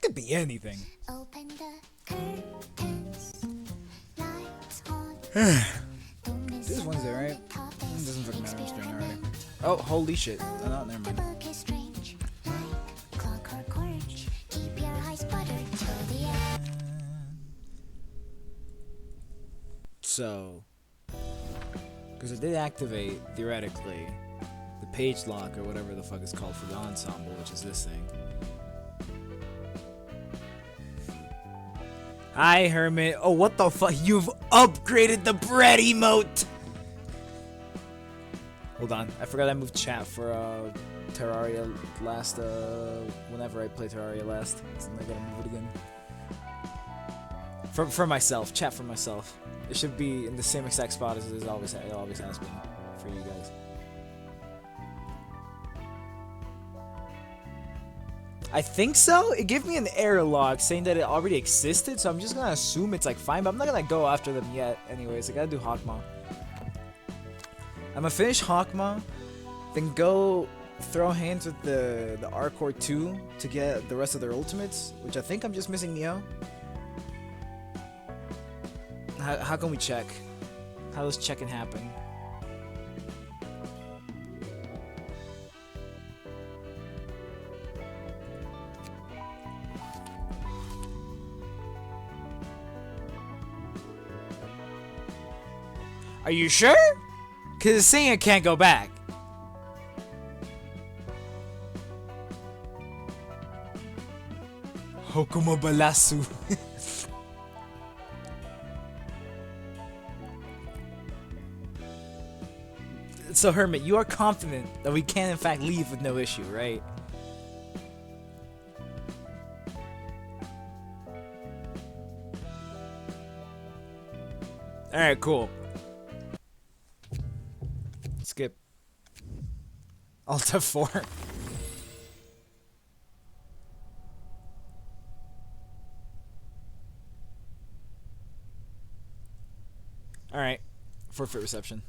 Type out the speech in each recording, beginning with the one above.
could be anything. Open the curtains, lights on. This is Wednesday, right? It doesn't fucking matter. I'm just doing it already. Oh, holy shit. Oh, no, never mind. So, because I did activate, theoretically, the page lock or whatever the fuck it's called for the ensemble, which is this thing. Hi, Hermit. Oh, what the fuck? You've upgraded the bread emote! Hold on. I forgot I moved chat for Terraria last, whenever I play Terraria last. So I gotta move it again. For myself. Chat for myself. It should be in the same exact spot as it always has been for you guys. I think so? It gave me an error log saying that it already existed, so I'm just gonna assume it's like fine, but I'm not gonna go after them yet. Anyways, I gotta do hokma. I'm gonna finish hokma, then go throw hands with the R-Core 2 to get the rest of their ultimates, which I think I'm just missing Neo. How can we check? How does checking happen? Are you sure? Cause it's saying it can't go back. Hokma balasu. So Hermit, you are confident that we can in fact leave with no issue, right? Alright, cool. Skip. Alt F4. Alright. Forfeit reception.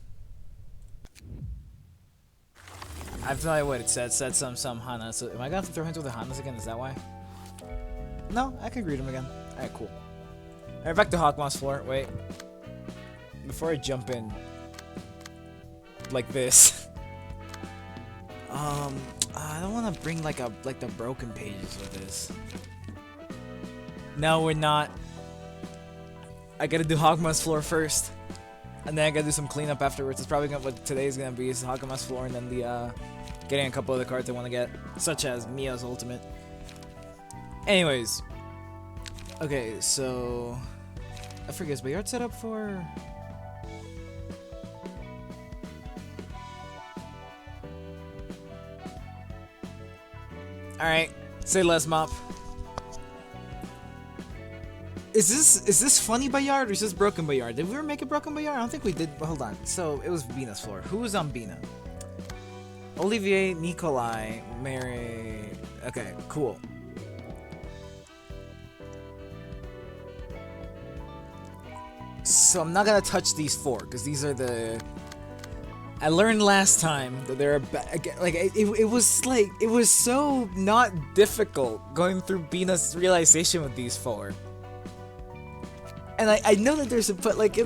I have no idea what it said. It said some Hana. So am I gonna have to throw hands with the Hanas again? Is that why? No, I can greet him again. Alright, cool. Alright, back to Hawkmoss floor. Wait. Before I jump in like this. I don't wanna bring like the broken pages with this. No, we're not. I gotta do Hawkmoss floor first. And then I gotta do some cleanup afterwards. It's probably what today's gonna be is Hawkmoss floor and then the getting a couple other cards I wanna get. Such as Mio's ultimate. Anyways. Okay, so I forget, is Bayard set up for Alright, say less, Mop. Is this funny Bayard or is this broken Bayard? Did we ever make a broken Bayard? I don't think we did. Hold on. So it was Bina's floor. Who was on Bina? Olivier, Nikolai, Mary. Okay, cool. So I'm not gonna touch these four because these are the. I learned last time that they're like it was so not difficult going through Bina's realization with these four. And I know that there's a but like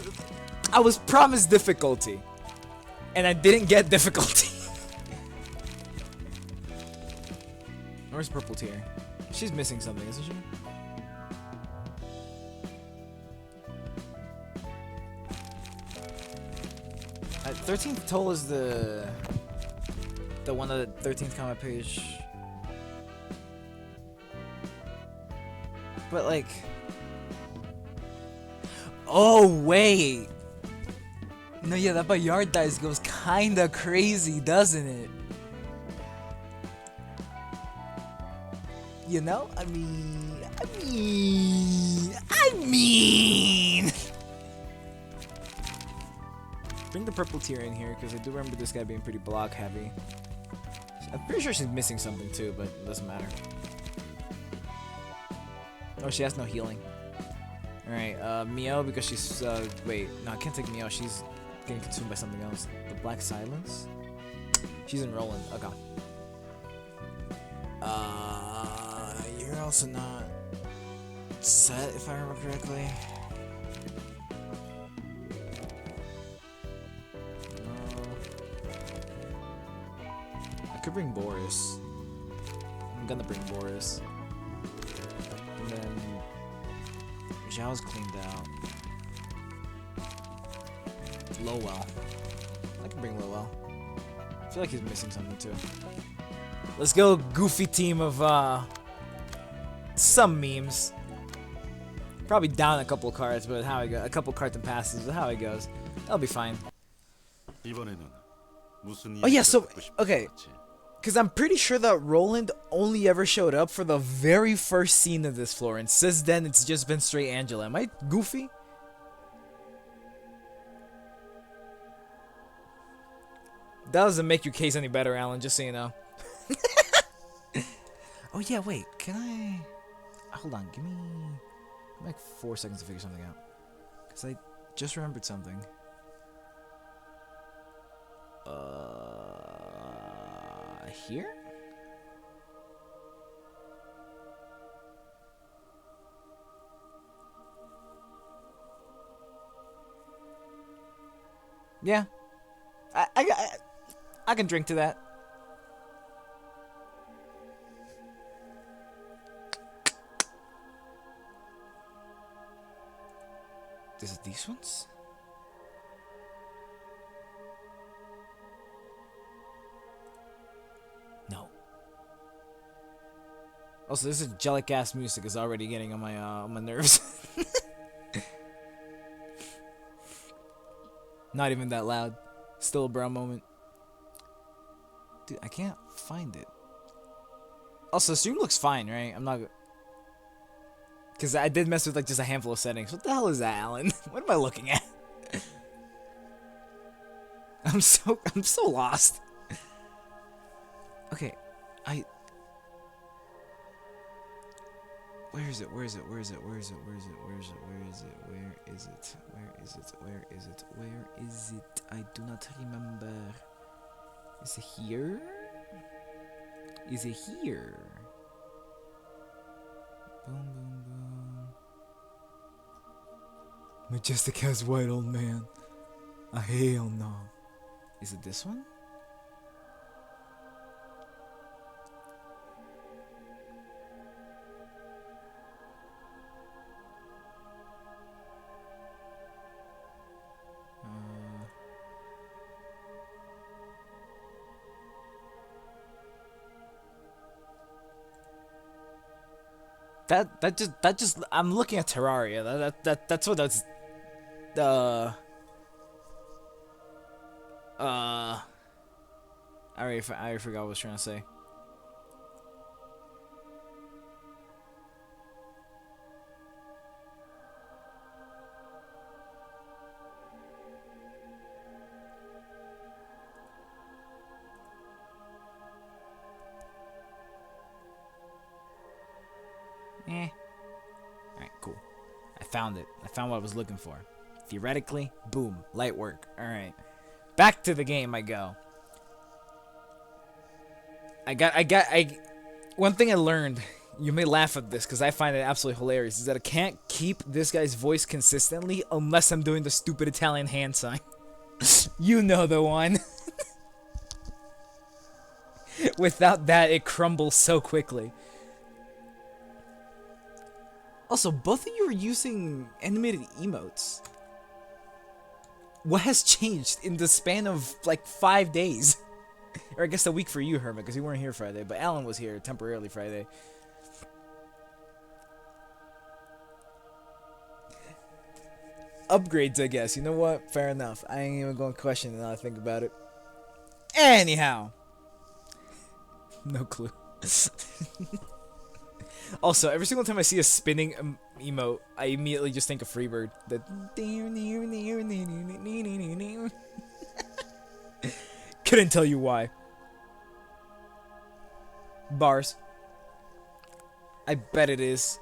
I was promised difficulty, and I didn't get difficulty. Where's Purple Tear? She's missing something, isn't she? 13th toll is the one on the 13th comment page. But like, oh wait, no, yeah, that Bayard dice goes kinda crazy, doesn't it? You know, I mean. Bring the purple tier in here, because I do remember this guy being pretty block heavy. I'm pretty sure she's missing something too, but it doesn't matter. Oh, she has no healing. Alright, Mio, because she's, wait, no, I can't take Mio, she's getting consumed by something else. The Black Silence? She's enrolling, okay. You're also not... set, if I remember correctly. I could bring Boris. I'm gonna bring Boris. And then Zhao's cleaned out. Lowell. I can bring Lowell. I feel like he's missing something too. Let's go, goofy team of some memes. Probably down a couple cards, but how it go, a couple cards and passes, but how it goes, that'll be fine. Oh yeah, so okay, because I'm pretty sure that Roland only ever showed up for the very first scene of this floor, and since then it's just been straight Angela. Am I goofy? That doesn't make your case any better, Alan, just so you know. Oh yeah, wait, can I... Hold on, give me like 4 seconds to figure something out. Because I just remembered something. Here? Yeah. I can drink to that. Is it these ones? No. Also, this angelic ass music is already getting on my nerves. Not even that loud. Still a bro moment. Dude, I can't find it. Also, stream looks fine, right? I'm not... Because I did mess with like just a handful of settings. What the hell is that, Alan? What am I looking at? I'm so lost. Okay, Where is it? Where is it? Where is it? Where is it? Where is it? Where is it? Where is it? Where is it? Where is it? Where is it? Where is it? I do not remember. Is it here? Is it here? Boom, boom, boom. Majestic as white old man. Hell no. Is it this one? That just I'm looking at Terraria. That's what that's I already forgot what I was trying to say. Alright, cool. I found it. I found what I was looking for. Theoretically, boom, light work. Alright. Back to the game I go. One thing I learned, you may laugh at this because I find it absolutely hilarious, is that I can't keep this guy's voice consistently unless I'm doing the stupid Italian hand sign. You know the one. Without that, it crumbles so quickly. Also, both of you are using animated emotes. What has changed in the span of like 5 days? Or I guess a week for you, Hermit, because you weren't here Friday, but Alan was here temporarily Friday. Upgrades, I guess. You know what? Fair enough. I ain't even going to question it now I think about it. Anyhow. No clue. Also, every single time I see a spinning emote, I immediately just think of Freebird. Couldn't tell you why. Bars. I bet it is.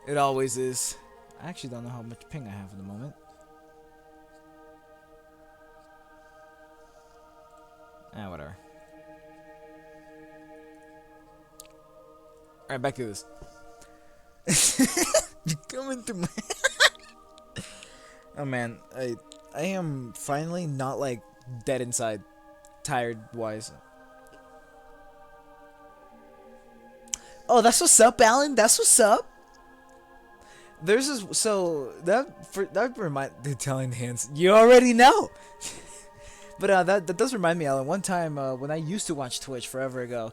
It always is. I actually don't know how much ping I have at the moment. Whatever. Alright, back to this. You come into my. Oh man, I am finally not like dead inside, tired wise. Oh, that's what's up, Alan. That's what's up. There's this, so that remind the Italian hands. You already know. But that does remind me, Alan. One time when I used to watch Twitch forever ago,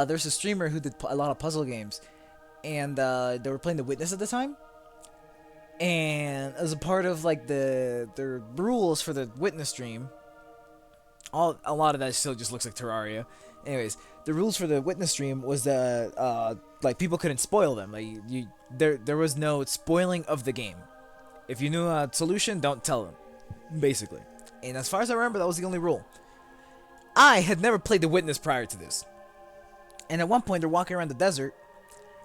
there's a streamer who did a lot of puzzle games, and they were playing The Witness at the time. And as a part of like the rules for the Witness stream, a lot of that still just looks like Terraria. Anyways, the rules for the Witness stream was that like people couldn't spoil them. Like there was no spoiling of the game. If you knew a solution, don't tell them, basically. And as far as I remember, that was the only rule. I had never played The Witness prior to this. And at one point, they're walking around the desert,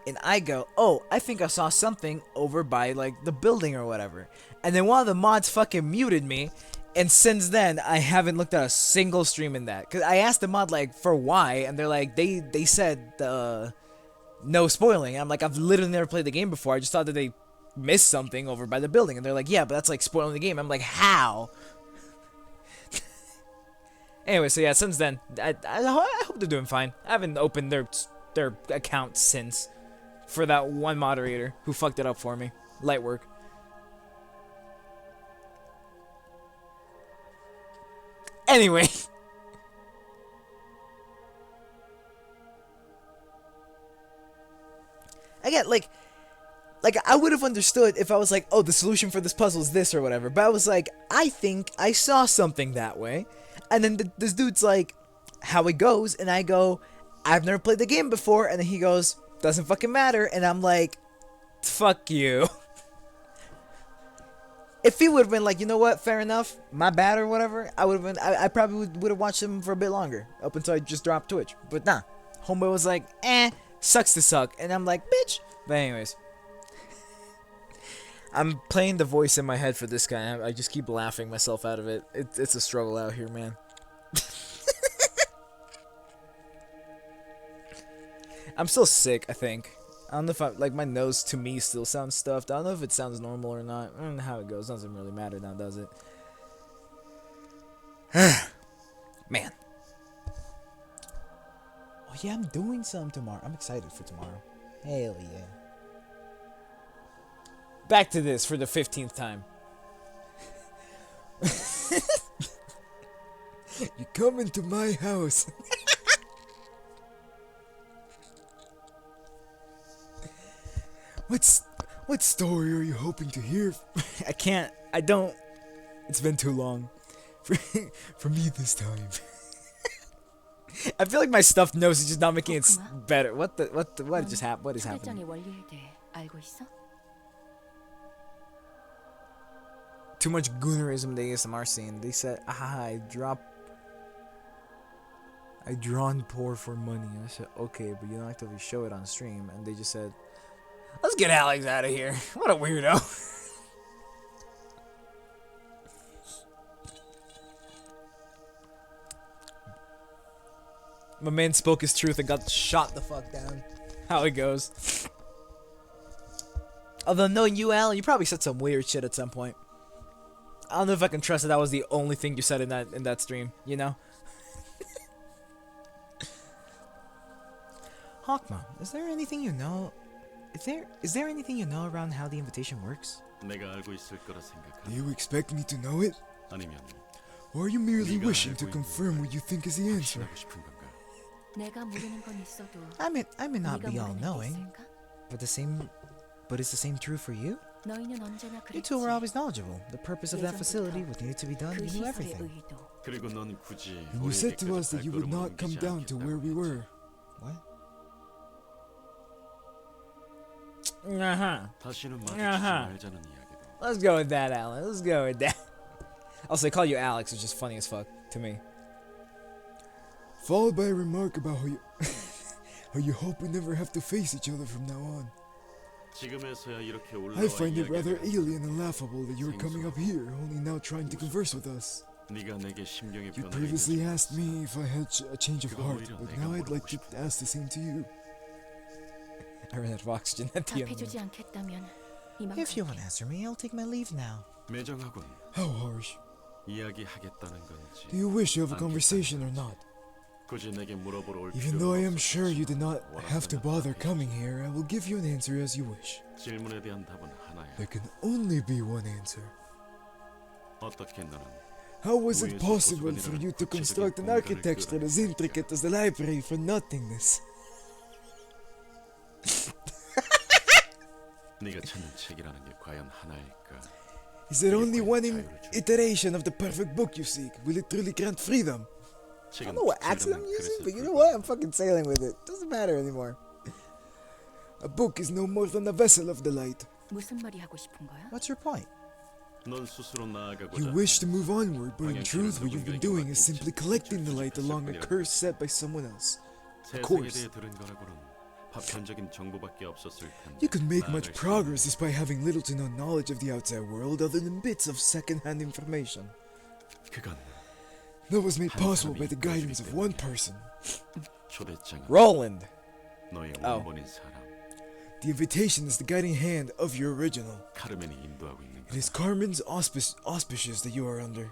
and I go, oh, I think I saw something over by, like, the building or whatever. And then one of the mods fucking muted me, and since then, I haven't looked at a single stream in that. Because I asked the mod, like, for why, and they're like, they said, no spoiling. I'm like, I've literally never played the game before. I just thought that they missed something over by the building. And they're like, yeah, but that's, like, spoiling the game. I'm like, how? Anyway, so yeah, since then, I hope they're doing fine. I haven't opened their account since, for that one moderator who fucked it up for me. Light work. Anyway. Again, like I would have understood if I was like, oh, the solution for this puzzle is this or whatever. But I was like, I think I saw something that way. And then this dude's like, how it goes? And I go, I've never played the game before. And then he goes, doesn't fucking matter. And I'm like, fuck you. If he would have been like, you know what, fair enough, my bad or whatever, I would have been, I probably would have watched him for a bit longer, up until I just dropped Twitch. But nah, homeboy was like, sucks to suck. And I'm like, bitch. But anyways. I'm playing the voice in my head for this guy. I just keep laughing myself out of it. It's a struggle out here, man. I'm still sick, I think. I don't know if like my nose to me still sounds stuffed. I don't know if it sounds normal or not. I don't know how it goes. It doesn't really matter now, does it? Man. Oh yeah, I'm doing something tomorrow. I'm excited for tomorrow. Hell yeah. Back to this for the 15th time. You come into my house. What story are you hoping to hear? I don't. It's been too long. For me this time. I feel like my stuffed nose is just not making it better. What just happened? What is happening? Too much goonerism in the ASMR scene. They said, I drawn poor for money. I said, okay, but you don't actively show it on stream. And they just said, let's get Alex out of here. What a weirdo. My man spoke his truth and got shot the fuck down. How it goes. Although knowing you, Alan, you probably said some weird shit at some point. I don't know if I can trust that was the only thing you said in that stream, you know? Hokma, is there anything you know? Is there anything you know around how the invitation works? Do you expect me to know it? Or are you merely wishing to confirm what you think is the answer? I may not be all-knowing, but it's the same true for you? You two were always knowledgeable. The purpose of that facility, what needed to be done, you knew everything. And you said to us that you would not come down to where we were. What? Let's go with that, Alan. Let's go with that. Also, they call you Alex, which is funny as fuck to me. Followed by a remark about how you hope we never have to face each other from now on. I find it rather alien and laughable that you are coming up here, only now trying to converse with us. You previously asked me if I had a change of heart, but now I'd like to ask the same to you. I ran out of oxygen at the end. 답해주지 않겠다면 If you won't answer me, I'll take my leave now. 매정하군. How harsh. 이야기하겠다는 건지. Do you wish to have a conversation or not? 굳이 내게 물어보러 올 Even 필요는 though I am 없었겠지만 sure you did not have to bother 원하면 coming here, I will give you an answer as you wish. 질문에 대한 답은 하나야. There can only be one answer. 어떻게 너는 How was it possible for you to construct an architecture as intricate as the library for nothingness? 네가 찾는 책이라는 게 과연 하나일까? Is there only one iteration of the perfect book you seek? Will it truly grant freedom? I don't know what accent I'm using, but you know what? I'm fucking sailing with it. Doesn't matter anymore. A book is no more than a vessel of the light. 무슨 말이 하고 싶은 거야? What's your point? 넌 스스로 나아가고자 You wish to move onward, but in truth what you've been doing is simply collecting the light along a curse set by someone else. 세상에 course. 대해 들은 거라고는 파편적인 정보밖에 없었을 텐데. You could make much 나아갈 수 progress despite having little to no knowledge of the outside world other than bits of second-hand information. 있는 그건 That was made possible by the guidance of one person. 초대장은 Roland. 너의 Oh. 원본인 사람 The invitation is the guiding hand of your original. 카르멘이 인도하고 있는 It is 거다. Carmen's auspices that you are under.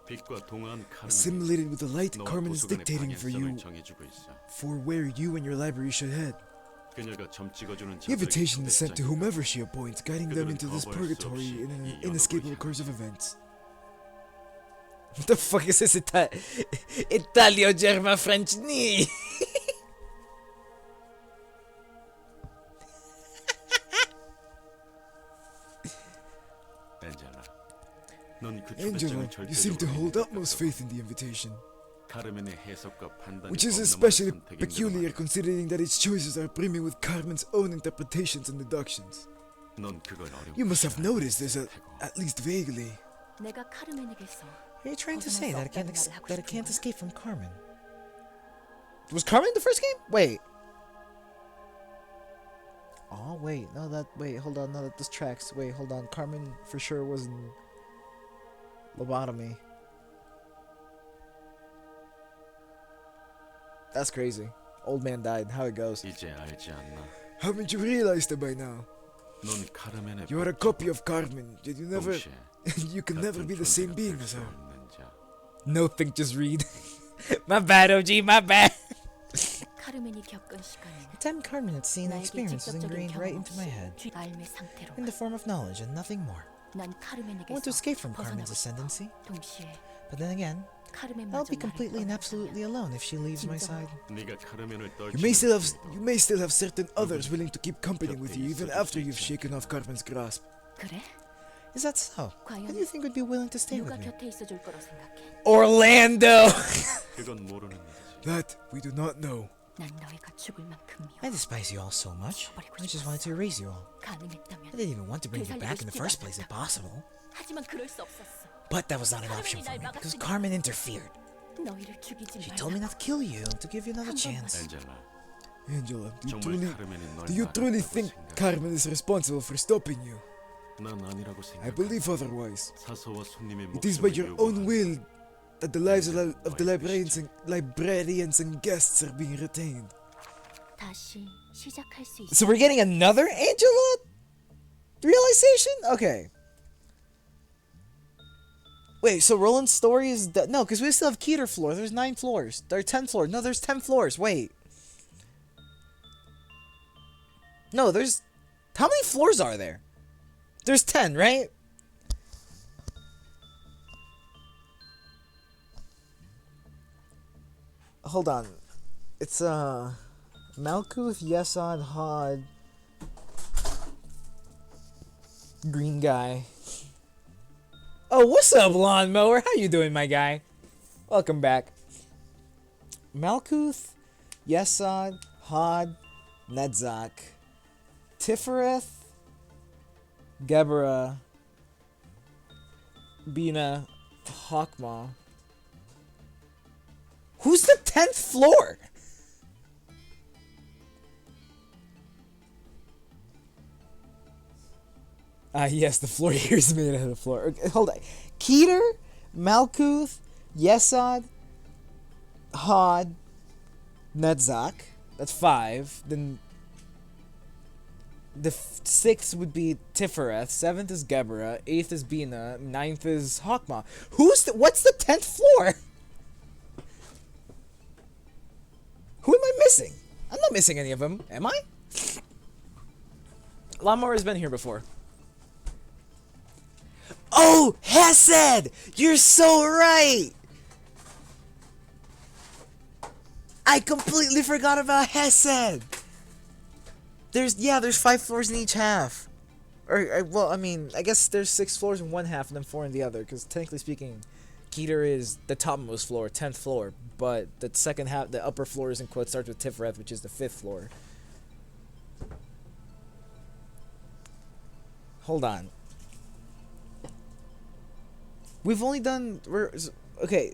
빛과 동안 카르멘 Assimilated with the light, 너와 Carmen is 도서관의 dictating for 방향성을 you 정해주고 있어. for where you and your library should head. 그녀가 점 찍어주는 The invitation is sent to 초대장이다. whomever she appoints, guiding them into this purgatory in an inescapable course of events. What the fuck is this Italio German French ni? 엔젤라, 넌 그 Angela, 초대장을 you seem to 절대적으로 hold 믿을 utmost 것 faith in the invitation, 카르멘의 해석과 판단이 which is 없는 especially 선택인데도 peculiar 말이야. considering that its choices are brimming with Carmen's own interpretations and deductions. 넌 그걸 어렵게 You must have 생각하지 noticed this 못하고 at least vaguely. 내가 카르멘에게서 Are you trying to say that it can't escape from Carmen? Was Carmen the first game? Wait. Oh, wait, wait, hold on, no, this tracks. Wait, hold on, Carmen for sure was in lobotomy. That's crazy. Old man died. How it goes. 이제 알지 않나? Haven't you realized that by now? 넌 카르멘의 You are a copy of Carmen, yet 동시에 you can never be the same being as her. 없는 자. No think, just read. My bad, OG. My bad. 카르멘이 겪은 시간은 The time Carmen had seen and 나에게 experienced was 직접적인 ingrained 경험 right into my 없이 head, 쥐 알매 상태로 in the form of knowledge and nothing more. 난 I want to escape from Carmen's 벗어나고 싶어. ascendancy, 동시에 but then again, I'll 카르멘마저 be completely and absolutely alone if she leaves my side. 네가 카르멘을 You may still have certain others willing to keep company with you even after you've shaken off Carmen's grasp. 그래? Is that so? Who do you think would be willing to stay with 누가 me? 곁에 있어줄 거라 생각해? Orlando. 그건 모르는 일이지. That we do not know. 난 너희가 죽을 만큼 I despise you all so much. I just wanted to erase you all. 가능했다면 I didn't even want to bring you back in the first place if possible. 하지만 그럴 수 없었어. But that was not an option for me because Carmen interfered. 너희를 죽이지 She 말라. told me not to kill you, to give you another chance. 엔젤라, Angela, 정말 카르멘이 널 do you truly 막았다고 think 생각해? Carmen is responsible for stopping you? 난 아니라고 I 생각해. believe otherwise. 사서와 손님의 It is by 목숨을 your own 요구하는 will that the lives of the librarians and guests are being retained. 다시 시작할 수 있어. So we're getting another Angela realization? Okay. Wait, so Roland's story is no, because we still have Keter floor. There's 9 floors. There are 10 floors. No, there's 10 floors. Wait. No, there's... How many floors are there? There's 10, right? Hold on. It's Malkuth, Yesod, Hod, Green guy. Oh, what's up, lawnmower? How you doing, my guy? Welcome back. Malkuth, Yesod, Hod, Nedzak, Tifereth, Gebera. Bina. Hokma. Who's the 10th floor? Yes, the floor here is made out of the floor. Okay, hold on. Keter, Malkuth, Yesod, Hod, Nedzak. That's 5. Then the sixth would be Tifereth, seventh is Gebera, eighth is Bina, ninth is Hokma. What's the 10th floor? Who am I missing? I'm not missing any of them, am I? Lawnmower has been here before. Oh, Hesed! You're so right! I completely forgot about Hesed! There's 5 floors in each half. Well, I mean, I guess there's 6 floors in one half and then 4 in the other, because technically speaking, Keter is the topmost floor, 10th floor, but the second half, the upper floors in quotes, starts with Tifereth, which is the 5th floor. Hold on. We've only done... Okay.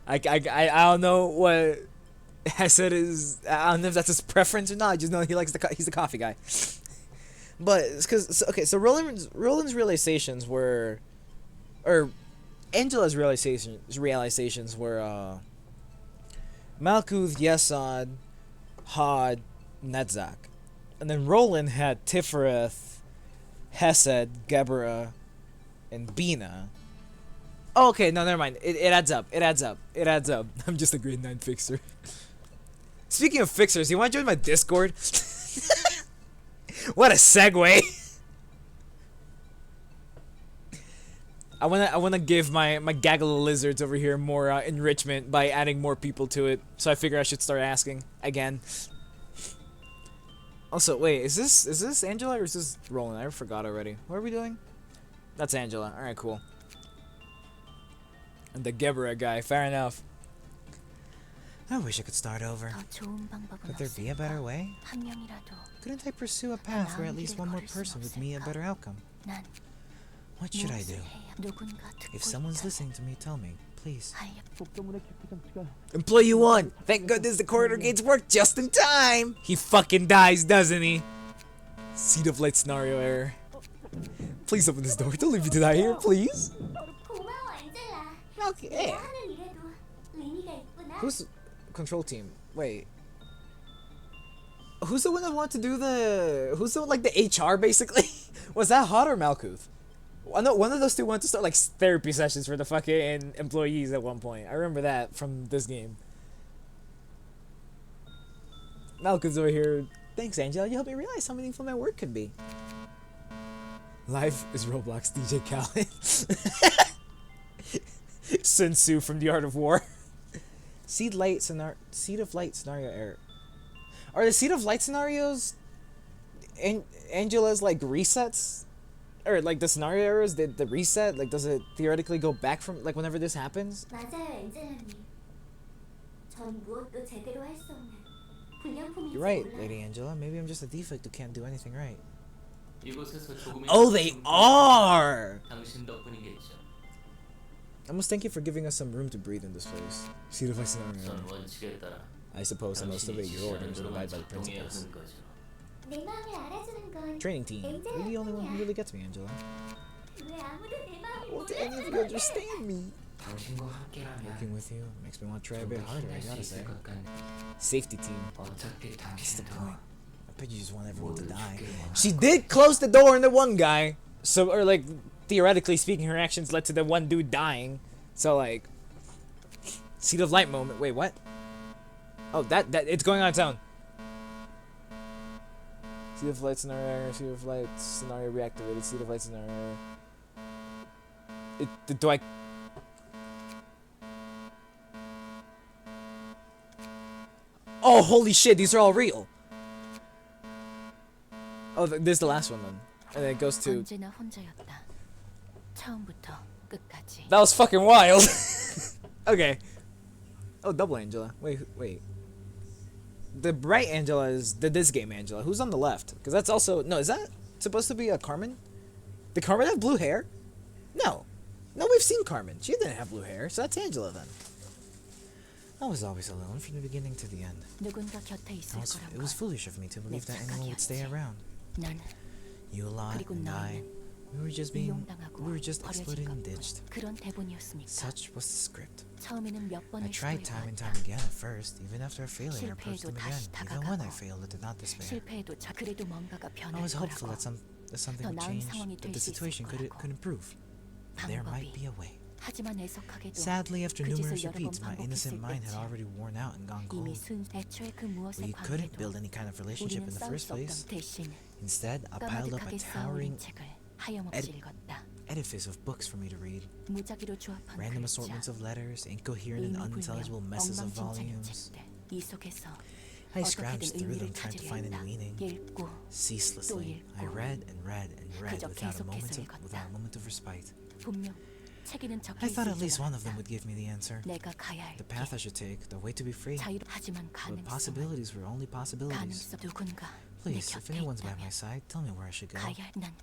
I don't know what Hesed is. I don't know if that's his preference or not. I just know he's the coffee guy. But it's because so Roland's realizations were, or Angela's realizations were Malkuth, Yesod, Hod, Netzach, and then Roland had Tifereth, Hesed, Gebera, and Bina. Oh, okay, no, never mind. It adds up. It adds up. I'm just a grade 9 fixer. Speaking of fixers, you want to join my Discord? What a segue! I wanna give my gaggle of lizards over here more enrichment by adding more people to it. So I figure I should start asking again. Also, wait, is this Angela or is this Roland? I forgot already. What are we doing? That's Angela. All right, cool. And the Gebera guy. Fair enough. I wish I could start over. Could there be a better way? Couldn't I pursue a path where at least one more person would meet a better outcome? What should I do? If someone's listening to me, tell me, please. Employee 1! Thank goodness the corridor gates work just in time! He fucking dies, doesn't he? Seed of light scenario error. Please open this door. Don't leave me to die here, please. 고마워 안젤라. Okay. 내가 하는 일에도 의미가 있구나. Who's control team? Wait. Who's the one that wanted to do the... Who's the like the HR basically? Was that Hot or Malkuth? I know one of those two wanted to start like therapy sessions for the fucking employees at one point. I remember that from this game. Malkuth's over here. Thanks, Angela. You helped me realize how meaningful my work could be. Life is Roblox DJ Khaled. Sun Tzu from The Art of War. Seed of light scenario error. Are the Seed of Light scenarios Angela's like resets? Or like the scenario errors, the reset, like does it theoretically go back from like whenever this happens? 맞아요 엔젤라님. 전 무엇도 제대로 할 수 없는 불량품인지 You're right, 몰라요. Lady Angela. Maybe I'm just a defect who can't do anything right. 이곳에서 조금이라도 Oh, they are! 당신 덕분이겠죠. I must thank you for giving us some room to breathe in this place. Seed of Light scenario 전 error. 원칙에 따라 I suppose I must obey 당신이 your 지시하는 orders and 대로만 abide by the 작동해야 principles. 하는 거죠. 내 마음을 알아주는 건 Training team. You're the only one who really gets me, Angela. 왜 아무도 내 마음을 Won't any of you 몰라주는 understand me? 당신과 함께라면 Working with you makes me want to try a bit harder, I gotta say. 것 같네. Safety team. 어차피 What's the 당신도 point? I bet you just want everyone to die. She did close the door on the one guy. So, or like, theoretically speaking, her actions led to the one dude dying. So like, Seed of Light moment. Wait, what? Oh, that it's going on its own. Seed of Light scenario error. Seed of Light scenario reactivated. Seed of Light scenario error. Do I? Oh, holy shit! These are all real. Oh, this is the last one then, and then it goes to. 언제나 혼자였다. 처음부터 끝까지. That was fucking wild. Okay. Oh, double Angela. Wait. The bright Angela is this game Angela. Who's on the left? Because that's also no. Is that supposed to be a Carmen? Did Carmen have blue hair? No. No, we've seen Carmen. She didn't have blue hair, so that's Angela then. I was always alone from the beginning to the end. 누군가 곁에 있을 It was 거란 foolish of me to believe that anyone would stay around. 난 You lot 그리고 and I, 너희는 We were just 버려진 exploited and 것뿐. ditched. 그런 대본이었으니까. Such was the script. 처음에는 몇 I 번을 tried time and time 시도해봤다. again at first. Even after a failure, I approached 실패해도 them again. 다시 Even when I 다가가고. failed, I did not despair. 실패해도 그래도 뭔가가 I 변할 was hopeful 거라고. that something 더 would 나은 change, 상황이 that 될 the 수 있을 situation could 거라고. improve. There might be a way. 하지만 애석하게도 Sadly, after 그 짓을 numerous 여러 번 repeats, my innocent 반복했을 mind had 때쯤 already worn out and gone 이미 cold. 애초에 그 무엇의 We couldn't 관계도 build any kind of relationship 우리는 in the 싸울 first 수 없던 place. 대신 Instead, I piled up a 까마득하게 towering 쌓아올린 책을 하염없이 읽었다. edifice of books for me to read. 무작위로 조합한 Random 글자, assortments of letters, incoherent and unintelligible 의미불명, messes of 엉망진창인 volumes. 책들. 이 속에서 I 어떻게든 scrounged through 의미를 them, trying to 찾으려 find a 했다. meaning. 읽고 Ceaselessly, I 읽고. read and read and read 그저 without 계속해서 읽었다. a moment of respite. 분명 책에는 적혀 I thought at 있을 least 줄 one of them 알았다. would give me the answer. 내가 가야 할 The 길, path I should take, the way to be free. 하지만 But 가능성은 possibilities were only possibilities. 누군가 내 Please, if 곁에 anyone's by 있다면 my side, tell me where I should go. 난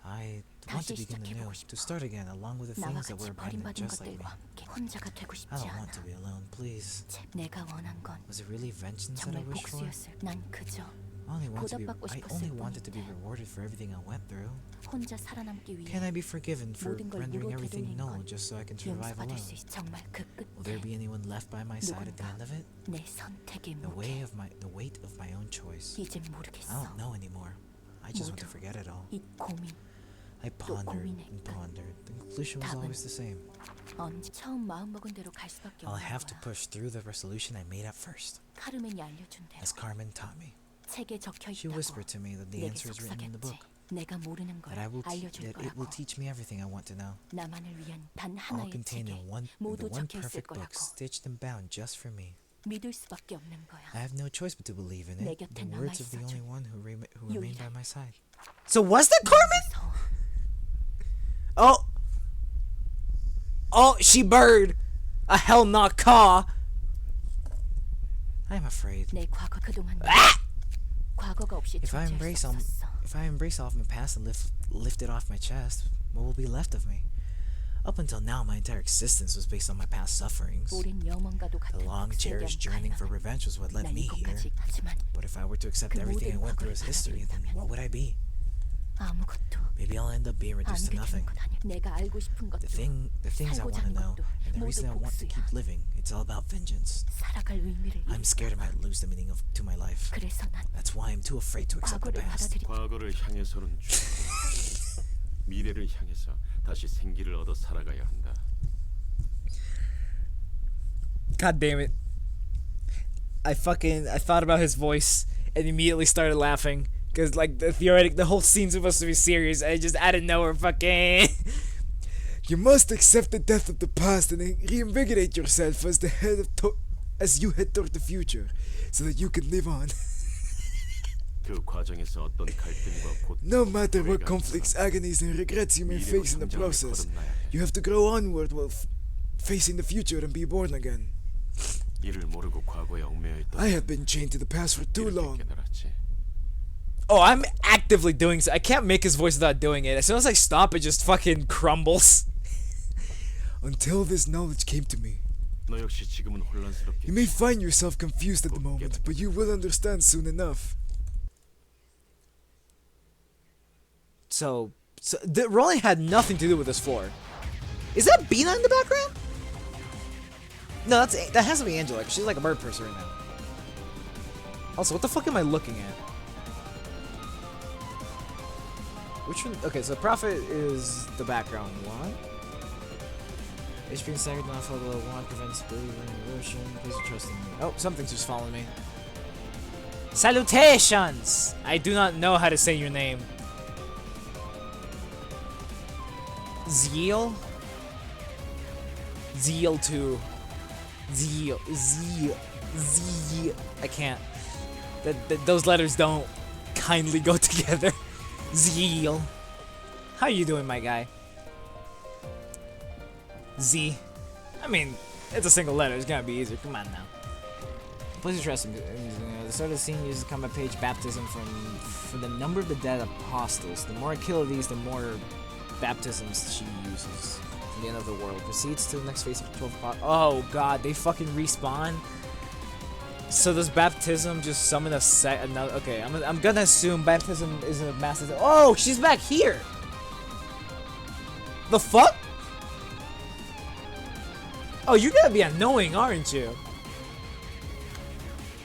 I want to 다시 begin anew, 시작해보고 to 싶어. start again along with the 나와 things that 같이 were abandoned 버림받은 just like me. 것들과 함께 혼자가 되고 I 싶지 don't want 않아. to be alone, please. 내가 원한 건 Was it really vengeance that I 정말 wished for? 복수였을. 난 그저 I only 보답받고 wanted 싶었을 to be 뿐인데. rewarded for everything I went through. 혼자 살아남기 위해 Can I be forgiven for 모든 걸 rendering 무로 everything 되돌린 null 건 just so I can survive 용서받을 alone? 수 있어. 정말 그 Will there 끝에 be anyone left by my side at the end of it? 내 선택의 The 무게. weight of my own choice. 이제 I 모르겠어. don't know anymore. I just want to forget it all. 이 고민 I pondered 고민의 and 끝. pondered. The conclusion was 답은 always the same. 언제 처음 마음먹은 대로 갈 수밖에 I'll 없는 have to 거야. push through the resolution I made at first, 카르멘이 알려준 대로 as Carmen taught me. 책에 적혀 She 있다고 whispered to me that the 내게 answer is written in the 속삭였지. book. 내가 모르는 걸 That 알려줄 it 거라고. will teach me everything I want to know. 나만을 위한 단 All 하나의 contained 책에 in the 모두 one 적혀 있을 perfect book, 거라고. stitched and bound just for me. 믿을 수밖에 없는 거야. I have no choice but to believe in 내 it. 곁에 The words of the 남아있어줘. only one who remained by my side. So was that Carmen? 무서워. Oh, she bird. A hell not caw. I am afraid. 내 과거 그동안 과거가 없이 If I 존재할 수 없었어. embrace all of my past and lift it off my chest, what will be left of me? Up until now, my entire existence was based on my past sufferings. 오랜 영혼과도 The 같은 long cherished journeying for revenge was what led 난 me here. 이곳까지 하지만 But if I were to accept 그 everything I 모든 went through 과거를 as history, then what would I be? 아무것도 Maybe I'll end up being 안 reduced to 되는 nothing. 것 아니야. 내가 알고 싶은 것도 The things I want to 살고자 하는 know, 것도 and the 모두 reason I want to 복수야. keep living, it's all about vengeance. 살아갈 의미를 I'm scared I might lose the meaning to my life. 그래서 난 That's why I'm too afraid to accept the 과거를 past. 받아들이 과거를 향해서는 죽고 미래를 향해서 다시 생기를 얻어 살아가야 한다. God damn it. I thought about his voice and immediately started laughing. Because, like, the whole scene's supposed to be serious. And just out of nowhere, fucking. You must accept the death of the past and reinvigorate yourself as you head toward the future, so that you can live on. 그 과정에서 어떤 갈등과 고통, No matter what 후회가 conflicts, agonies, and regrets you may 미래로 face in the 성장을 process, 거듭나야 해. you have to grow onward while facing the future and be born again. 이를 모르고 과거에 얽매여 있던 I have been chained to the past for too 이렇게 long. 깨달았지. Oh, I'm actively doing so. I can't make his voice without doing it. As soon as I stop, it just fucking crumbles. Until this knowledge came to me. 너 역시 지금은 혼란스럽게. You may find yourself confused at the moment, but you will understand soon enough. So Rolling had nothing to do with this floor. Is that Bina in the background? No, that has to be Angela. 'Cause she's like a bird person right now. Also, what the fuck am I looking at? Which one? Okay, so Prophet is the background one. HP and staggered not fall below 1 prevents believer in erosion. Please trust in me. Oh, something's just following me. Salutations! I do not know how to say your name. Zeal? Zeal 2. Zeal. I can't. Those letters don't kindly go together. Zeal. How you doing, my guy? Z. I mean, it's a single letter. It's gonna be easier. Come on now. Please trust him. The start of the scene uses combat page baptism from the number of the dead apostles. The more I kill of these, the more baptisms she uses. From the end of the world. Proceeds to the next phase of 12 apostles. Oh god, they fucking respawn. So does baptism just summon another? Okay, I'm gonna assume baptism isn't a massive. Oh, she's back here. The fuck? Oh, you're gonna be annoying, aren't you?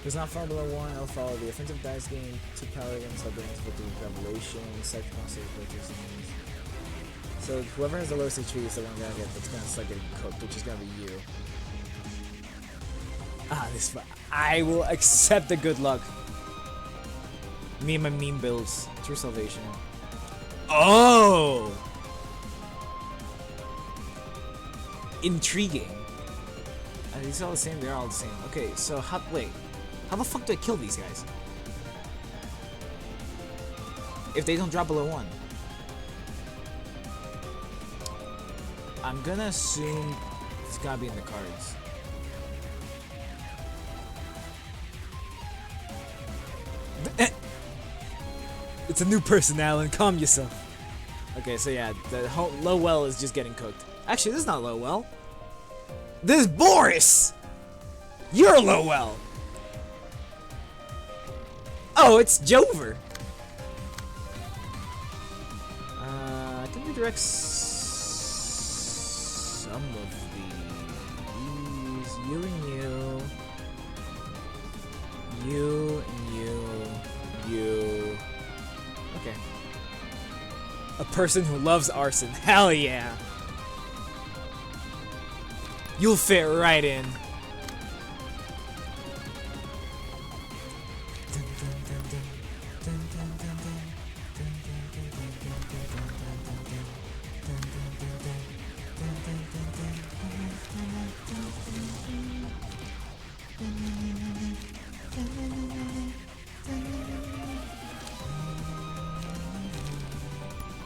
Does not fall below 1, I'll follow the offensive dice game, 2 power against the victory revelation, set constant purchase. So whoever has the lowest HP is the one that's gonna start getting cooked, which is gonna be you. I will accept the good luck. Me and my meme builds. True salvation. Oh! Intriguing. Are these all the same? They're all the same. Okay, so wait. How the fuck do I kill these guys? If they don't drop below 1. I'm gonna assume it's gotta be in the cards. It's a new person, Alan. Calm yourself. Okay, so yeah, the low well is just getting cooked. Actually, this is not low well. This is Boris! You're low well! Oh, it's Jover! I can redirect some of these. You and you. You and you. You. Okay. A person who loves arson. Hell yeah! You'll fit right in.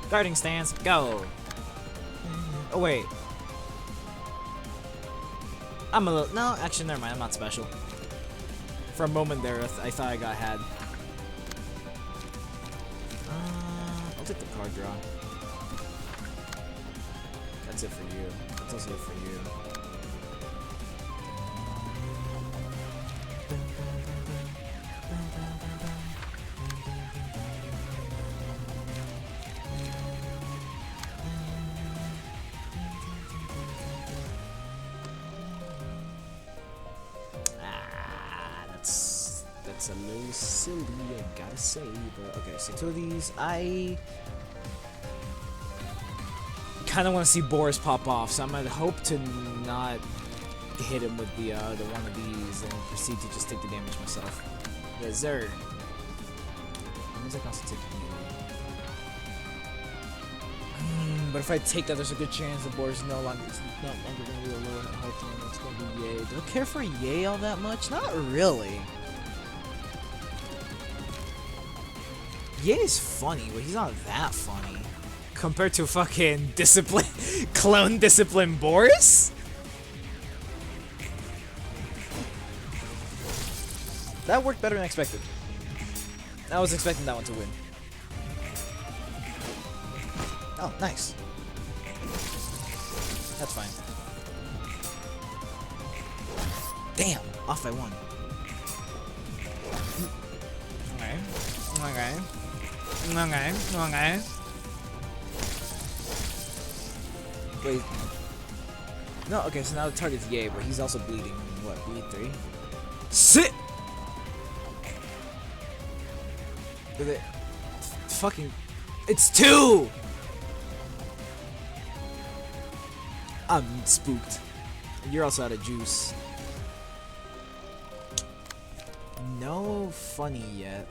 Guarding stance, go! Oh wait. I'm a little... No, actually, never mind. I'm not special. For a moment there, I thought I got had. I'll take the card draw. That's it for you. That's also it for you. That's a little silly, I gotta say, but okay, so 2 of these, I kind of want to see Boris pop off, so I'm gonna hope to not hit him with the one of these and proceed to just take the damage myself. Yes, sir. That means I can also take the but if I take that, there's a good chance that Boris is not longer gonna be a lower health one. It's gonna be Yay. Do I care for Yay all that much? Not really. Ye's funny, but he's not that funny. Compared to fucking clone discipline Boris? That worked better than expected. I was expecting that one to win. Oh, nice. That's fine. Damn, off by 1. Okay. Okay. Okay. Wait. No, okay, so now the target's Yay, but he's also bleeding. What, bleed 3? Sit! Fucking... It's 2! I'm spooked. You're also out of juice. No funny yet.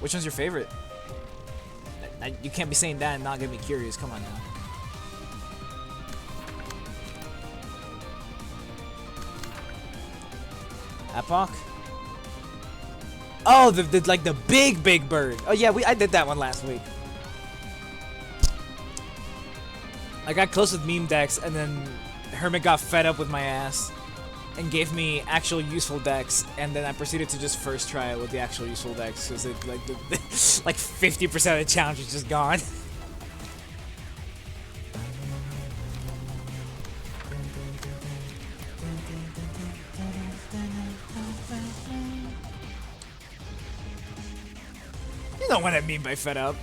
Which one's your favorite? You can't be saying that and not get me curious. Come on now. Epoch? Oh, like the big bird. Oh yeah, I did that one last week. I got close with meme decks, and then Hermit got fed up with my ass and gave me actual useful decks, and then I proceeded to just first try it with the actual useful decks because like 50% of the challenge is just gone. You know what I mean by fed up.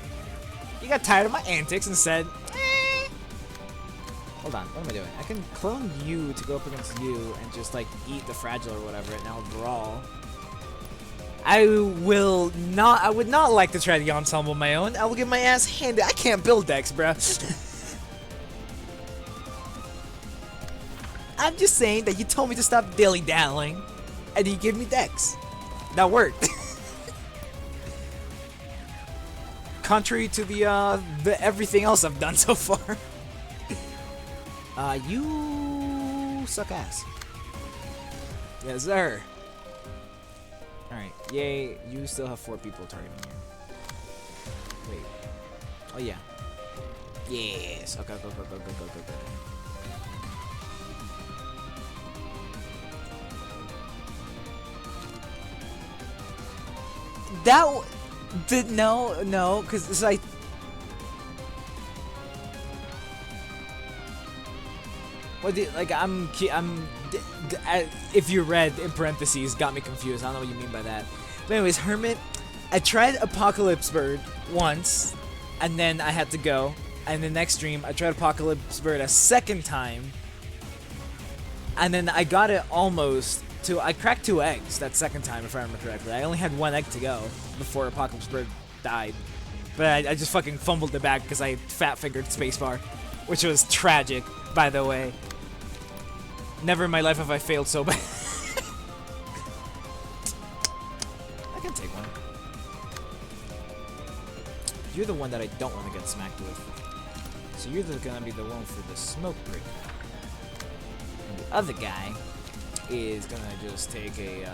You got tired of my antics and said, eh. Hold on, what am I doing? I can clone you to go up against you and just like eat the fragile or whatever and now brawl. I would not like to try the ensemble on my own. I will get my ass handed. I can't build decks, bruh. I'm just saying that you told me to stop dilly-dallying, and you give me decks. That worked. Contrary to the everything else I've done so far. You suck ass. Yes, sir. Alright, yay, you still have 4 people targeting you. Wait. Oh, yeah. Yes. Okay, go. No, because it's like. If you read in parentheses, got me confused. I don't know what you mean by that. But anyways, Hermit, I tried Apocalypse Bird once, and then I had to go. And the next stream, I tried Apocalypse Bird a second time, and then I got it almost to. I cracked 2 eggs that second time, if I remember correctly. I only had 1 egg to go before Apocalypse Bird died. But I just fucking fumbled it back because I fat-fingered spacebar, which was tragic, by the way. Never in my life have I failed so bad. I can take one. You're the one that I don't want to get smacked with. So you're gonna be the one for the smoke break. And the other guy is gonna just take a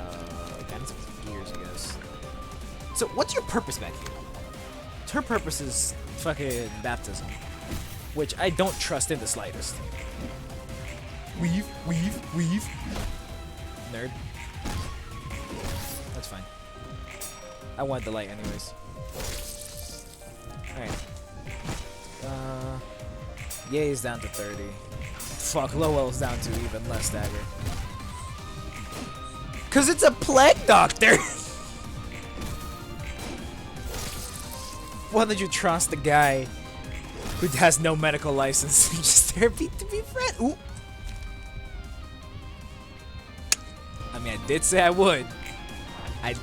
guidance of gears, I guess. So what's your purpose back here? Her purpose is fucking baptism, which I don't trust in the slightest. Weave. Nerd. That's fine. I wanted the light anyways. Alright. Yay's down to 30. Fuck, Lowell's down to even less dagger. Cause it's a plague doctor! Why don't you trust the guy who has no medical license and just therapy to be friend? Ooh. I mean, I did say I would. I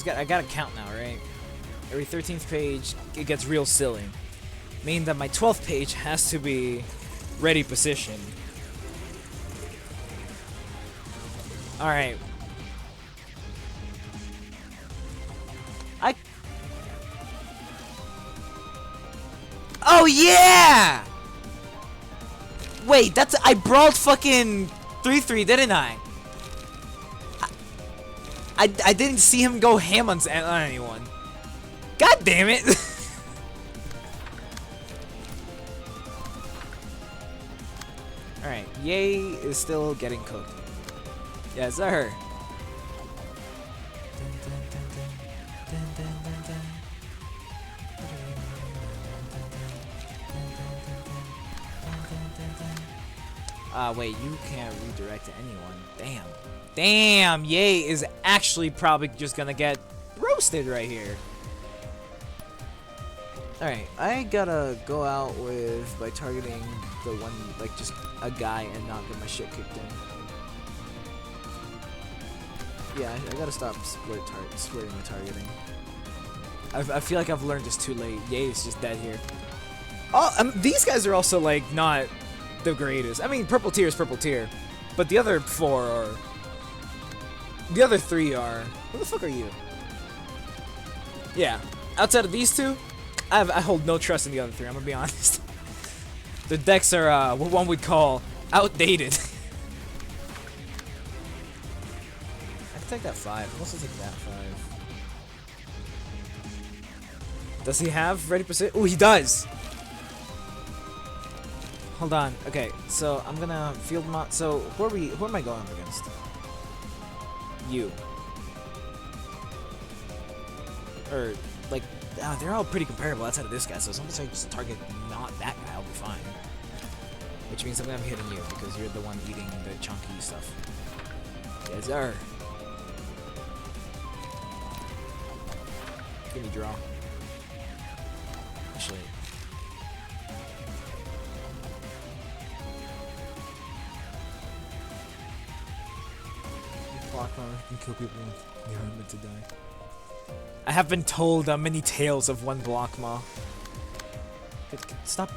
gotta count now, right? Every 13th page, it gets real silly. Meaning that my 12th page has to be ready position. Alright. Oh yeah! Wait, I brawled fucking 3-3, didn't I? I didn't see him go ham on anyone. God damn it! Alright, Yay is still getting cooked. Yes, sir. Wait, you can't redirect to anyone. Damn, Yay is actually probably just gonna get roasted right here. Alright, I gotta go out by targeting the one, like, just a guy and not get my shit kicked in. Yeah, I gotta stop splitting the targeting. I feel like I've learned just too late. Yay is just dead here. Oh, these guys are also, like, not the greatest. I mean, purple tier is purple tier, but the other 4 are. The other 3 are. Who the fuck are you? Yeah, outside of these 2, I hold no trust in the other 3. I'm gonna be honest. The decks are what one would call outdated. I can take that 5. I'll also take that 5. Does he have ready position? Oh, he does. Hold on. Okay, so I'm gonna field mod. So who am I going up against? You. Or like, they're all pretty comparable outside of this guy. So as long as I just target not that guy, I'll be fine. Which means I'm gonna be hitting you because you're the one eating the chunky stuff. Yes, sir. Give me draw. Actually. Blockma can kill people when you're meant to die. I have been told many tales of one Blockma. Stop.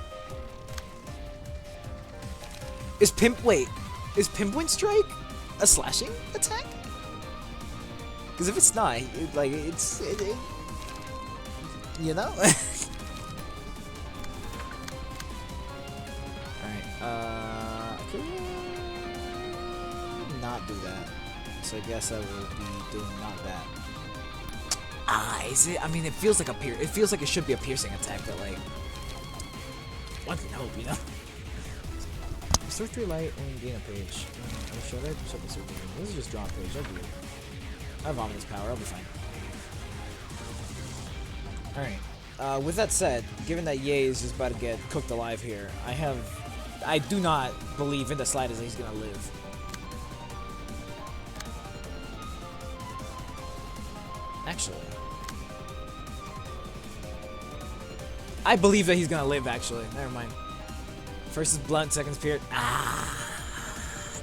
Is Pinpoint Strike a slashing attack? Because if it's not, you know? Alright, I could not do that. So I guess I will be doing not that. Is it? I mean, it feels like it feels like it should be a piercing attack, but like, one can hope, you know? Restore 3 light and gain a page. Should I this is just draw a page, I'll do it. I have Ominous Power, I'll be fine. Alright. With that said, given that Ye is just about to get cooked alive here, I do not believe in the slightest that he's gonna live. Actually. I believe that he's gonna live, actually. Never mind. First is Blunt, second is Spirit.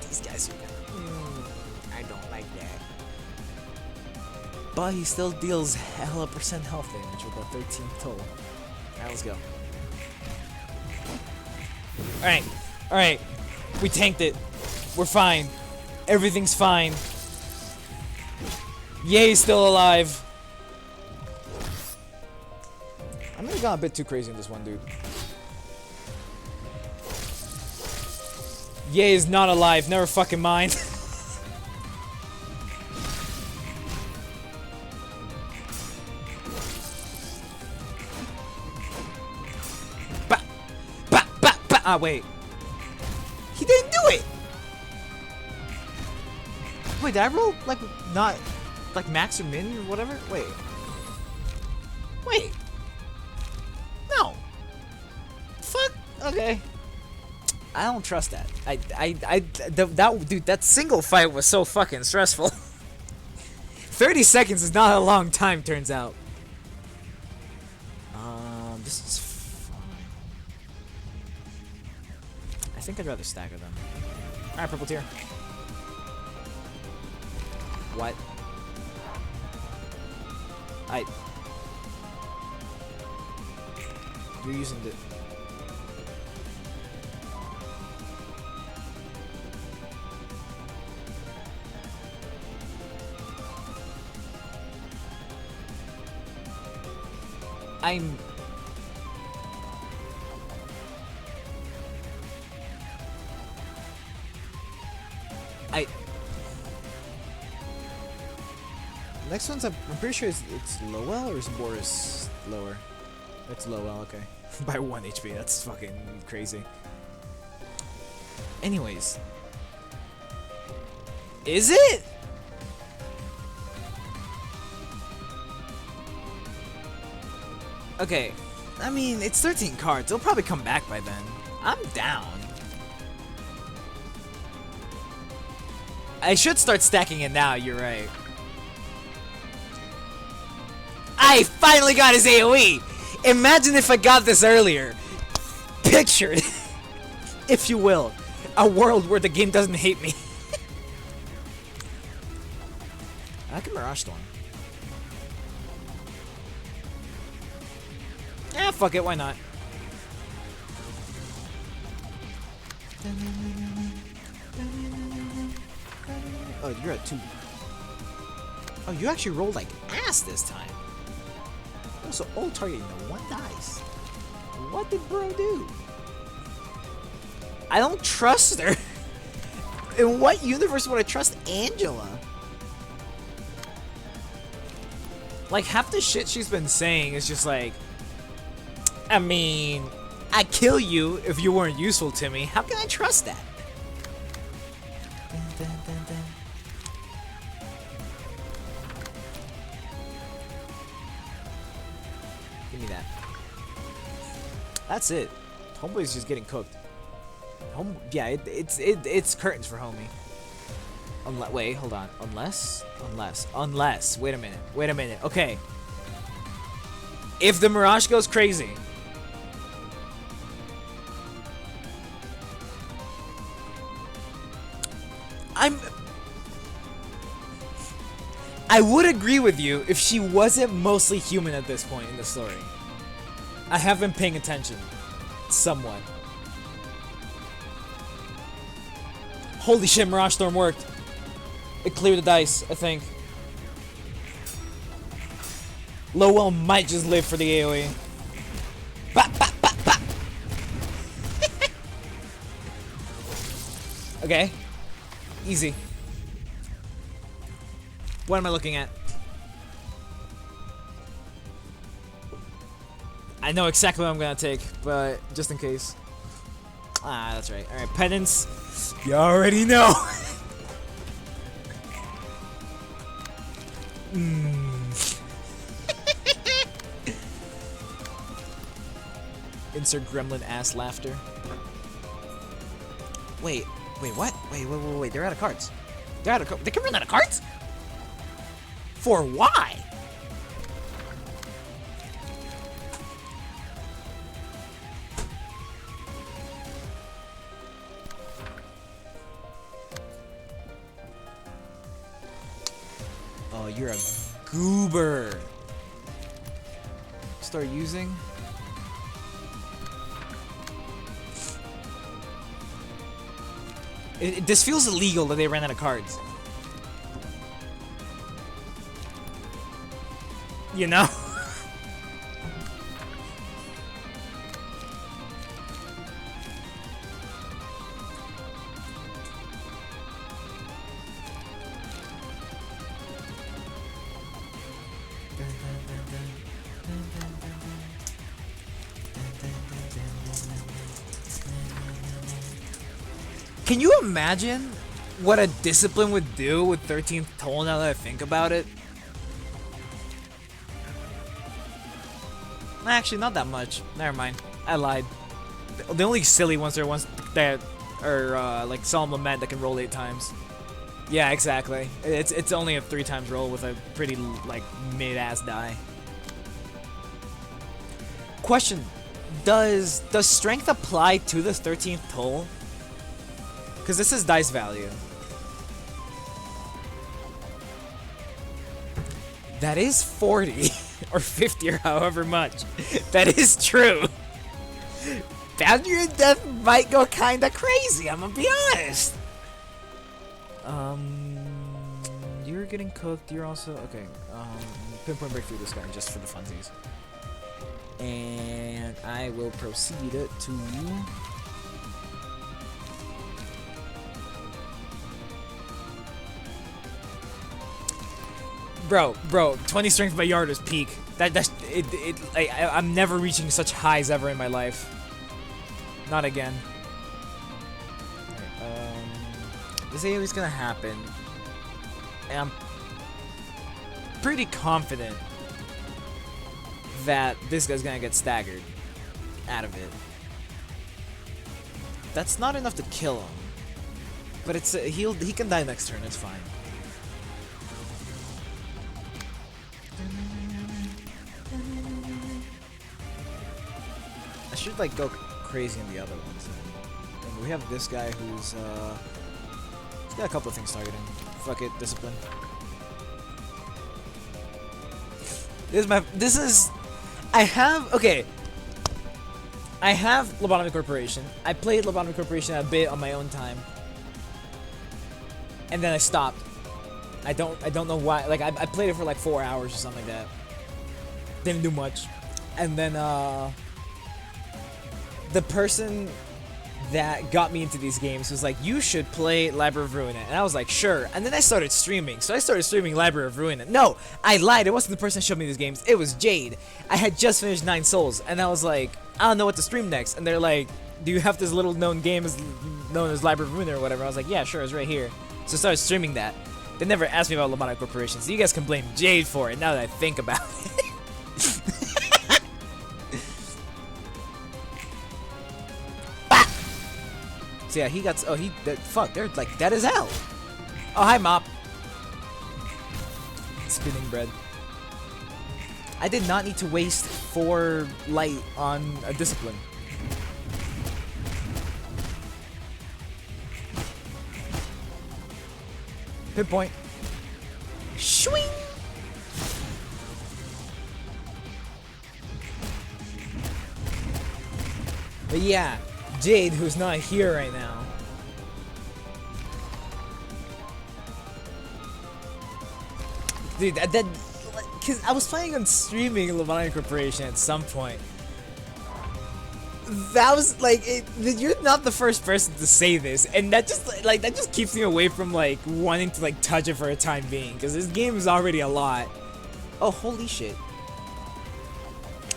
These guys are gonna... I don't like that. But he still deals hella percent health damage with a 13 total. Alright, let's go. Alright. We tanked it. We're fine. Everything's fine. Ye's still alive. I may have gone a bit too crazy in this one, dude. Ye is not alive. Never fucking mind. Wait. He didn't do it! Wait, did I roll, like, not, like, max or min or whatever? Wait. No. Fuck. Okay. I don't trust that. Dude, that single fight was so fucking stressful. 30 seconds is not a long time, turns out. This is fine. I think I'd rather stagger them. Alright, purple tier. What? You're using the... Next one's I'm pretty sure it's Lowell or is Boris lower? It's Lowell, okay. By 1 HP, that's fucking crazy. Anyways. Is it? Okay. I mean, it's 13 cards. They'll probably come back by then. I'm down. I should start stacking it now, you're right. I finally got his AoE! Imagine if I got this earlier. Picture, if you will, a world where the game doesn't hate me. I can Mirage Storm. Yeah, fuck it, why not? Oh, you're at 2. Oh, you actually rolled like ass this time. Also, all targeting the 1 dice. What did bro do? I don't trust her. In what universe would I trust Angela? Like, half the shit she's been saying is just like, I mean, I'd kill you if you weren't useful to me. How can I trust that? Dun, dun, dun, dun. Give me that. That's it. Homeboy's just getting cooked. Yeah, it's curtains for homie. Wait, hold on. Unless. Wait a minute. Okay. If the Mirage goes crazy. I would agree with you if she wasn't mostly human at this point in the story. I have been paying attention. Somewhat. Holy shit, Mirage Storm worked. It cleared the dice, I think. Lowell might just live for the AoE. Bah, bah, bah, bah. Okay. Easy. What am I looking at? I know exactly what I'm gonna take, but just in case. Ah, that's right. Alright, penance. You already know. Insert gremlin ass laughter. Wait, what? Wait, they're out of cards. They're out of cards. They can run out of cards? For why? Oh, you're a goober. Start using. This feels illegal that they ran out of cards. You know? Can you imagine what a discipline would do with 13th Toll now that I think about it? Actually, not that much. Never mind. I lied. The only silly ones are ones that are like Solemn Lament that can roll 8 times. Yeah, exactly. It's only a 3 times roll with a pretty like mid-ass die. Question: Does strength apply to this 13th Toll? Because this is dice value. That is 40 or 50 or however much. That is true. Boundary of Death might go kinda crazy, I'm gonna be honest. You're getting cooked, you're also okay. Pinpoint break through this guy just for the funsies. And I will proceed to Bro, 20 strength by yard is peak. I'm never reaching such highs ever in my life. Not again. Right, this AoE is gonna happen. And I'm pretty confident that this guy's gonna get staggered out of it. That's not enough to kill him. But it's he can die next turn, it's fine. I should like go crazy in the other ones. And we have this guy who's he's got a couple of things targeting. Fuck it, discipline. I have Lobotomy Corporation. I played Lobotomy Corporation a bit on my own time. And then I stopped. I don't know why. Like I played it for like 4 hours or something like that. Didn't do much. And then the person that got me into these games was like, you should play Library of Ruin. And I was like, sure. And then I started streaming. So I started streaming Library of Ruin. No, I lied. It wasn't the person that showed me these games. It was Jade. I had just finished 9 Souls. And I was like, I don't know what to stream next. And they're like, do you have this little known game known as Library of Ruin or whatever? I was like, yeah, sure. It's right here. So I started streaming that. They never asked me about Lobotomy Corporation. So you guys can blame Jade for it now that I think about it. So yeah, he got. Fuck, they're like dead as hell. Oh, hi, Mop. Spinning bread. I did not need to waste 4 light on a discipline. Pinpoint. Shwing! But yeah, Jade, who's not here right now. Dude, that cause I was planning on streaming Levine Corporation at some point. That was like, you're not the first person to say this, and that just keeps me away from like wanting to like touch it for a time being, because this game is already a lot. Oh, holy shit.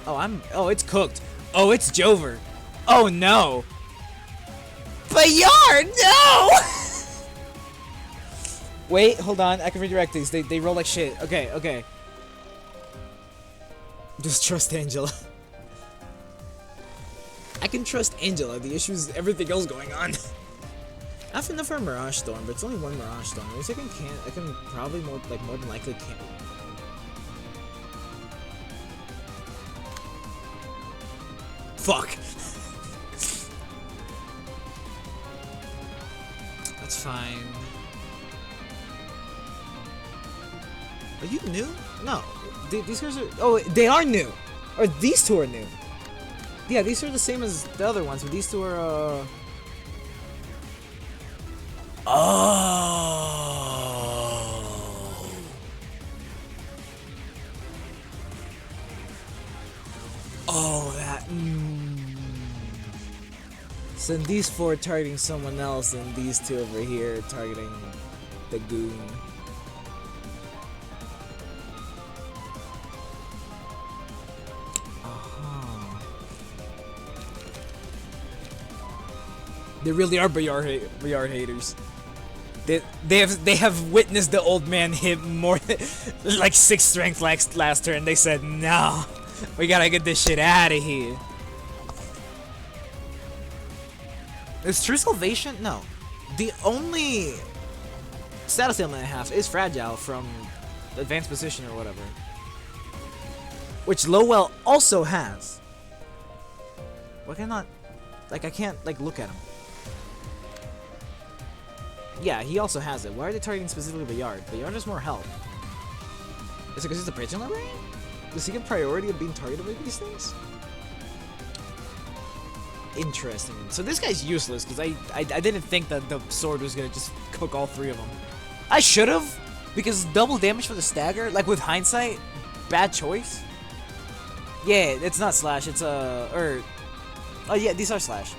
Oh, it's cooked. Oh, it's Jover. Oh no. Bayard, no! Wait, hold on, I can redirect these. They roll like shit. Okay. Just trust Angela. I can trust Angela. The issue is everything else going on. I have enough for a Mirage Storm, but it's only one Mirage Storm. At least I can probably more than likely can't. Fuck. That's fine. Are you new? No. These guys are... Oh, they are new. Or these two are new. Yeah, these are the same as the other ones, but these two are, Oh. Oh, that... So these 4 are targeting someone else, and these 2 over here are targeting the goon. They really are Bayard haters. They have witnessed the old man hit more than like 6 strength last turn. They said, no, we gotta get this shit out of here. Is True Salvation? No. The only status ailment I have is Fragile from Advanced Position or whatever, which Lowell also has. Why can I not? Like, I can't like look at him. Yeah, he also has it. Why are they targeting specifically Bayard? Bayard has more health. Is it because he's a prison librarian? Does he get priority of being targeted by these things? Interesting. So this guy's useless because I didn't think that the sword was gonna just cook all 3 of them. I should have, because double damage for the stagger. Like with hindsight, bad choice. Yeah, it's not slash. It's oh yeah, these are slash.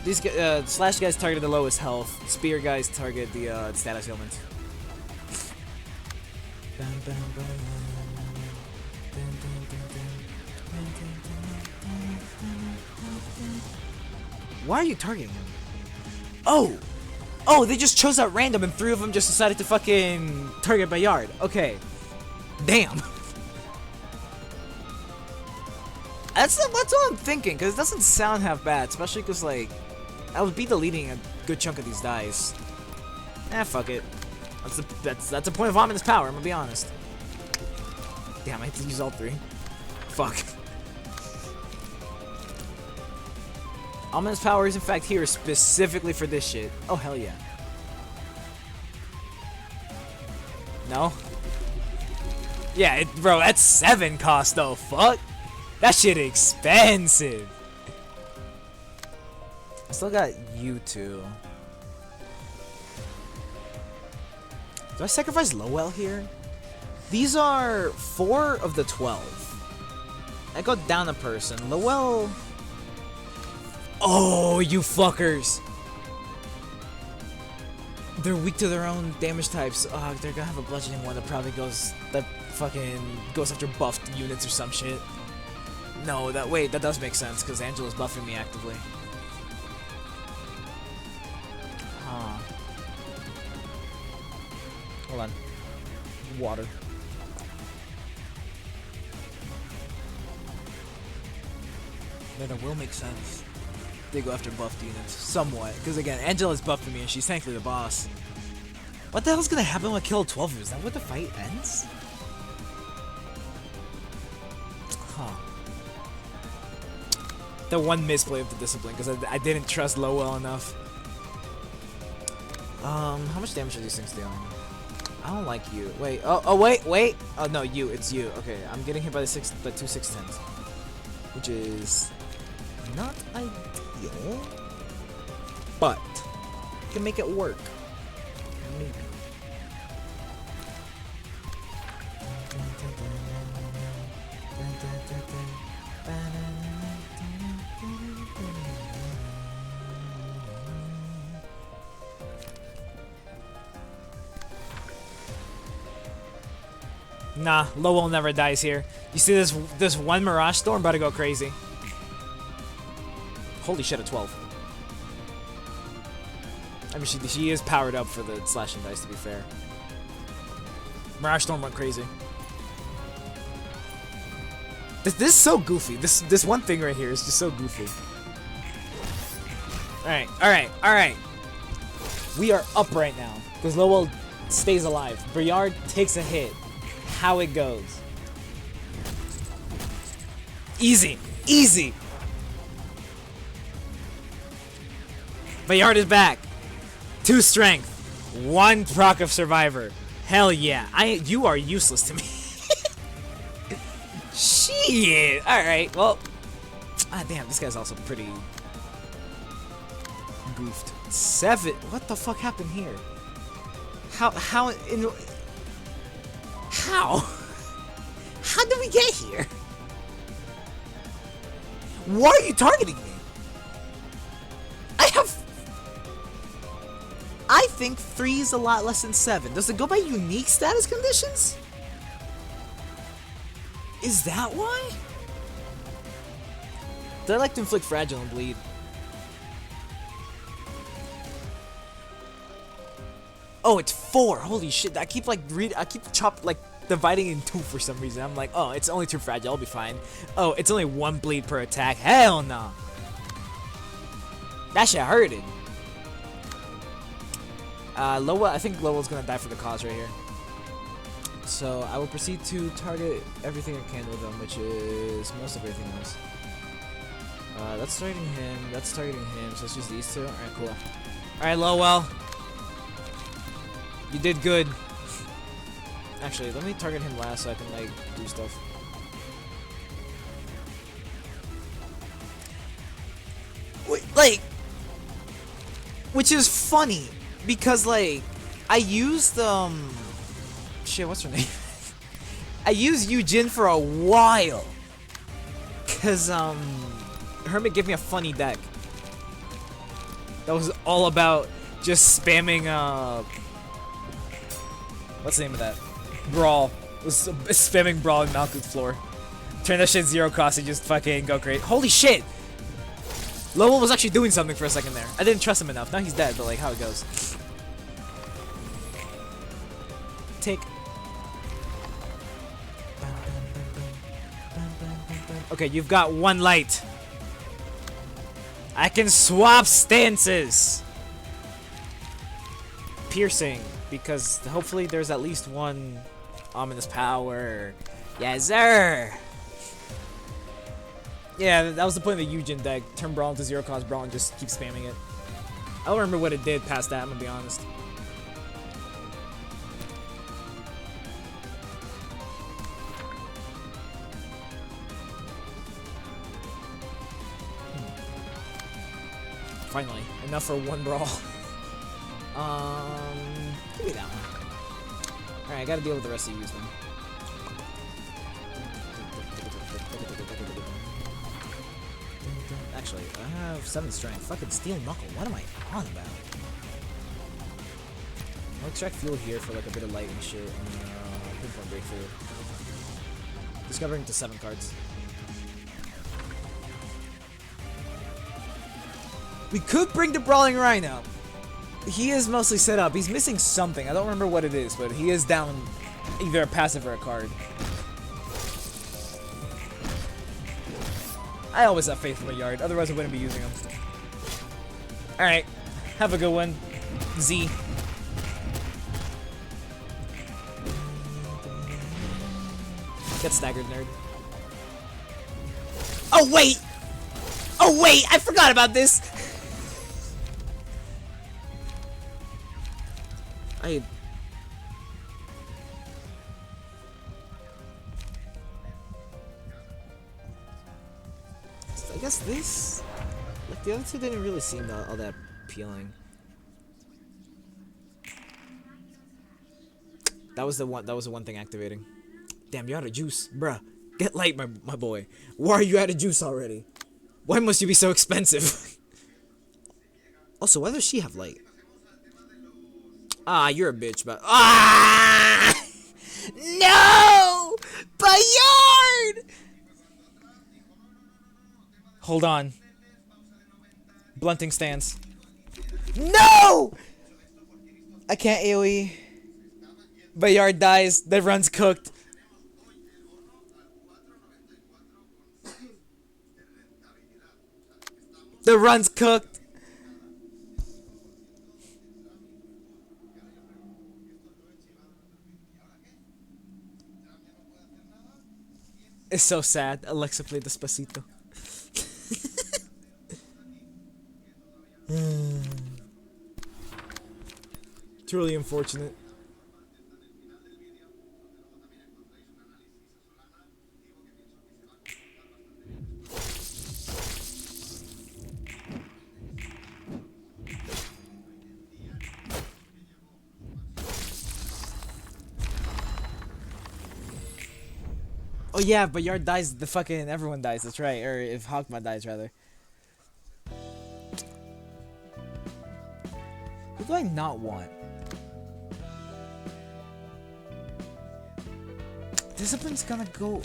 These slash guys target the lowest health. Spear guys target the status ailment. Why are you targeting him? Oh, they just chose at random and 3 of them just decided to fucking target Bayard. Okay. Damn. That's what I'm thinking, because it doesn't sound half bad, especially because, like, I would be deleting a good chunk of these dice. Fuck it. That's a point of ominous power, I'm gonna be honest. Damn, I have to use all 3. Fuck. Ominous power is in fact here specifically for this shit. Oh, hell yeah. No? Yeah, bro, that's 7 cost though, fuck. That shit expensive. I still got you 2. Do I sacrifice Lowell here? These are 4 of the 12. I go down a person. Lowell... Oh, you fuckers! They're weak to their own damage types. Oh, they're gonna have a bludgeoning one that probably goes after buffed units or some shit. No, that does make sense because Angela's buffing me actively. Huh. Hold on. Water. Then it will make sense. They go after buffed units. Somewhat. Because again, Angela's buffing me and she's thankfully the boss. What the hell's gonna happen when I kill 12 of us? Is that where the fight ends? Huh. The one misplay of the discipline, because I didn't trust Lowell enough. How much damage are these things dealing? I don't like you. Wait. Wait. Oh no, you. It's you. Okay, I'm getting hit by the 2 610s, which is not ideal, but can make it work. Maybe. Nah, Lowell never dies here. You see this one Mirage Storm about to go crazy. Holy shit, a 12. I mean, she is powered up for the slashing dice, to be fair. Mirage Storm went crazy. This is so goofy. This one thing right here is just so goofy. Alright. We are up right now, because Lowell stays alive. Briard takes a hit. How it goes. Easy. Bayard is back. 2 strength. 1 proc of survivor. Hell yeah. You are useless to me. Shit. Alright, well. Damn, this guy's also pretty goofed. 7. What the fuck happened here? How did we get here? Why are you targeting me? I think 3 is a lot less than 7. Does it go by unique status conditions? Is that why? Did I like to inflict fragile and bleed? Oh, it's 4. Holy shit! I keep dividing in 2 for some reason. I'm like, oh, it's only 2 fragile. I'll be fine. Oh, it's only 1 bleed per attack. Hell no. That shit hurted. Lowell, I think Lowell's gonna die for the cause right here. So I will proceed to target everything I can with him, which is most of everything else. That's targeting him. That's targeting him. So let's use these 2. All right, cool. All right, Lowell. You did good. Actually, let me target him last so I can, like, do stuff. Wait, like, which is funny, because, like, I used, shit, what's her name? I used Yujin for a while. Cause, Hermit gave me a funny deck. That was all about just spamming, what's the name of that? Brawl. It was spamming Brawl in Malkuth's floor. Turn that shit 0 cost and just fucking go crazy. Holy shit! Lowell was actually doing something for a second there. I didn't trust him enough. Now he's dead, but like, how it goes. Take. Okay, you've got 1 light. I can swap stances. Piercing, because hopefully there's at least 1 ominous power. Yes, sir. Yeah, that was the point of the Yujin deck. Turn Brawl into 0 cost Brawl and just keep spamming it. I don't remember what it did past that, I'm gonna be honest. Finally, enough for 1 Brawl. Give me that one. Alright, I gotta deal with the rest of these then. Actually, I have 7 strength. Fucking Steel Knuckle. What am I on about? I'll extract fuel here for like a bit of light and shit, and pinpoint breakthrough. Discovering to 7 cards. We could bring the Brawling Rhino. He is mostly set up. He's missing something. I don't remember what it is, but he is down either a passive or a card. I always have faith in my yard, otherwise I wouldn't be using them. Alright, have a good one, Z. Get staggered, nerd. Oh wait! Oh wait! I forgot about this! I guess this... Like, the other two didn't really seem all that appealing. That was the one thing activating. Damn, you're out of juice. Bruh. Get light, my boy. Why are you out of juice already? Why must you be so expensive? Also, why does she have light? Ah, you're a bitch, but... Ah! No! Bayard! Hold on. Blunting stance. No! I can't AoE. Bayard dies. The run's cooked. The run's cooked. It's so sad. Alexa played Despacito. Truly unfortunate. Oh yeah, but Yard dies, the fucking everyone dies, that's right. Or if Hokma dies, rather. Who do I not want? Discipline's gonna go...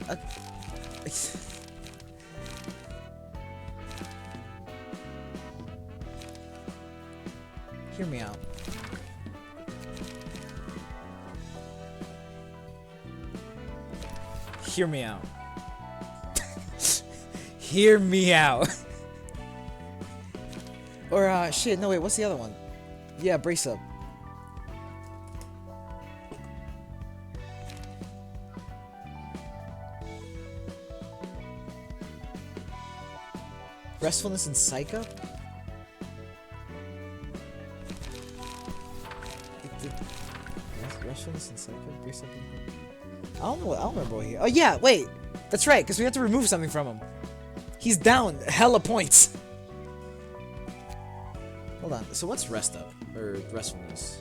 Hear me out. Hear me out. Hear me out. Or, shit, no, wait, what's the other one? Yeah, brace up. Restfulness and Psych Up? Restfulness and Psych Up? Brace up and... I don't remember what he... Oh yeah, wait! That's right, because we have to remove something from him. He's down hella points. Hold on, so what's Rest Up? Or Restfulness?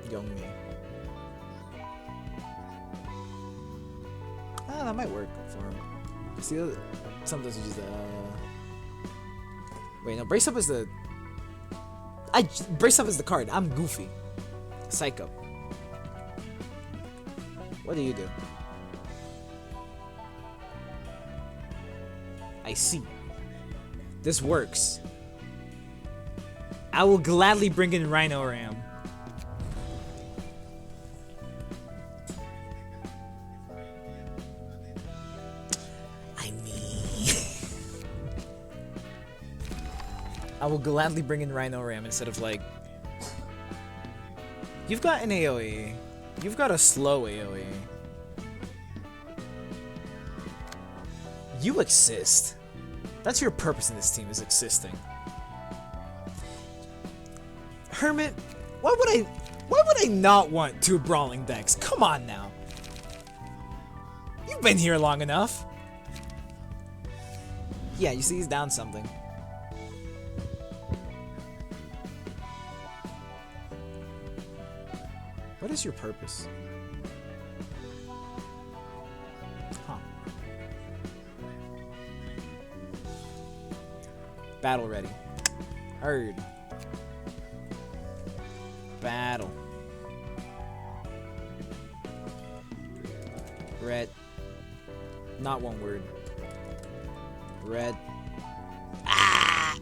Youngmi. Ah, that might work for him. See, sometimes you just wait, no, Brace Up is the... Brace Up is the card. I'm goofy. Psycho. What do you do? I see. This works. I will gladly bring in Rhino Ram. I mean... I will gladly bring in Rhino Ram instead of like... You've got an AoE. You've got a slow AoE. You exist. That's your purpose in this team, is existing. Hermit, why would I not want two brawling decks? Come on now. You've been here long enough. Yeah, you see he's down something. What is your purpose? Huh. Battle ready. Heard. Battle. Red. Not one word. Red. Ah!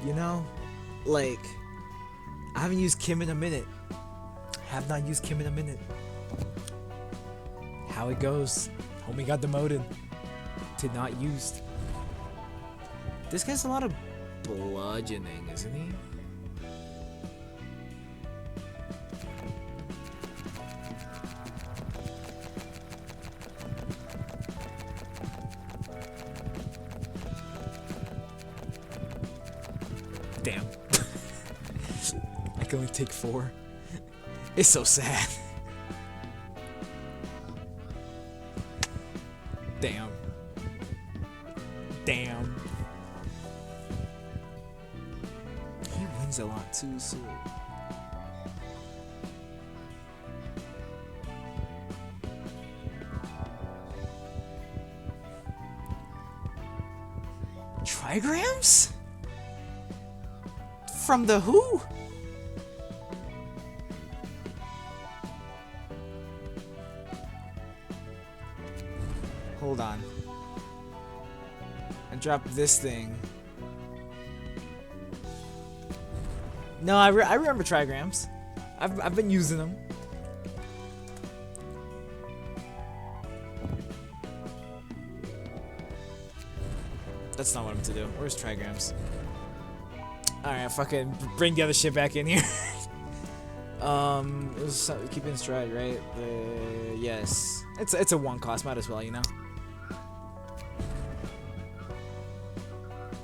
You know, like, I haven't used Kim in a minute. Have not used Kim in a minute. How it goes. Homie got demoted to not used. This guy's a lot of bludgeoning, isn't he? Damn. I can only take 4. It's so sad. Damn. Damn. He wins a lot too, so. Trigrams? From the who? Hold on. And drop this thing. No, I remember trigrams. I've been using them. That's not what I'm to do. Where's trigrams? Alright, fucking bring the other shit back in here. It was keep in stride, right? Yes. It's a 1 cost, might as well, you know.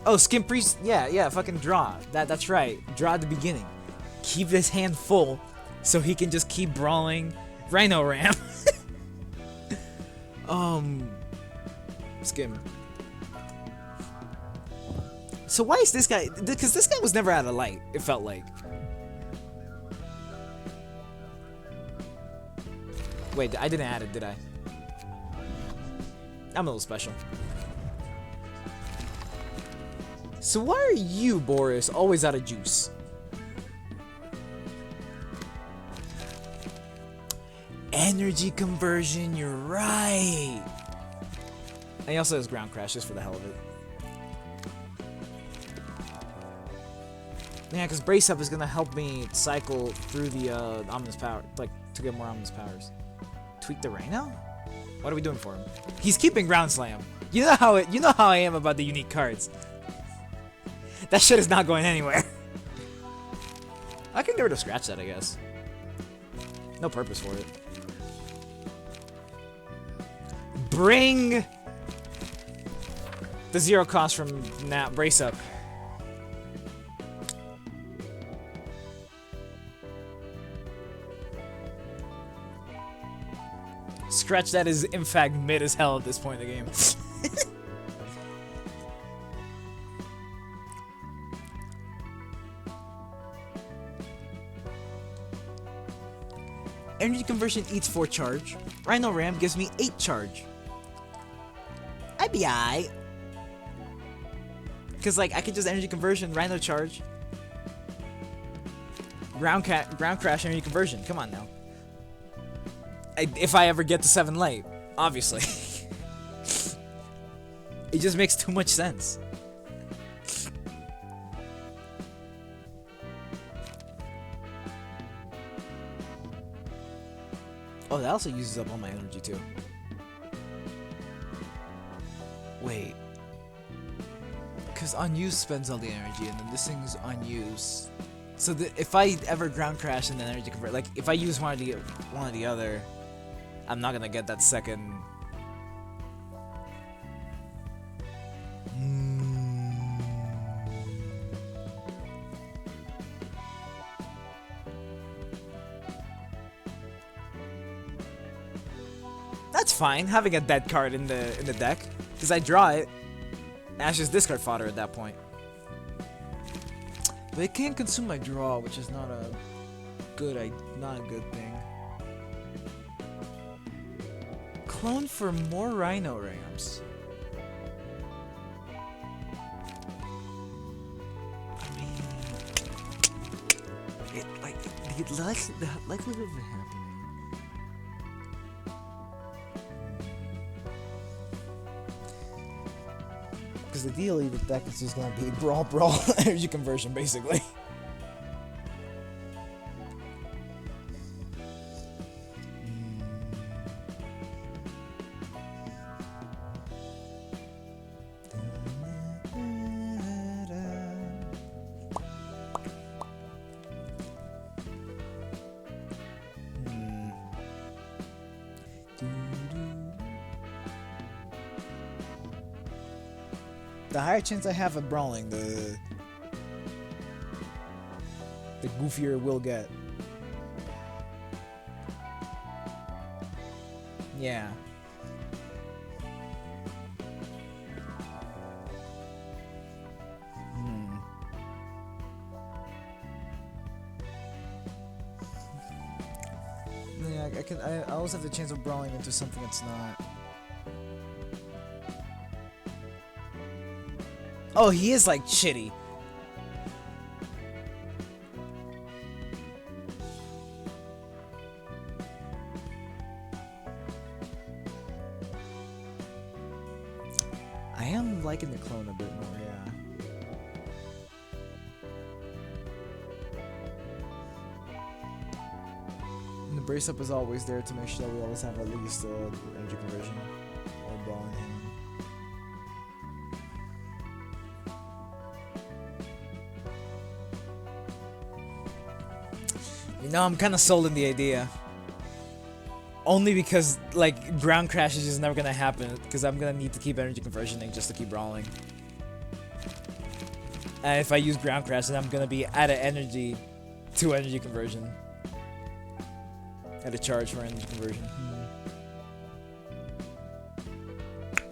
Oh, skin priest. Yeah, fucking draw. That's right. Draw at the beginning. Keep his hand full so he can just keep brawling Rhino Ram. Skim. So why is this guy? Because this guy was never out of light. It felt like. Wait, I didn't add it, did I? I'm a little special. So why are you, Boris, always out of juice? Energy conversion, you're right. And he also has ground crash just for the hell of it. Yeah, because Brace Up is gonna help me cycle through the ominous power, like to get more ominous powers. Tweak the Rhino? What are we doing for him? He's keeping Ground Slam. You know how I am about the unique cards. That shit is not going anywhere. I can get rid of Scratch that, I guess. No purpose for it. Bring the 0 cost from now. Brace Up. Scratch that is in fact mid as hell at this point in the game. Energy conversion eats 4 charge. Rhino Ram gives me 8 charge. I'd be aight. Cause like I could just energy conversion, Rhino charge. Ground crash, energy conversion. Come on now. If I ever get to 7 light, obviously. It just makes too much sense. Oh, that also uses up all my energy too. Wait. Because unused spends all the energy, and then this thing's unused. So if I ever ground crash and then energy convert, like if I use one or the other, I'm not gonna get that second. That's fine, having a dead card in the deck, because I draw it. Ash is discard fodder at that point. But it can't consume my draw, which is not a good thing. Clone for more Rhino Rams. I mean, the likelihood of it happening. Because the deal with the deck is just gonna be brawl energy conversion basically. The higher chance I have of brawling, the the goofier it will get. Yeah. Yeah, I always have the chance of brawling into something that's not. Oh, he is like shitty. I am liking the clone a bit more, yeah. And the brace up is always there to make sure that we always have at least energy conversion or brawling him. You know, I'm kind of sold in the idea. Only because, like, ground crash is just never gonna happen, because I'm gonna need to keep energy conversioning just to keep brawling. And if I use ground crash, then I'm gonna be out of energy to energy conversion. At a charge for energy conversion.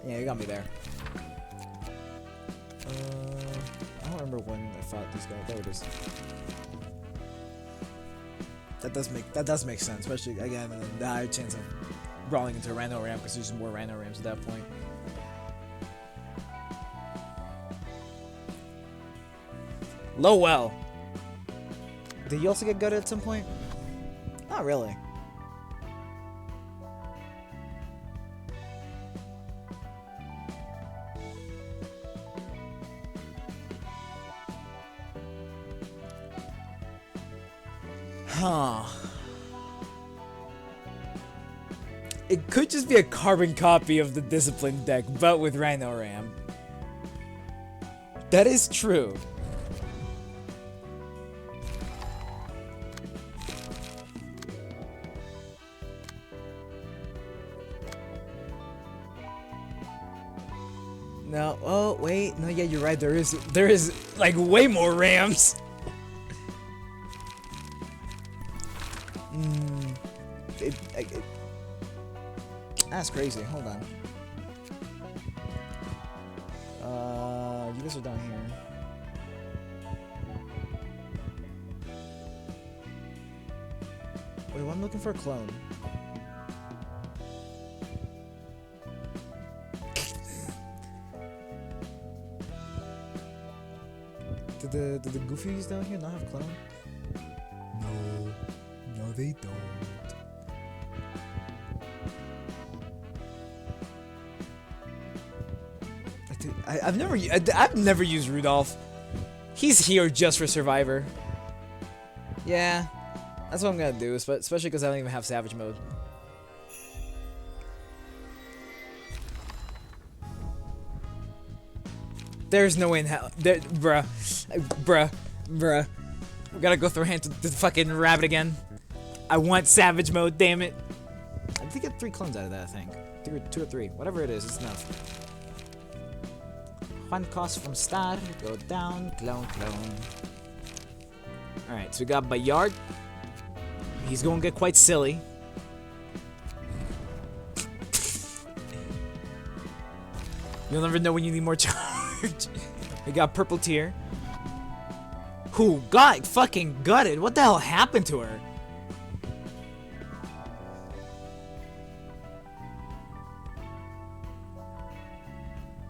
Yeah, you got me there. I don't remember when I fought these guys. There it is. That does make sense, especially again the higher chance of brawling into a random ramp because there's more random ramps at that point. Lowell. Did you also get gutted at some point? Not really. Huh. It could just be a carbon copy of the Discipline deck, but with Rhino Ram. That is true. No, oh wait, no, yeah, you're right. There is like way more Rams. That's crazy. Hold on. You guys are down here. Wait, well, I'm looking for a clone. Did the Goofies down here not have clone? No, they don't. I've never used Rudolph. He's here just for Survivor. Yeah, that's what I'm gonna do, especially because I don't even have Savage mode. There's no way in hell. Bruh. We gotta go through hand to the fucking rabbit again. I want Savage mode, damn it. I did get 3 clones out of that, I think. 2 or 3. Whatever it is, it's enough. One cost from start, go down, clone. Alright, so we got Bayard. He's gonna get quite silly. You'll never know when you need more charge. We got Purple Tear. Who got fucking gutted? What the hell happened to her?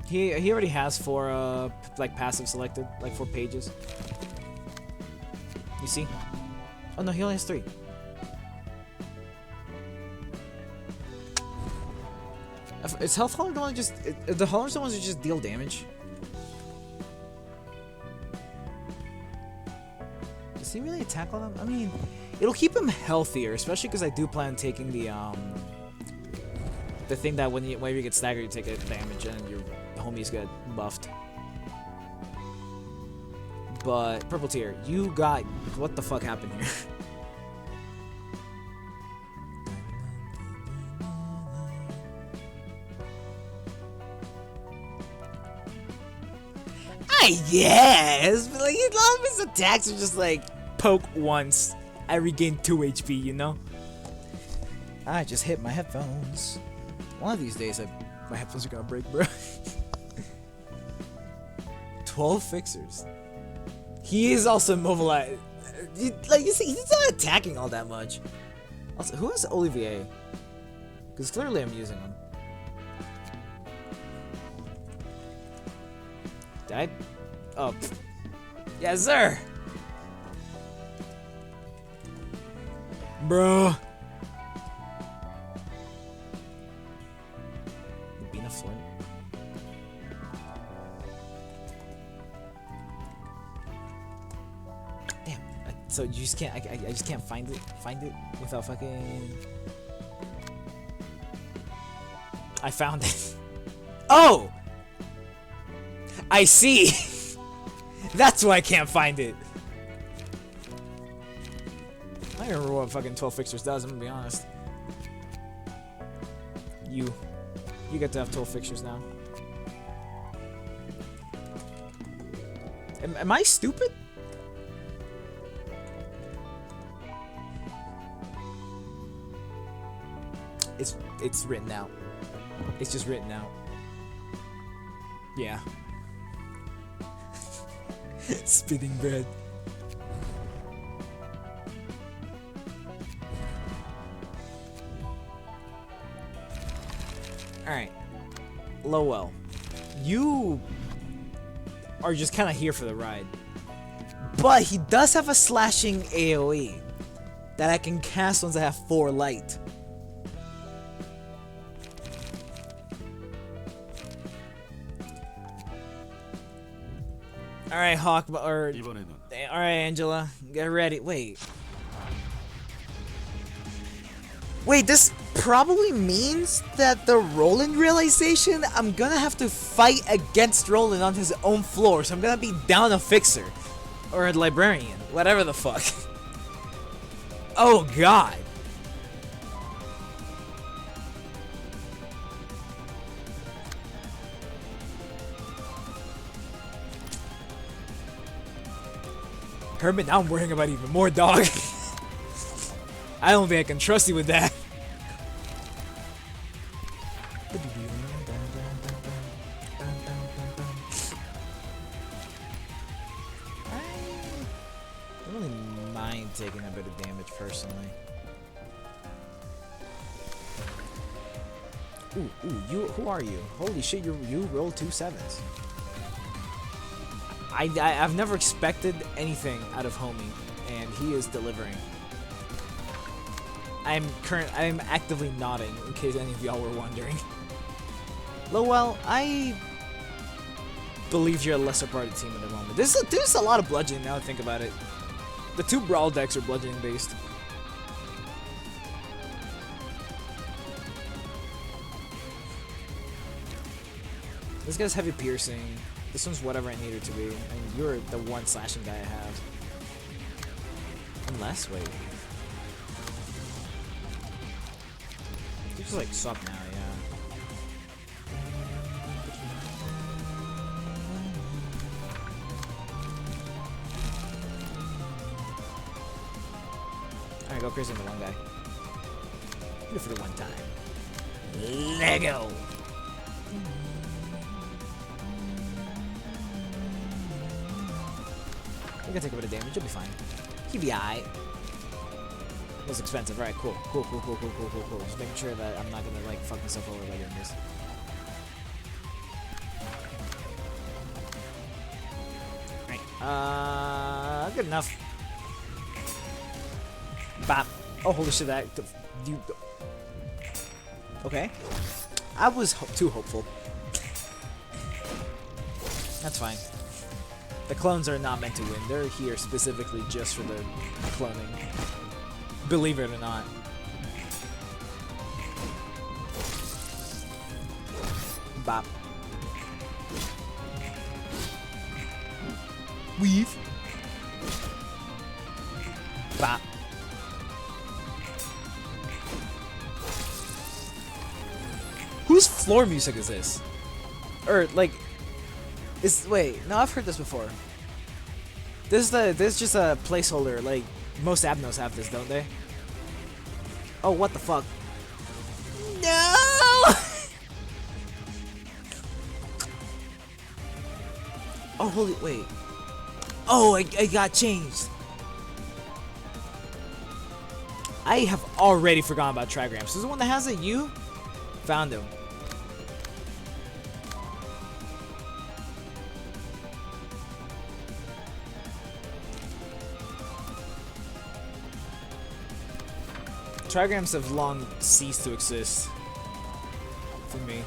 He already has 4 like passive selected, like 4 pages. You see? Oh no, he only has 3. Is Health Hauler the one just the Haulers the ones that just deal damage? Does he really attack all them? I mean, it'll keep him healthier, especially because I do plan on taking the thing that whenever you get staggered, you take a damage and your homies get buffed. But Purple Tear, you got what the fuck happened here? Yes, but like a lot of his attacks are just like poke once, I regain 2 HP, you know? I just hit my headphones. One of these days, my headphones are gonna break, bro. 12 fixers. He is also immobilized. Like, you see, he's not attacking all that much. Also, who is Olivier? Because clearly I'm using him. Did I? Oh. Yes, sir! Bro. Bina Flint. Damn. So you just can't. I just can't find it. Find it without fucking. I found it. Oh. I see. That's why I can't find it. I don't remember what fucking 12 fixtures does, I'm gonna be honest. You get to have 12 fixtures now. Am I stupid? It's written out. It's just written out. Yeah. Spitting bread. Alright. Lowell. You are just kind of here for the ride. But he does have a slashing AoE that I can cast once I have 4 light. Alright, hokma, or... Alright, Angela. Get ready. Wait, this probably means that the Roland realization, I'm gonna have to fight against Roland on his own floor, so I'm gonna be down a fixer. Or a librarian. Whatever the fuck. Oh, God. Herman, now I'm worrying about even more, dog. I don't think I can trust you with that. I don't really mind taking a bit of damage personally. Ooh, you, who are you? Holy shit, you rolled 2 7s. I've never expected anything out of Homie, and he is delivering. I'm actively nodding, in case any of y'all were wondering. Lowell, I believe you're a lesser part of the team at the moment. There's a lot of bludgeoning now that I think about it. The 2 brawl decks are bludgeoning based. This guy's heavy piercing. This one's whatever I need it to be. And you're the 1 slashing guy I have. Unless, wait. You just like suck now, yeah. Alright, go crazy on the one guy. Do it for the one time. Lego! You're gonna take a bit of damage, you'll be fine. He'll be alright. It was expensive, right? Cool. Just making sure that I'm not gonna like fuck myself over by doing this. Right. Good enough. Bop. Oh, holy shit, that... You... Okay. I was too hopeful. That's fine. The clones are not meant to win. They're here specifically just for the cloning. Believe it or not. Bop. Weave. Bop. Whose floor music is this? Or, like... wait, no, I've heard this before. This just a placeholder. Like most abnos have this, don't they? Oh, what the fuck? No! Oh, holy wait. Oh, I got changed. I have already forgotten about trigrams. This is the one that has a U? Found him. Trigrams have long ceased to exist. For me.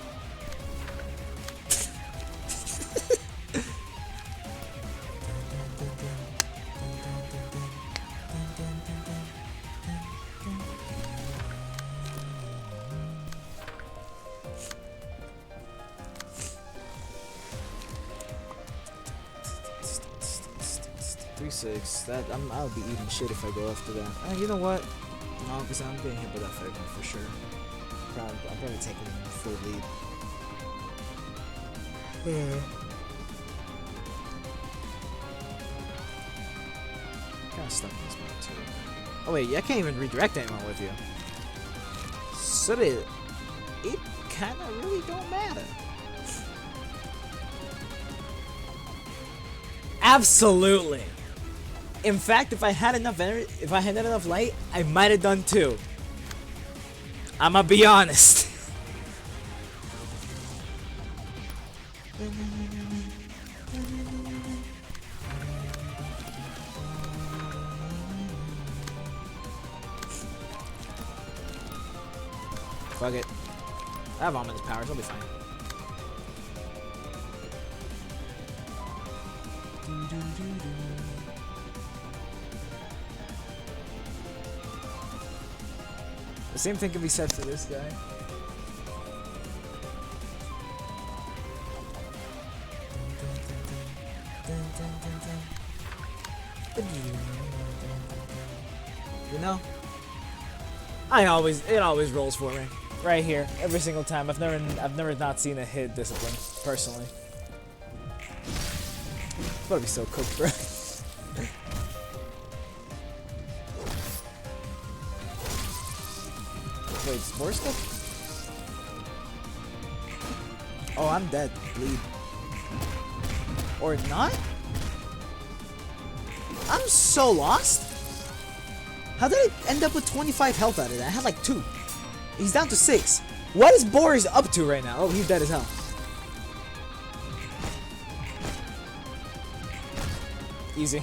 That I'll be eating shit if I go after that. You know what? No, because I'm getting hit by that fragment for sure. I'm probably taking full lead. Kind of stuck in this map too. Oh wait, I can't even redirect anyone with you. So it kind of really don't matter. Absolutely. In fact, if I had enough energy, if I had enough light, I might have done two. I'ma be honest. Fuck it. I have ominous powers, I'll be fine. The same thing can be said for this guy. You know? It always rolls for me. Right here, every single time. I've never not seen a hit discipline, personally. It's about to be so cooked, bro. Wait, spore stuff? Oh, I'm dead. Bleed. Or not? I'm so lost. How did I end up with 25 health out of that? I had like 2. He's down to 6. What is Boris up to right now? Oh, he's dead as hell. Easy.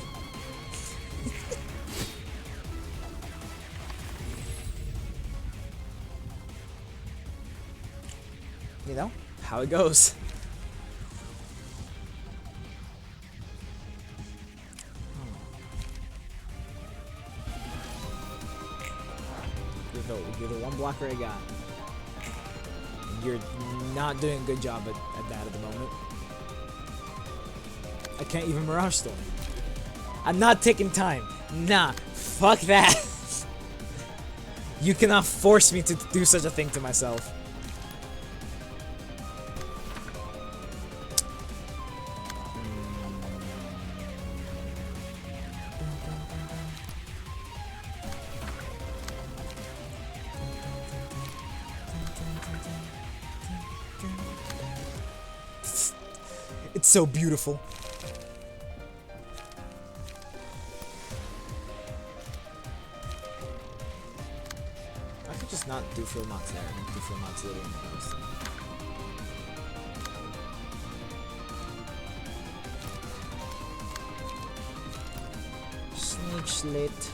You know how it goes. You're the one blocker I got. You're not doing a good job at that at the moment. I can't even Mirage Storm. I'm not taking time. Nah, fuck that. You cannot force me to do such a thing to myself. It's so beautiful. I could just not do full knots there and do full knots later in the post. Snake slit.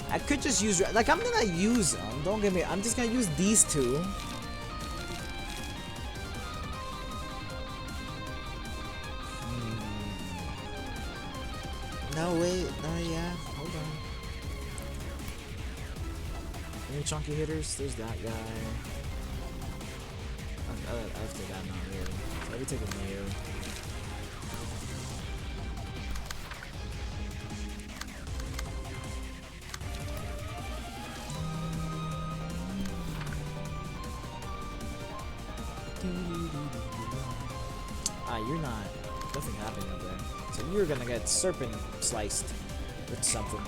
I could just use, like, I'm gonna use them. Don't get me, I'm just gonna use these two. No, wait, no, yeah, hold on. Any chunky hitters? There's that guy. After that, not really. So I'll be taking Mayo. Ah, you're not. Nothing happening up there. So you're gonna get serpent sliced with something.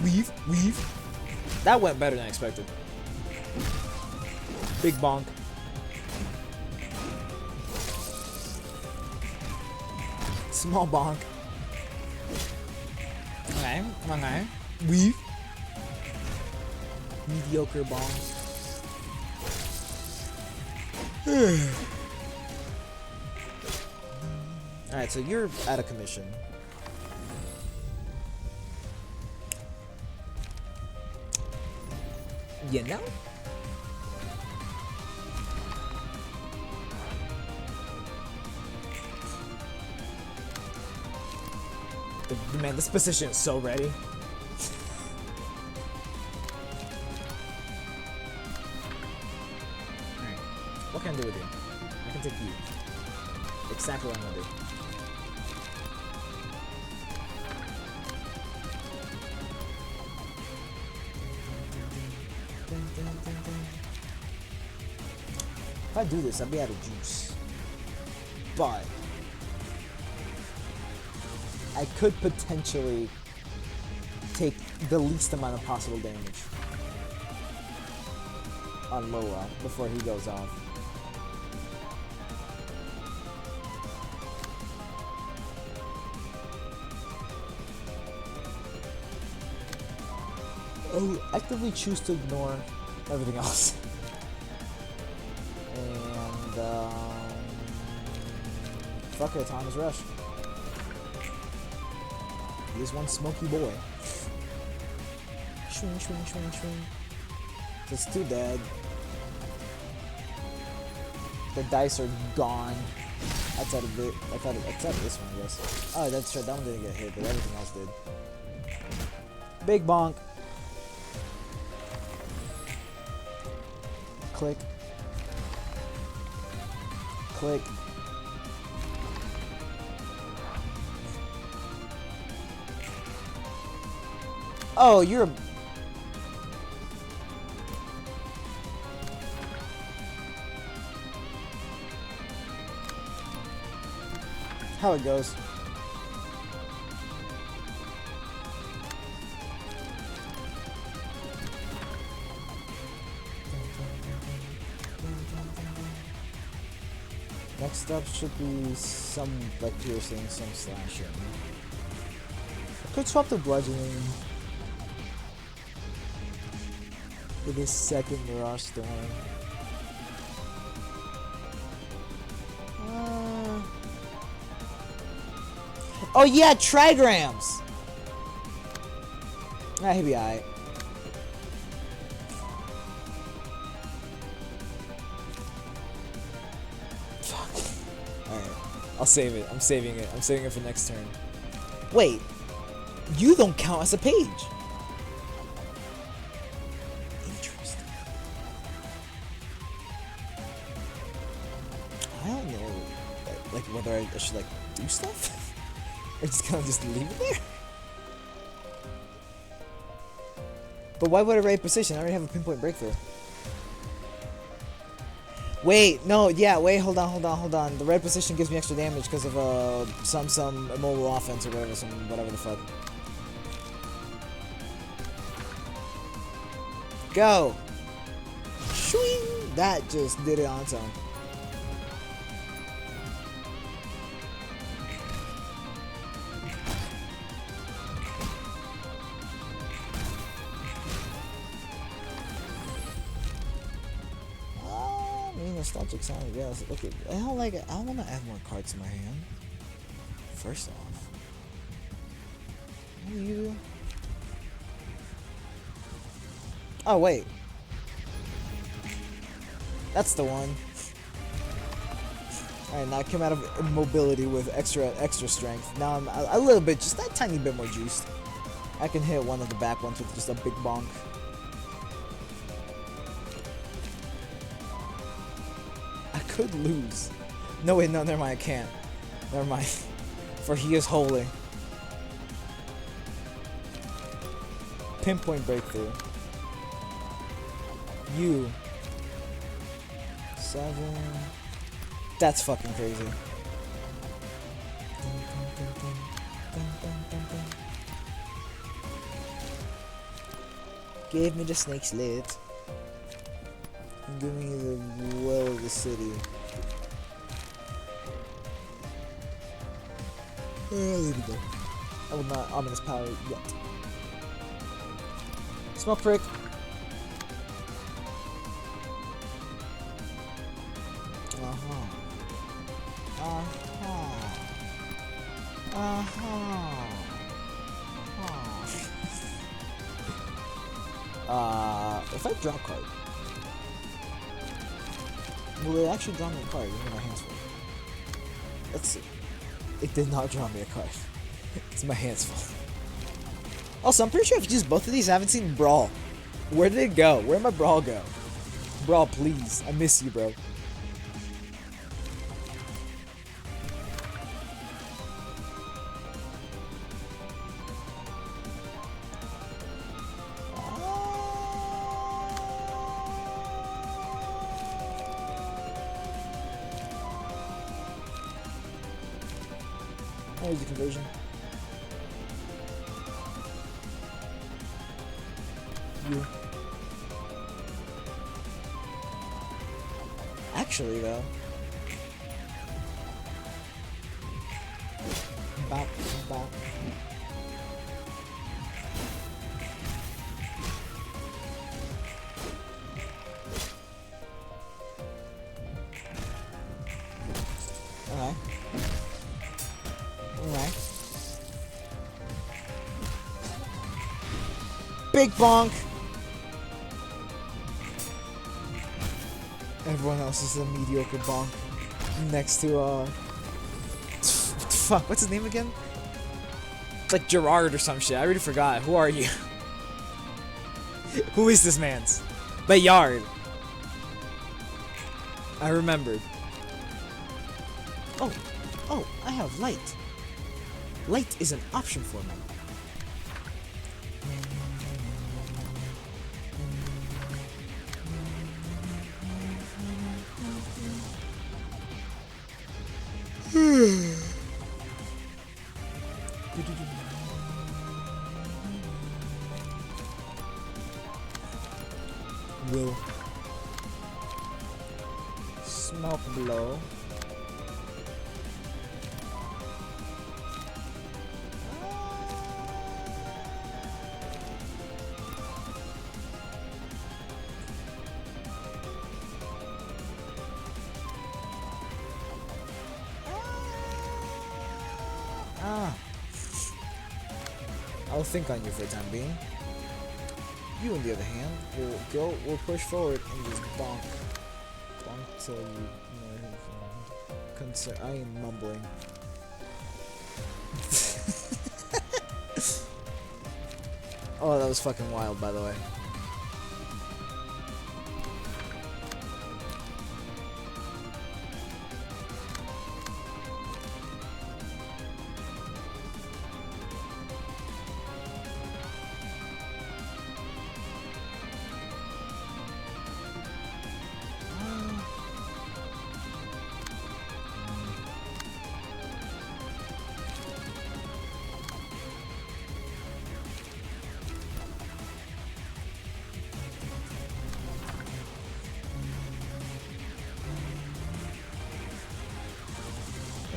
Weave. That went better than I expected. Big bonk. Small bonk. Okay. Weave. Mediocre bonk. Alright, so you're out of commission. You know? Man, this position is so ready. Alright. What can I do with you? I can take you. Exactly what I'm gonna do. If I do this, I'd be out of juice. But I could potentially take the least amount of possible damage on Loa before he goes off. I'll actively choose to ignore everything else. And fuck it, Thomas Rush. He is one smoky boy. Swing. It's too dead. The dice are gone. Outside of it. Outside of this one, I guess. Oh, that's right. That one didn't get hit, but everything else did. Big bonk. Click. Click. Oh, you're a... How it goes. Next up should be some like piercing, some slashing. I could swap the bludgeoning for this second Mirage Storm. Oh yeah, trigrams! Ah, he'll be alright. Fuck. Alright. I'll save it. I'm saving it. I'm saving it for next turn. Wait. You don't count as a page. Interesting. I don't know. Like whether I should like do stuff? Or just kind of just leave it there? But why would I raid position? I already have a pinpoint breakthrough. Wait, no, yeah, wait, hold on. The red position gives me extra damage because of some immobile offense or whatever, whatever the fuck. Go! Shwing! That just did it on its own. Nostalgic sound, yes. Look at, I don't like it. I want to add more cards to my hand. First off, what do you do? Oh wait, that's the one. All right, now I came out of immobility with extra strength. Now I'm a little bit, just that tiny bit more juiced. I can hit one of the back ones with just a big bonk. Could lose. No wait, no, never mind, I can't. Never mind. For he is holy. Pinpoint breakthrough. You. 7. That's fucking crazy. Give me the snake slit. And give me the well of the city. Leave it there. I will not ominous power yet. Smoke prick. If I draw a card, will it actually draw me a card in my hands full? Let's see. It did not draw me a card. It's my hands full. Also, I'm pretty sure I've used both of these. I haven't seen Brawl. Where did it go? Where'd my Brawl go? Brawl, please. I miss you, bro. There's the conversion. You. Actually, though. Bop, bop. Alright. Alright. Big bonk! Everyone else is a mediocre bonk. Next to, fuck, what's his name again? It's like Gerard or some shit. I already forgot. Who are you? Who is this man's? Bayard. I remembered. Oh, I have light. Light is an option for me. Will smoke blow. I'll think on you for the time being. You, on the other hand, will push forward and just bonk. Bonk till you I am mumbling. Oh, that was fucking wild, by the way.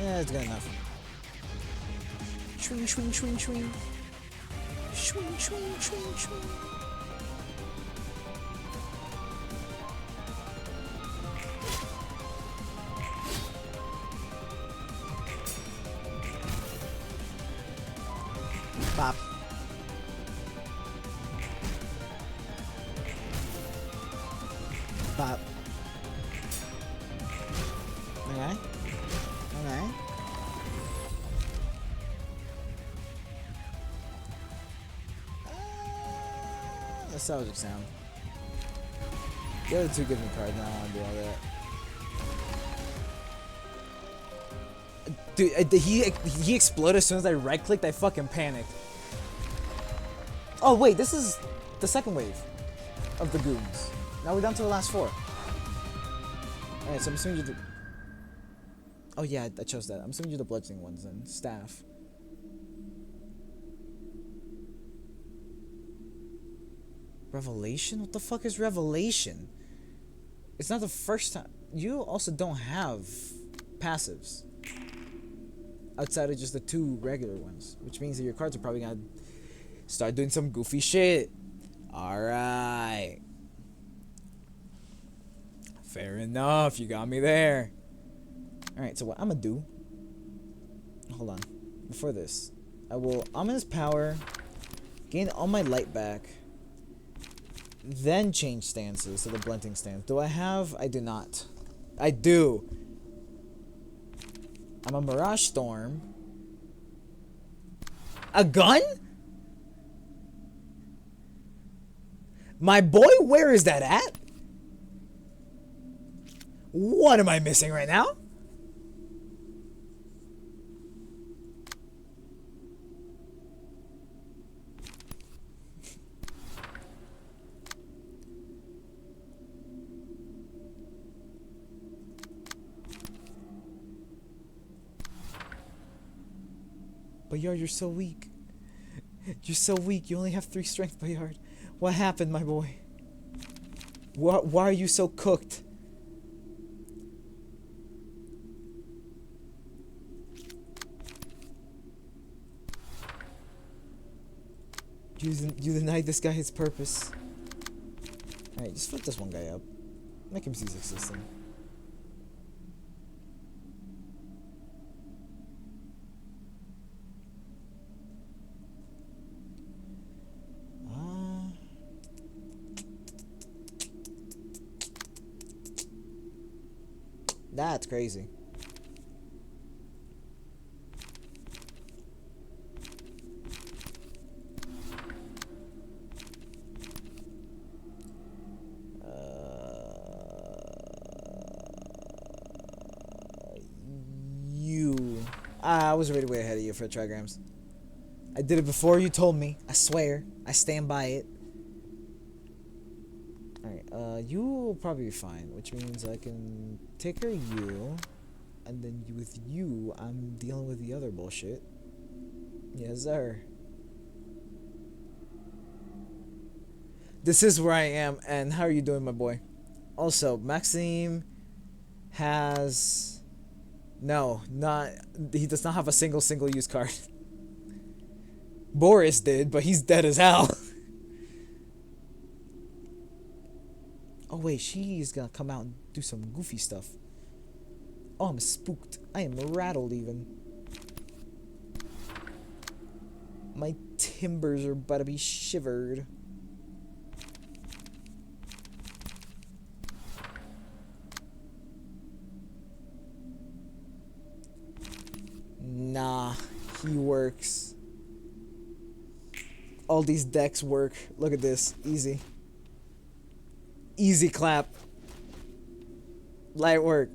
Yeah, it's good enough. Swing, swing, swing, swing. Swing, swing, swing, swing. Bop. Bop. Okay. Okay. Nostalgic sound. The other two give me cards, now I don't want to do all that. Dude, he exploded as soon as I right clicked. I fucking panicked. Oh wait, this is the second wave of the goons. Now we're down to the last four. Alright, so I'm assuming you do. Oh yeah, I chose that. I'm assuming you're the bludgeoning ones then. Staff. Revelation? What the fuck is Revelation? It's not the first time. You also don't have passives outside of just the 2 regular ones, which means that your cards are probably gonna start doing some goofy shit. Alright. Fair enough, you got me there. Alright, so what I'm gonna do... Hold on. Before this, I will Ominous Power, gain all my light back, then change stances to the Blunting stance. Do I have? I do not. I do. I'm a Mirage Storm. A gun? My boy, where is that at? What am I missing right now? Bayard, you're so weak. You're so weak. You only have 3 strength, Bayard. What happened, my boy? Why are you so cooked? You denied this guy his purpose. Alright, just flip this one guy up. Make him see system. That's crazy. I was already way ahead of you for trigrams. I did it before you told me. I swear. I stand by it. Alright, you will probably be fine, which means I can take care of you, and then with you, I'm dealing with the other bullshit. Yes, sir. This is where I am, and how are you doing, my boy? Also, Maxime has... No, he does not have a single use card. Boris did, but he's dead as hell. Oh wait, she's gonna come out and do some goofy stuff. Oh, I'm spooked. I am rattled even. My timbers are about to be shivered. Nah, he works. All these decks work. Look at this. Easy. Easy clap. Light work.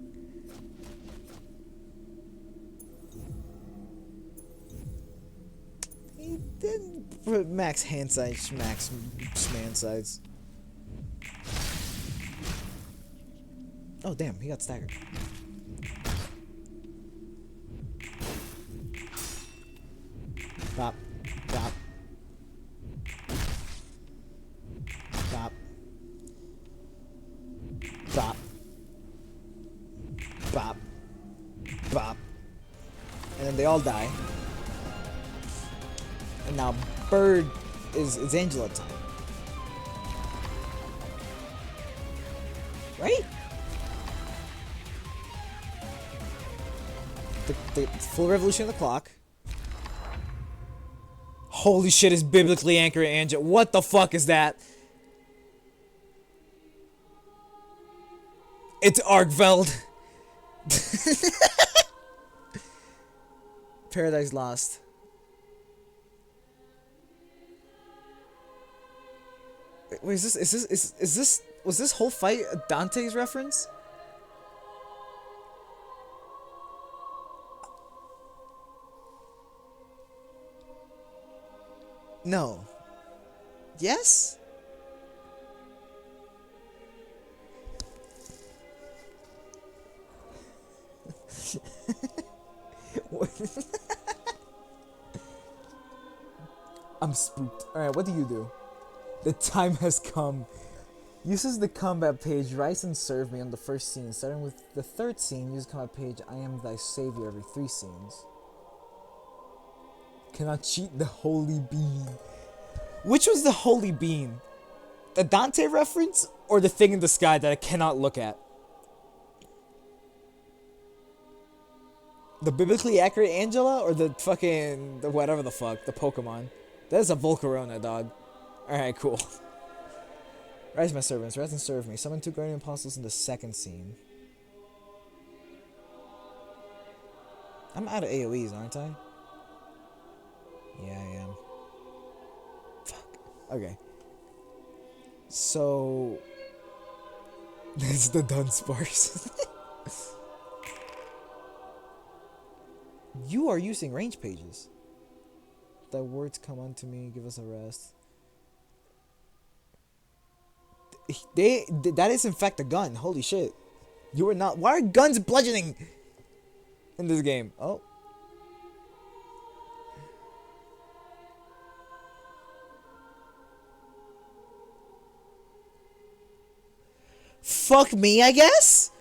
He didn't put max hand size, max man size. Oh damn, he got staggered. Bop. Bop. Bop. Bop. Bop. Bop. And then they all die. And now Bird it's Angela time. Right? The full revolution of the clock. Holy shit, is biblically accurate, Angela. What the fuck is that? It's Arkveld. Paradise Lost. Wait, is this was this whole fight a Dante's reference? No. Yes? I'm spooked. Alright, what do you do? The time has come. Uses the combat page, rise and serve me on the first scene. Starting with the third scene, use combat page, I am thy savior every 3 scenes. Cannot cheat the holy bean. Which was the holy bean? The Dante reference or the thing in the sky that I cannot look at? The biblically accurate Angela or the fucking the whatever the fuck, the Pokemon? That is a Volcarona, dog. Alright, cool. Rise my servants, rise and serve me. Summon 2 guardian apostles in the second scene. I'm out of AoEs, aren't I? Yeah, I am. Fuck. Okay. So that's the Dunsparce. You are using range pages. Thy words come unto me, give us a rest. That is in fact a gun. Holy shit. You are not. Why are guns bludgeoning in this game? Oh. Fuck me, I guess?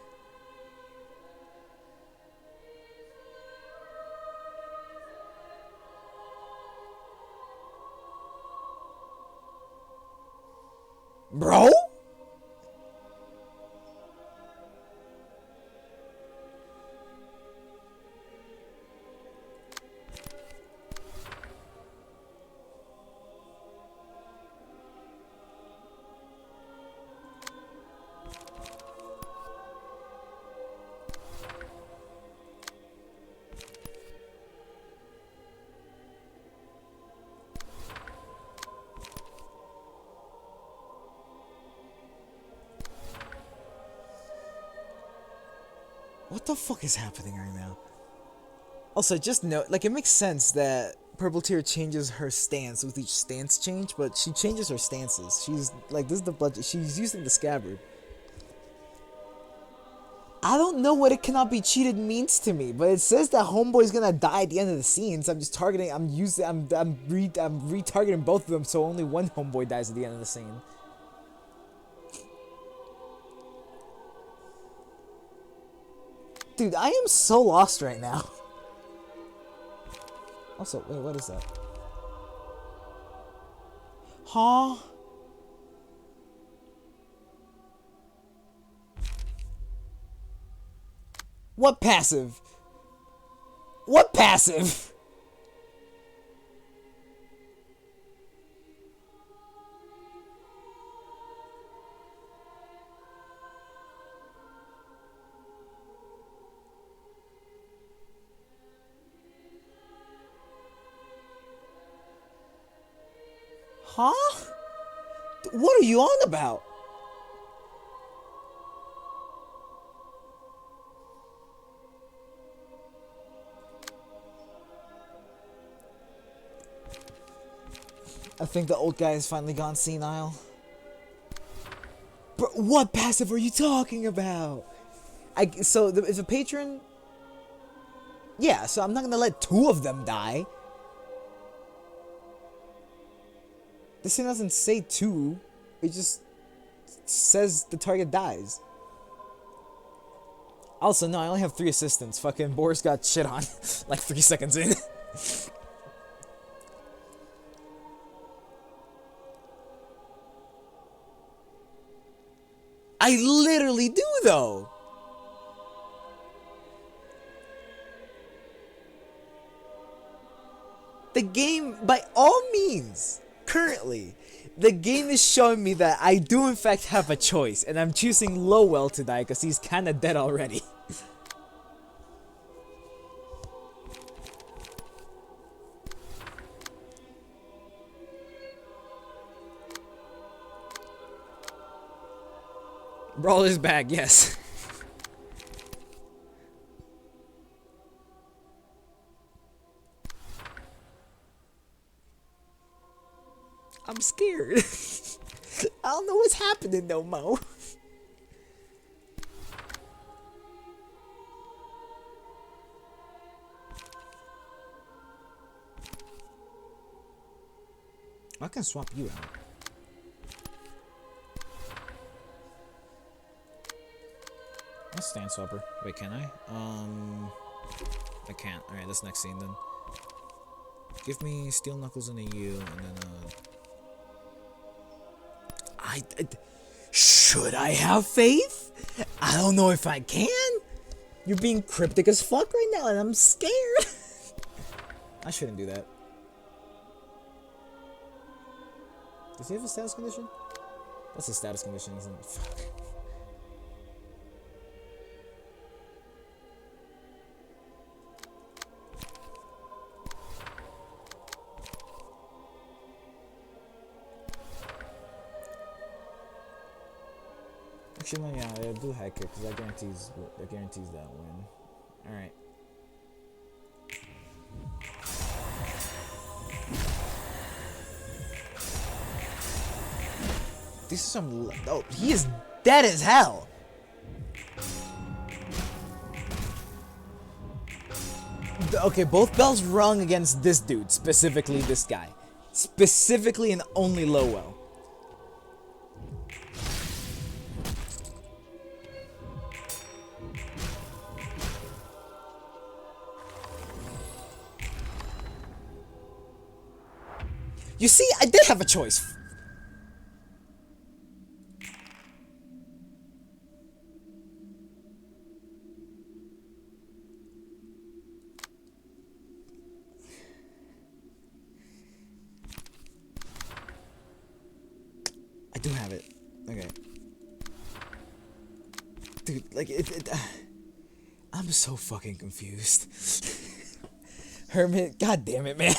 Bro? What the fuck is happening right now? Also, just note, like, it makes sense that Purple Tear changes her stance with each stance change, but she changes her stances. She's, like, this is the budget. She's using the scabbard. I don't know what it cannot be cheated means to me, but it says that Homeboy's gonna die at the end of the scene, so I'm just targeting, I'm retargeting both of them so only one Homeboy dies at the end of the scene. Dude, I am so lost right now. Also, wait, what is that? Huh? What passive? What passive? Huh? What are you on about? I think the old guy has finally gone senile. Bro, what passive are you talking about? If a patron... Yeah, so I'm not gonna let 2 of them die. This thing doesn't say 2. It just says the target dies. Also, no, I only have 3 assistants. Fucking Boris got shit on like 3 seconds in. I literally do, though. The game, by all means, currently, the game is showing me that I do in fact have a choice, and I'm choosing Lowell to die because he's kinda dead already. Brawler's bag, yes. I'm scared. I don't know what's happening no more. I can swap you out. Let's stand swapper. Wait, can I? I can't. Alright, that's next scene then. Give me steel knuckles and a U, and then Should I have faith? I don't know if I can. You're being cryptic as fuck right now, and I'm scared. I shouldn't do that. Does he have a status condition? That's a status condition, isn't it? Fuck. Actually, no, yeah, I do hack it because that guarantees that win. All right. This is some. Oh, he is dead as hell. Okay, both bells rung against this dude, specifically this guy. Specifically and only Lowell. You see, I did have a choice. I do have it. Okay. Dude, like, I'm so fucking confused. Hermit, god damn it, man.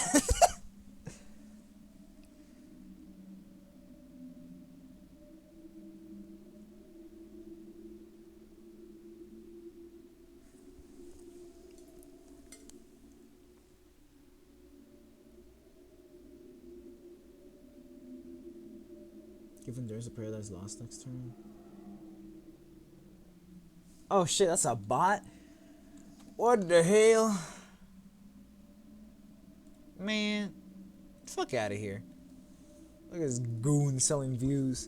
Given there's a Paradise Lost next turn. Oh shit, that's a bot? What the hell? Man, fuck out of here. Look at this goon selling views.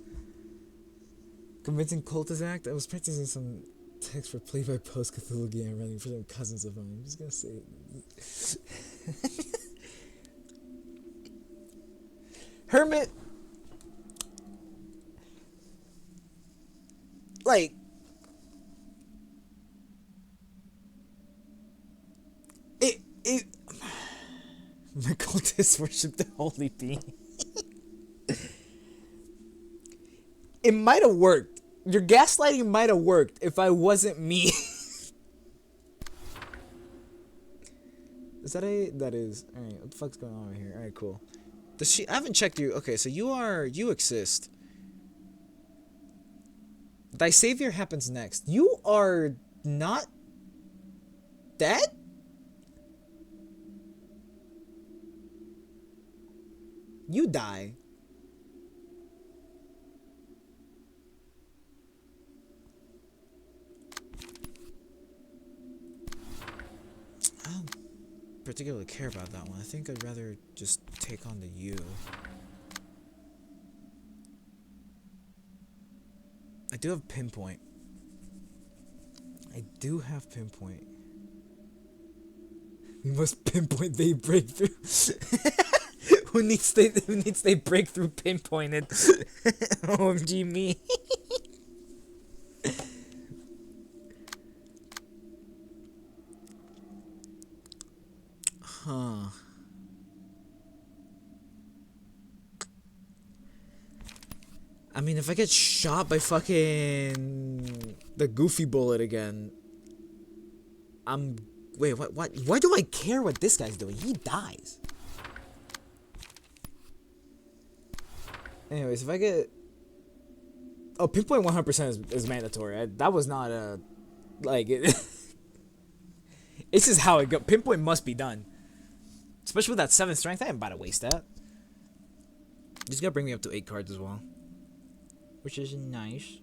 Convincing cultist act? I was practicing some text for play by post Cthulhu game running for some cousins of mine. I'm just gonna say it. Hermit. Like, my cultists worship the holy being. It might have worked. Your gaslighting might have worked if I wasn't me. Is that a? That is. Alright, what the fuck's going on right here? Alright, cool. Does she? I haven't checked you. Okay, so you exist. Thy savior happens next. You are not dead? You die. I don't particularly care about that one. I think I'd rather just take on the U. I do have pinpoint. I do have pinpoint. We must pinpoint they breakthrough. Who needs they breakthrough pinpointed? OMG me. Huh. I mean, if I get shot by fucking the goofy bullet again, wait, what? Why do I care what this guy's doing? He dies. Anyways, if I get... Oh, pinpoint 100% is mandatory. That was not a... Like, it's just how it goes. Pinpoint must be done. Especially with that 7 strength. I ain't about to waste that. Just gotta bring me up to 8 cards as well. Which is nice.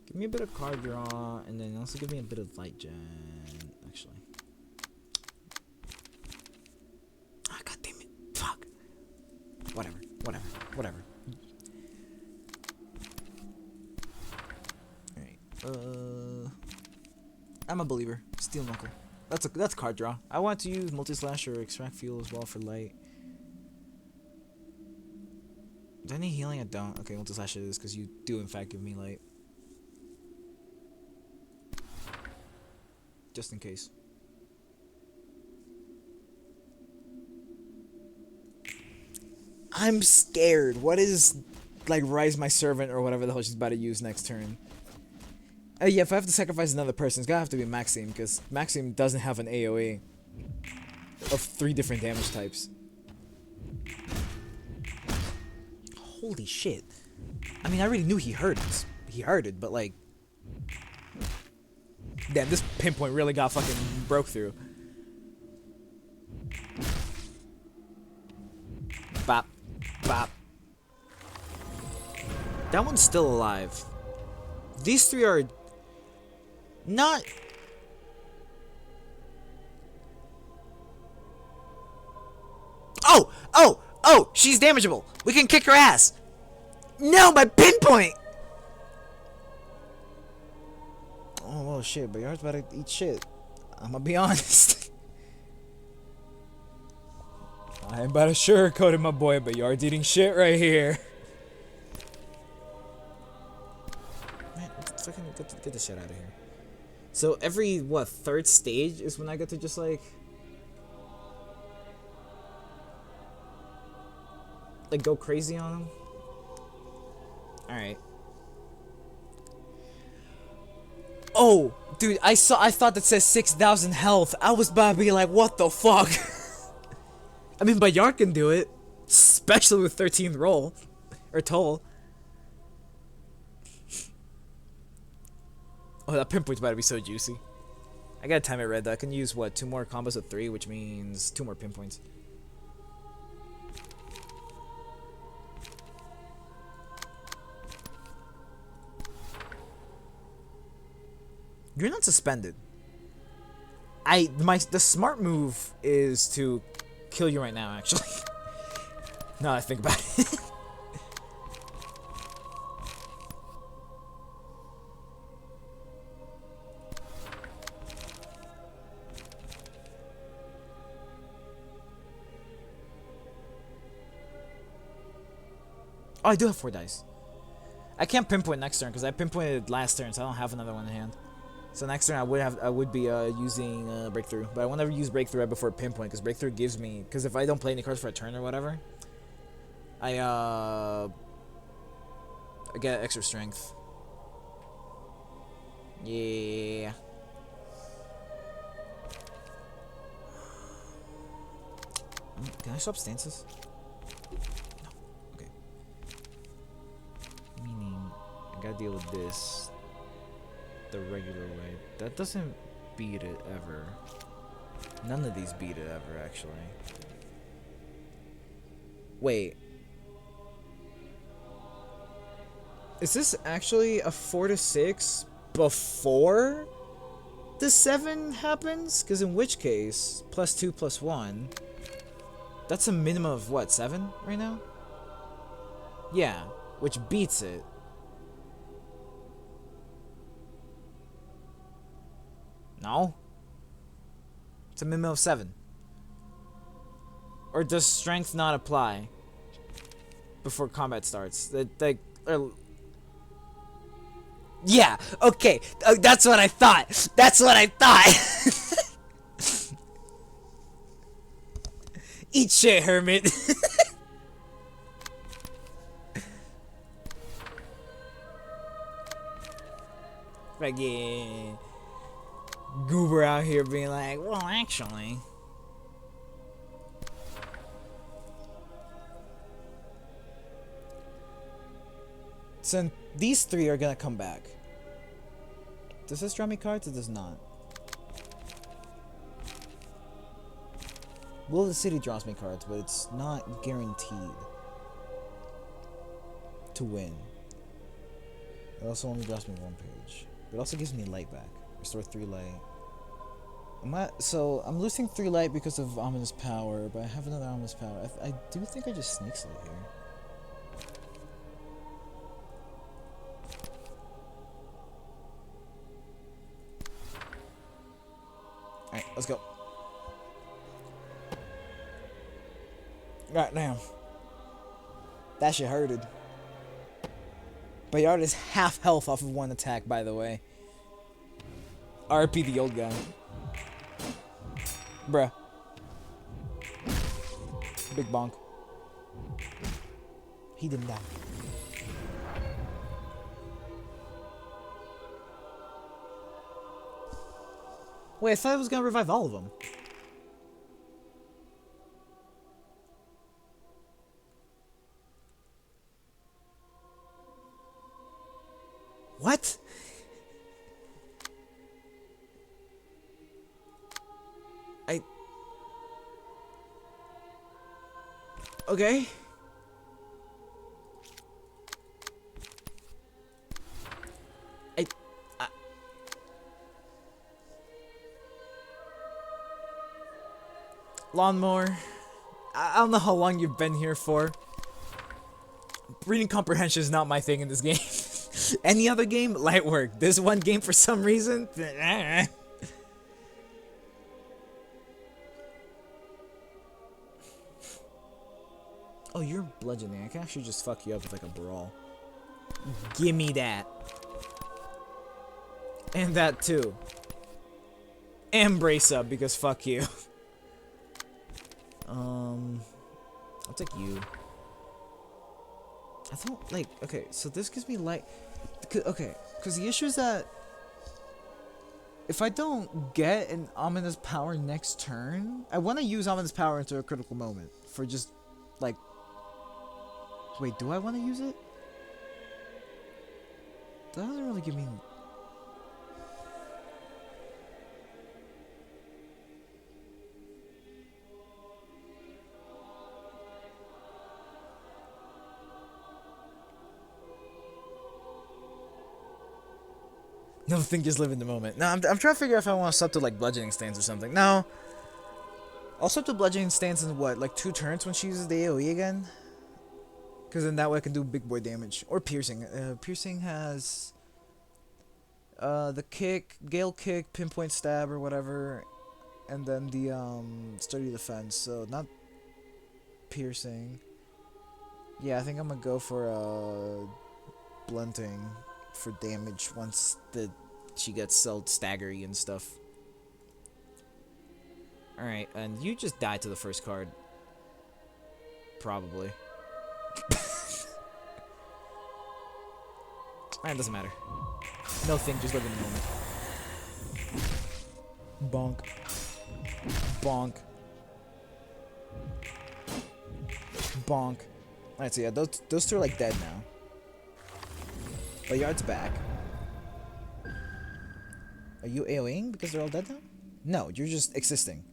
Give me a bit of card draw, and then also give me a bit of light gen, actually. Ah, god damn it. Fuck. Whatever. Alright. a believer. Steel knuckle. That's a card draw. I want to use multi-slash or extract fuel as well for light. Do I need healing? I don't. Okay, multi-slash it is because you do in fact give me light. Just in case. I'm scared. What is like Rise My Servant or whatever the hell she's about to use next turn? Yeah, if I have to sacrifice another person, it's gotta have to be Maxime, because Maxime doesn't have an AoE of 3 different damage types. Holy shit. I mean, I already knew he heard it, but like... Damn, this pinpoint really got fucking broke through. Bop. Bop. That one's still alive. These 3 are... not... Oh! Oh! Oh! She's damageable! We can kick her ass! No! My pinpoint! Oh, well, shit. But Yard's about to eat shit. I'm gonna be honest. I ain't about to sugarcoat it, my boy, but Yard's eating shit right here. Man, let's fucking get the shit out of here. So every, what, 3rd stage is when I get to just, like go crazy on them? Alright. Oh! Dude, I thought that says 6,000 health. I was about to be like, what the fuck? I mean, Bayard can do it. Especially with 13th roll. Or toll. Oh, that pinpoint's about to be so juicy. I gotta time it red though. I can use, what, 2 more combos of 3, which means 2 more pinpoints. You're not suspended. The smart move is to kill you right now, actually. Now that I think about it. Oh, I do have 4 dice. I can't pinpoint next turn because I pinpointed last turn, so I don't have another one in hand. So next turn I would be using breakthrough, but I won't ever use breakthrough right before pinpoint because breakthrough gives me, because if I don't play any cards for a turn or whatever, I get extra strength. Yeah. Can I swap stances? No. Okay. Meaning I gotta deal with this the regular way. That doesn't beat it ever. None of these beat it ever, actually. Wait. Is this actually a 4 to 6 before the 7 happens? Because in which case, +2 +1, that's a minimum of what, 7 right now? Yeah, which beats it. No? It's a minimum of 7. Or does strength not apply before combat starts? Yeah, okay. That's what I thought. That's what I thought. Eat shit, hermit. Fucking goober out here being like, well, actually. So these 3 are gonna come back. Does this draw me cards? It does not. Will the City draws me cards, but it's not guaranteed to win. It also only draws me 1 page. But it also gives me light back. Restore 3 light. So I'm losing 3 light because of Ominous Power, but I have another Ominous Power. I do think I just Sneak Slate here. Alright, let's go. God damn. That shit hurted. Bayard is half health off of one attack, by the way. RP the old guy. Bruh. Big bonk. He didn't die. Wait, I thought it was gonna revive all of them. What? Okay. Lawnmower. I don't know how long you've been here for. Reading comprehension is not my thing in this game. Any other game, light work. This one game, for some reason, oh, you're bludgeoning. I can actually just fuck you up with like a brawl. Gimme that. And that too. And brace up because fuck you. I'll take you. I don't like. Okay, so this gives me light. Okay, because the issue is that if I don't get an ominous power next turn, I want to use ominous power into a critical moment for just like. Wait, do I want to use it? That doesn't really give me. No, think just live in the moment. No, I'm trying to figure out if I want to sub to like bludgeoning stance or something. No. I'll sub to bludgeoning stance in what, like 2 turns when she uses the AoE again? Because then that way I can do big boy damage. Or piercing. Piercing has the kick, gale kick, pinpoint stab or whatever. And then the sturdy defense. So not piercing. Yeah, I think I'm gonna go for blunting for damage once she gets so staggery and stuff. Alright, and you just die to the first card. Probably. Alright, doesn't matter. No thing, just live in the moment. Bonk. Bonk. Bonk. Alright, so yeah, those 2 are like dead now. But Yard's back. Are you AoEing because they're all dead now? No, you're just existing.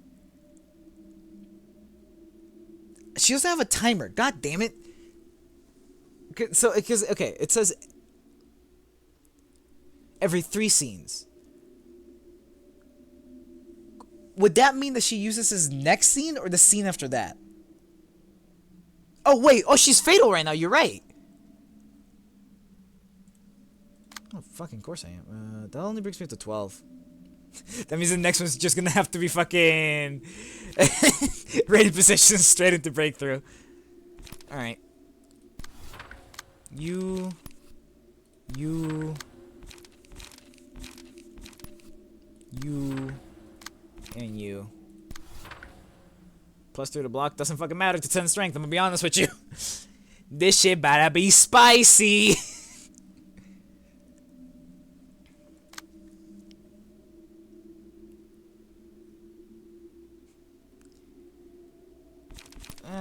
She doesn't have a timer. God damn it. So, because, okay, it says every 3 scenes. Would that mean that she uses this next scene or the scene after that? Oh, wait. Oh, she's fatal right now. You're right. Oh, fucking course I am. That only brings me up to 12. That means the next one's just gonna have to be fucking ready position straight into breakthrough. Alright. You, and you. +2 to block doesn't fucking matter to 10 strength, I'm gonna be honest with you. This shit better be spicy.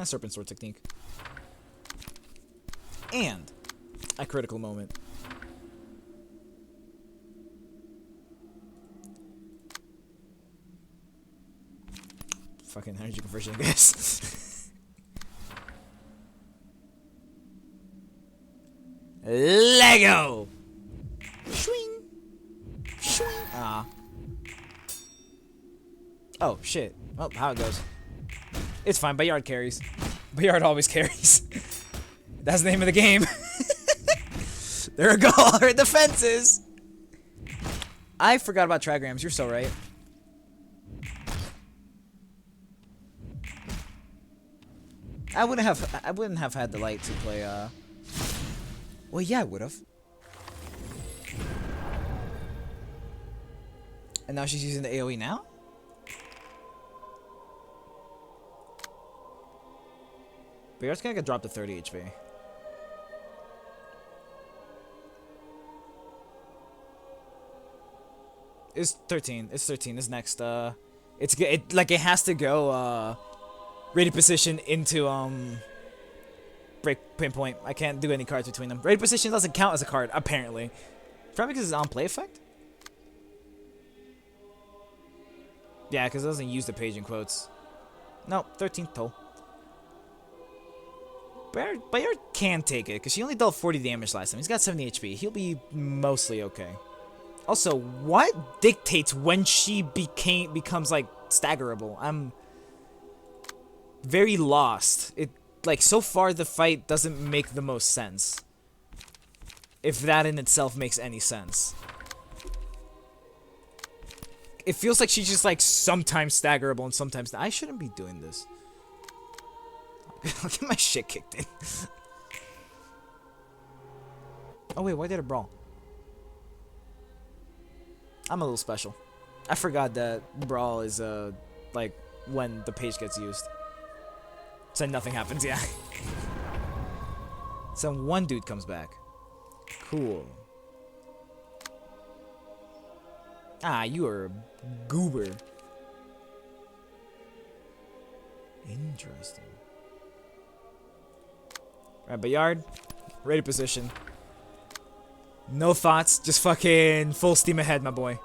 Serpent sword technique. And a critical moment. Fucking energy conversion, I guess. Lego! Swing! Swing! Ah. Oh, shit. Oh, how it goes. It's fine, Bayard carries. Bayard always carries. That's the name of the game. There go all her defenses! I forgot about trigrams, you're so right. I wouldn't have had the light to play. Well, yeah, I would have. And now she's using the AOE now. Bear's gonna get dropped to 30 HP. It's 13. It's 13. It's next. It has to go ready position into break pinpoint. I can't do any cards between them. Ready position doesn't count as a card apparently. Probably because it's on play effect. Yeah, because it doesn't use the page in quotes. No, 13th toll. Bayard can take it because she only dealt 40 damage last time. He's got 70 HP. He'll be mostly okay. Also, what dictates when she becomes like staggerable? I'm very lost. So far the fight doesn't make the most sense. If that in itself makes any sense. It feels like she's just like sometimes staggerable and sometimes I shouldn't be doing this. I'll get my shit kicked in. Oh wait, why did it brawl? I'm a little special. I forgot that brawl is like when the page gets used. So nothing happens, yeah. So one dude comes back. Cool. Ah, you are a goober. Interesting. Alright, Bayard. Ready position. No thoughts, just fucking full steam ahead, my boy.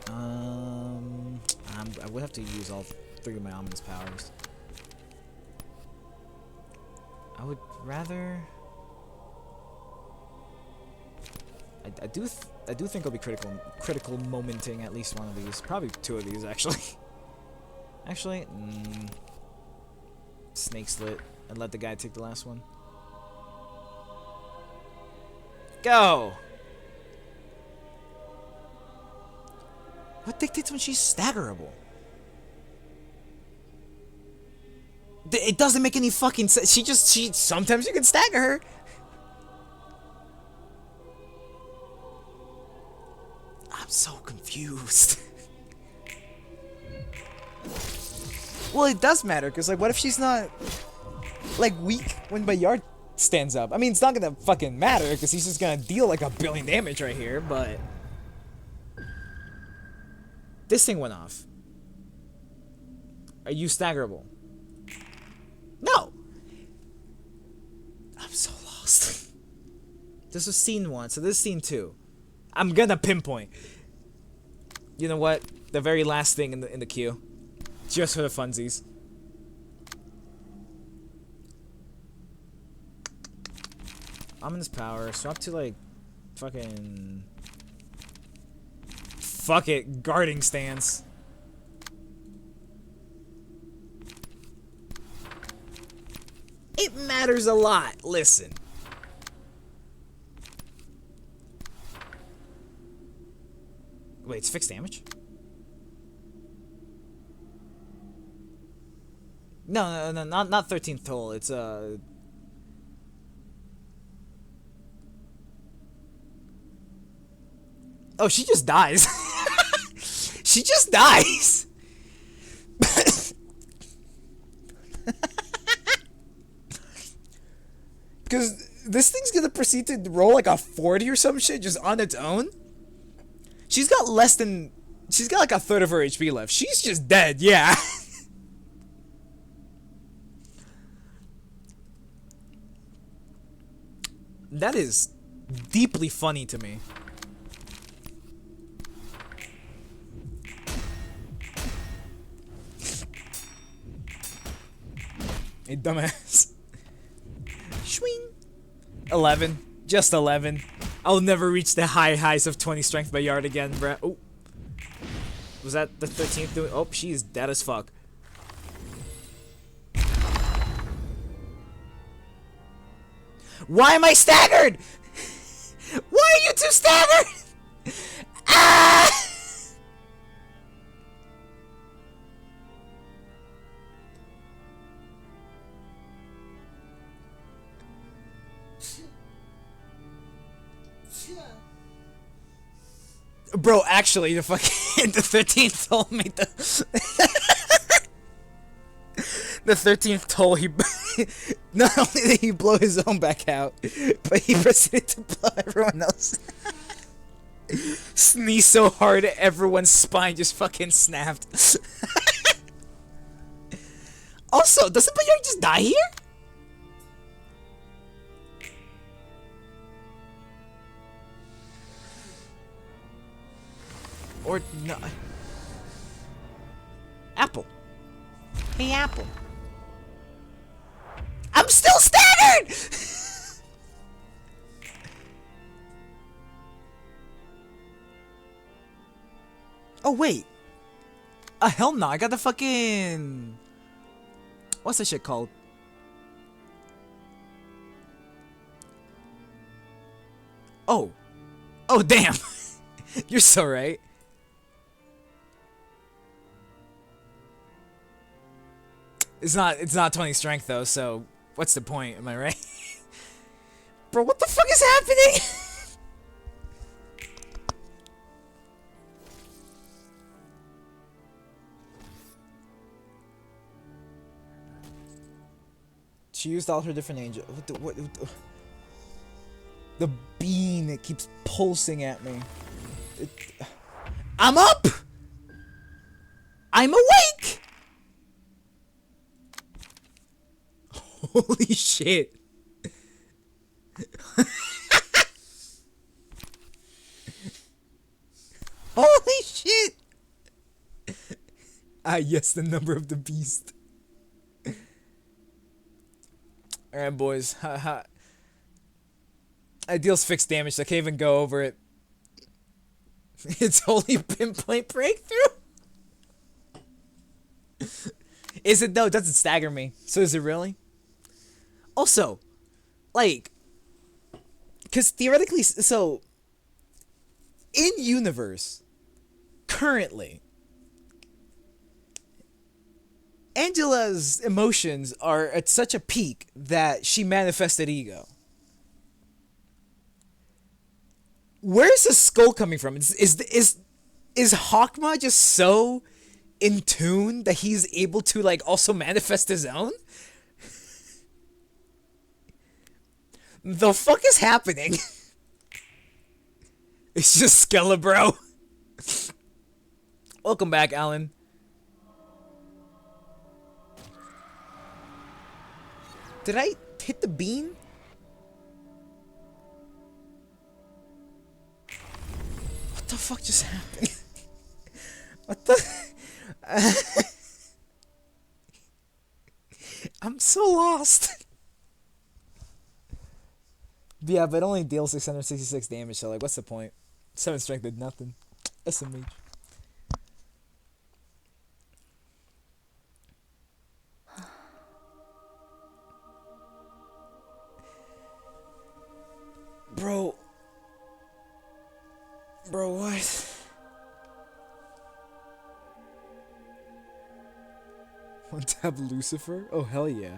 I would have to use all 3 of my ominous powers. I would rather. I do think I'll be critical momenting at least one of these, probably 2 of these actually. Actually, snake slit and let the guy take the last one. Go! What dictates when she's staggerable? It doesn't make any fucking sense. She sometimes you can stagger her. I'm so confused. Well, it does matter, because, like, what if she's not, like, weak when Bayard stands up? I mean, it's not gonna fucking matter, because he's just gonna deal, like, 1 billion damage right here, but... This thing went off. Are you staggerable? No! I'm so lost. This was scene 1, so this is scene 2. I'm gonna pinpoint. You know what? The very last thing in the queue. Just for the funsies. Ominous power. Swap to like fucking. Fuck it. Guarding stance. It matters a lot. Listen. Wait, it's fixed damage? No, not 13th toll. It's Oh, she just dies. She just dies. Because this thing's gonna proceed to roll like a 40 or some shit just on its own. She's got like 1/3 of her HP left. She's just dead, yeah. That is deeply funny to me. Hey, dumbass. Swing. 11. Just 11. I'll never reach the highs of 20 strength by yard again, bruh. Oh. Was that the 13th doing? Oh, she's dead as fuck. Why am I staggered? Why are you two staggered? Ah! Bro, actually, the fucking the 13th toll made the the 13th toll. He not only did he blow his own back out, but he proceeded to blow everyone else. Sneeze so hard, everyone's spine just fucking snapped. Also, doesn't Bayard just die here? Or no? Apple. Hey, Apple. I'm still staggered! Oh, wait. Hell no. I got the fucking... What's that shit called? Oh. Oh, damn. You're so right. It's not 20 strength though, so what's the point? Am I right? Bro, what the fuck is happening? She used all her different angels. What the bean, it keeps pulsing at me. I'm up! I'm awake! Holy shit. Holy shit! Ah, yes, the number of the beast. Alright, boys. It deals fixed damage, so I can't even go over it. It's only pinpoint breakthrough? Is it though? It doesn't stagger me. So is it really? Also, like, because theoretically, so, in universe, currently, Angela's emotions are at such a peak that she manifested ego. Where's the skull coming from? Is Hokma just so in tune that he's able to, like, also manifest his own? The fuck is happening? It's just Skelebro. Welcome back, Alan. Did I hit the bean? What the fuck just happened? What the... I'm so lost. Yeah, but it only deals 666 damage, so like, what's the point? 7 strength did nothing. SMH. Bro, what? Want to have Lucifer? Oh, hell yeah.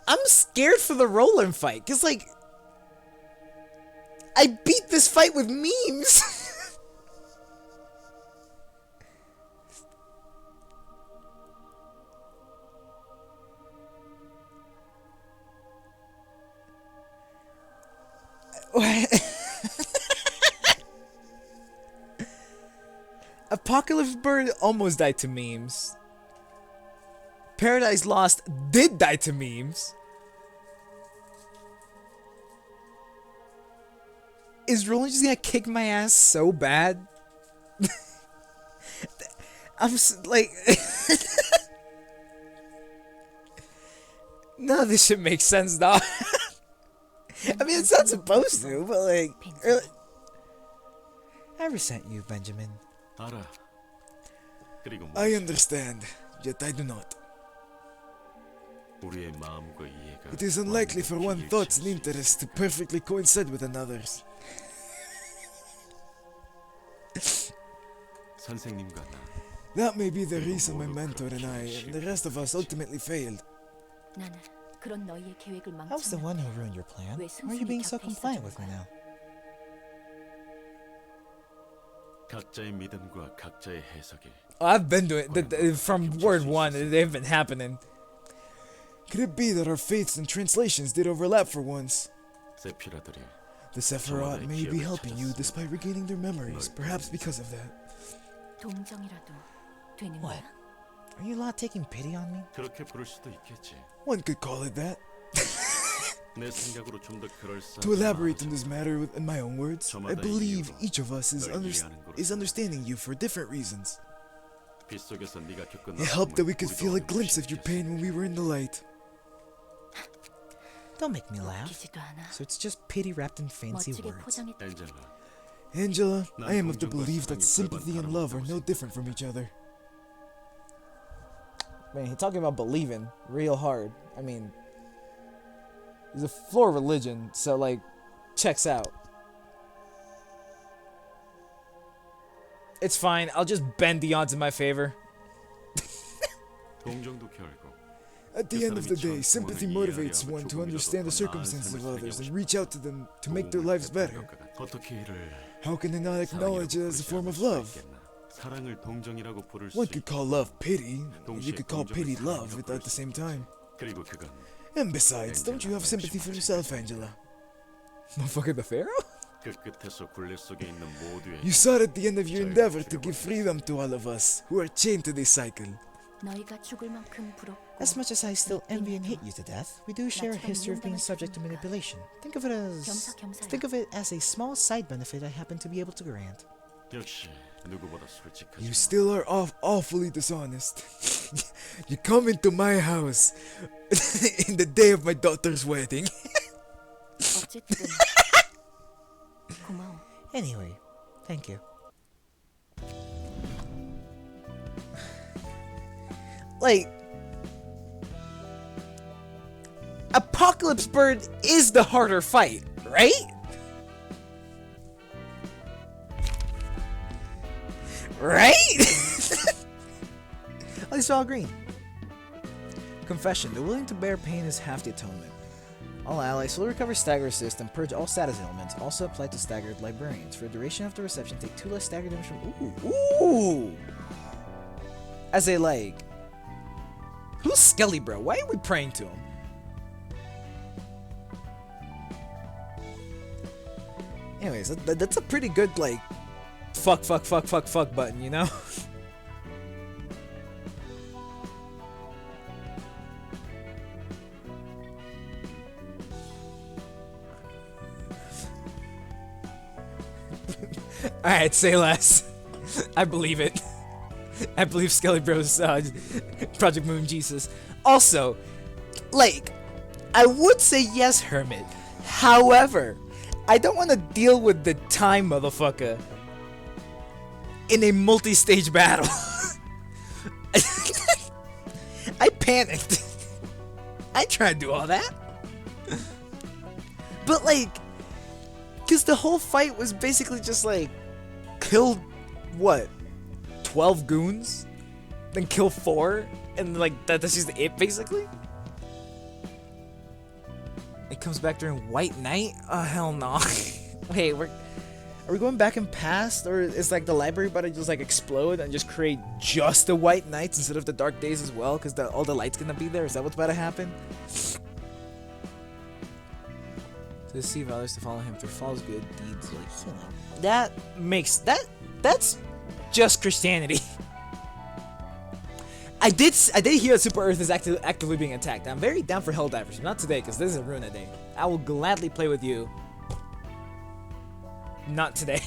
I'm scared for the Roland fight, cause like I beat this fight with memes. Apocalypse Bird almost died to memes. Paradise Lost did die to memes. Is Roland just gonna kick my ass so bad? Like... None of this shit makes sense, dog. I mean, it's not supposed to, but like... I resent you, Benjamin. 알아. 그리고 뭐 I understand, yet I do not. 우리의 마음과 이해가 It is unlikely for one 완벽히 thoughts and 일치할 수 interests to perfectly coincide with another's. 선생님과 나 That may be the reason my mentor and I and the rest of us ultimately failed. 나는 그런 너희의 계획을 I was the one who 망쳤는데 ruined your plan. 왜 Why are you being so 승승이 곁에 compliant with me 있어준 now? 각자의 믿음과 각자의 해석이 I've been doing from word one. They've been happening. Could it be that our faiths and translations did overlap for once? 세피라들이 The Sephiroth may be helping you despite regaining their memories, perhaps because of that. 동정이라도 되는 What? 거야? Are you not taking pity on me? 그렇게 부를 수도 있겠지. One could call it that. 내 생각으로 좀 더 그럴싸하지. To elaborate on this matter in my own words, I believe each of us is understanding you for different reasons. 빗속에서 네가 겪은 It helped that we could 우리도 feel a 어려움을 glimpse of your 느꼈어. pain when we were in the light. Don't make me laugh. 웃기지도 않아. So it's just pity wrapped in fancy 멋지게 words. 포장했. 엔젤라, Angela, I am of the belief that sympathy and love are no different from each other. Man, he's talking about believing real hard. I mean, it's a floor religion, so like, checks out. It's fine. I'll just bend the odds in my favor. 동정도 결국 At the end of the day, sympathy motivates one to understand the circumstances of others and reach out to them to make their lives better. 어떻게 이를 How can I not acknowledge it as a form of love? 사랑을 동정이라고 부를 수 One could call love pity, and you 동시에 could call pity 동정을 love 사랑이라고 at the same time. 그리고 그건 And besides, don't you have sympathy for yourself, Angela? Motherfucker, the Pharaoh? 그 끝에서 굴레 속에 있는 모두의 You saw it at the end of your endeavor to give freedom to all of us who are chained to this cycle. 너희가 죽을 만큼 부럽고 As much as I still envy and hate you to death, we do share a history of being subject to manipulation. Think of it as a small side benefit I happen to be able to grant. 역시 누구보다 솔직하지. You still are awfully dishonest. You come into my house in the day of my daughter's wedding. 어쨌든 고마워. Anyway, thank you. Like, Apocalypse Bird is the harder fight, right? Right? At least we're all green. Confession. The willing to bear pain is half the atonement. All allies will recover stagger assist and purge all status ailments. Also apply to staggered librarians. For the duration of the reception, take 2 less stagger damage from... Ooh. As a, like... Who's Skelly, bro? Why are we praying to him? Anyways, That's a pretty good, like... Fuck button, you know? Alright, say less. I believe it. I believe Skelly Bros Project Moon Jesus. Also, like, I would say yes, Hermit. However, I don't want to deal with the time, motherfucker, in a multi-stage battle. I panicked. I tried to do all that. But like, because the whole fight was basically just like, kill, what, 12 goons? Then kill 4? And like, that's just it, basically? It comes back during White Night? Oh, hell no. Wait, are we going back in past? Or is like the library about to just like explode and just create just the White Nights instead of the Dark Days as well? Because all the light's gonna be there? Is that what's about to happen? To deceive others to follow him through false good deeds like healing. That's just Christianity. I did hear that Super Earth is actively being attacked. I'm very down for Helldivers, not today because this is a Runa day. I will gladly play with you. Not today.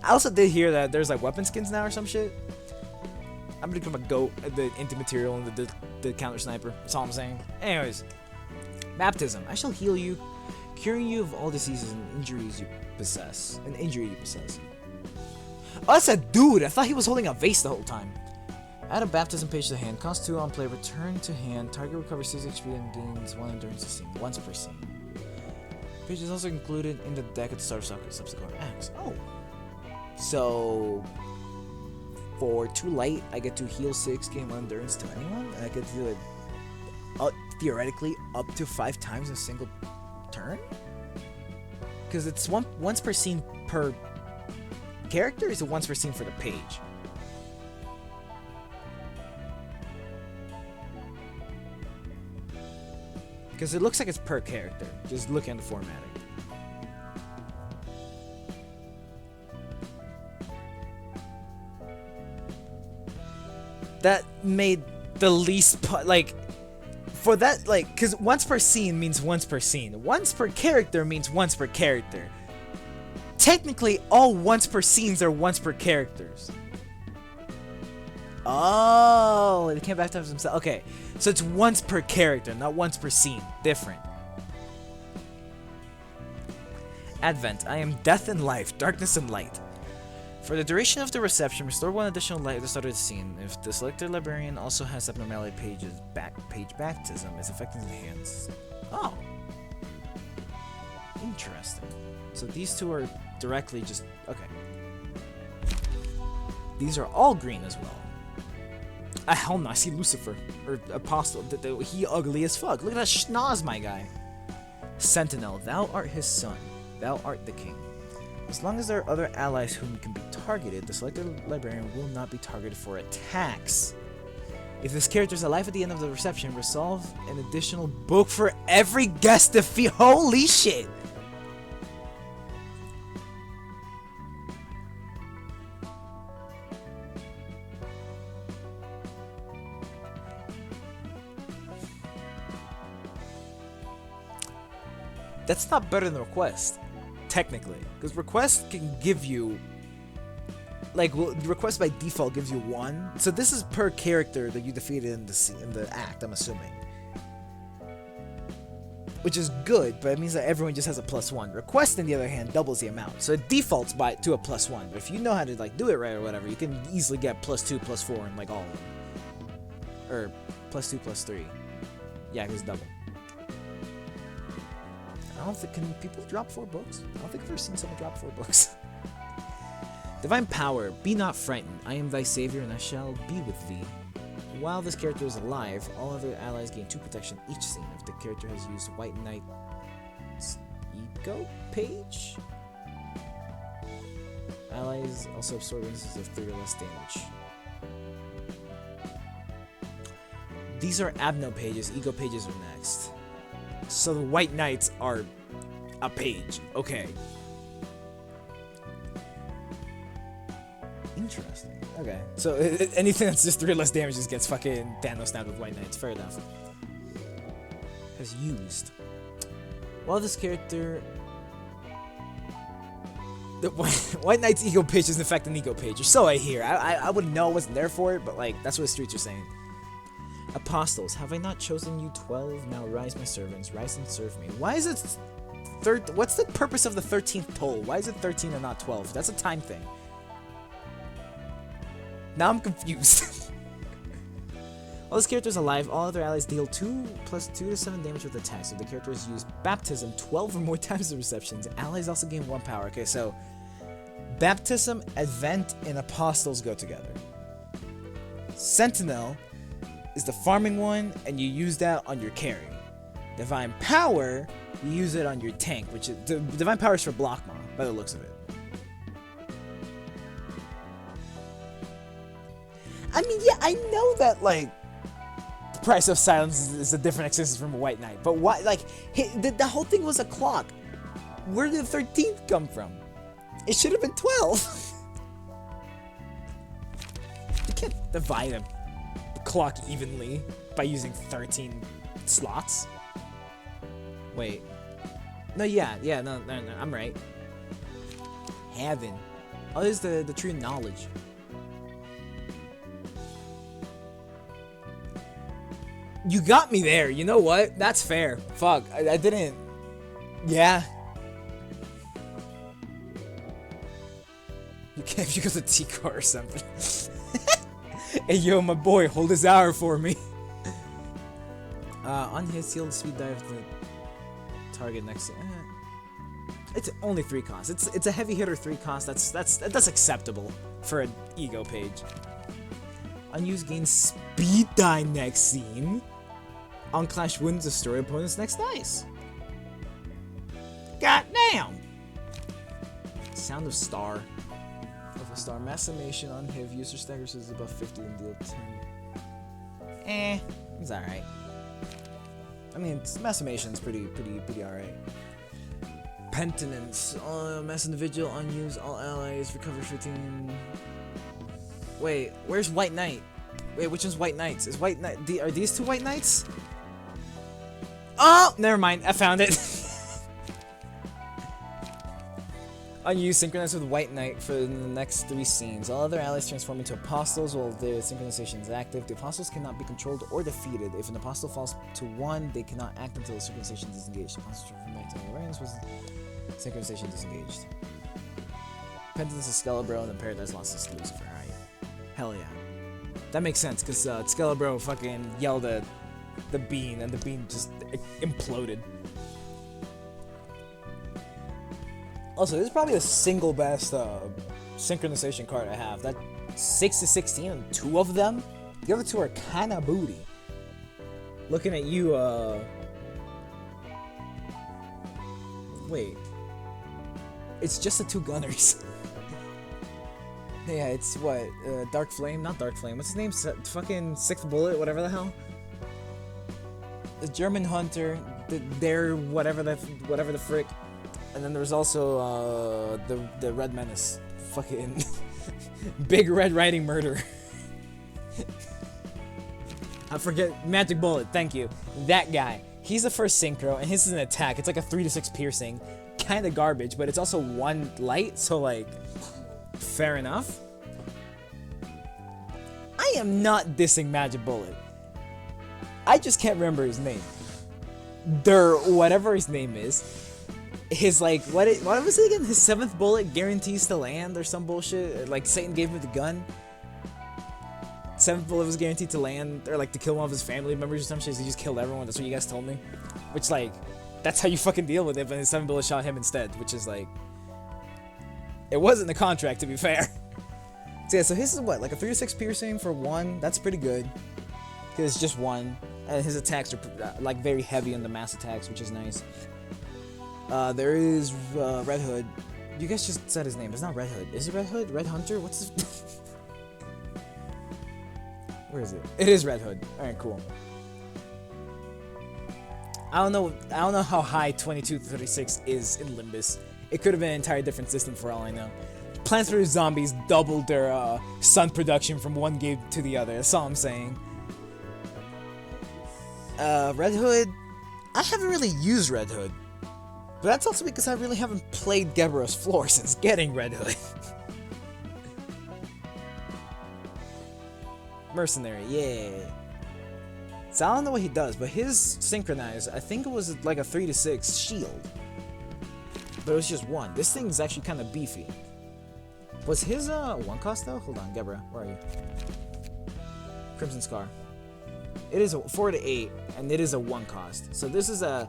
I also did hear that there's like weapon skins now or some shit. I'm gonna become a goat at the anti-material and the counter sniper. That's all I'm saying. Anyways, baptism. I shall heal you, curing you of all diseases and injuries you possess. An injury you possess. Oh, that's a dude. I thought he was holding a vase the whole time. Add a baptism page to hand. Cost 2 on play. Return to hand. Target recovers 6 HP and gains 1 endurance a scene. Once per scene. Page is also included in the deck at the start of subsequent acts. Oh. So... for 2 light, I get to heal 6, gain 1 endurance to anyone, and I get to do it theoretically up to 5 times in a single turn? Because it's once per scene per character, or is it once per scene for the page? Because it looks like it's per character, just look at the formatting. That made the least for that, like, because once per scene means once per scene. Once per character means once per character. Technically, all once per scenes are once per characters. Oh, they came back to themselves. Okay, so it's once per character, not once per scene. Different. Advent. I am death and life, darkness and light. For the duration of the reception, restore 1 additional light at the start of the scene. If the selected librarian also has abnormality page baptism, it's affecting the hands. Oh. Interesting. So these two are directly just... Okay. These are all green as well. Hell no, I see Lucifer. Or Apostle. He ugly as fuck. Look at that schnoz, my guy. Sentinel, thou art his son. Thou art the king. As long as there are other allies whom can be targeted, the selected librarian will not be targeted for attacks. If this character is alive at the end of the reception, resolve an additional book for every guest defeat. Holy shit! That's not better than Request, technically, because Request can give you, like, Request by default gives you 1. So this is per character that you defeated in the act, I'm assuming, which is good, but it means that everyone just has a +1. Request, on the other hand, doubles the amount, so it defaults to a +1. But if you know how to like do it right or whatever, you can easily get +2, +4, and like all of them, or +2, +3. Yeah, it's double. I don't think, can people drop 4 books? I don't think I've ever seen someone drop 4 books. Divine Power, be not frightened. I am thy savior and I shall be with thee. While this character is alive, all other allies gain 2 protection each scene if the character has used White Knight's Ego page. Allies also absorb instances of 3 or less damage. These are Abno pages, Ego pages are next. So the White Knights are a page. Okay. Interesting. Okay. So anything that's just 3 less damage just gets fucking Thanos stabbed with White Knights. Fair enough. Has used. While this character... The White Knight's Ego page is in fact an Ego page. Or so I hear. I wouldn't know. I wasn't there for it, but like, that's what the streets are saying. Apostles, have I not chosen you 12? Now rise, my servants, rise and serve me. Why is it what's the purpose of the 13th toll? Why is it 13 and not 12? That's a time thing. Now I'm confused. While this character is alive, all other allies deal 2 + 2 to 7 damage with attacks. If the character has used Baptism 12 or more times in receptions, allies also gain 1 power. Okay, so Baptism, Advent, and Apostles go together. Sentinel is the farming one, and you use that on your carry. Divine Power, you use it on your tank, which is Divine Power is for Blockma, by the looks of it. I mean, yeah, I know that like the price of silence is a different existence from a White Knight, but why? Like, the whole thing was a clock. Where did the 13th come from? It should have been 12. You can't divide a clock evenly by using 13 slots. Wait. No, no, I'm right. Heaven. Oh, this is the tree of knowledge. You got me there. You know what? That's fair. Fuck. I didn't. Yeah. You can't if you go to T-Car or something. Hey, yo, my boy, hold his hour for me. On his heal, speed dive the target next to... It's only 3 cost. It's a heavy hitter 3 cost. That's acceptable for an Ego page. Unused gains speed die next scene. On Clash wins destroy opponent's next dice. God damn! Sound of Star. Of a star. Massimation on Hiv. User staggers is above 50 and deal 10. It's alright. I mean, Massimation's pretty alright. Penitence. Mass individual, unused, all allies, recover 15. Wait, where's White Knight? Wait, which one's White Knights? Is White Knight... Are these two White Knights? Oh! Never mind, I found it. Unused, synchronized with White Knight for the next 3 scenes. All other allies transform into apostles while their synchronization is active. The apostles cannot be controlled or defeated. If an apostle falls to 1, they cannot act until the synchronization is disengaged. Apostles transform back to awareness was synchronization disengaged. Penitence is Skelebro and the Paradise Lost is Lucifer. Alright. Hell yeah. That makes sense, because Skelebro fucking yelled at the bean and the bean just imploded. Also, this is probably the single best synchronization card I have. That 6 to 16 and 2 of them. The other 2 are kinda booty. Looking at you, wait. It's just the 2 gunners. Yeah, it's what? Dark Flame? Not Dark Flame. What's his name? Fucking Sixth Bullet, whatever the hell. The German Hunter, their whatever the frick. And then there's also the Red Menace. Fucking Big Red Riding Murder. I forget Magic Bullet, thank you. That guy. He's the first synchro, and his is an attack. It's like a 3 to 6 piercing. Kinda garbage, but it's also 1 light, so like fair enough. I am not dissing Magic Bullet. I just can't remember his name. Whatever his name is. His like what was it again? His 7th bullet guarantees to land or some bullshit. Like Satan gave him the gun. 7th bullet was guaranteed to land or like to kill one of his family members or some shit. So he just killed everyone. That's what you guys told me. Which like, that's how you fucking deal with it. But his 7th bullet shot him instead, which is like, it wasn't the contract to be fair. So yeah, so his is what, like a 3 to 6 piercing for 1. That's pretty good. Because it's just 1, and his attacks are like very heavy on the mass attacks, which is nice. There is Red Hood. You guys just said his name. It's not Red Hood. Is it Red Hood? Red Hunter? What's his... Where is it? It is Red Hood. Alright, cool. I don't know how high 2236 is in Limbus. It could have been an entire different system for all I know. Plants vs. Zombies doubled their sun production from one game to the other. That's all I'm saying. Red Hood... I haven't really used Red Hood. But that's also because I really haven't played Geberos Floor since getting Red Hood. Mercenary, yeah. So I don't know what he does, but his synchronized, I think it was like a 3 to 6 shield. But it was just 1. This thing is actually kind of beefy. Was his 1 cost though? Hold on, Gebra, where are you? Crimson Scar. It is a 4 to 8, and it is a 1 cost. So this is a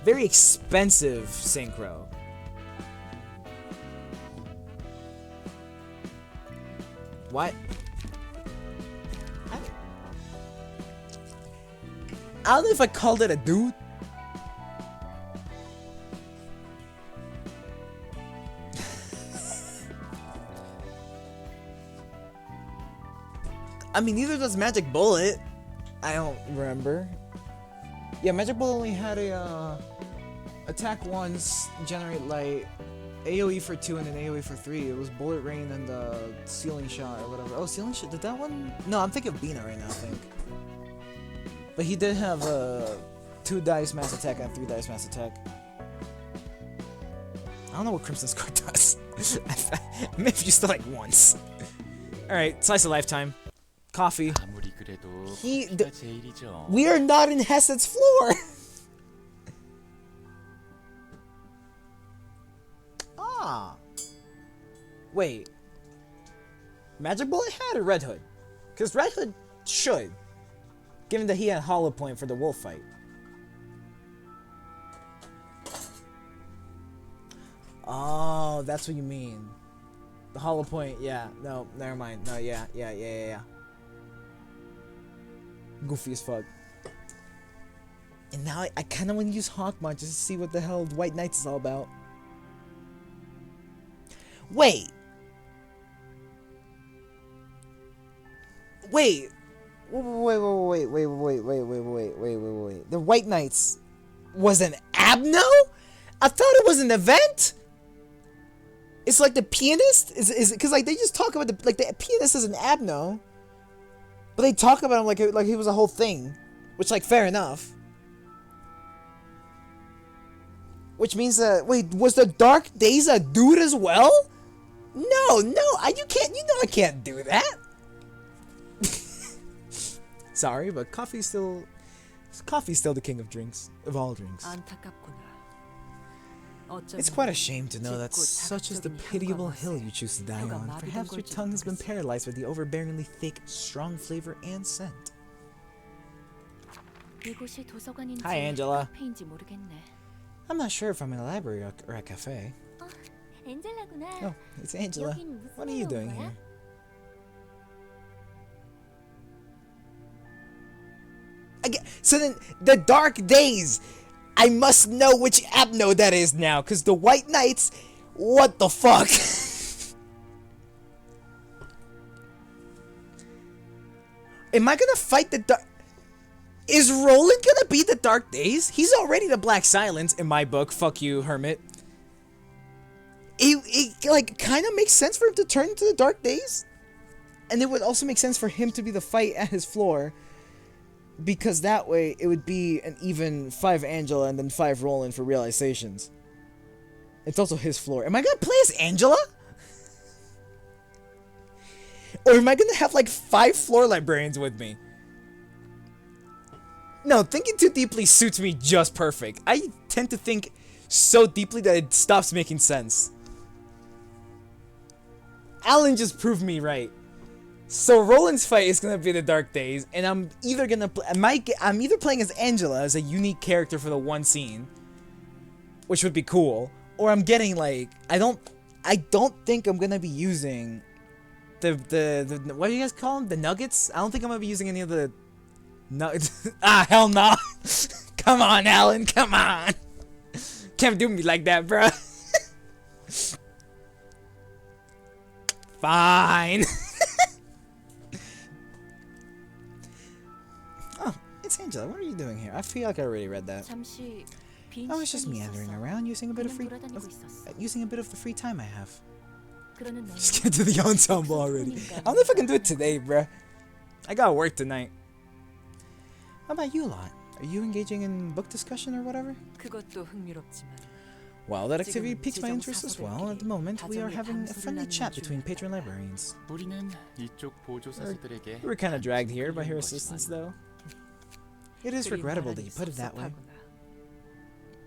very expensive synchro. What? I don't know if I called it a dude. I mean, neither does Magic Bullet. I don't remember. Yeah, Magic Bullet only had a attack once, generate light, AoE for 2 and an AoE for 3. It was Bullet Rain and Ceiling Shot or whatever. Oh, Ceiling Shot, did that one? No, I'm thinking of Bina right now, I think. But he did have 2 dice mass attack and 3 dice mass attack. I don't know what Crimson Scar does. Maybe just like once. Alright, Slice of Lifetime. Coffee. We are not in Hessed's floor! Ah. Wait. Magic Bullet had a Red Hood. Because Red Hood should. Given that he had Hollow Point for the wolf fight. Oh, that's what you mean. The Hollow Point, yeah. No, never mind. No, yeah. Goofy as fuck. And now I kind of want to use Hokma just to see what the hell White Knights is all about. Wait. Wait. Wait. The White Knights was an Abno? I thought it was an event? It's like the pianist? Is because like they just talk about the pianist as an Abno. But they talk about him like he was a whole thing. Which, like, fair enough. Which means that, wait, was the Dark Days a dude as well? No, you know I can't do that. Sorry, but coffee's still the king of drinks, of all drinks. It's quite a shame to know that such is the pitiable hill you choose to die on. Perhaps your tongue has been paralyzed by the overbearingly thick, strong flavor and scent. Hi, Angela. I'm not sure if I'm in a library or a cafe. 엔젤라구나. Oh, it's Angela. 여긴 무슨 What are you 일로 온 doing 거야? here? Again, so then, the Dark Days. I must know which Abno that is now, because the White Knights, what the fuck? Am I gonna fight the Dark... Is Roland gonna be the Dark Days? He's already the Black Silence in my book. Fuck you, Hermit. It like, kind of makes sense for him to turn into the Dark Days. And it would also make sense for him to be the fight at his floor. Because that way, it would be an even 5 Angela and then 5 Roland for realizations. It's also his floor. Am I gonna play as Angela? Or am I gonna have like 5 floor librarians with me? No, thinking too deeply suits me just perfect. I tend to think so deeply that it stops making sense. Alan just proved me right. So Roland's fight is gonna be the Dark Days, and I'm either gonna I'm either playing as Angela as a unique character for the one scene, which would be cool, or I'm getting like I don't think I'm gonna be using the what do you guys call them? The nuggets? I don't think I'm gonna be using any of the nuggets. Ah, hell no! Come on, Alan, come on! Can't do me like that, bruh. Fine. It's Angela. What are you doing here? I feel like I already read that. I was just meandering around using a bit of the free time I have. Just get to the ensemble already. I don't know if I can do it today, bruh. I got work tonight. How about you lot? Are you engaging in book discussion or whatever? Well, that activity piques my interest as well. At the moment, we are having a friendly chat between patron librarians. We were kind of dragged here by her assistants, though. It is regrettable that you put it that way.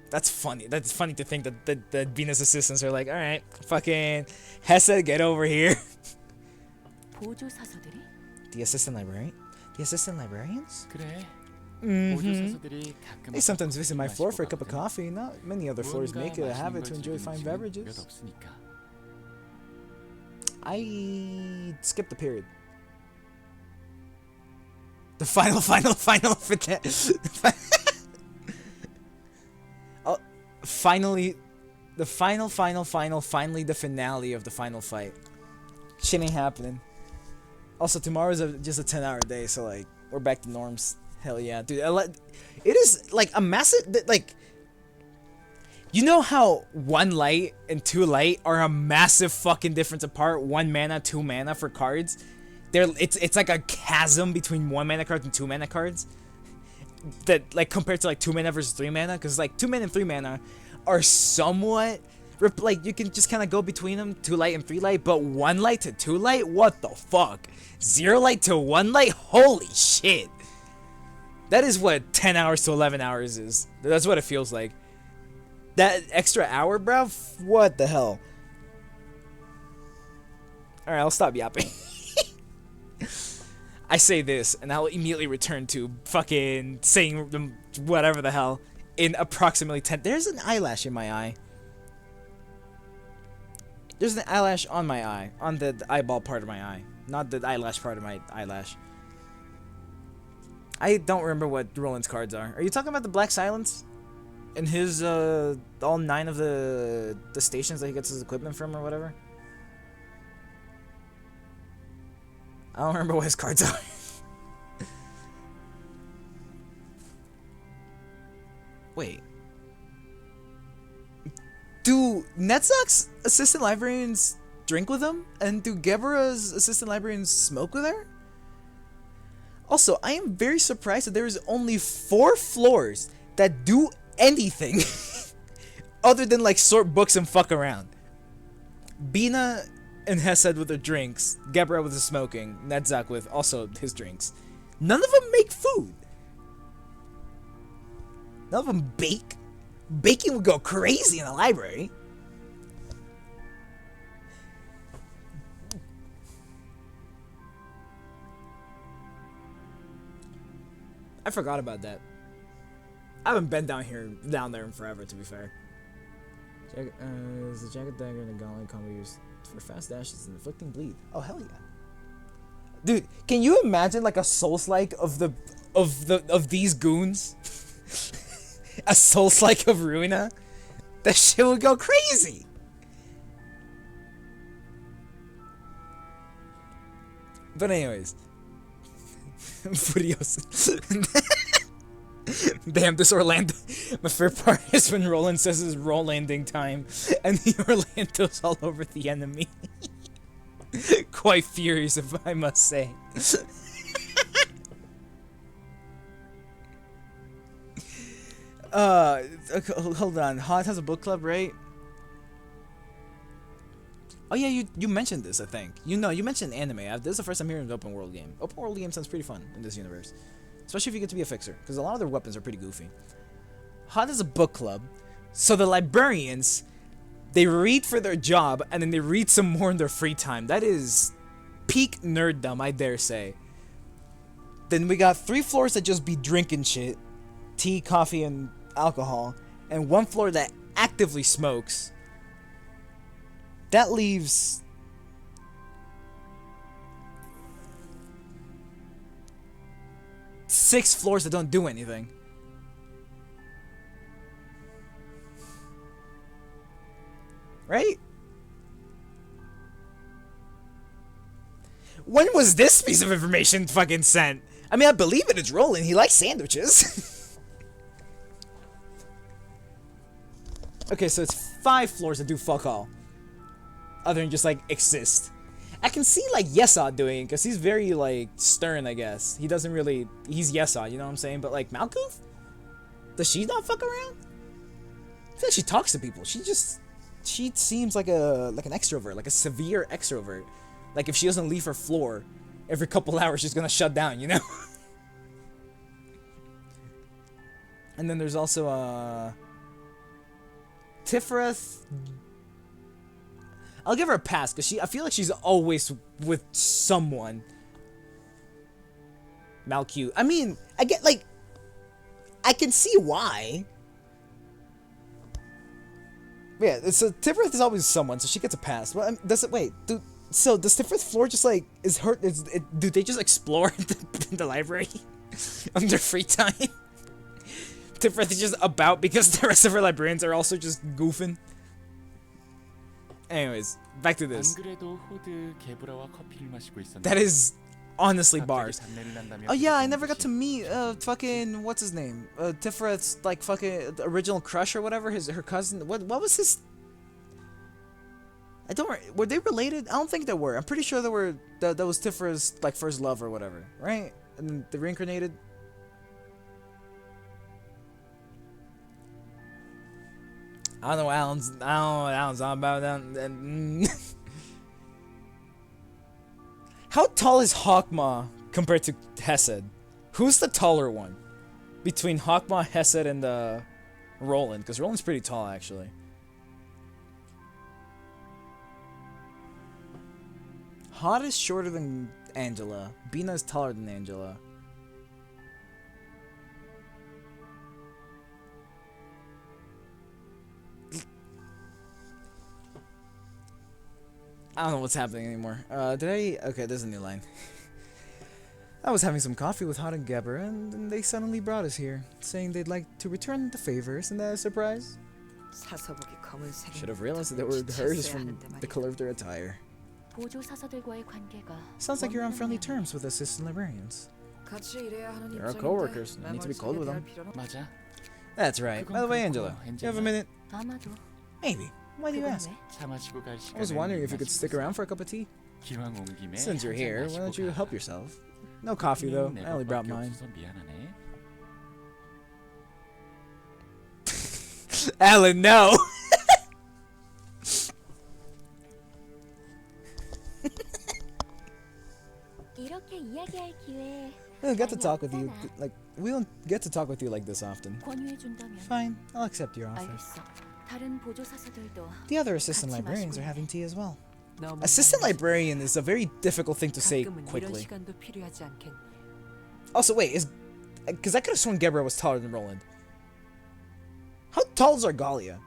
That's funny. That's funny to think that the Venus assistants are like, all right, fucking Hessa, get over here. The assistant librarian? The assistant librarians? Mm-hmm. They sometimes visit my floor for a cup of coffee. Not many other floors make it a habit to enjoy fine beverages. I skipped the period. The final finally the finally the finale of the final fight. Shit ain't happening. Also, tomorrow's just a 10-hour day, so like we're back to norms. Hell yeah, dude. It is like a massive, like, you know how 1 light and 2 light are a massive fucking difference apart. 1 mana, 2 mana for cards. It's like a chasm between 1 mana cards and 2 mana cards. That, like, compared to like 2 mana versus 3 mana, because like 2 mana and 3 mana are somewhat like you can just kind of go between them, 2 light and 3 light. But 1 light to 2 light, what the fuck? 0 light to 1 light, holy shit! That is what 10 hours to 11 hours is. That's what it feels like. That extra hour, bro. What the hell? All right, I'll stop yapping. I say this, and I'll immediately return to fucking saying them whatever the hell in approximately 10. There's an eyelash in my eye. There's an eyelash on my eye, on the eyeball part of my eye, not the eyelash part of my eyelash. I don't remember what Roland's cards are. Are you talking about the Black Silence? And his, all 9 of the stations that he gets his equipment from or whatever? I don't remember what his cards are. Wait. Do Netzak's assistant librarians drink with him? And do Gebera's assistant librarians smoke with her? Also, I am very surprised that there is only 4 floors that do anything other than like sort books and fuck around. Bina and Hesed with their drinks, Gebera with the smoking, Netzak with also his drinks. None of them make food. None of them bake. Baking would go crazy in the library. I forgot about that. I haven't been down there in forever, to be fair. Is the jagged dagger and the gauntlet combo used for fast dashes and inflicting bleed? Oh hell yeah, dude! Can you imagine like a Souls-like of these goons? A Souls-like of Ruina? That shit would go crazy. But anyways, Furiosa. Damn, this Orlando. My favorite part is when Roland says his roll landing time, and the Orlando's all over the enemy. Quite furious, if I must say. Hold on. Hot has a book club, right? Oh yeah, you mentioned this, I think. You mentioned anime. This is the first time hearing an open world game. Open world game sounds pretty fun in this universe. Especially if you get to be a fixer, because a lot of their weapons are pretty goofy. Hot is a book club, so the librarians, they read for their job, and then they read some more in their free time. That is peak nerddom, I dare say. Then we got 3 floors that just be drinking shit. Tea, coffee, and alcohol. And 1 floor that actively smokes. That leaves... six floors that don't do anything. Right? When was this piece of information fucking sent? I mean, I believe it, it's Roland. He likes sandwiches. Okay, so it's 5 floors that do fuck all. Other than just, like, exist. I can see, like, Yesod doing it, because he's very, like, stern, I guess. He doesn't really... He's Yesod, you know what I'm saying? But, like, Malkuth? Does she not fuck around? I feel like she talks to people. She seems like an extrovert, like a severe extrovert. Like, if she doesn't leave her floor, every couple hours she's gonna shut down, you know? And then there's also, Tifrith... I'll give her a pass, because I feel like she's always with someone. Malcute. I mean, I get, like... I can see why. Yeah, so Tifrith is always someone, so she gets a pass. Well, does Tifrith floor just, like, do they just explore the library on their free time? Tifrith is just about because the rest of her librarians are also just goofing. Anyways, back to this. That is honestly bars. Oh yeah, I never got to meet fucking what's his name? Tifrith's like fucking original crush or whatever. Her cousin. What was his? Were they related? I don't think they were. I'm pretty sure they were. That was Tifrith's like first love or whatever, right? And then they reincarnated. I don't know what Alan's on about that. How tall is Hokma compared to Hesed? Who's the taller one? Between Hokma, Hesed, and Roland? Because Roland's pretty tall, actually. Hot is shorter than Angela. Bina is taller than Angela. I don't know what's happening anymore. Okay, there's a new line. I was having some coffee with Hot and Geber, and then they suddenly brought us here, saying they'd like to return the favor. Isn't that a surprise? Should have realized that they were hers from the color of their attire. 보조 사서들과의 관계가 Sounds like you're on friendly terms with assistant librarians. They're our co-workers. No need to be cold with them. 맞아. That's right. By the way, Angela, do you have a minute? 아마도 Maybe. Why do you 그건 ask? 왜? 차 마시고 갈 I was 시간은 wondering if you could stick 마시고서 around for a cup of tea. 기왕 온 김에 Since you're 한잔 here, why 마시고 don't you 가. help yourself? No coffee though. 내 I only brought 것밖에 mine. 없어서 미안하네. Alan, no. 이렇게 이야기할 기회 We don't get to talk with you we don't get to talk with you like this often. 권유해 준다면 Fine, I'll accept your offer. 알겠어. 다른 보조 사서들도 The other assistant 같이 librarians are 마시고 having tea as well. 너무 Assistant librarian is a very difficult thing to say 가끔은 이런 quickly. 시간도 필요하지 않겠니? Also, wait, because I could have sworn Gebra was taller than Roland. How tall is Argalia?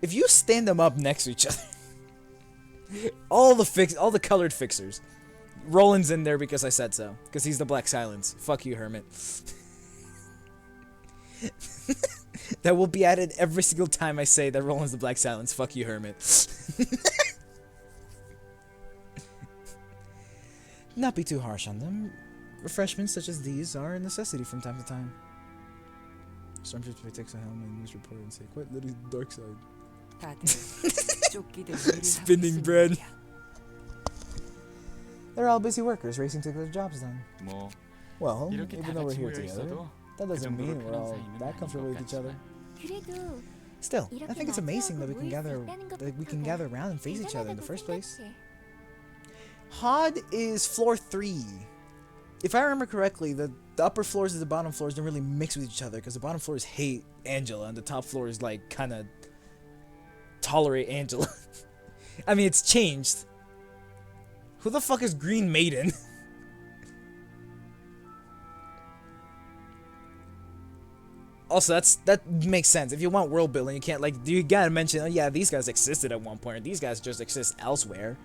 If you stand them up next to each other, all the colored fixers. Roland's in there because I said so, because he's the Black Silence. Fuck you, Hermit. That will be added every single time I say that Roland's the Black Silence. Fuck you, Hermit. Not be too harsh on them. Refreshments such as these are a necessity from time to time. Stormtrooper takes a helmet and news report and say, "Quite literally the dark side." 다들 쫓기들 일을 하고 Spinning 있으니 bread. 말이야. They're all busy workers racing to get their jobs done. 뭐 Well, 이렇게 다 even though we're 같이 here 모여 together, 있어도 that 그 doesn't 정도로 mean we're 편한 all 사이는 that 아닌 comfortable 것 with each other. 같지만 그래도 Still, I 이렇게 think it's amazing that we can 마주하고 gather 모일 수 있다는 around and face each other in the 대단하다고 first place. 생각해. Hod is floor 3. If I remember correctly, the upper floors and the bottom floors don't really mix with each other because the bottom floors hate Angela and the top floors like kind of tolerate Angela. I mean, it's changed. Who the fuck is Green Maiden? Also, that makes sense. If you want world building, you can't you gotta mention, oh yeah, these guys existed at one point, or these guys just exist elsewhere.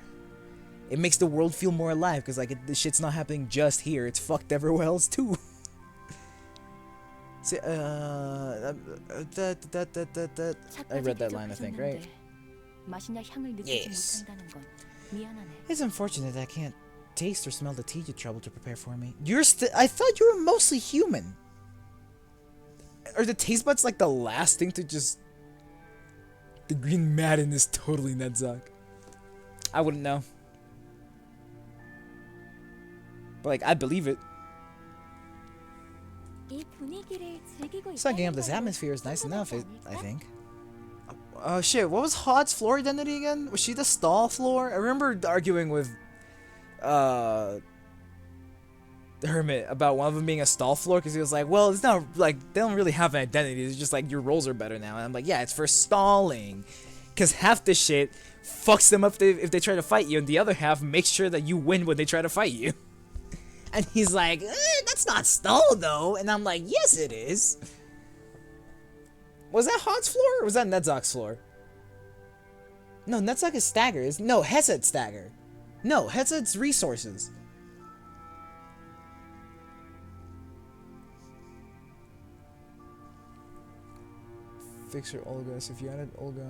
It makes the world feel more alive, because the shit's not happening just here, it's fucked everywhere else too. See, I read that line, I think, right? 맛이나 향을 느끼지 Yes. 못한다는 건 미안하네. It's unfortunate that I can't taste or smell the tea you troubled to prepare for me. I thought you were mostly human. Are the taste buds like the last thing to just... The Green Madden is totally Nedzak. I wouldn't know. But like, I believe it. 이 분위기를 즐기고 Sucking up 있다는 this 건 atmosphere is nice enough, I 충분하지 think. Shit, what was Hod's floor identity again? Was she the stall floor? I remember arguing with, the Hermit about one of them being a stall floor because he was like, well, it's not like they don't really have an identity. It's just like your roles are better now. And I'm like, yeah, it's for stalling. Because half the shit fucks them up if they try to fight you, and the other half makes sure that you win when they try to fight you. And he's like, that's not stall though. And I'm like, yes, it is. Was that Hod's floor or was that Nedzak's floor? No, Nedzak is stagger. No, Hesed's stagger. No, Hesed's resources. Fixer Olga. So if you added Olga,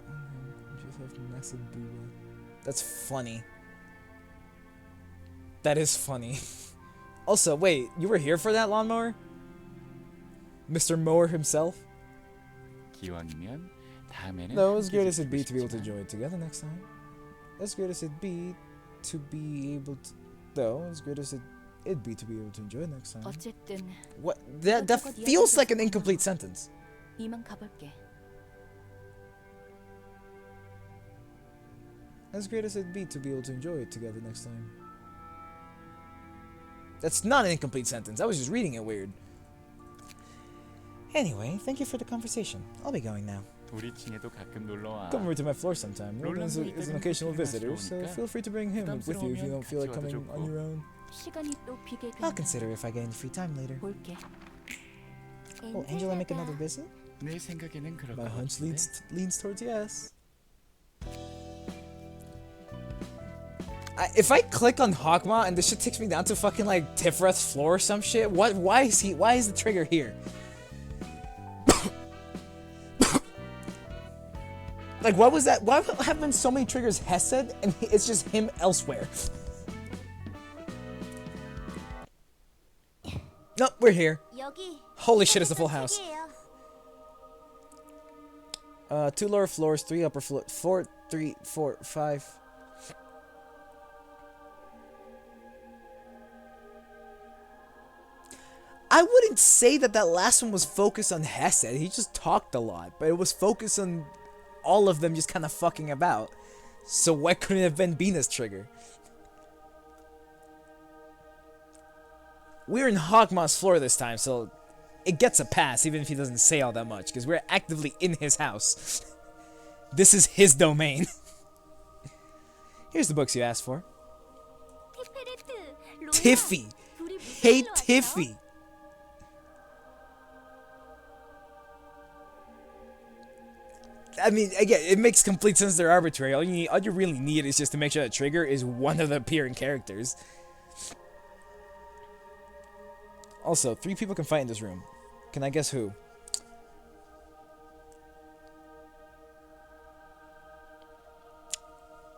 you just have massive booba. That's funny. That is funny. Also, wait, you were here for that lawnmower? Mr. Mower himself? 기왕이면 다음에는 No, as great 함께 as it'd be to be able to 즐기고 enjoy it together next time. As great as it'd be to be able to... Though, as great as it'd be to be able to enjoy it next time. 어쨌든 What? That feels like an incomplete sentence. 이만 가볼게. As great as it'd be to be able to enjoy it together next time. That's not an incomplete sentence. I was just reading it weird. Anyway, thank you for the conversation. I'll be going now. 우리 층에도 가끔 놀러 와. Come over to my floor sometime. Roland is an occasional visitor, so feel free to bring him with you if you don't feel like coming on your own. 시간이 또 비게 I'll 되면 consider if I get any free time later. 볼게. Will Angela make another visit? 내 생각에는 그럴 My 것 hunch 같은데. leans towards yes. If I click on Hokma and this shit takes me down to fucking like Tifreth's floor or some shit, what? Why is the trigger here? Like, what was that? Why have been so many triggers Hesed and it's just him elsewhere? Nope, we're here. 여기 Holy shit, it's a full house. 책이에요. 2 lower floors, 3 upper floors, 4, 3, 4, 5. I wouldn't say that last one was focused on Hesed. He just talked a lot, but it was focused on all of them just kind of fucking about. So why couldn't it have been Bina's trigger? We're in Hogma's floor this time, so it gets a pass even if he doesn't say all that much, because we're actively in his house. This is his domain. Here's the books you asked for. 티페레트, 로야, Tiffy. 둘이 무슨 Hey, 일로 왔어? Tiffy. I mean, again, it makes complete sense they're arbitrary. All you really need is just to make sure the trigger is one of the appearing characters. Also, 3 people can fight in this room. Can I guess who?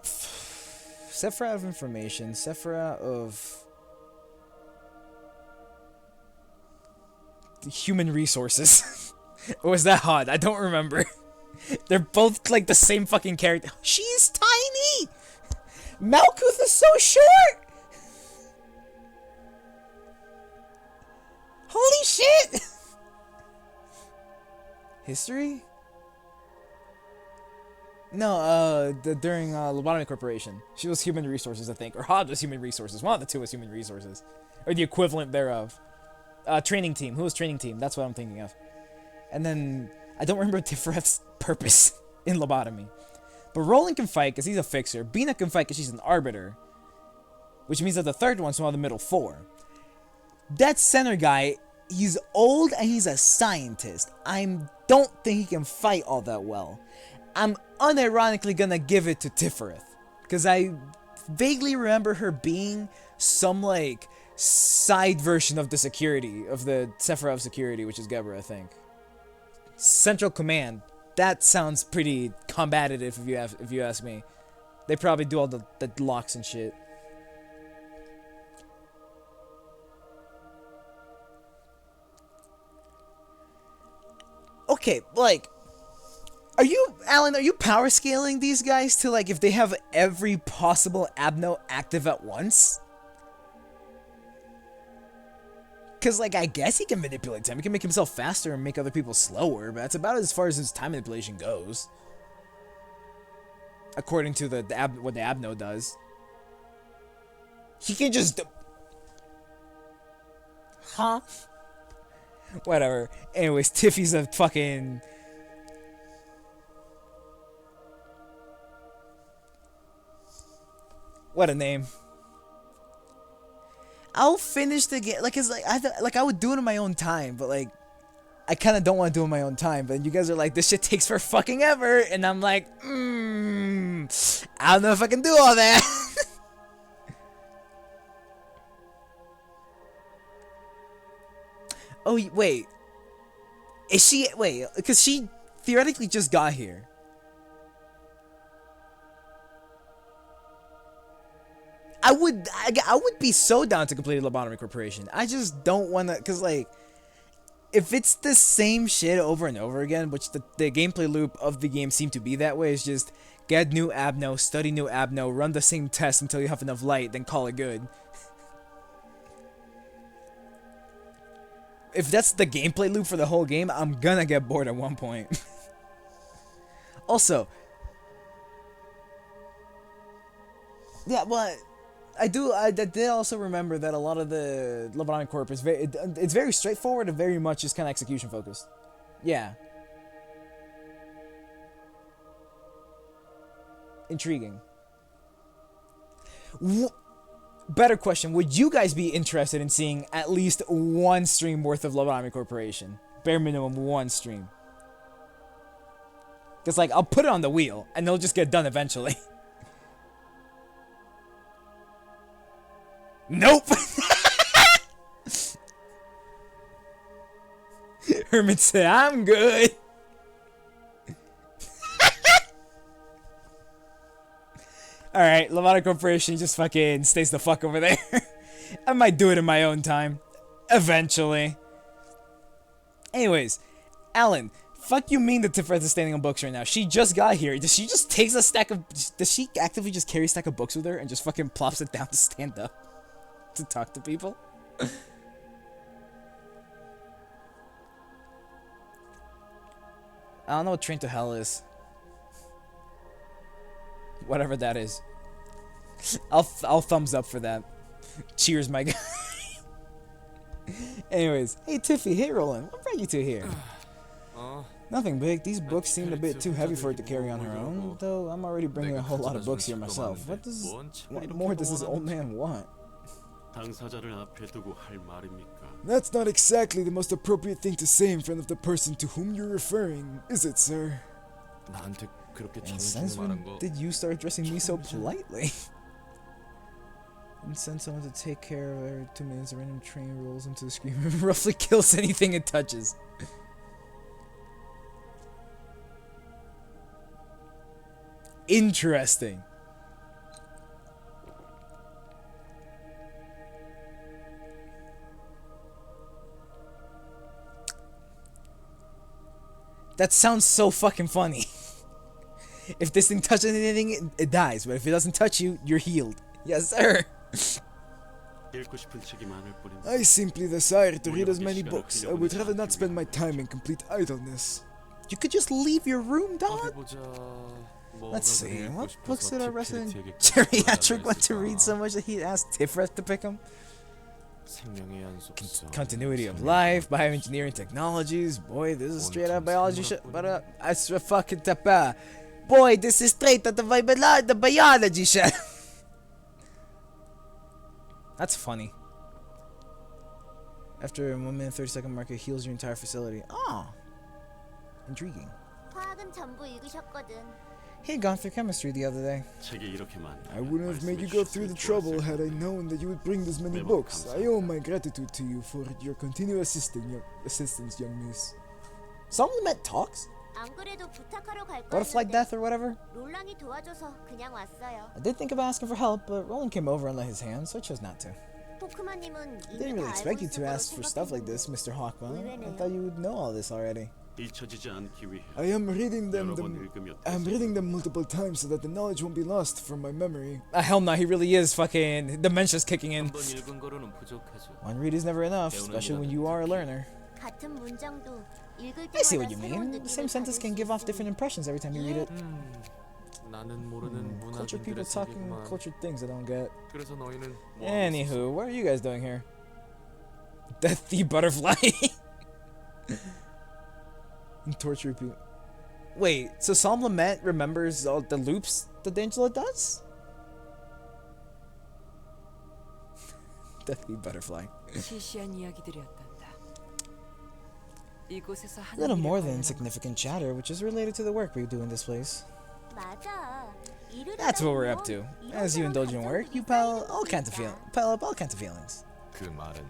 Sephra of information, Sephra of human resources. Or was that hard? I don't remember. They're both like the same fucking character. She's tiny! Malkuth is so short! Holy shit! History? No, during Lobotomy Corporation. She was human resources, I think. Or Hod was human resources. One of the two was human resources. Or the equivalent thereof. Training team. Who was training team? That's what I'm thinking of. And then, I don't remember Tifreth's purpose in Lobotomy. But Roland can fight because he's a fixer. Bina can fight because she's an arbiter. Which means that the third one's one of the middle 4. That center guy, he's old and he's a scientist. I don't think he can fight all that well. I'm unironically gonna give it to Tifreth. Because I vaguely remember her being some, like, side version of the security, of the Sephiroth security, which is Gebra, I think. Central Command. That sounds pretty combative if you ask me. They probably do all the locks and shit. Okay, like, Alan, are you power scaling these guys to, like, if they have every possible Abno active at once? Because, like, I guess he can manipulate time. He can make himself faster and make other people slower, but that's about as far as his time manipulation goes. According to what the Abno does. He can just... Huh? Whatever. Anyways, Tiffy's a fucking... What a name. I'll finish the game. Like, it's like, I would do it in my own time, but like, I kind of don't want to do it in my own time. But you guys are like, this shit takes for fucking ever. And I'm like, I don't know if I can do all that. Oh, wait. Is she... Wait, because she theoretically just got here. I would be so down to complete a Lobotomy Corporation. I just don't want to... Because, like... If it's the same shit over and over again, which the gameplay loop of the game seemed to be that way, is just get new Abno, study new Abno, run the same test until you have enough light, then call it good. If that's the gameplay loop for the whole game, I'm gonna get bored at one point. Also, yeah, well, I did also remember that a lot of the Lobotomy Corp is it's very straightforward and very much just kind of execution focused. Yeah. Intriguing. Better question, would you guys be interested in seeing at least one stream worth of Lobotomy Corporation? Bare minimum one stream. Because, like, I'll put it on the wheel, and it'll just get done eventually. Nope. Hermit said, I'm good. Alright, Lovato Corporation just fucking stays the fuck over there. I might do it in my own time. Eventually. Anyways, Alan, fuck you mean that Tiferet is standing on books right now? She just got here. Does she just take a stack of... Does she actively just carry a stack of books with her and just fucking plops it down to stand up? To talk to people? I don't know what Train to Hell is. Whatever that is. I'll thumbs up for that. Cheers, my guy. Anyways, hey Tiffy, hey Roland, what brought you two here? Nothing big. These books seemed a bit too heavy for her to carry on her own, though I'm already bringing a whole lot of books here myself. What more does this old man want? 당사자를 앞에 두고 할 말입니까? That's not exactly the most appropriate thing to say in front of the person to whom you're referring, is it, sir? 나한테 그렇게 And since when did you start addressing me so politely? And send someone to take care of her 2 minutes, a random train rolls into the screen and roughly kills anything it touches. Interesting. That sounds so fucking funny. If this thing touches anything, it dies. But if it doesn't touch you, you're healed. Yes, sir. 읽고 싶은 책이 많을 뿐입니다. I simply desire to read as many books. I would rather not spend my time in complete idleness. You could just leave your room, dog. 어디 보자. Let's see. 읽고 What 싶어서 books did our resident 티프레트에게 geriatric want to 있을까? read so much that he asked Tiferet to pick him? 생명의 연속성. Continuity of life, bioengineering technologies. Boy, this is straight out biology shit. But I swear fucking tapa. Boy, this is straight out the biology shit. That's funny. After a 1 minute 30-second mark, it heals your entire facility. Oh, intriguing. 화학은 전부 읽으셨거든. He had gone through chemistry the other day. 책이 이렇게 많나? I wouldn't have made you go through the trouble had I known that you would bring this many books. I owe my gratitude to you for your continued assistance, young miss. Supplement talks? 안 그래도 부탁하러 갈 Butterfly 거였는데 death or whatever? 롤랑이 도와줘서 그냥 왔어요. I did think of asking for help, but Roland came over and lent his hand, so I chose not to. 호크마님은 I 이미 didn't really 다 expect 알고 you to 있을 ask for 거라고 stuff like this, 생각했는데. Mr. Hawkman. I 의외네요. thought you would know all this already. 잊혀지지 않기 위해 I am reading them. 여러 번 읽으며 I'm reading them multiple times so that the knowledge won't be lost from my memory. Hell no, he really is fucking... Dementia's kicking in. 한번 읽은 거로는 부족하죠. One read is never enough, especially when you are a learner. 같은 문장도 읽을 I see 때마다 what you 새로운 mean. The 느낌을 same sentence 받을 can 수 give off 있음. different impressions every time you read it. 나는 모르는 Cultured people 문화인들의 talking 세계구만. cultured things I don't get. 그래서 너희는 뭐 Anywho, what are you guys doing here? Death the butterfly. And torture people. Wait, so Psalm Lament remembers all the loops that Angela does? Death the butterfly. 시시한 이야기들이었단다. 이곳에서 하는 Little 일을 more than 관련한 insignificant chatter, which is related to the work we do in this place. 맞아. 일을 That's 하다 what we're 보면 up to. 이런저런 As you indulge in work, you 감정들이 pile 쌓이는 up all kinds of feelings. 그 말은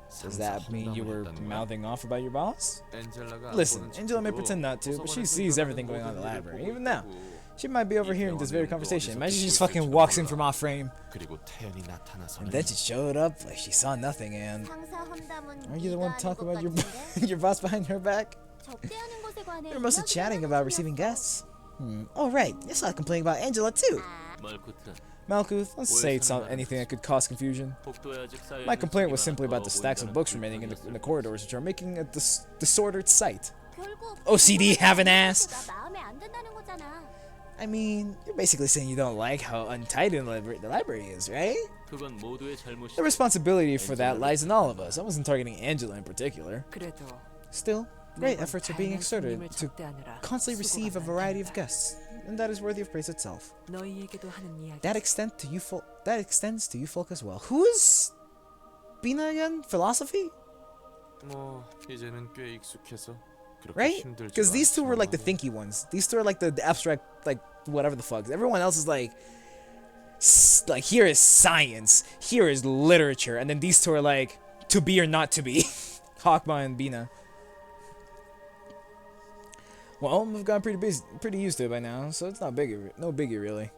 Does that mean you were mouthing off about your boss? 엔젤라가 안 Listen, 보는 Angela may 척도 pretend not to, but she 도서관에서 sees 일어나는 everything going on in the 모든 일을 library, 보고 even now. 있다고. She might be overhearing this very conversation. Imagine she just fucking walks in from off frame, 그리고 태연이 나타나서는 and then she showed up like she saw nothing, and 상사 험담은 are you the one 네가 하는 talking 것 about your 같은데? your boss behind her back? 접대하는 것에 관해 They're mostly 이야기를 chatting 하는 about receiving 중이었어. guests. Oh right, I saw complaining about Angela too. 말쿠트, Malkuth, let's say it's not anything that could cause confusion. 복도에 아직 쌓여 My 있는 complaint was 책이 simply about 많아서 the stacks of 보인다는 books remaining in the 불만이었을 corridors, which are making a disordered sight. 결국 OCD have an ass. 나 마음에 안 든다는 거잖아. I mean, you're basically saying you don't like how untidy the library is, right? 그건 모두의 잘못이. The responsibility for that lies in all of us. I wasn't targeting Angela in particular. 그래도 Still, great 매번 efforts are being 다양한 exerted 손님을 to 접대하느라 constantly receive a 수고가 variety of 많단다. guests, and that is worthy of praise itself. 너희에게도 하는 이야기. That extends to you folk as well. Who is Bina again? Philosophy? 뭐 이제는 꽤 익숙해서 그렇게 Right? 힘들지 Because these two were like the 않지만 thinky ones. These two are like the abstract, like whatever the fuck. Everyone else is like like here is science, here is literature, and then these two are like to be or not to be. Hokma and Bina. Well, we've gotten pretty used to it by now, so it's not no biggie really.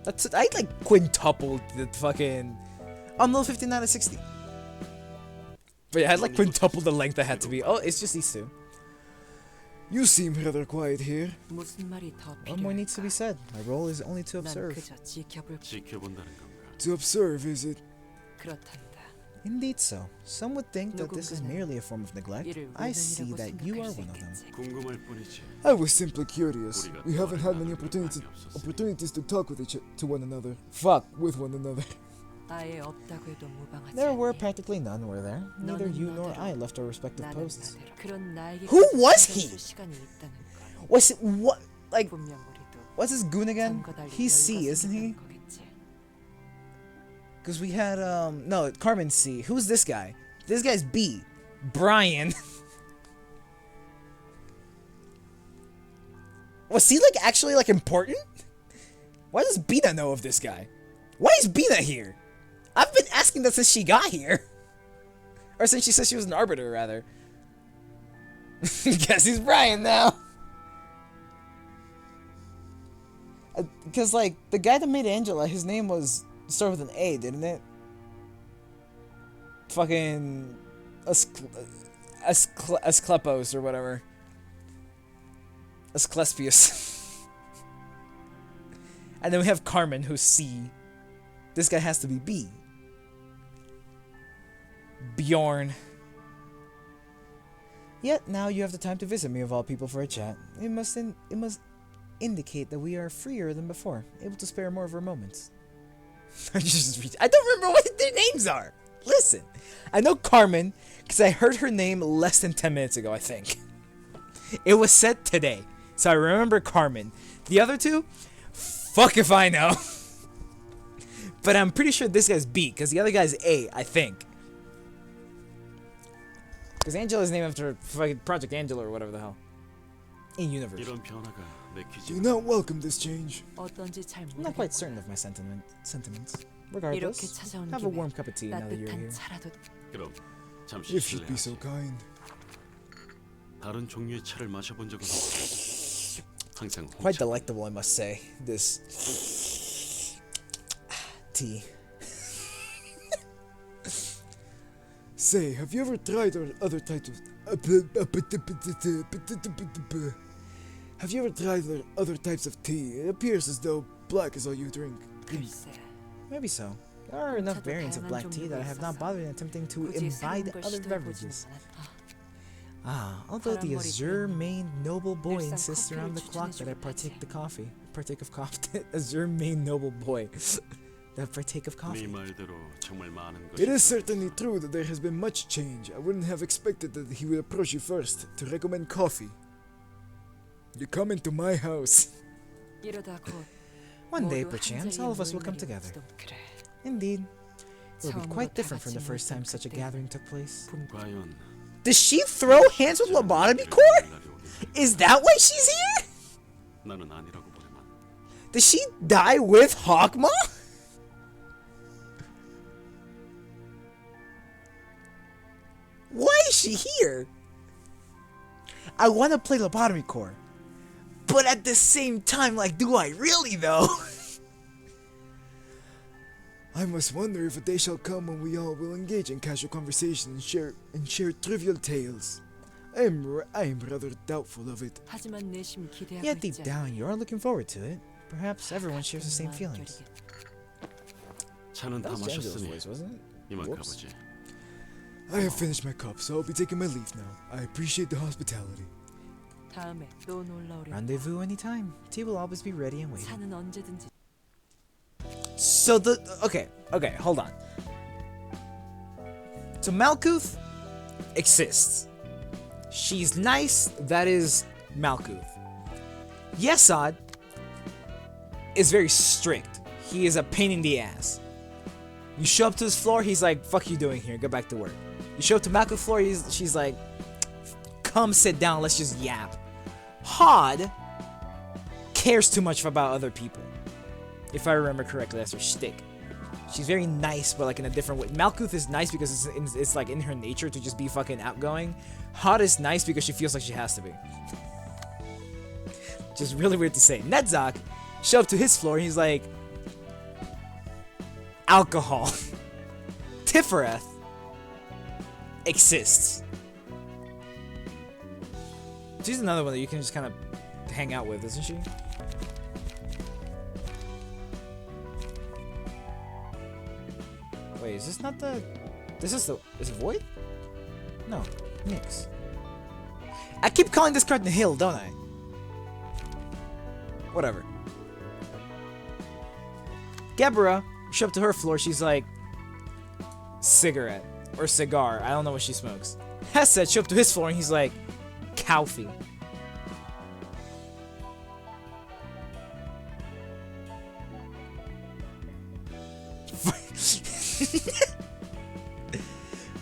I like quintupled the fucking level 59 out of 60. But yeah, I like quintupled the length I had to be. Oh, it's just these two. You seem rather quiet here. 무슨 말이 더 What more needs to be 필요할까? said? My role is only to 난 observe. 그저 지켜볼 지켜본다는 건가? To observe, is it? 그렇단다. Indeed so. Some would think that this is 누군가는 merely a form of neglect. 이를 I see 우연이라고 that you are 생각할 수 one of them. 있겠지. 궁금할 뿐이지. I was simply curious. We haven't had many opportunities to talk with to one another. Fuck with one another. 아예 없다고 해도 무방하지 There were 않니? practically none, were there? Neither 너는 you nor 너대로, I left our respective 나는 posts. 나대로. 그런 나에게 Who was 시간이 he? 시간이 있다는 걸. Was it what? Like, 분명 우리도 what's his goon again? 전과 달리 He's C, 여유가 isn't he? 생긴다는 거겠지. Because we had no, Carmen's C. Who's this guy? This guy's B. Brian. Was he like actually like important? Why does Bina know of this guy? Why is Bina here? I've been asking that since she got here. Or since she said she was an arbiter, rather. Guess he's Brian now. Because, like, the guy that made Angela, his name was started with an A, didn't it? Fucking Asclepos or whatever. Asclepius. And then we have Carmen, who's C. This guy has to be B. Bjorn. Yet now you have the time to visit me of all people for a chat. It must indicate that we are freer than before, able to spare more of our moments. I don't remember what their names are. Listen, I know Carmen because I heard her name less than 10 minutes ago, I think. It was said today, so I remember Carmen. The other two, fuck if I know. But I'm pretty sure this guy's B because the other guy's A, I think. Because Angela's named after fucking Project Angela or whatever the hell. In universe. 이런 변화가 내키지. Do not welcome this change. 어떤지 잘 I'm not quite certain 모르겠구나. of my sentiments. 이렇게 Regardless, 찾아온 have a 김에 warm cup of tea now that you're 따뜻한 here. 차라도 그럼 잠시 If you'd be so 실례하지. kind. 다른 종류의 차를 마셔본 적은 없어. 항상 Quite 홍차. delectable, I must say. This tea. Say, have you ever tried other types of... Have you ever tried other types of tea? It appears as though black is all you drink. 글쎄. Maybe so. There are enough 차도 variants of 다양한 black tea that I have not 종류가 bothered in attempting to 굳이 imbibe 새로운 걸 other 시도해보지는 beverages. 않았다. Although the 파란머리 azure 띠는 maned noble boy 늘상 insists around the 커피를 clock that I 추천해주곤 partake of coffee. Azure maned noble boy. That I partake of 네 coffee. 말대로 정말 많은 것이 It is certainly true that there has been much change. I wouldn't have expected that he would approach you first to recommend coffee. You come into my house. 이러다 곧 One day, 모두 perchance, 한 all of us 자리에 will come 모일 together. 일지도. 그래. Indeed. It will be 처음으로 quite 다 different from 같이 the first time 모였던 such a 그때 gathering took place. 과연 Does she throw hands with lobotomy core? Is that why she's here? 나는 아니라고 보내만. Does she die with Hokma? Why is she here? I want to play lobotomy core. But at the same time, like, do I really though? I must wonder if a day shall come when we all will engage in casual conversation and share trivial tales. I am rather doubtful of it. 하지만 내심 기대하고 Yet deep 있지 down, you are looking forward to it. Perhaps everyone shares the same feelings. 차는 다 That was Angela's 마셨으니 voice, wasn't it? 이만 Whoops. 가보지. I have finished my cup, so I'll be taking my leave now. I appreciate the hospitality. 다음에 또 놀러 오렴. Rendezvous anytime. Tea will always be ready and waiting. 차는 언제든지 So okay, hold on. So Malkuth exists. She's nice, that is Malkuth. Yesod is very strict. He is a pain in the ass. You show up to his floor, he's like, fuck you doing here, go back to work. You show up to Malkuth's floor, she's like, come sit down, let's just yap. Hod cares too much about other people. If I remember correctly, that's her shtick. She's very nice, but like in a different way. Malkuth is nice because it's like in her nature to just be fucking outgoing. Hot is nice because she feels like she has to be. Which is really weird to say. Nedzak show up to his floor and he's like, alcohol. Tifereth exists. She's another one that you can just kind of hang out with, isn't she? Wait, is this not the... This is the... Is it Void? No. Nyx. I keep calling this card Nihil, don't I? Whatever. Gebra, show up to her floor, she's like... Cigarette. Or cigar. I don't know what she smokes. Hesed, show up to his floor and he's like... Coffee.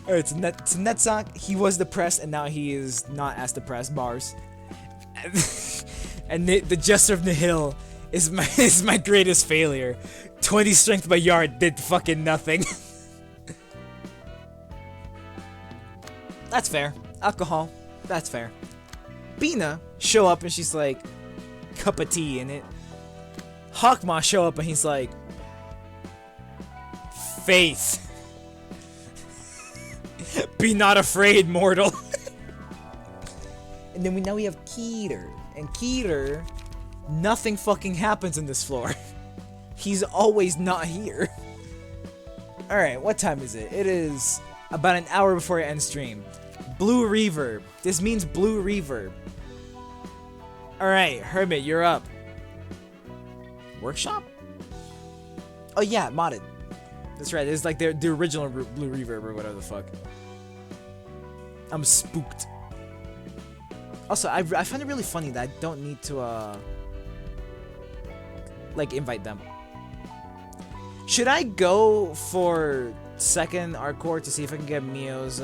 Alright, so Netzok, he was depressed and now he is not as depressed. Bars. And the Jester of Nihil is my greatest failure. 20 strength by yard did fucking nothing. That's fair. Alcohol. That's fair. Bina show up and she's like, cup of tea in it. Hokma show up and he's like, faith. Be not afraid, mortal. And then now we have Keter. And Keter, nothing fucking happens in this floor. He's always not here. Alright, what time is it? It is about an hour before I end stream. Blue reverb. This means blue reverb. Alright, Hermit, you're up. Workshop? Oh yeah, modded. That's right, it's like the original blue reverb or whatever the fuck. I'm spooked. Also, I find it really funny that I don't need to, like, invite them. Should I go for second Arcor to see if I can get Mio's,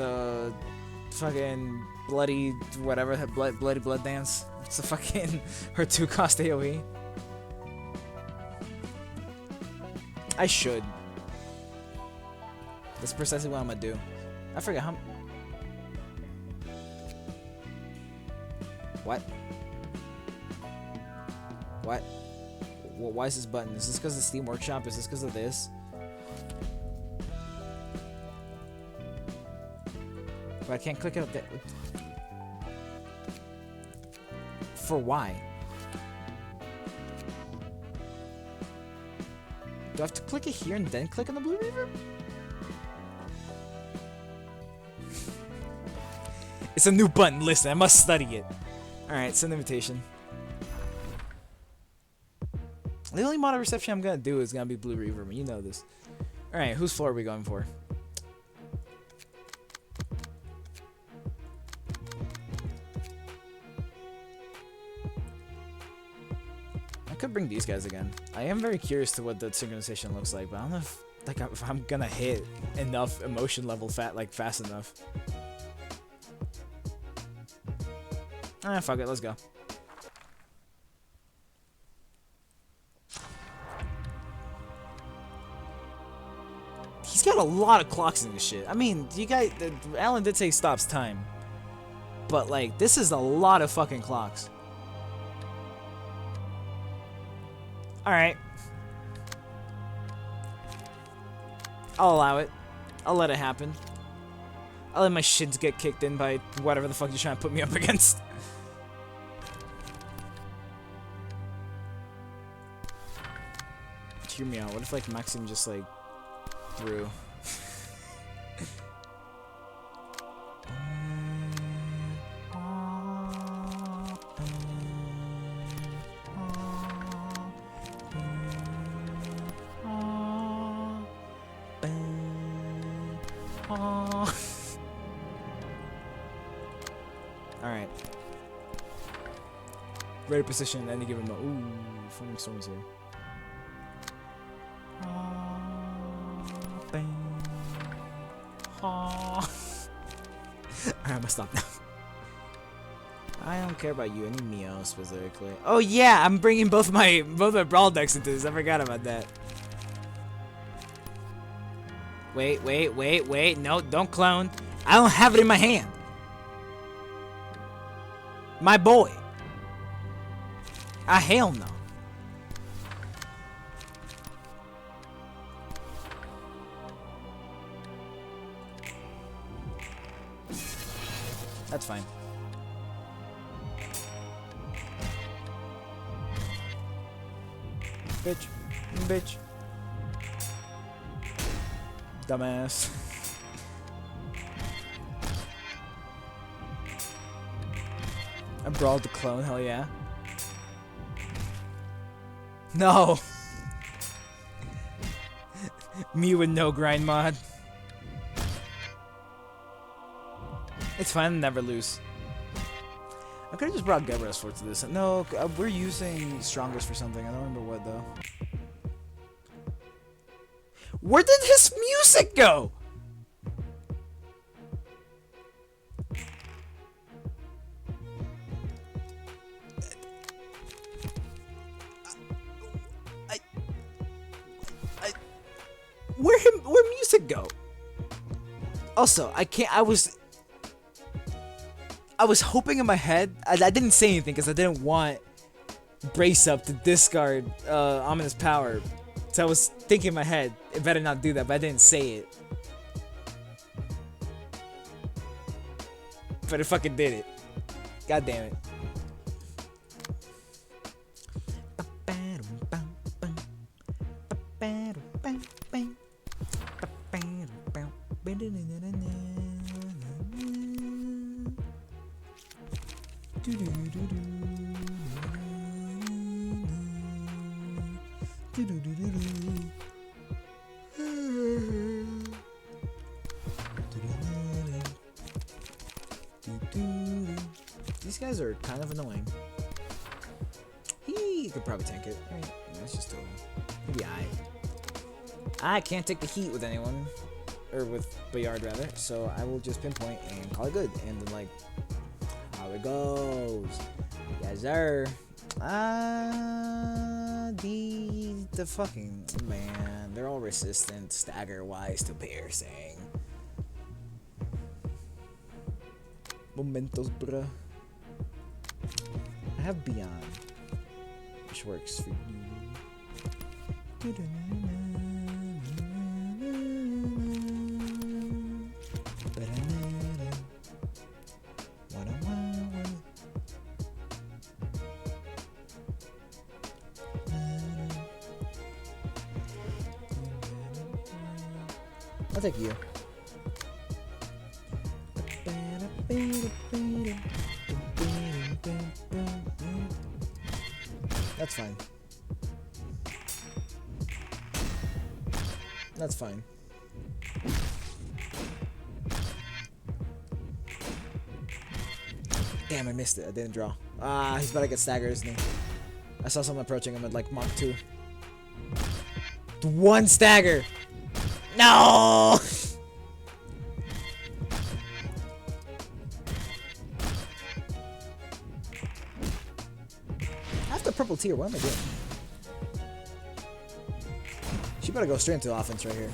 fucking bloody whatever, bloody blood dance? It's a fucking her 2-cost AoE. I should. That's precisely what I'm gonna do. I forget how. What? What? Why is this button? Is this because of Steam Workshop? Is this because of this? But I can't click it up there. For why? Do I have to click it here and then click on the blue reverb? It's a new button. Listen, I must study it. Alright, send invitation. The only mod reception I'm gonna do is gonna be blue reverb. You know this. Alright, whose floor are we going for? I could bring these guys again. I am very curious to what the synchronization looks like, but I don't know if I'm gonna hit enough emotion level fast enough. Ah, fuck it, let's go. He's got a lot of clocks in this shit. I mean, you guys, Alan did say stops time, but like, this is a lot of fucking clocks. Alright. I'll allow it. I'll let it happen. I'll let my shits get kicked in by whatever the fuck you're trying to put me up against. Hear me out. What if like Maxim just like threw? Alright. Ready position, any given moment. Ooh, Foaming Storm is here. Alright, I'm gonna stop now. I don't care about you, I need Mio specifically. Oh yeah, I'm bringing both my brawl decks into this. I forgot about that. Wait. No, don't clone. I don't have it in my hand. My boy. Ah, hell no. That's fine. Bitch. Dumbass. I brawled the clone, hell yeah. No! Me with no grind mod. It's fine, I'll never lose. I could've just brought Gebras for to this. No, we're using Strongest for something. I don't remember what though. Where did his music go? Where music go? Also, I can't. I was hoping in my head. I didn't say anything because I didn't want Brace Up to discard Ominous Power. So I was thinking in my head, it better not do that, but I didn't say it. But it fucking did it. God damn it. These guys are kind of annoying. He could probably tank it. Right? Yeah, that's just maybe I can't take the heat with anyone, or with Bayard rather. So I will just pinpoint and call it good. And then like, how it goes. Yes, sir. The fucking man. They're all resistant, stagger wise to piercing. Momentos, bruh. I have Beyond, which works for you. I'll take you. That's fine. That's fine. Damn, I missed it. I didn't draw. Ah, he's about to get staggered, isn't he? I saw someone approaching him at like Mach 2. One stagger! No! After purple tier, what am I doing? She better go straight into offense right here.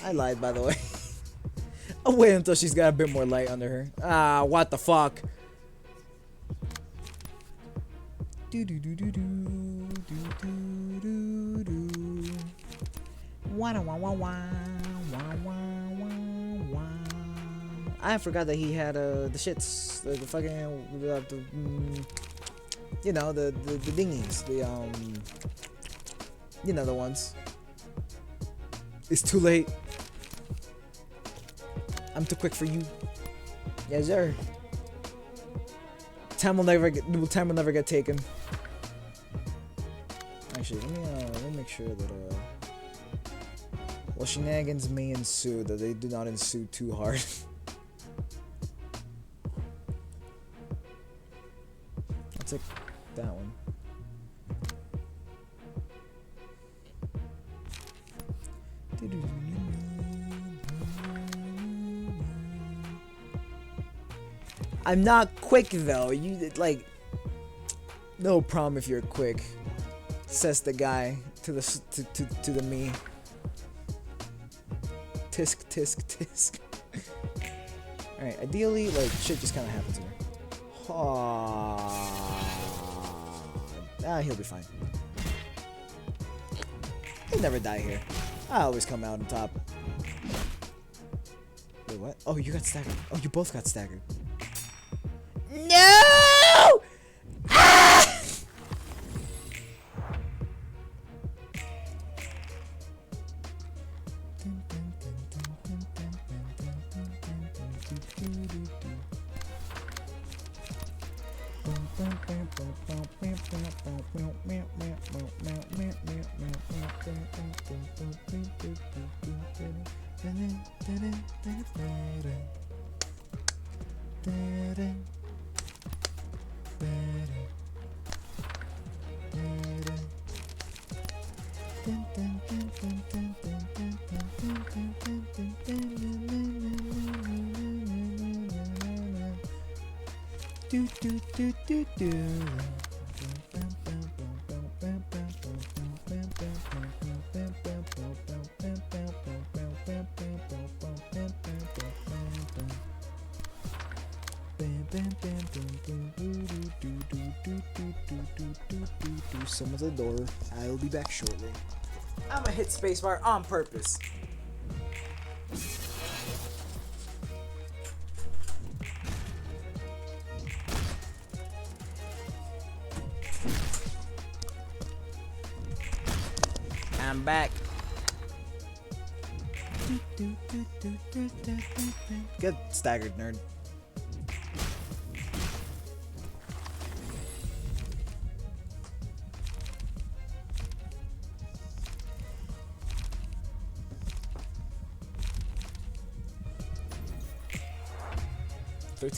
I lied, by the way. I'll wait until she's got a bit more light under her. Ah, what the fuck? I forgot that he had the shits, the fucking you know, the dinghies, you know, the ones. It's too late. I'm too quick for you. Yes, sir. Time will never get taken. Actually, let me make sure that well, shenanigans may ensue, that they do not ensue too hard. I'll take that one. I'm not quick though. You like, no problem if you're quick, says the guy to the me. Tisk tisk tisk. All right. Ideally, like shit just kind of happens here. He'll be fine. He'll never die here. I always come out on top. Wait, what? Oh, you got staggered. Oh, you both got staggered. No! Ah! Someone's at the door. I'll be back shortly. I'm gonna hit spacebar on purpose. I'm back. Get staggered, nerd.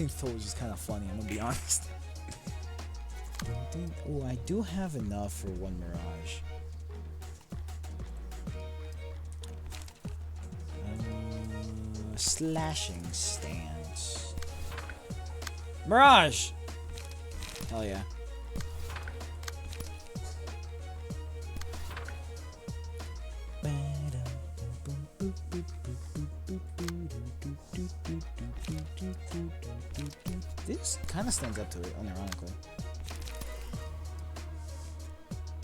Floor is just kind of funny, I'm gonna be honest. Oh, I do have enough for one Mirage. Slashing stance. Mirage! Hell yeah. This kind of stands up to it, unironically.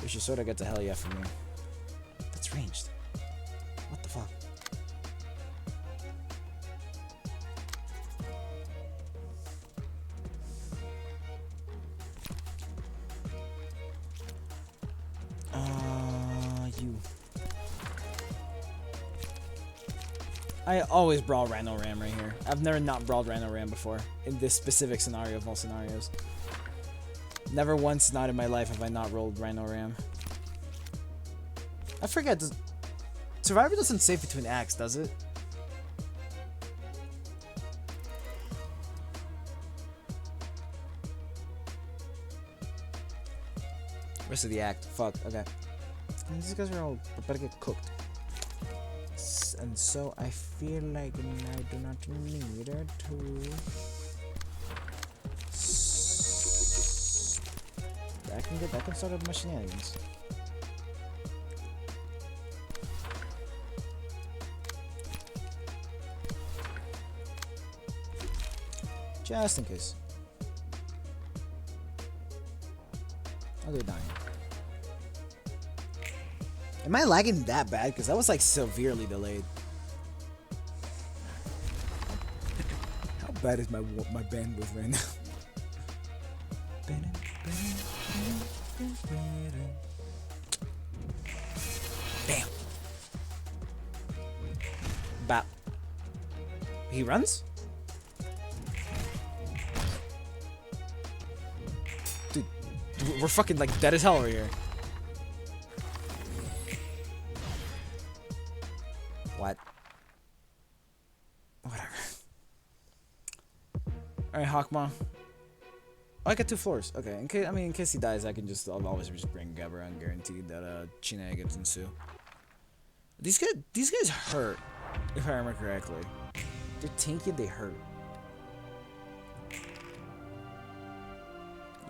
We should sort of get the hell yeah from me. That's ranged. What the fuck? You. I always brawl Rhino Ram right here. I've never not brawled Rhino Ram before. In this specific scenario of all scenarios. Never once not in my life have I not rolled Rhino Ram. I forget, Survivor doesn't save between acts, does it? Rest of the act. Fuck, okay. These guys are all about to get cooked. And so I feel like I do not need to... That can start up my shenanigans. Just in case. Oh, they're dying. Am I lagging that bad? Because that was like severely delayed. How bad is my bandwidth right now? Bam. Bap. He runs? Dude, we're fucking like dead as hell over here. What? Whatever. Alright, Hokma. Oh, I got 2 floors. Okay, in case he dies, I'll always just bring Gabra and guaranteed that shenanigans ensue. These guys hurt, if I remember correctly. They're tanky, they hurt.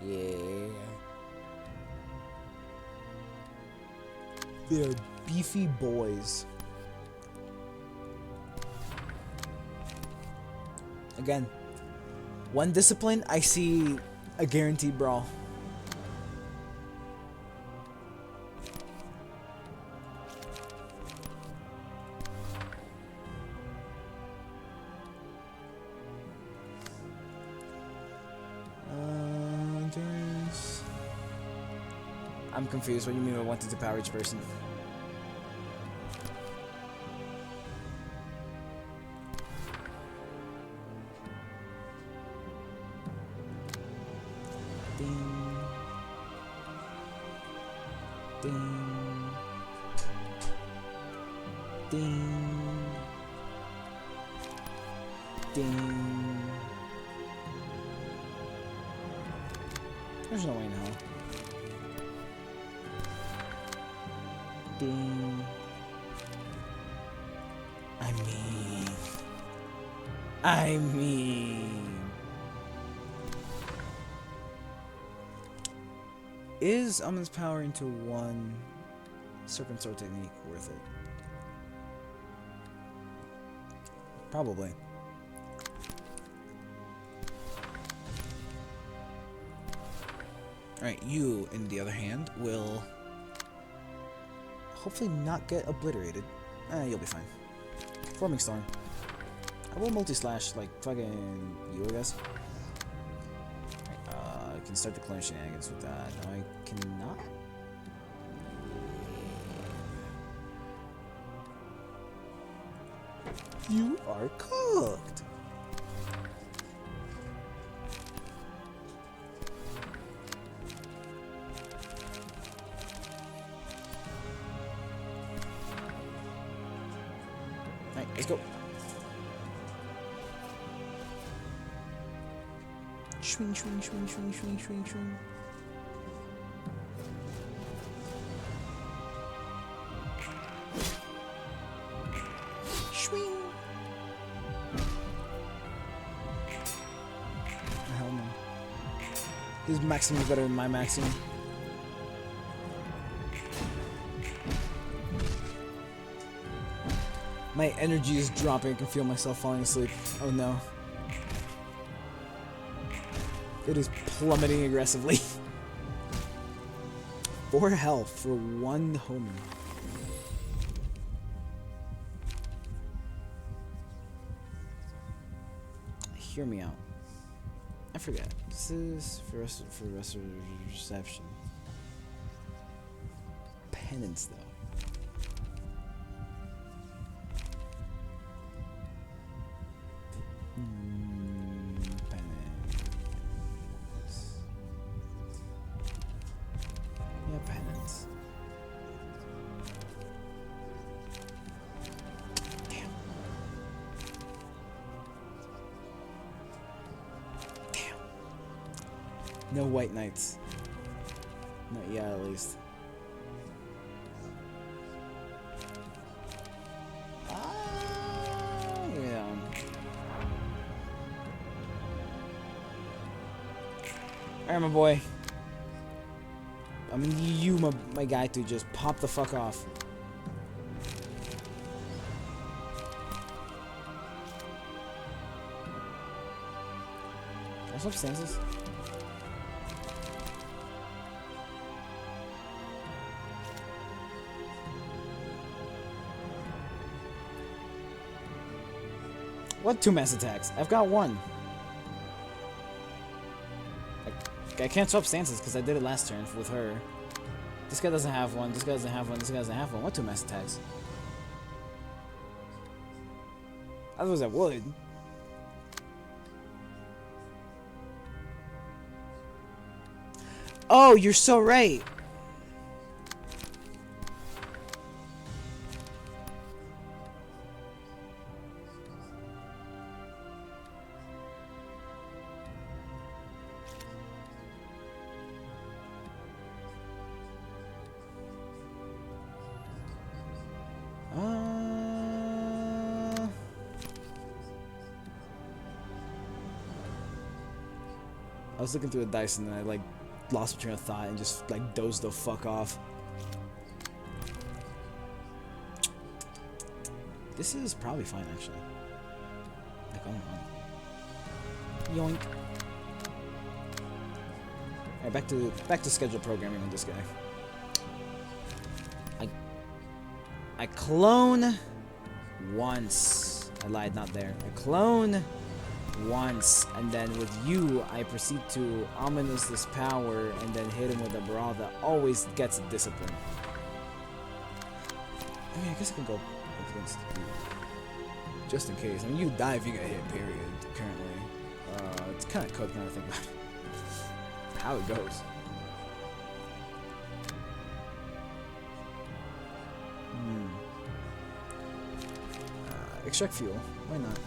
Yeah. They're beefy boys. Again, one discipline, I see a guaranteed brawl. I'm confused. What do you mean by wanting to power each person? Ding. Ding. Ding. Ding. There's no way in hell. Ding. I mean, is Amun's power into one Serpent Sword technique worth it? Probably. Alright, you, in the other hand, will hopefully not get obliterated. You'll be fine. Forming Storm. I will multi-slash like fucking you, I guess. I can start the clone shenanigans with that. No, I cannot. You are cooked. Alright, let's go. Swing, swing, swing, swing, swing, swing, swing. Swing. Hell no. His maximum is better than my maximum. My energy is dropping. I can feel myself falling asleep. Oh no. It is plummeting aggressively. 4 health for 1 homing. Hear me out. I forget. This is for reception. Penance, though. Penance. Damn. Damn. No white knights. Not yet, at least. Give me that one. Alright, my boy. I mean, you, my guy, to just pop the fuck off. Are some stances? What 2 mass attacks? I've got 1. I can't swap stances because I did it last turn with her. This guy doesn't have 1. This guy doesn't have 1. This guy doesn't have 1. What 2 mass attacks? Otherwise I would. Oh, you're so right. I was looking through the dice and then I like lost my train of thought and just like dozed the fuck off. This is probably fine actually. Like, oh my. Yoink. Alright, back to schedule programming on this guy. I clone once. I lied, not there. I clone once, and then with you, I proceed to ominousness power, and then hit him with a brawl that always gets a discipline. I mean, I guess I can go against you. Just in case. I mean, you die if you get hit, period, currently. It's kind of cooked now that I think about it. How it goes. Extract fuel. Why not?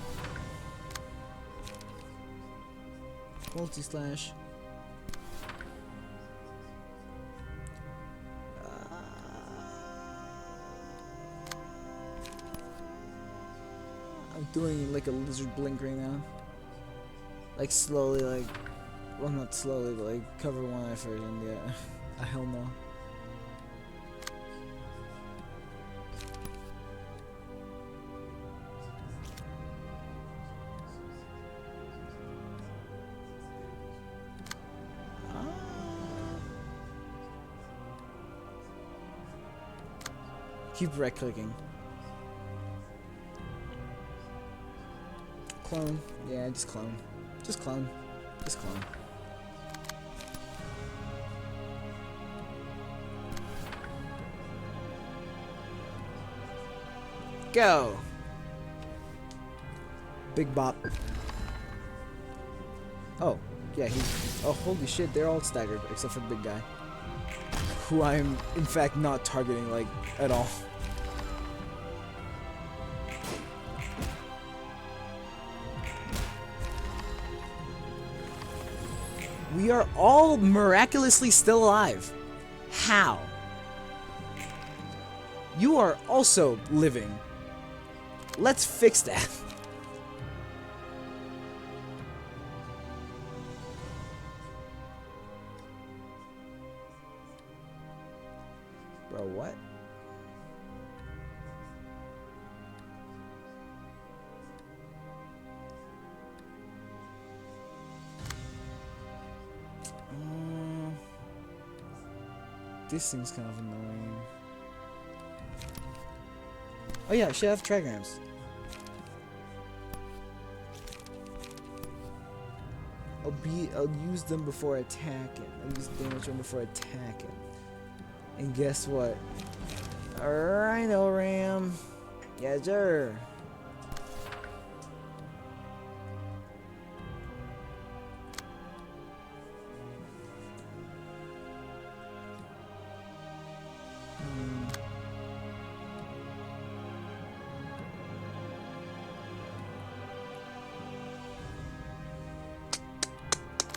Multi-slash. I'm doing like a lizard blink right now. Like slowly, like, well, not slowly, but like cover one eye first, and yeah, hell no. Keep right clicking. Clone. Yeah, just clone. Just clone. Just clone. Go! Big bop. Oh, yeah, oh, holy shit, they're all staggered, except for the big guy. Who I am, in fact, not targeting, like, at all. We are all miraculously still alive. How? You are also living. Let's fix that. Bro, what? This thing's kind of annoying. Oh yeah, I should have trigrams. I'll use them before attacking. I'll use damage one before attacking. And guess what? A Rhino Ram. Yes, sir.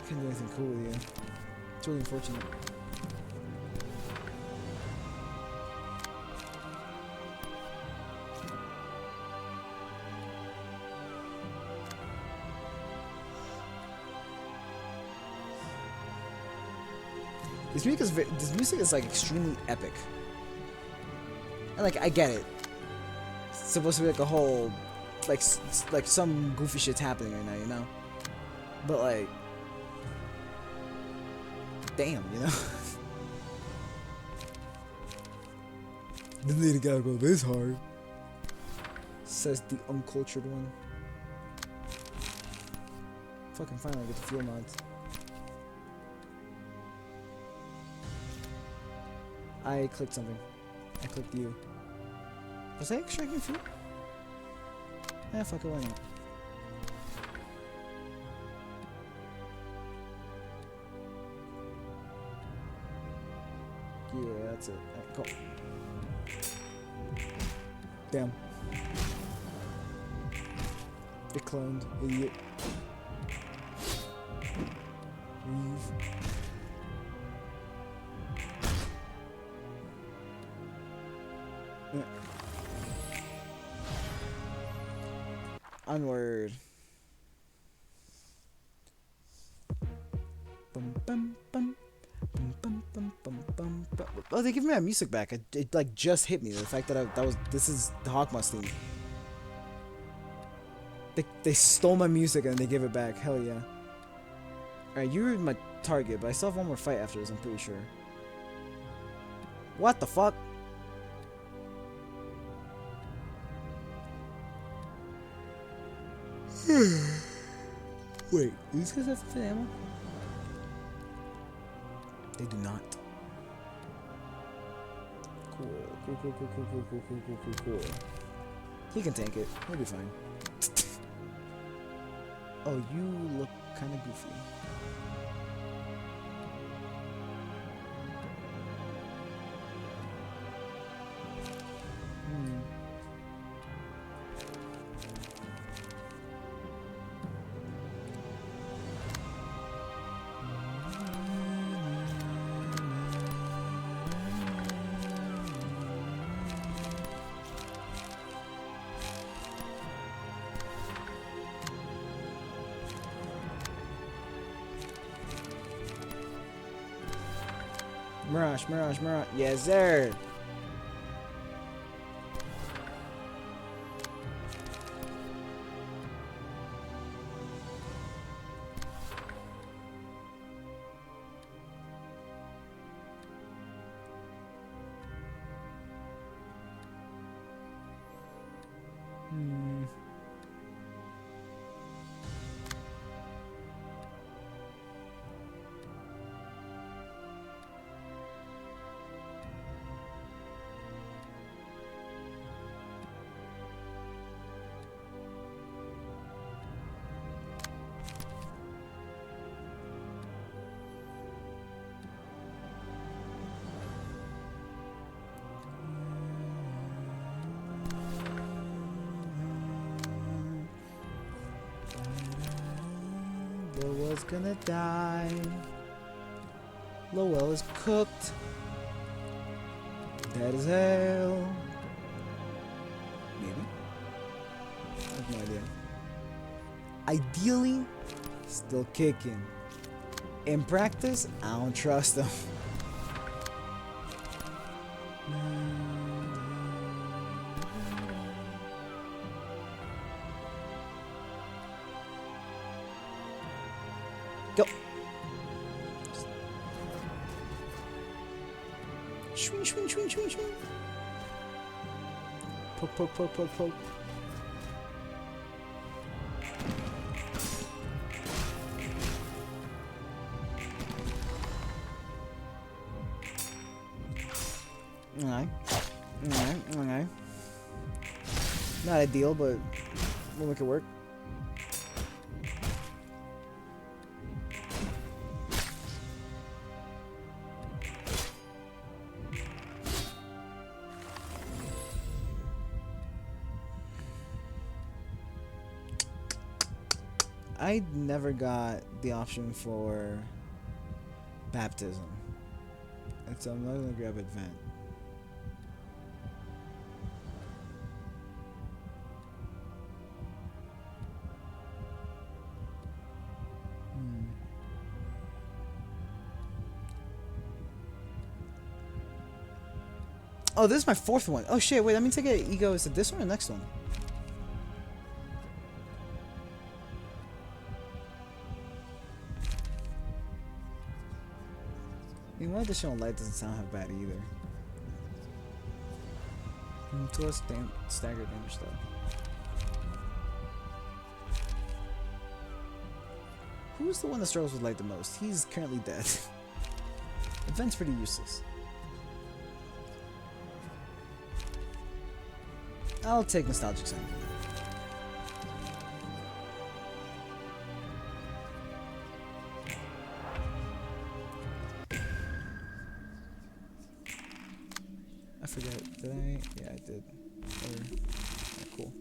Can't do anything cool with you. It's really unfortunate. This music is like extremely epic. And like I get it. It's supposed to be like a whole like some goofy shit's happening right now, you know? But like damn, you know? Didn't need to gotta go this hard. Says the uncultured one. Fucking finally get the fuel mods. I clicked something. I clicked you. Was I extracting fuel? Eh, fuck it, why not? Yeah, that's it. Alright, go. Damn. It cloned, idiot. Leave. Onward. Oh, they give me my music back. It like just hit me the fact that this is the hokma theme. They stole my music and they give it back. Hell yeah. Alright, you're my target, but I still have one more fight after this, I'm pretty sure. What the fuck? Wait, do these guys have infinite ammo? They do not. Cool. He can tank it. He'll be fine. Oh, you look kind of goofy. Mirage. Yes, sir. Lowell's gonna die. Lowell is cooked. Dead as hell. Maybe. I have no idea. Ideally, still kicking. In practice, I don't trust him. Go. Swing. Poke. Okay. Not ideal, but we'll make it work. I never got the option for baptism, and so I'm not gonna grab Advent. Oh, this is my fourth one. Oh shit, wait, that means I get ego. Is it this one or next one? I mean, one additional light doesn't sound half bad either. To us, stagger damage though. Who's the one that struggles with light the most? He's currently dead. Advent's pretty useless. I'll take Nostalgic Sound. I forget. Did I? Yeah, I did. Cool.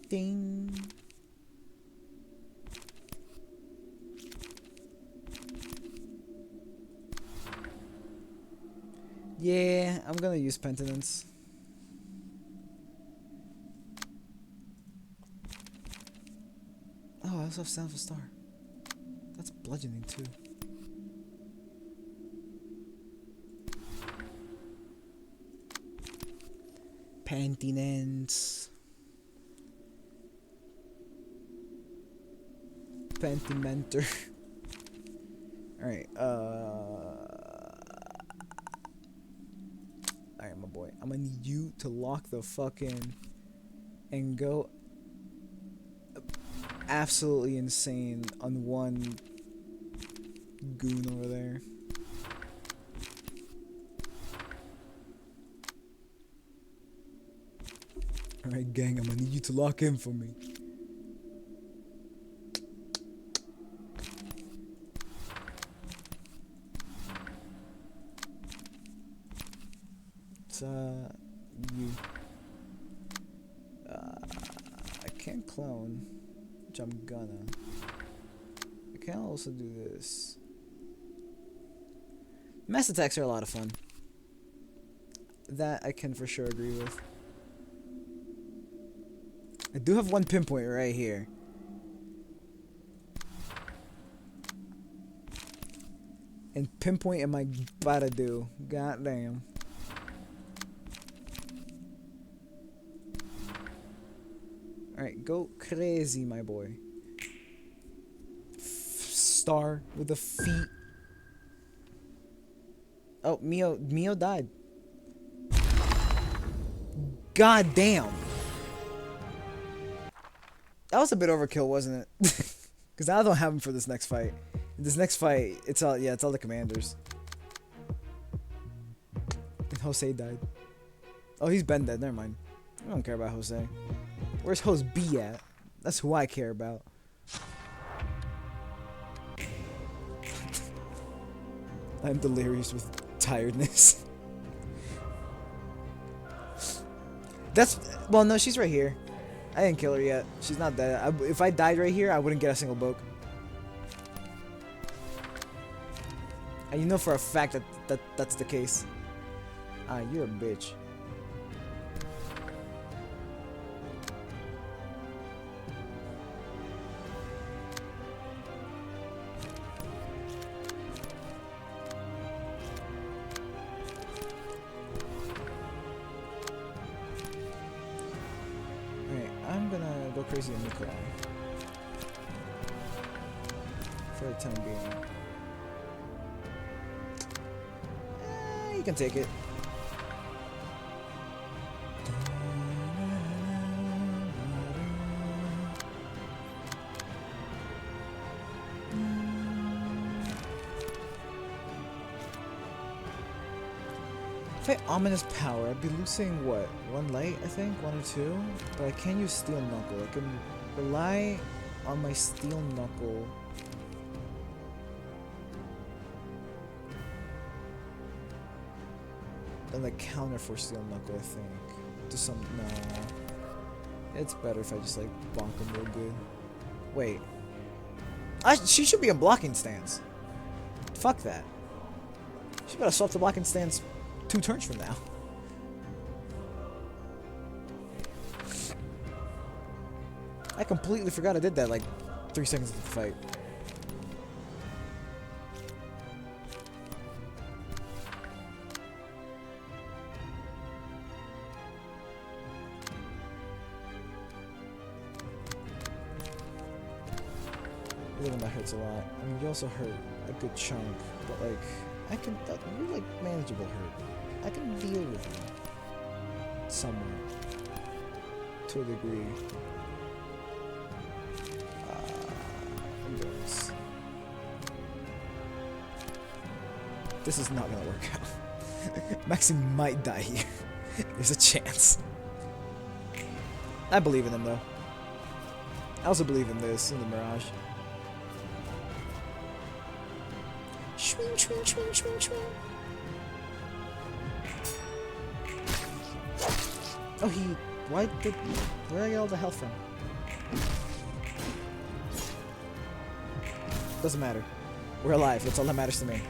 Ding. Yeah, I'm gonna use Penitence. also have Sound of a Star. That's bludgeoning too. Pentinence. Pentimenter. Alright, Alright, my boy. I'm gonna need you to lock the fucking and go absolutely insane on one goon over there. Alright, gang, I'm gonna need you to lock in for me. It's, you. I can't clone, which I'm gonna. I can also do this. Mass attacks are a lot of fun. That I can for sure agree with. I do have one pinpoint right here. And pinpoint am I about to do? Goddamn. Alright, go crazy, my boy. Star with the feet. Oh, Mio died. God damn. That was a bit overkill, wasn't it? Because I don't have him for this next fight. This next fight, it's all the commanders. And Jose died. Oh, he's been dead. Never mind. I don't care about Jose. Where's Jose B at? That's who I care about. I'm delirious with tiredness. Well, no, she's right here. I didn't kill her yet. She's not dead. If I died right here, I wouldn't get a single book. And you know for a fact that's the case. Ah, you're a bitch. I'm gonna go crazy on Nikolai. For the time being. You can take it. If I ominous power, I'd be losing what? One light, I think? One or two? But I can't use steel knuckle. I can rely on my steel knuckle. And like counter for steel knuckle, I think. To some no. It's better if I just like bonk him real good. Wait. She should be in blocking stance. Fuck that. She better swap to blocking stance 2 turns from now. I completely forgot I did that like 3 seconds into the fight. The one that hurts a lot. I mean, you also hurt a good chunk, but like, you're like manageable hurt. I can deal with you. Somewhat. To a degree. This is not gonna work out. Maxim might die here. There's a chance. I believe in him though. I also believe in this, in the Mirage. Swing, swing, swing, swing, swing. Oh, where did I get all the health from? Doesn't matter. We're alive. That's all that matters to me.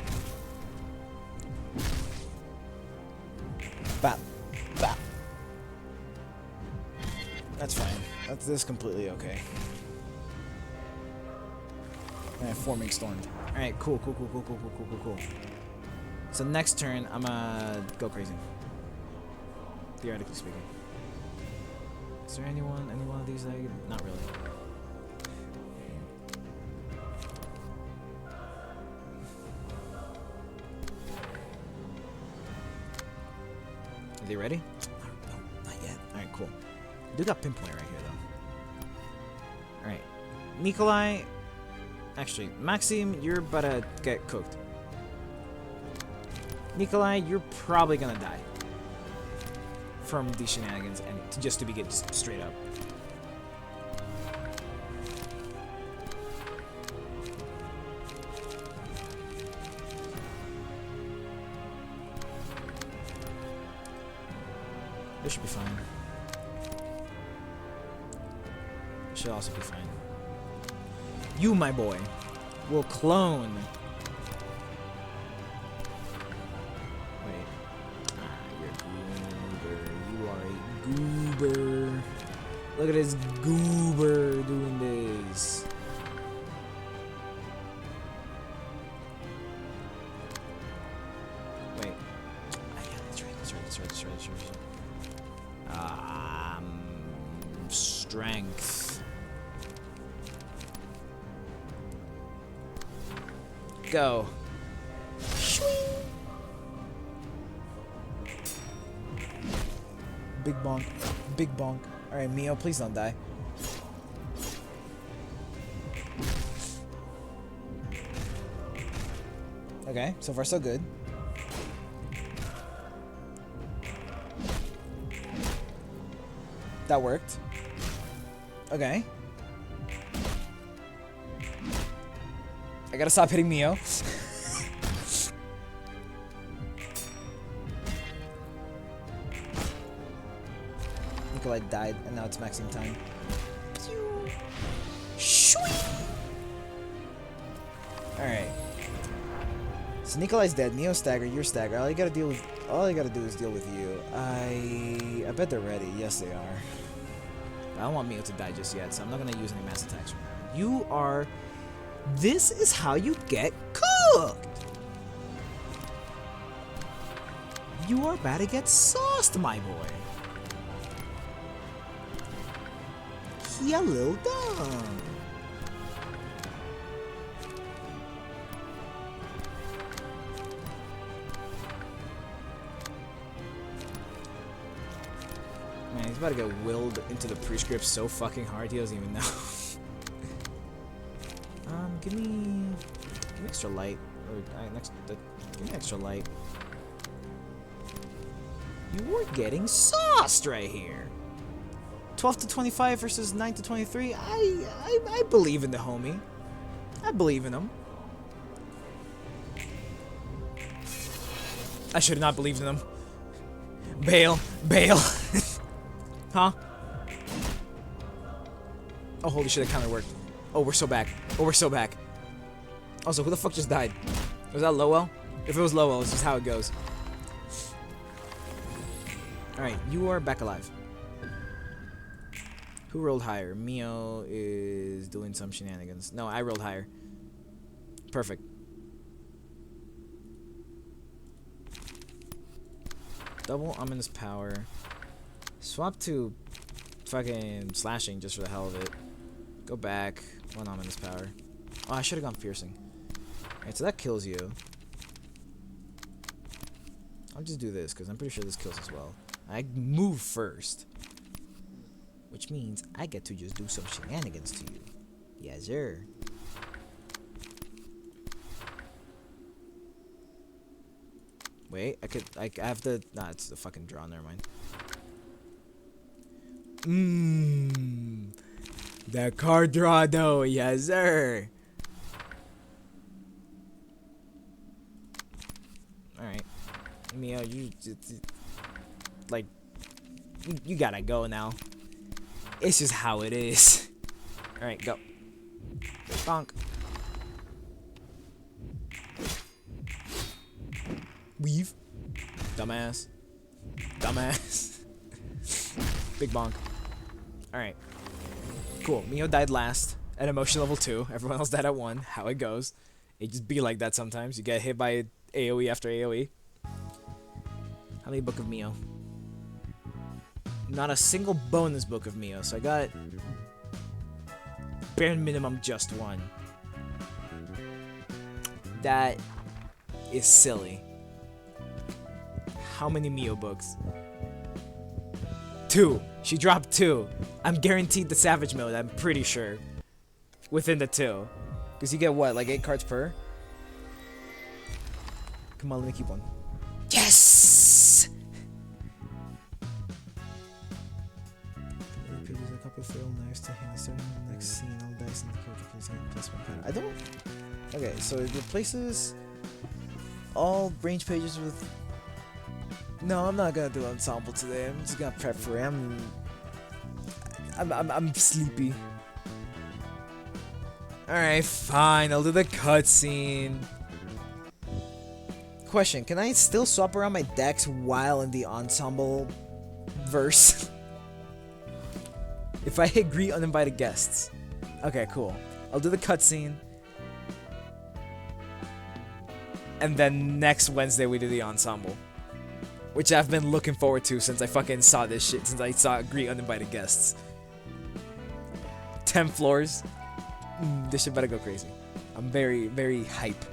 Bap. Bap. That's fine. This is completely okay. Forming storm. Alright, cool. So next turn, I'ma go crazy. Theoretically speaking. Is there any one of these that not really. Are they ready? No, not yet. Alright, cool. We do got pinpoint right here, though. Alright. Nikolai. Actually, Maxim, you're about to get cooked. Nikolai, you're probably gonna die. From these shenanigans, and just to begin straight up. This should be fine. This should also be fine. You, my boy, will clone. Wait. You're a goober. You are a goober. Look at this goober doing this. Wait. Yeah, that's right. Strength. Go. Big bonk. Big bonk. Alright, Mio, please don't die. Okay, so far so good. That worked. Okay. I gotta stop hitting Mio. Nikolai died, and now it's maxing time. Alright. So Nikolai's dead, Mio's staggered, you're staggered. All you gotta do is deal with you. I bet they're ready. Yes, they are. But I don't want Mio to die just yet, so I'm not gonna use any mass attacks right now. You are. This is how you get cooked. You are about to get sauced, my boy. He a little dumb. Man, he's about to get willed into the prescript so fucking hard he doesn't even know. Give me extra light, or give me extra light. You were getting sauced right here. 12 to 25 versus 9 to 23. I believe in the homie. I believe in him. I should have not believed in him. Bail. Huh? Oh, holy shit, that kinda worked. Oh, we're so back. Also, who the fuck just died? Was that Lowell? If it was Lowell, this is how it goes. Alright, you are back alive. Who rolled higher? Mio is doing some shenanigans. No, I rolled higher. Perfect. Double ominous power. Swap to fucking slashing just for the hell of it. Go back. One ominous power. Oh, I should have gone piercing. Alright, so that kills you. I'll just do this, because I'm pretty sure this kills as well. I move first. Which means I get to just do some shenanigans to you. Yes, sir. Wait, I have to... Nah, it's the fucking draw, never mind. That card draw, though. Yes, sir. Alright. Mio, you gotta go now. It's just how it is. Alright, go. Bonk. Weave. Dumbass. Big bonk. Alright. Cool. Mio died last. at emotion level 2. Everyone else died at 1. How it goes. It just be like that sometimes. You get hit by AoE after AoE. How many Book of Mio? Not a single bonus Book of Mio, so I got bare minimum just 1. That is silly. How many Mio books? 2. She dropped 2. I'm guaranteed the Savage mode, I'm pretty sure. Within the 2. Because you get what, like 8 cards per? Come on, let me keep one. Yes! I don't... Okay, so it replaces all range pages with... No, I'm not gonna do ensemble today. I'm just gonna prep for it. I'm sleepy. Alright, fine. I'll do the cutscene. Question, can I still swap around my decks while in the ensemble verse? If I agree uninvited guests. Okay, cool. I'll do the cutscene. And then next Wednesday we do the ensemble. Which I've been looking forward to since I fucking saw this shit, since I saw agree uninvited guests. 10 floors. This shit better go crazy. I'm very, very hype.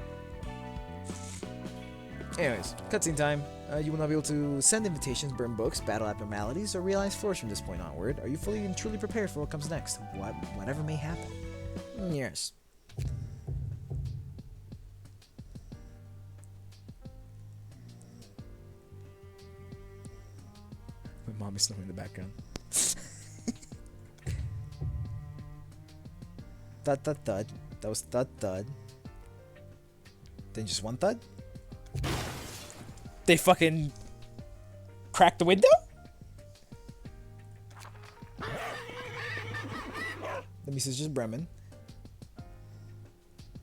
Anyways, cutscene time. You will not be able to send invitations, burn books, battle abnormalities, or realize floors from this point onward. Are you fully and truly prepared for what comes next? Whatever may happen. Yes. My mom is snoring in the background. Thud, thud, thud. That was thud, thud. Then just one thud? They fucking cracked the window? The message is Bremen.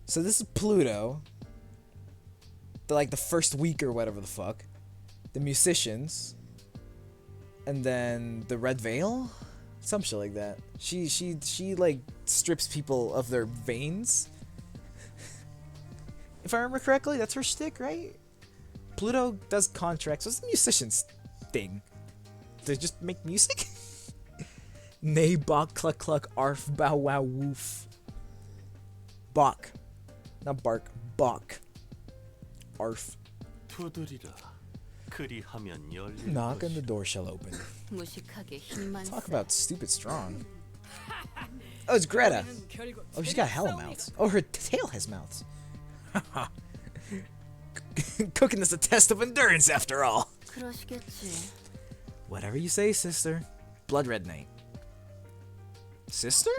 So this is Pluto. The first week or whatever the fuck. The musicians. And then the Red Veil? Some shit like that. She like strips people of their veins. If I remember correctly, that's her shtick, right? Pluto does contracts. What's the musician's thing? They just make music? Nay, bok, cluck, cluck, arf, bow, wow, woof. Bok. Not bark. Bok. Arf. Knock and the door shall open. Talk about stupid strong. Oh, it's Greta. Oh, she's got hella mouths. Oh, her tail has mouths. Cooking is a test of endurance, after all. Whatever you say, sister. Blood Red Knight. Sister?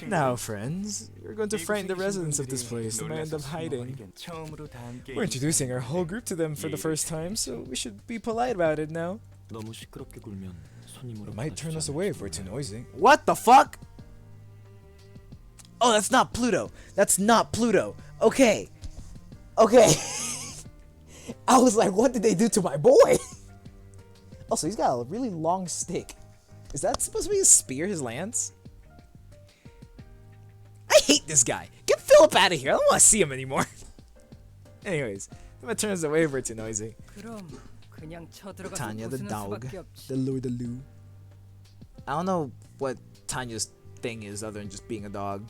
Now, friends, we're going to frighten the residents of this place and end up hiding. We're introducing our whole group to them for the first time, so we should be polite about it now. It might turn us away if we're too noisy. What the fuck? Oh, that's not Pluto. That's not Pluto. Okay. Okay. I was like, what did they do to my boy? Also, he's got a really long stick. Is that supposed to be his spear, his lance? I hate this guy. Get Philip out of here. I don't want to see him anymore. Anyways, I'm gonna turn us away if we're too noisy. Tanya the dog. The Lou the Lou. I don't know what Tanya's thing is other than just being a dog.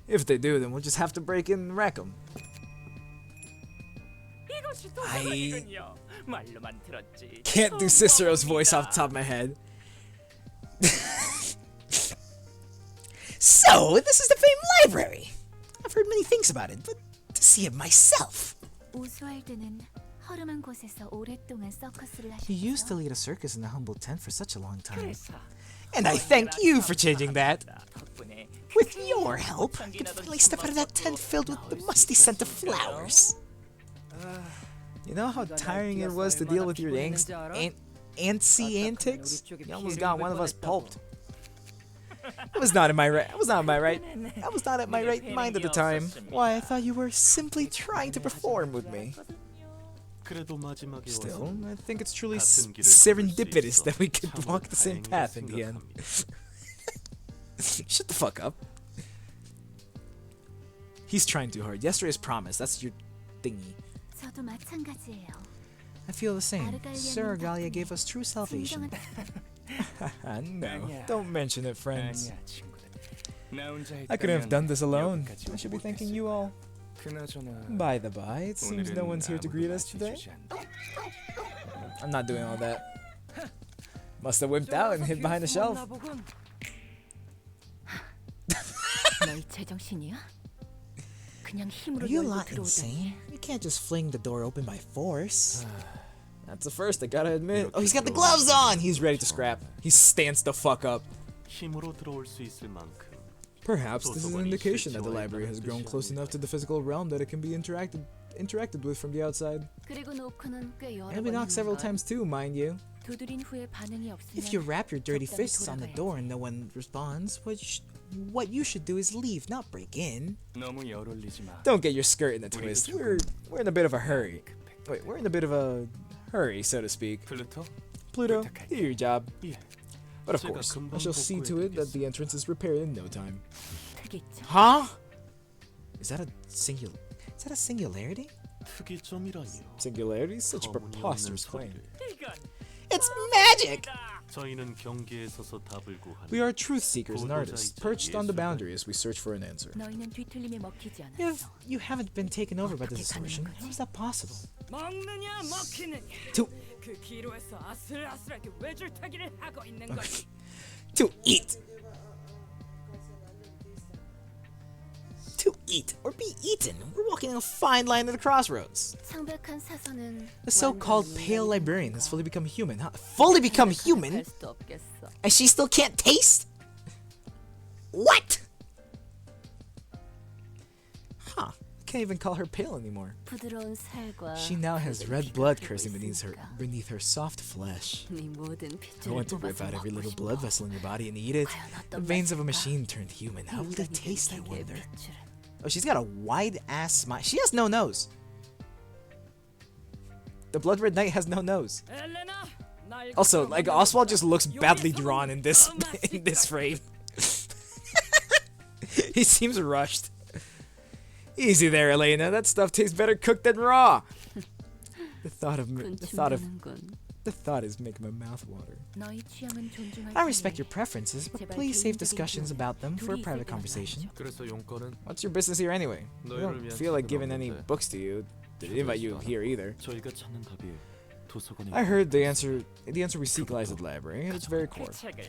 If they do, then we'll just have to break in and wreck them. I can't do Cicero's voice off the top of my head. So, this is the famed library. I've heard many things about it, but to see it myself. He used to lead a circus in a humble tent for such a long time. And I thank you for changing that. With your help, I can finally step out of that tent filled with the musty scent of flowers. You know how tiring it was to deal with your antsy antics? You almost got one of us pulped. I was not at my right mind at the time. Why, I thought you were simply trying to perform with me. 그래도 마지막에 Still, 와서 I think it's truly 같은 길을 serendipitous 걸을 수 that we 있어 could 참으로 walk the same 다행이라 path in the end. 생각합니다. Shut the fuck up. He's trying too hard. Yesterday's promise. That's your thingy. 저도 마찬가지예요. I feel the same. Sir Galia gave us true salvation. No, don't mention it, friends. I couldn't have done this alone. I should be thanking you all. By the by, it seems no one's here to greet us today. I'm not doing all that. Must have whipped out and hid behind the shelf. 너희 제정신이야? 그냥 Are 힘으로 you a 열고 lot 들어오다니. insane? You can't just fling the door open by force. That's the first, I gotta admit. Oh, he's got the gloves on! He's ready to scrap. He stands the fuck up. 힘으로 들어올 수 있을 만큼 Perhaps this is an indication that the library has grown close enough to the physical realm that it can be interacted with from the outside. 그리고 노크는 꽤 여러 And we 번 knocked several 했는걸. times too, mind you. 두드린 후에 반응이 없으면 If you wrap your dirty 적당히 fists on the 돌아가야지. door and no one responds, what you should do is leave, not break in. 너무 열 올리지 마. Don't get your skirt in a twist. We're in a bit of a hurry. Wait, we're in a bit of a hurry, so to speak. 플루토? Pluto, do your job. 예. But of course, I shall see to it that the entrance is repaired in no time. 특이점. Huh? Is that a singularity? 특이점이라니요. Singularity? Such a 터무니없는 preposterous claim. 소리를. It's magic! 저희는 경계에 서서 답을 구하는 We are truth seekers and artists, perched on the boundary as we search for an answer. 너희는 뒤틀림에 먹히지 않았어. You haven't been taken over by the distortion. How is that possible? 먹느냐 먹히느냐. To 그 기로에서 아슬아슬하게 외줄타기를 하고 있는 거지. to eat. To eat or be eaten. We're walking a fine line at the crossroads. 창백한 사선은 The so-called pale librarian has fully become human. Huh? Fully become human? 할 수도 없겠어. And she still can't taste? What? Huh. Can't even call her pale anymore. 부드러운 살과 She now has red blood coursing beneath her soft flesh. 네 모든 I 핏줄을 want to rip 뽑아서 out every 먹고 little 싶어. blood vessel in your body and eat it. The veins of a machine turned human. How will it taste, I wonder? Oh, she's got a wide-ass smile. She has no nose. The Blood Red Knight has no nose. 엘레나, 날 Also, like Oswald just looks badly 여기서는 drawn in this frame. He seems rushed. Easy there, Elena. That stuff tastes better cooked than raw. The thought is making my mouth water. 너희 취향은 존중할 I respect your 테니 preferences, but please save discussions about them for a private conversation. 그래서 용건은 What's your business here anyway? I 너희를 don't 위한 feel like 책은 giving any 없는데. books to you. They didn't invite you here either. 저희가 찾는 답이 도서관에 I heard the answer we seek lies at the library, at its very core. 책을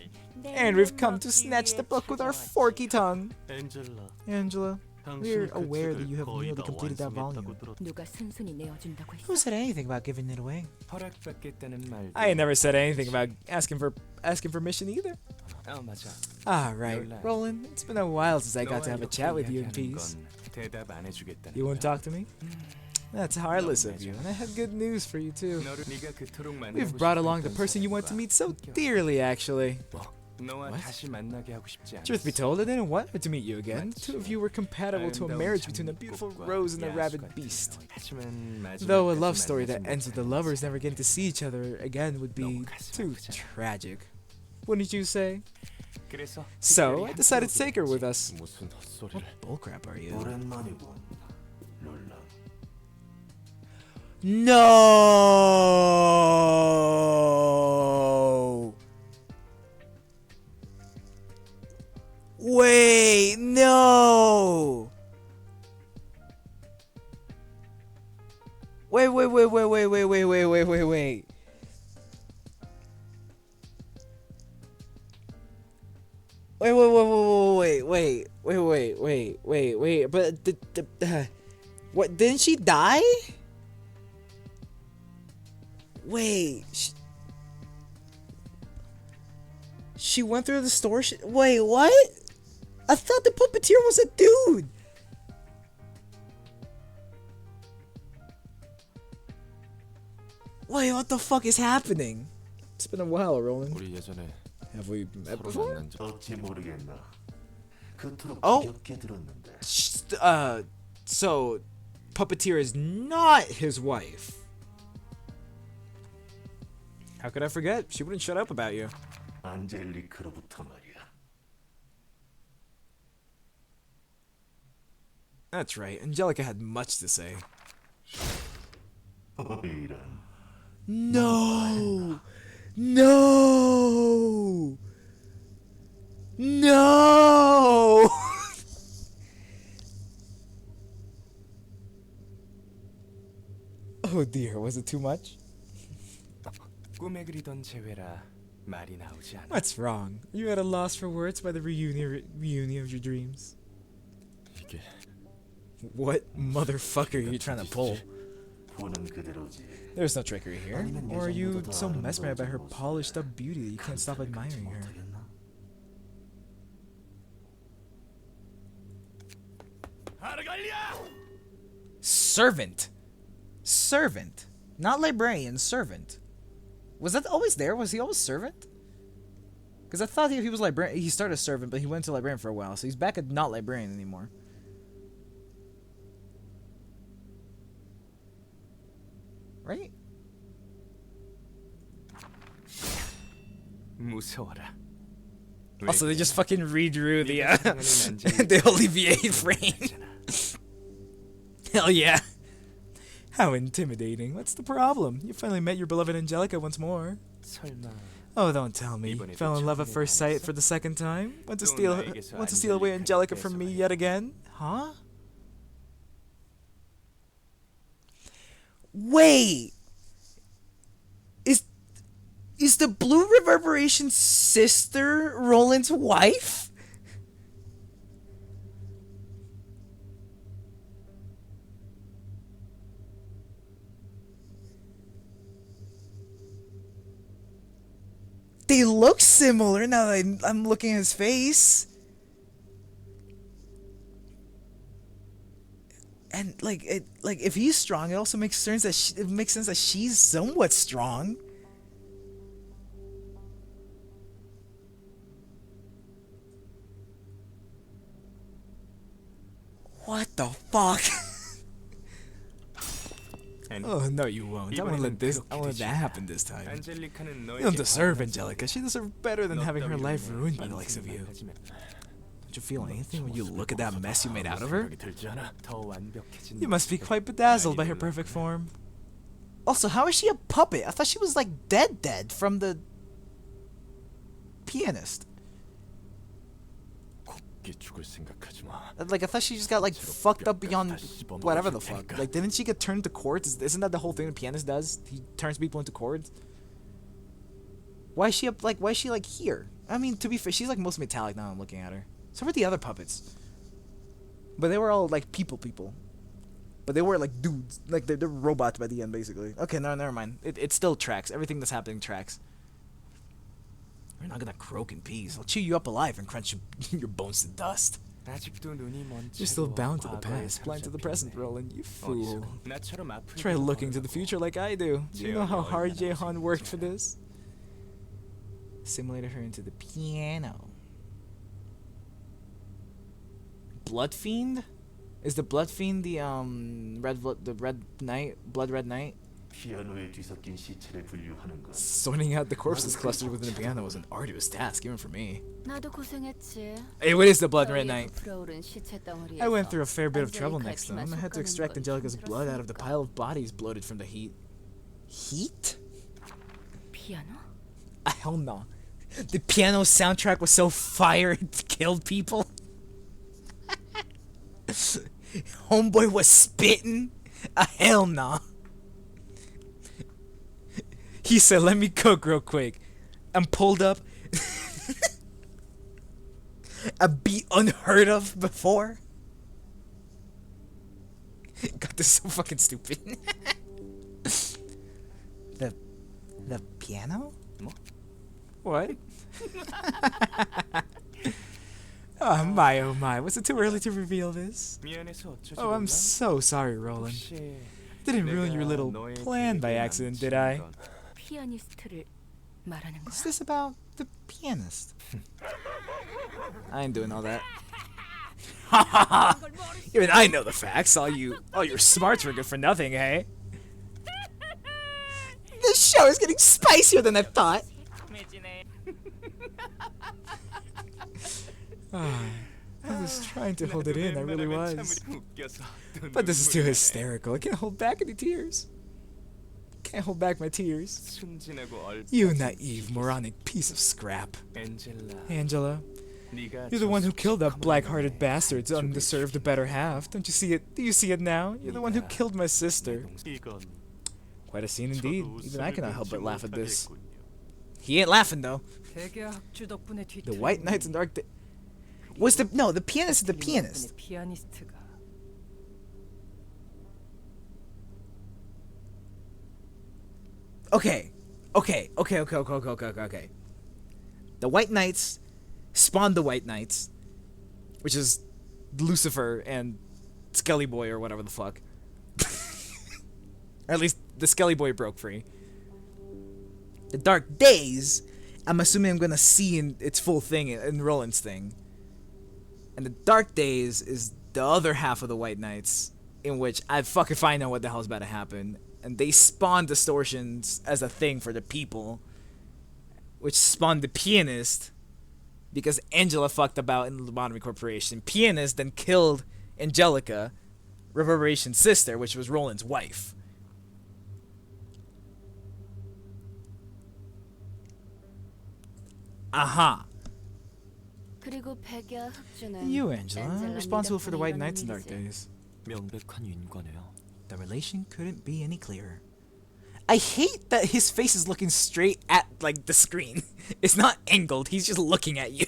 And we've come to snatch the book with our forky tongue. 엔젤라, Angela, we're 당신이 그 aware that 책을 you have 거의 nearly 다 completed that volume. 완성했다고 들었. 누가 순순히 내어준다고 했어. Who said anything about giving it away? 허락받겠다는 말. I ain't never said anything about asking for permission either. 맞아. Ah, right. Roland, it's been a while since I got to have a chat with you in peace. 대답 안 해주겠다는. You won't talk to me? That's heartless of you, and I had good news for you too. 네가 그토록 만나고 We've brought along the 싶었던 person you want to 사람과 meet so dearly, actually. 너와 What? 다시 만나게 하고 싶지 않아. Truth be told, I didn't want to meet you again. Two of you were compatible to a marriage between a beautiful rose and a rabid beast. Though a love story that ends with the lovers never getting to see each other again would be too tragic. Wouldn't you say? So, I decided to take her with us. 무슨 헛소리를. What bullcrap are you? 오랜만이군. 롤라. No! Wait, no! Wait. Wait. But what? Didn't she die? Wait. She went through the store. Wait, what? I thought the puppeteer was a dude. Wait, what the fuck is happening? It's been a while, Roland. 우리 예전에 Have we met 서로 before? 만난 적. 어찌 모르겠나. 그토록 Oh. 귀엽게 들었는데. So puppeteer is not his wife. How could I forget? She wouldn't shut up about you. 안젤리크로부터 말이야. That's right. Angelica had much to say. 이런. No! No! No! Oh dear, was it too much? 꿈에 그리던 재회라 말이 나오지 않아. What's wrong? You at a loss for words by the reunion of your dreams. 이게 What motherfucker are you trying to pull? 보는 그대로지. There's no trickery here. Or are you so mesmerized by her polished up beauty that you can't stop admiring her? Servant! Servant! Not librarian, servant. Was that always there? Was he always servant? Because I thought he was librarian. He started as servant, but he went to librarian for a while, so he's back at not librarian anymore. Right? 무서워라. Also, they just fucking redrew the the Olivier frame. Hell yeah. How intimidating. What's the problem? You finally met your beloved Angelica once more. 설마 Oh, don't tell me. Fell in love at first sight for the second time? Want to steal away Angelica from me yet again? Huh? Wait! Is the Blue Reverberation sister Roland's wife? They look similar now that I'm looking at his face. And like if he's strong, it also makes sense that she's somewhat strong. What the fuck? Oh no, you won't. I won't let that happen this time. You don't deserve Angelica. She deserves better than having her life ruined by the likes of you. Don't you feel anything when you look at that mess you made out of her? You must be quite bedazzled by her perfect form. Also, how is she a puppet? I thought she was like dead from the pianist. Like, I thought she just got like fucked up beyond whatever the fuck. Like, didn't she get turned to chords? Isn't that the whole thing the pianist does? He turns people into chords. Why is she up? Like, why is she like here? I mean, to be fair, she's like most metallic now. I'm looking at her. So were the other puppets, but they were all like people. But they were like dudes. Like they're robots by the end, basically. Okay, no, never mind. It still tracks. Everything that's happening tracks. You're not gonna croak in peace. I'll chew you up alive and crunch your bones to dust. You're still bound to the past, blind to the present, Roland. You fool. Try looking to the future like I do. Do you know how hard Jehan worked for this? Simulated her into the piano. Blood Fiend? Is the Blood Fiend the Red Knight? Sorting out the corpses clustered within the piano was an arduous task, even for me. Hey, what is the Blood Red Knight? I went through a fair bit of trouble next to him. I had to extract Angelica's blood out of the pile of bodies bloated from the heat. Heat? 피아노? Hell no. The piano soundtrack was so fire it killed people. Homeboy was spitting. Hell no. He said, "Let me cook real quick," and pulled up a beat unheard of before. God, this is so fucking stupid. The piano? What? Oh my, was it too early to reveal this? Oh, I'm so sorry, Roland. Didn't ruin your little plan by accident, did I? 피아니스트를 말하는 Is 거야? this about the pianist? I ain't doing all that. Even I know the facts. All your smarts were good for nothing, hey? this show is getting spicier than I thought. I was trying to hold it in, I really was. But this is too hysterical. I can't hold back any tears. Can't hold back my tears. You naive, moronic piece of scrap. Angela, you're the one who killed that black-hearted bastard's undeserved better half. Don't you see it? Do you see it now? You're the one who killed my sister. Quite a scene indeed. Even I cannot help but laugh at this. He ain't laughing though. The White Knights and Dark was the pianist is the pianist. 피아니스트가 Okay. The White Knights spawned the White Knights, which is Lucifer and Skelly Boy or whatever the fuck. Or at least the Skelly Boy broke free. The Dark Days, I'm assuming I'm gonna see in its full thing in Roland's thing. And the Dark Days is the other half of the White Knights, in which I fucking find out what the hell's about to happen. And they spawned distortions as a thing for the people, which spawned the pianist, because Angela fucked about in the Lobotomy Corporation. Pianist then killed Angelica, Reverberation's sister, which was Roland's wife. Aha. You, Angela, responsible for the White Knights and Dark Days. 명백한 윤곽이네요. The relation couldn't be any clearer. I hate that his face is looking straight at, like, the screen. It's not angled, he's just looking at you.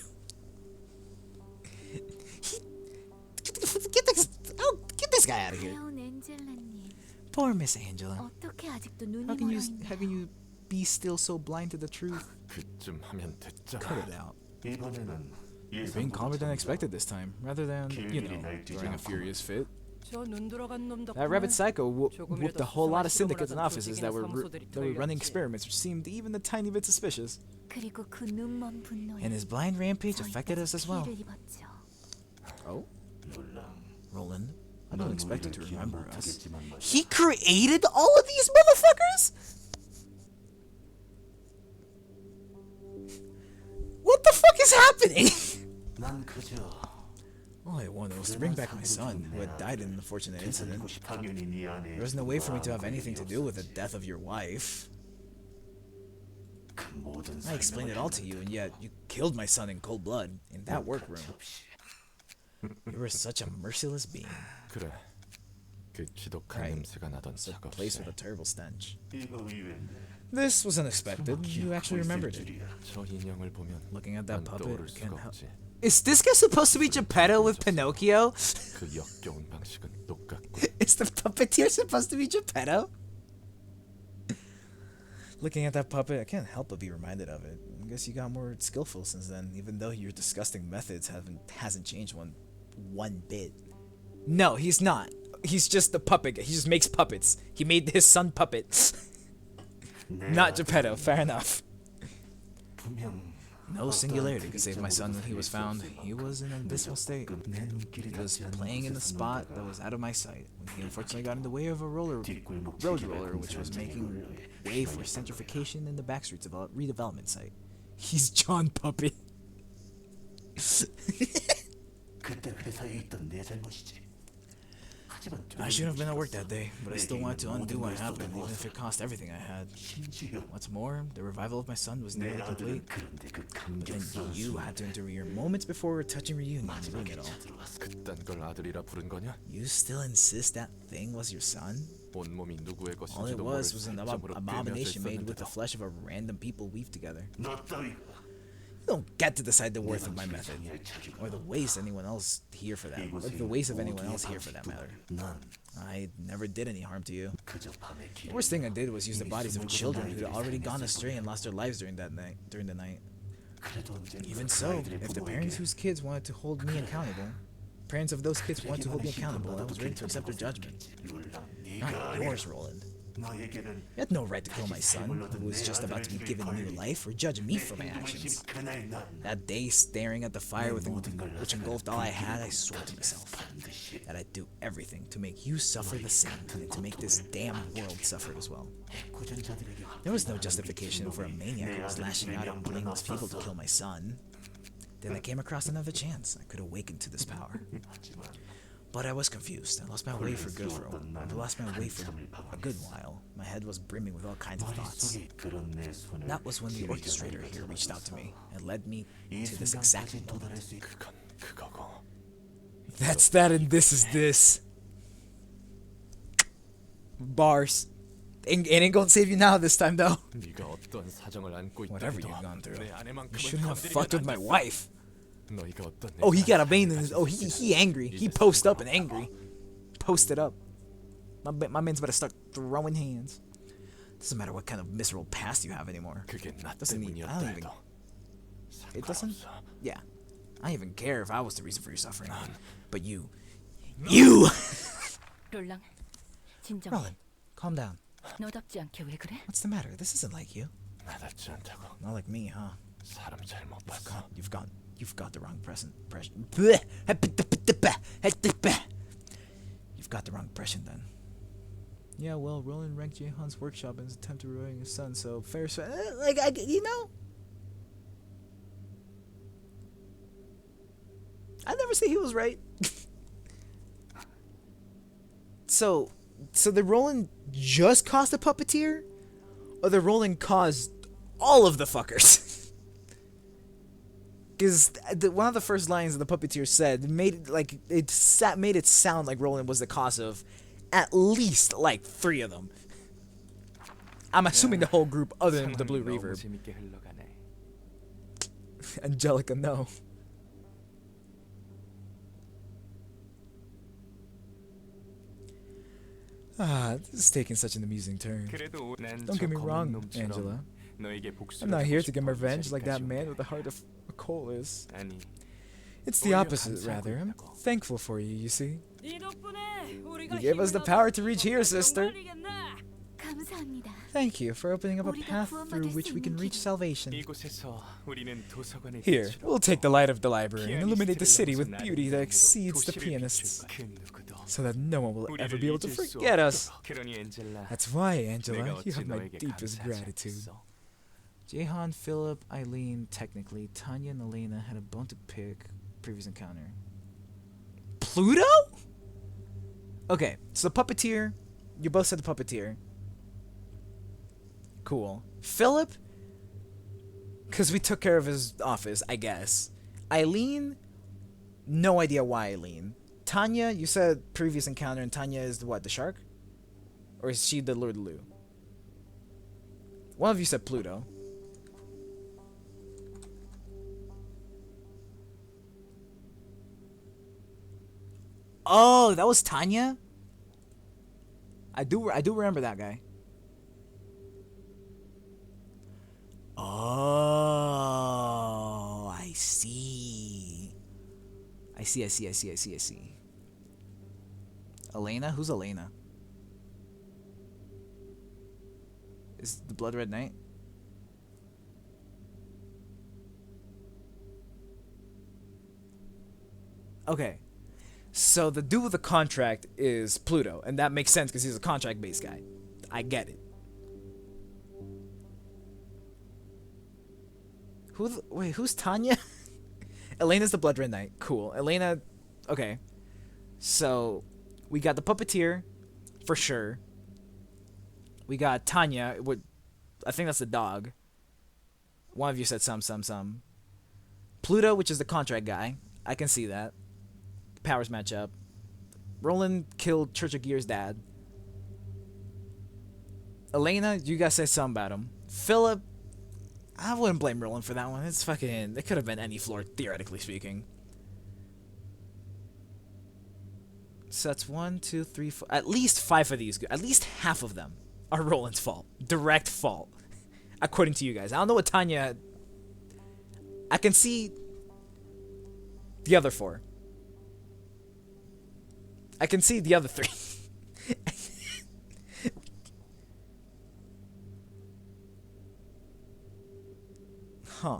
Get this guy out of here. Poor Miss Angela. How can you be still so blind to the truth? 그쯤 하면 됐잖아. Cut it out. 이번에는 You're being calmer than expected this time, rather than, you know, throwing a furious fit. That rabbit psycho whooped a whole lot of syndicates and offices that were running experiments which seemed even a tiny bit suspicious. And his blind rampage affected us as well. Oh? Roland, I don't expect you to remember us. He created all of these motherfuckers?! What the fuck is happening? 난 그저 All I wanted was to bring back my son, who had died in an unfortunate incident. 당연히 네 안에 There was no way for me to have anything to do with the death of your wife. 그 모든 I explained it all to you, and yet you killed my son in cold blood in that workroom. You were such a merciless being. 그래. 그 지독한 Right. 냄새가 나던 It's a place with 작업실. a terrible stench. 이거 이외인데 This was unexpected. You actually remembered it. 저 인형을 보면 Looking at that 난 puppet, 떠오를 can't 수가 help. 없지. Is this guy supposed to be Geppetto with Pinocchio? 그 역겨운 방식은 똑같고. Is the puppeteer supposed to be Geppetto? Looking at that puppet, I can't help but be reminded of it. I guess you got more skillful since then, even though your disgusting methods hasn't changed one bit. No, he's not. He's just a puppet. He just makes puppets. He made his son puppet. Not Geppetto. Fair enough. 분명 No singularity could save my son when he was found. He was in an abysmal state. He was playing in the spot that was out of my sight when he unfortunately got in the way of a road roller, which was making way for centrifugation in the backstreets redevelopment site. He's John Puppy. 그때 회사에 있던 내 잘못이지. 하지만 I shouldn't have been at work that day, but I still wanted to undo what happened, even if it cost everything I had. 심지어 What's more, the revival of my son was 내 nearly complete. 아들은 그런데 그 But then 감격스러운 you had to endure your moments before a touching reunion to ruin it all. 그딴 걸 아들이라 부른 거냐? You still insist that thing was your son? 온몸이 누구의 All it 것인지도 모를 was an 살점으로 꿰매져 abomination made with the 있었는데도 flesh of a random people weaved together. 너 따위가 You don't get to decide the worth of my method, or the waste anyone else here for that, or the waste of anyone else here for that matter. 난 I never did any harm to you. 그저 밤에 The 길 worst thing I did was use the bodies of children who had already gone astray and lost their lives during the night. 그래도 언젠가 Even 그 so, 아이들의 if the parents 부모에게 wose kids wanted to hold me accountable, parents of those kids wanted to hold me accountable, I was ready to accept their judgment. 룰랑 Not 네가 yours, Roland. 너에게는 You had no right to kill my son, who was just about to be given new life, or judge me for my actions. 그날 난 That day, staring at the fire which engulfed all I had, I swore to myself 반드시 that I'd do everything to make you suffer the same, and to make this damn world suffer as well. There was no justification for a maniac who was lashing out at blameless people to kill my son. Then I came across another chance. I could awaken to this power. But I was confused. I lost my way for good for I lost my way for a good while. My head was brimming with all kinds of thoughts. That was when the orchestrator here reached out to me and led me to this exact moment. That's that and this is this. Bars. It ain't gonna save you now this time though. Whatever you've gone through. You shouldn't have fucked with my wife. Oh, he got a vein in his... Oh, he angry. He posted up and angry. Posted up. My man's better start throwing hands. Doesn't matter what kind of miserable past you have anymore. Doesn't need... I don't even... It doesn't... Yeah. I don't even care if I was the reason for your suffering. But you... You! 롤랑, 진정. Roland, calm down. 너답지 않게 왜 그래? What's the matter? This isn't like you. Not like me, huh? You've got the wrong You've got the wrong impression then. Yeah, well, Roland wrecked Jaehan's workshop in his attempt to ruin his son, so fair. You know, I never say he was right. So the Roland just caused the puppeteer, or the Roland caused all of the fuckers? Because one of the first lines the puppeteer said made it sound like Roland was the cause of at least like 3 of them. I'm assuming the whole group other than the Blue Reverb. Angelica, no. This is taking such an amusing turn. Don't get me wrong, Angela. I'm not here to get my revenge like that man with the heart of a coal is. It's the opposite, rather. I'm thankful for you, you see. You gave us the power to reach here, sister. 감사합니다. Thank you for opening up a path through which we can reach salvation. Here, we'll take the light of the library and illuminate the city with beauty that exceeds the pianists, so that no one will ever be able to forget us. That's why, Angela, you have my deepest gratitude. Jaehan, Philip, Eileen, technically, Tanya and Elena had a bone to pick. Previous encounter. Pluto? Okay, so the puppeteer. You both said the puppeteer. Cool. Philip? Because we took care of his office, I guess. Eileen? No idea why Eileen. Tanya, you said previous encounter, and Tanya is the what, the shark? Or is she the Lord Lou? One of you said Pluto. Oh, that was Tanya? I do remember that guy. Oh, I see. I see. Elena? Who's Elena? Is the Blood Red Knight? Okay. So the dude with the contract is Pluto, and that makes sense because he's a contract-based guy. I get it. Who's Tanya? Elena's the Blood Red Knight. Cool. Elena, okay. So we got the puppeteer, for sure. We got Tanya. I think that's the dog. One of you said some. Pluto, which is the contract guy. I can see that. Powers match up. Roland killed Church of Gear's dad. Elena, you guys said something about him. Philip, I wouldn't blame Roland for that one. It's fucking... It could have been any floor, theoretically speaking. So that's 1, 2, 3, 4... At least 5 of these... At least half of them are Roland's fault. Direct fault. According to you guys. I don't know what Tanya... I can see... the other 4. I can see the other 3. Huh.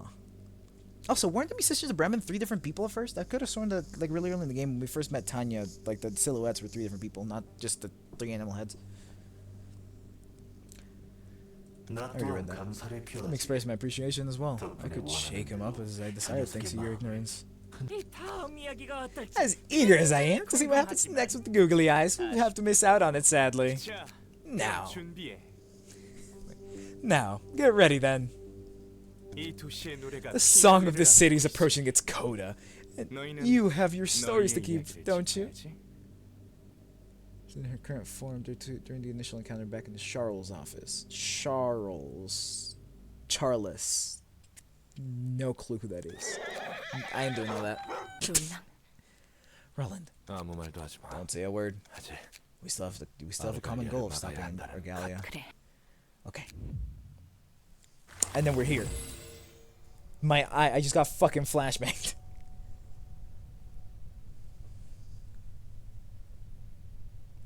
Also, weren't the musicians of Bremen 3 different people at first? I could have sworn that, like, really early in the game when we first met Tanya, like, the silhouettes were 3 different people, not just the 3 animal heads. 나 I already read 또한 that. 감사를 Let me 표하지. express my appreciation as well. I could shake him up as I decided thanks to your ignorance. 이 다음 이야기가 어떨지. As eager as I am to see what happens next with the googly eyes, we have to miss out on it, sadly. 자, Now. 준비해. Now, get ready then. 이 도시의 노래가 The song of the city is approaching its coda. And you have your stories to keep, don't you? In her current form during the initial encounter back in the Charles office. Charles. No clue who that is. I don't know that. 롤랑, Roland, 아무 말도 하지 마. don't say a word. 하지. We still have a common goal of stopping Regalia. 그래. Okay. And then we're here. I just got fucking flashbanged.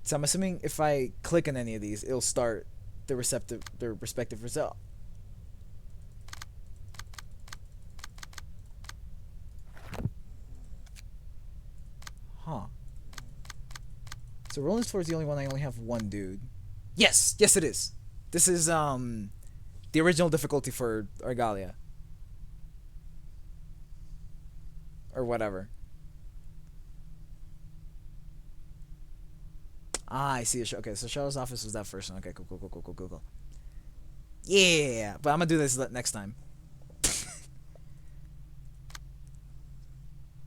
So I'm assuming if I click on any of these, it'll start the respective result. Huh. So Roland's floor is the only one I only have one dude. Yes, it is. This is the original difficulty for Regalia. Or whatever. Ah, I see. Okay, so Charlotte's office was that first one. Okay, cool. Yeah, but I'm gonna do this next time.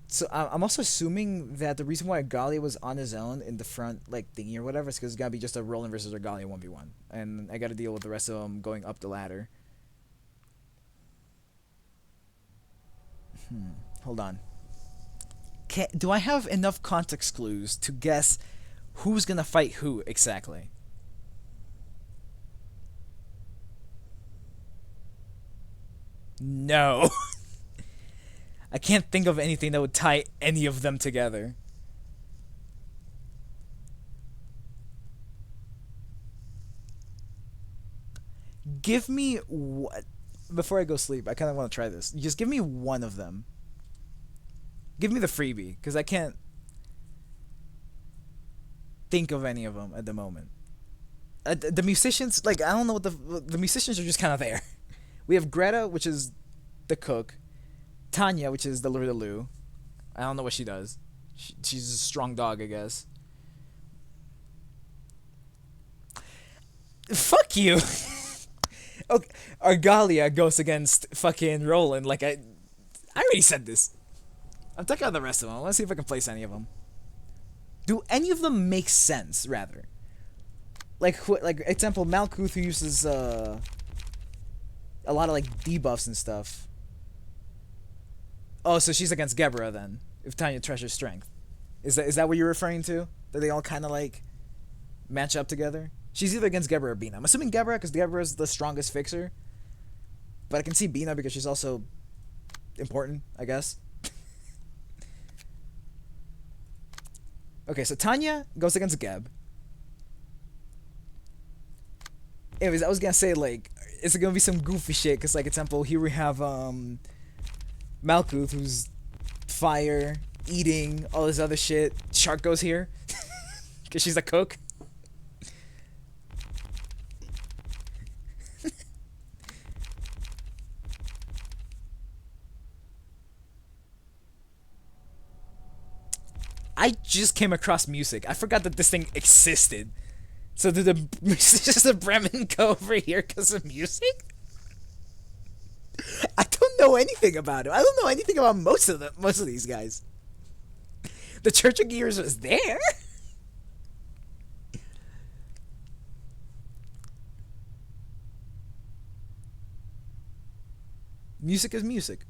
So I'm also assuming that the reason why Regalia was on his own in the front, like, thingy or whatever, is because it's gotta be just a Roland versus Regalia 1v1. And I gotta deal with the rest of them going up the ladder. Hold on. Do I have enough context clues to guess who's gonna fight who exactly? No. I can't think of anything that would tie any of them together. Give me what? Before I go sleep, I kind of want to try this. Just give me one of them. Give me the freebie, because I can't think of any of them at the moment. The musicians, like, I don't know what the musicians are just kind of there. We have Greta, which is the cook. Tanya, which is the Lou. I don't know what she does. She's a strong dog, I guess. Fuck you. Okay, Argalia goes against fucking Roland. Like, I already said this. I'm talking about the rest of them. I want to see if I can place any of them. Do any of them make sense, rather? Like example, Malkuth, who uses a lot of, like, debuffs and stuff. Oh, so she's against Gebra then, if Tanya treasures strength. Is that what you're referring to? That they all kind of, like, match up together? She's either against Gebra or Bina. I'm assuming Gebra, because Gebra is the strongest fixer. But I can see Bina because she's also important, I guess. Okay, so Tanya goes against Geb. Anyways, I was gonna say, like, is it gonna be some goofy shit? Because, like, example, here we have Malkuth, who's fire, eating, all this other shit. Shark goes here because she's a cook. I just came across music. I forgot that this thing existed. So did the musicians of Bremen go over here because of music? I don't know anything about it. I don't know anything about most of these guys. The Church of Gears was there. Music is music.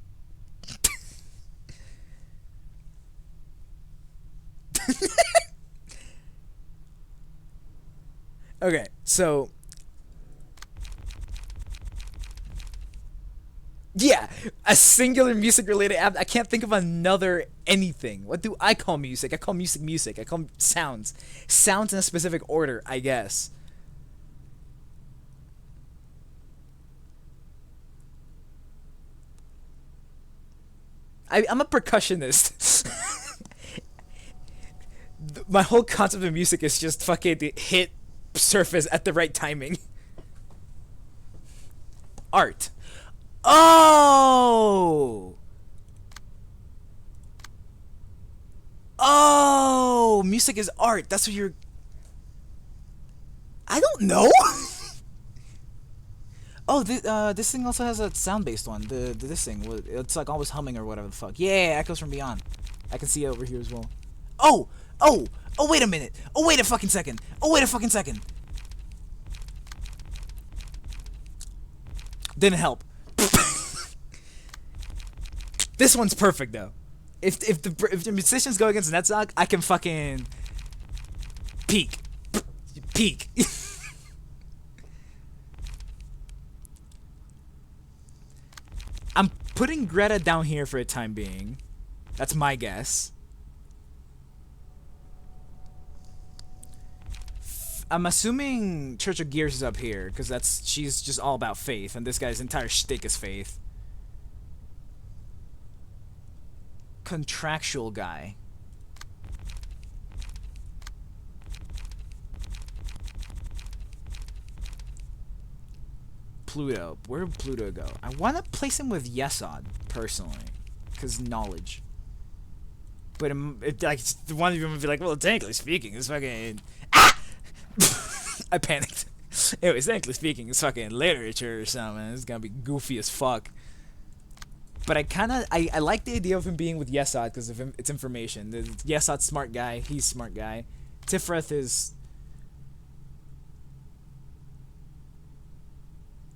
Okay, so yeah, a singular music related app. I can't think of another anything. What do I call music? I call music music. I call sounds in a specific order, I guess. I'm a percussionist. My whole concept of music is just fucking hit surface at the right timing. Art. Oh! Oh! Music is art. That's what you're... I don't know! Oh, this thing also has a sound-based one. This thing, it's like always humming or whatever the fuck. Yeah, Echoes from Beyond. I can see it over here as well. Oh! Oh! Oh, wait a minute! Oh, wait a fucking second! Oh, wait a fucking second! Didn't help. This one's perfect though. If the musicians go against Netzach, I can fucking peak. I'm putting Greta down here for a time being. That's my guess. I'm assuming Church of Gears is up here because she's just all about faith, and this guy's entire shtick is faith. Contractual guy. Pluto. Where would Pluto go? I want to place him with Yesod, personally. Because knowledge. But like, one of them would be like, well, technically speaking, it's fucking... Ah! I panicked. Anyways, technically speaking, it's fucking literature or something. It's gonna be goofy as fuck. But I like the idea of him being with Yesod because of him, it's information. Yesod's smart guy. He's smart guy. Tifrith is...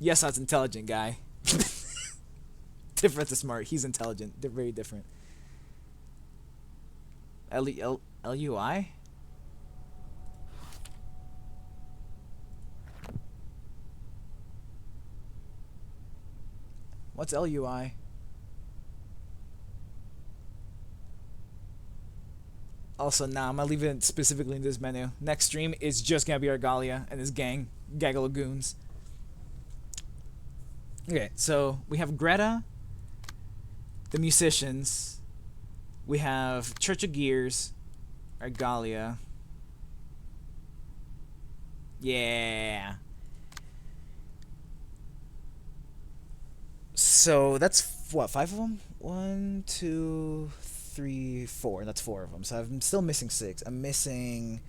Yesod's intelligent guy. Tifrith is smart. He's intelligent. They're very different. L-U-I? What's L-U-I? Also, nah, I'm gonna leave it specifically in this menu. Next stream is just gonna be Argalia and his gang, gaggle of goons. Okay, so we have Greta, the musicians, we have Church of Gears, Argalia. Yeah. So that's what, 5 of them? 1, 2, 3, 4. That's 4 of them. So I'm still missing 6. I'm missing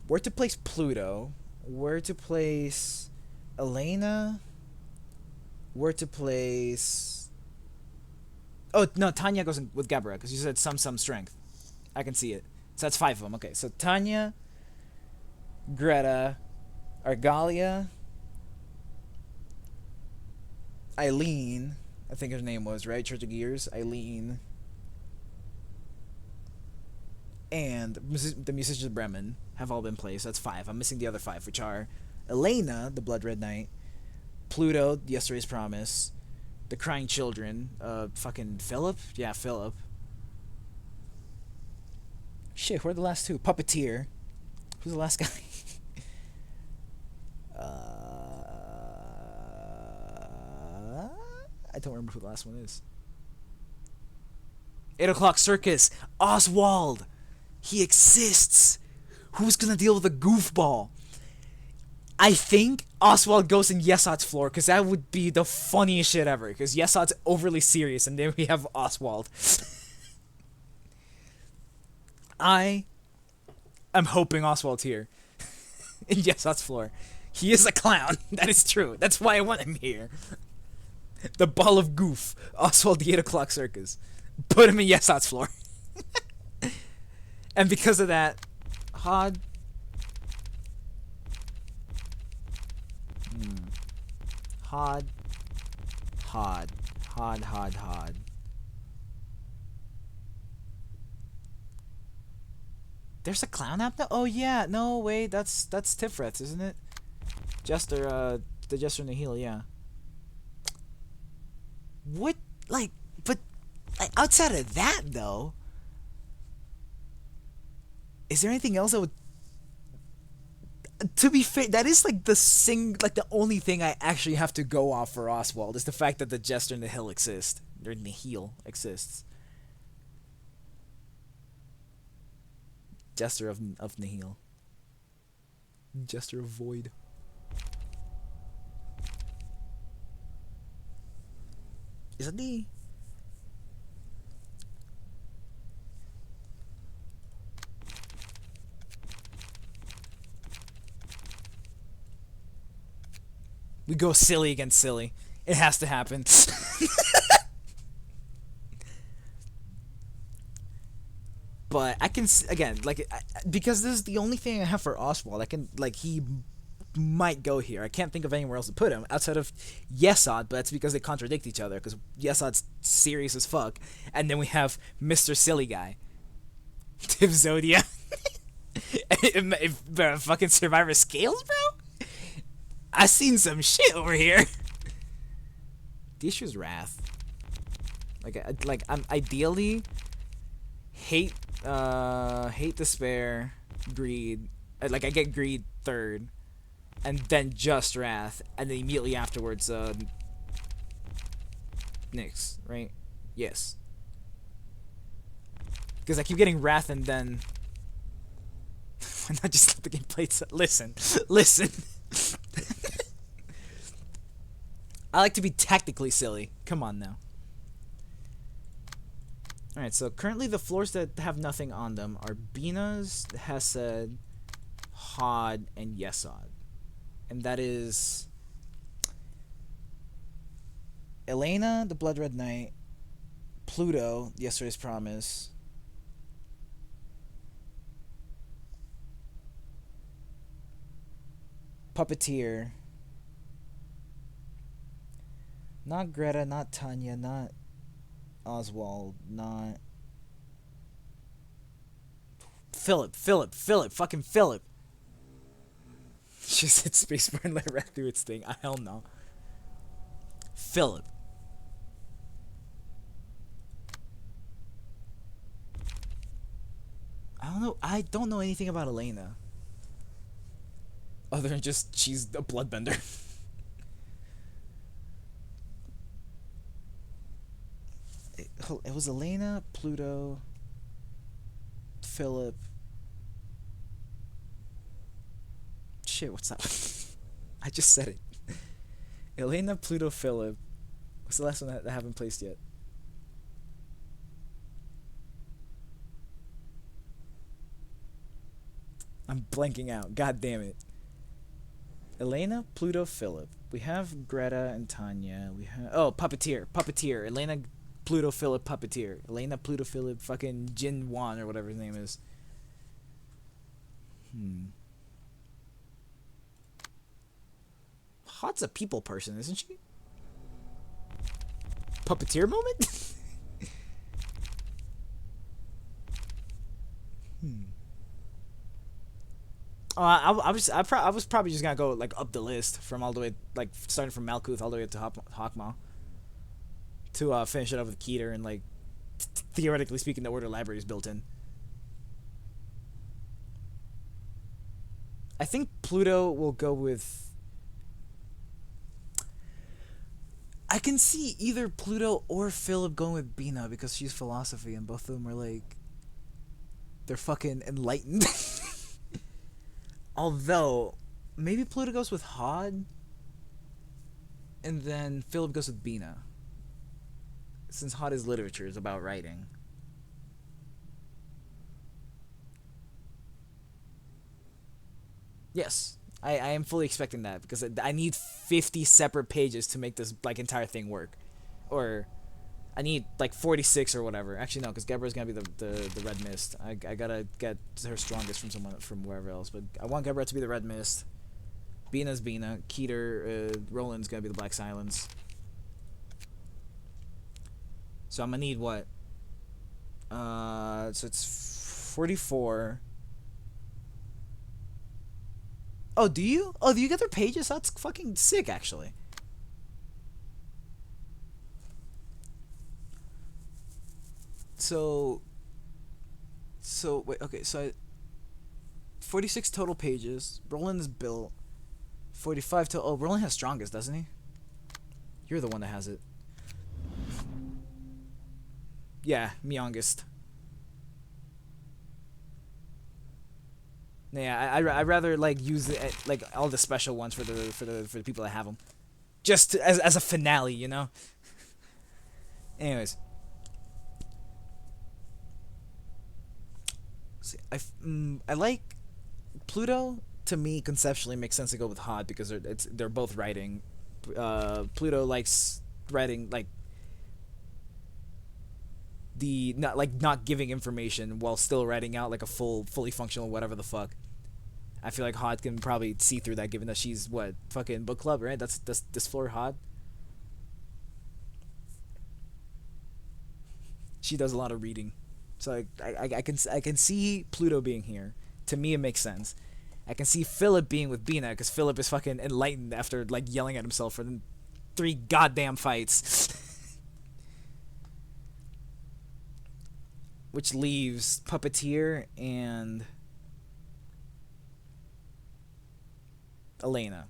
where to place Pluto, where to place Elena, where to place... Oh, no, Tanya goes in with Gabra, because you said some strength. I can see it. So that's 5 of them. Okay, so Tanya, Greta, Argalia, Eileen, I think her name was, right? Church of Gears, Eileen, and the musicians of Bremen have all been placed. That's 5. I'm missing the other 5, which are Elena, the Blood Red Knight, Pluto, Yesterday's Promise, the Crying Children, fucking Philip? Yeah, Philip. Shit, who are the last 2? Puppeteer. Who's the last guy? I don't remember who the last one is. 8 o'clock Circus. Oswald. He exists. Who's gonna deal with a goofball? I think Oswald goes in Yesod's floor because that would be the funniest shit ever. Because Yesod's overly serious, and then we have Oswald. I am hoping Oswald's here in Yesod's floor. He is a clown. That is true. That's why I want him here. The ball of goof. Oswald the 8 o'clock Circus. Put him in Yesod's floor. And because of that, Hod. Hod. There's a clown app now? Oh yeah, no wait, that's Tifrith, isn't it? Jester, the Jester in the heel, yeah. What, like, but like, outside of that though, is there anything else that would? To be fair, that is like the only thing I actually have to go off for Oswald is the fact that the Jester in the Hill exists, or in the heel exists. Jester of Nihil. Jester of Void. Is that the... We go silly against silly. It has to happen. But I can again, like, because this is the only thing I have for Oswald. I can, like, he might go here. I can't think of anywhere else to put him outside of Yesod, but that's because they contradict each other. Because Yesod's serious as fuck, and then we have Mr. Silly Guy, Tip Zodia, fucking Survivor Scales, bro. I seen some shit over here. The issue is Wrath. Like I'm ideally hate, despair, greed. Like I get greed third, and then just Wrath, and then immediately afterwards, Nyx, right? Yes. Because I keep getting Wrath and then. Why not just let the game play? Listen. I like to be tactically silly. Come on now. Alright, so currently the floors that have nothing on them are Bina's, Hesed, Hod, and Yesod. And that is Elena, the Blood Red Knight, Pluto, Yesterday's Promise, Puppeteer, not Greta, not Tanya, not Oswald, not Philip, fucking Philip. Just hit spacebar and let it rat through its thing. Hell no. Philip. I don't know anything about Elena. Other than just she's a bloodbender. It was Elena, Pluto, Philip. Shit, what's that? I just said it. Elena, Pluto, Philip. What's the last one that I haven't placed yet? I'm blanking out. God damn it. Elena, Pluto, Philip. We have Greta and Tanya. We have Puppeteer. Elena, Pluto, Philip, Puppeteer. Elena, Pluto, Philip, fucking Jin Wan or whatever his name is. Hot's a people person, isn't she? Puppeteer moment? I was probably just gonna go like up the list from all the way, like starting from Malkuth all the way to Hokma, to finish it up with Keter, and like theoretically speaking, the Order Library is built in. I think Pluto will go with. I can see either Pluto or Philip going with Bina because she's philosophy, and both of them are like, they're fucking enlightened. Although, maybe Pluto goes with Hod, and then Philip goes with Bina. Since Hod is literature, is about writing. Yes, I am fully expecting that, because I need 50 separate pages to make this like entire thing work. Or, I need like 46 or whatever. Actually no, because Gebra's gonna be the Red Mist. I gotta get her strongest from wherever else. But I want Gebra to be the Red Mist. Bina's Bina. Keter, Roland's gonna be the Black Silence. So I'm gonna need what? So it's 44. Oh, do you? Oh, do you get their pages? That's fucking sick, actually. So wait, okay, so 46 total pages. Roland is built. 45 total. Oh, Roland has strongest, doesn't he? You're the one that has it. Yeah, youngest. Yeah, I'd rather like use like all the special ones for the people that have them, just as a finale, you know. Anyways, see, I like Pluto. To me, conceptually, makes sense to go with Hod because they're both writing. Pluto likes writing like the not giving information while still writing out like a fully functional whatever the fuck. I feel like Hod can probably see through that, given that she's what fucking book club, right? That's this floor Hod. She does a lot of reading, so I can see Pluto being here. To me, it makes sense. I can see Philip being with Bina because Philip is fucking enlightened after like yelling at himself for 3 goddamn fights. Which leaves Puppeteer and Elena.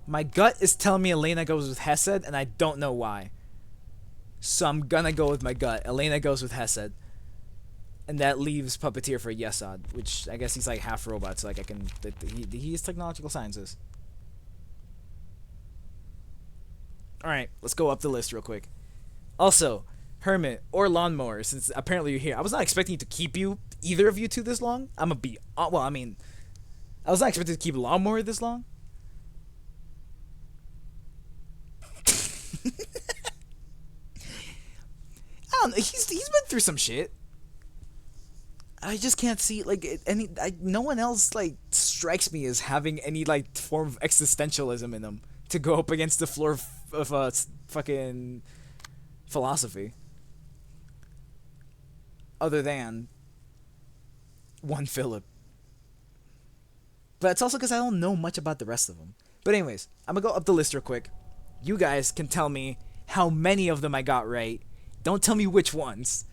My gut is telling me Elena goes with Hesed, and I don't know why. So I'm gonna go with my gut. Elena goes with Hesed. And that leaves Puppeteer for Yesod, which I guess he's like half robot, so like I can... He is technological sciences. Alright, let's go up the list real quick. Also, Hermit or Lawnmower, since apparently you're here. I was not expecting to keep either of you two this long. I'm gonna be... well, I mean... I was not expecting to keep Lawnmower this long. I don't know. He's been through some shit. I just can't see like no one else like strikes me as having any like form of existentialism in them to go up against the floor of fucking philosophy. Other than one Philip. But it's also because I don't know much about the rest of them. But anyways, I'm gonna go up the list real quick. You guys can tell me how many of them I got right. Don't tell me which ones.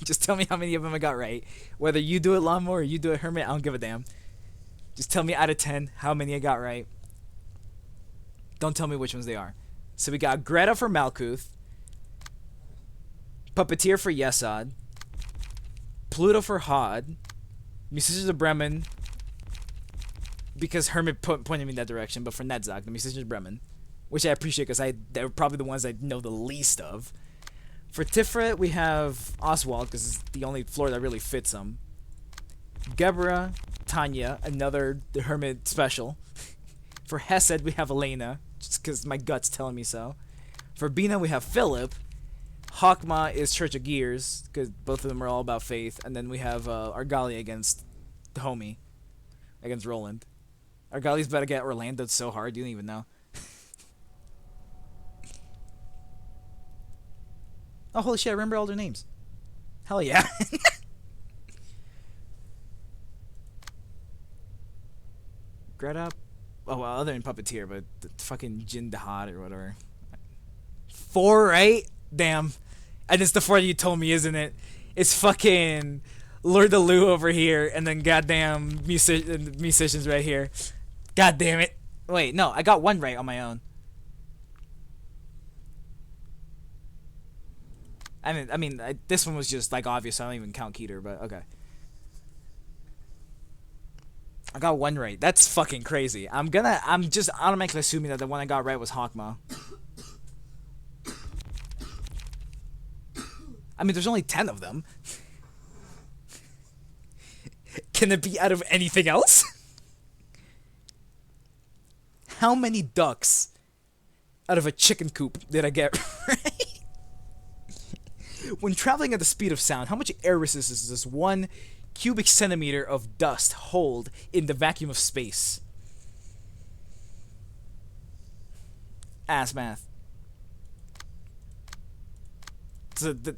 Just tell me how many of them I got right. Whether you do it Lawnmower or you do it Hermit, I don't give a damn. Just tell me out of 10 how many I got right. Don't tell me which ones they are. So we got Greta for Malkuth, Puppeteer for Yesod, Pluto for Hod, Musicians of Bremen, because Hermit pointed me in that direction, but for Nedzak, the Musicians of Bremen, which I appreciate because they're probably the ones I know the least of. For Tiferet, we have Oswald, because it's the only floor that really fits him. Gebra, Tanya, another Hermit special. For Hesed, we have Elena, just because my gut's telling me so. For Bina, we have Philip. Hokma is Church of Gears, because both of them are all about faith. And then we have Argali against the homie, against Roland. Argali's about to get Orlando so hard, you don't even know. Oh, holy shit, I remember all their names. Hell yeah. Greta? Oh, well, other than Puppeteer, but the fucking Jin Dahad or whatever. 4, right? Damn. And it's the 4 you told me, isn't it? It's fucking Lord the Lou over here, and then goddamn musicians right here. God damn it. Wait, no, I got 1 right on my own. I mean, this one was just like obvious. So I don't even count Keter, but okay. I got 1 right. That's fucking crazy. I'm just automatically assuming that the one I got right was Hokma. I mean, there's only 10 of them. Can it be out of anything else? How many ducks out of a chicken coop did I get right? When traveling at the speed of sound, how much air resistance does this 1 cubic centimeter of dust hold in the vacuum of space? Ass math. So the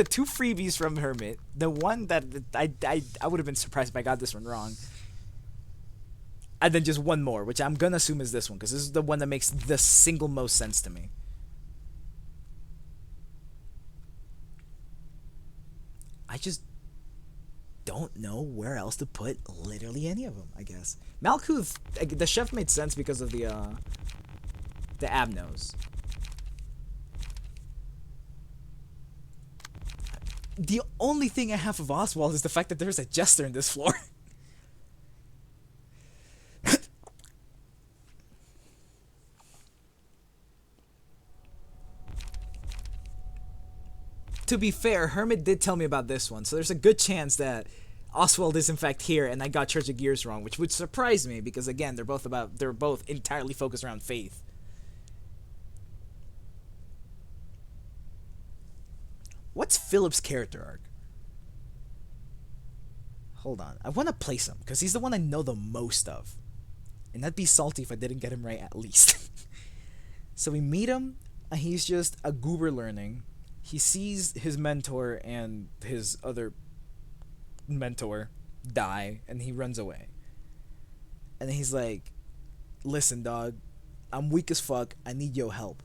2 freebies from Hermit, the one that I would have been surprised if I got this one wrong, and then just 1 more, which I'm gonna assume is this one because this is the one that makes the single most sense to me. I just don't know where else to put literally any of them, I guess. Malkuth, the chef made sense because of the ab nose. the only thing I have of Oswald is the fact that there's a jester in this floor. To be fair, Hermit did tell me about this one, so there's a good chance that Oswald is in fact here, and I got Church of Gears wrong, which would surprise me because again, they're both entirely focused around faith. What's Philip's character arc? Hold on, I want to place him because he's the one I know the most of, and that'd be salty if I didn't get him right at least. So we meet him, and he's just a goober learning. He sees his mentor and his other mentor die, and he runs away. And then he's like, listen, dog, I'm weak as fuck. I need your help.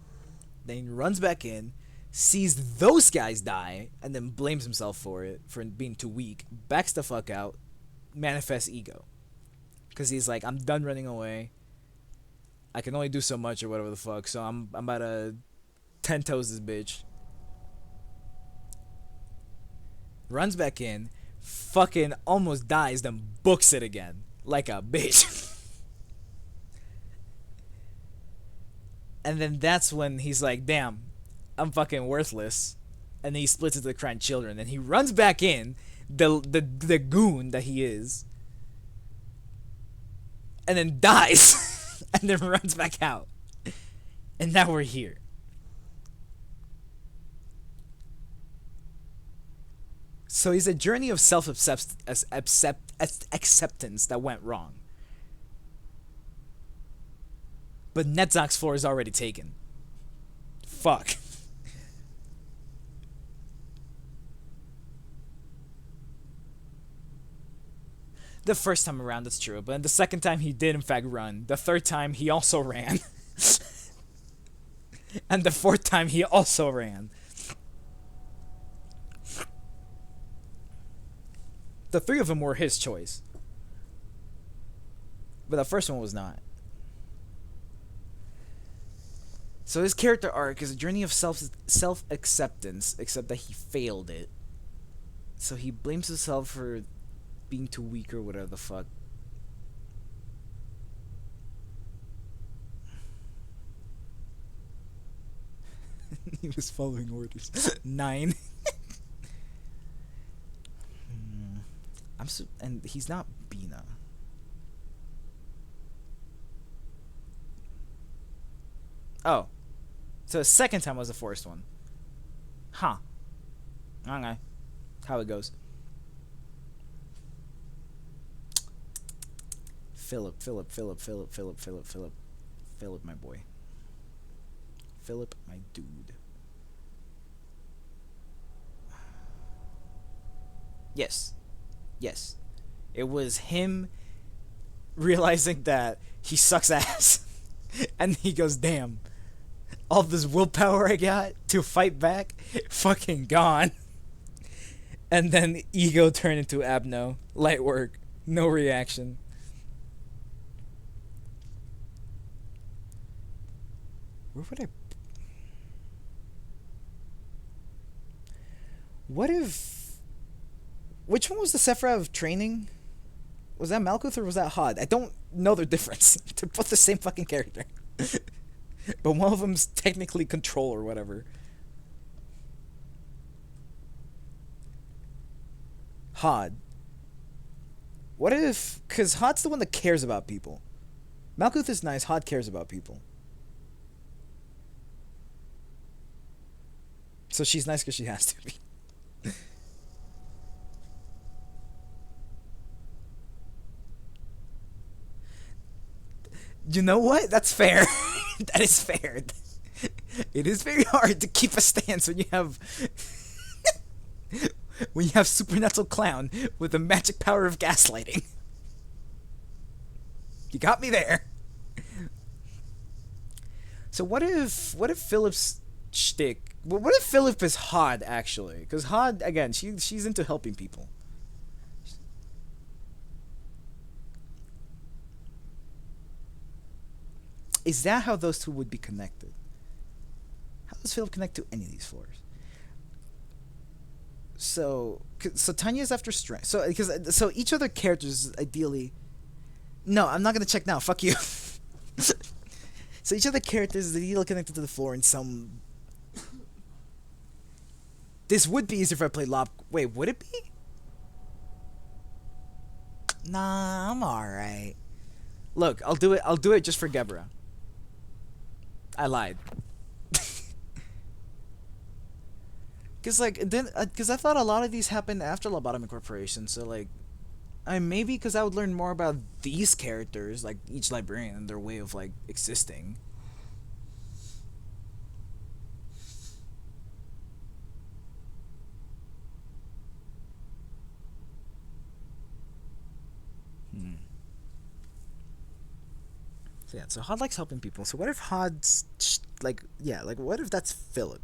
Then he runs back in, sees those guys die, and then blames himself for it, for being too weak, backs the fuck out, manifests ego. Because he's like, I'm done running away. I can only do so much or whatever the fuck, so I'm about to 10 toes this bitch. Runs back in, fucking almost dies, then books it again. Like a bitch. And then that's when he's like, damn, I'm fucking worthless. And then he splits into the crying children. And he runs back in, the goon that he is. And then dies. And then runs back out. And now we're here. So he's a journey of self-acceptance that went wrong. But Netzach's floor is already taken. Fuck. The first time around, that's true. But the second time he did in fact run. The third time he also ran. And the fourth time he also ran. The three of them were his choice. But the first one was not. So his character arc is a journey of self-acceptance, except that he failed it. So he blames himself for being too weak or whatever the fuck. He was following orders. 9. And he's not Bina. Oh. So the second time was the first one. Huh. Okay. How it goes. Philip, my boy. Philip, my dude. Yes. Yes. It was him realizing that he sucks ass. And he goes, damn. All this willpower I got to fight back, fucking gone. And then ego turned into Abno. Light work. No reaction. Where would I... What if... Which one was the Sephra of training? Was that Malkuth or was that Hod? I don't know the difference. They're both the same fucking character. But one of them's technically control or whatever. Hod. What if... Because Hod's the one that cares about people. Malkuth is nice. Hod cares about people. So she's nice because she has to be. You know what? That's fair. That is fair. It is very hard to keep a stance when you have supernatural clown with the magic power of gaslighting. You got me there. So what if Philip's shtick? What if Philip is Hod actually? Because Hod again, she's into helping people. Is that how those two would be connected? How does Philip connect to any of these floors? So Tanya's after strength. So each other characters ideally. No, I'm not gonna check now. Fuck you. So each of the characters is ideally connected to the floor in some. This would be easier if I played Lob. Wait, would it be? Nah, I'm alright. Look, I'll do it. I'll do it just for Gebra. I lied. Cause I thought a lot of these happened after Lobotomy Incorporation. So like, maybe because I would learn more about these characters, like each librarian and their way of like existing. So yeah, so Hod likes helping people. So what if Hod's what if that's Philip?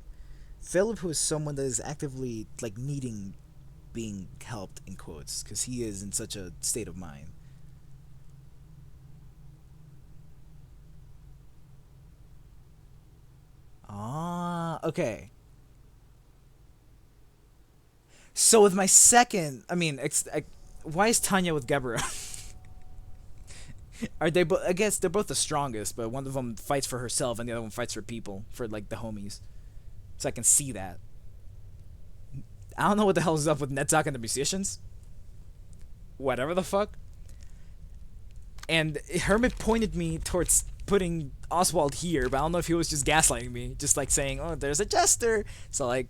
Philip, who is someone that is actively like needing being helped in quotes because he is in such a state of mind. Ah, okay. So with my second, why is Tanya with Gebra? Are they both? I guess they're both the strongest, but one of them fights for herself and the other one fights for people, for like the homies. So I can see that. I don't know what the hell is up with Netzak and the musicians. Whatever the fuck. And Hermit pointed me towards putting Oswald here, but I don't know if he was just gaslighting me, just like saying, "Oh, there's a jester," so like,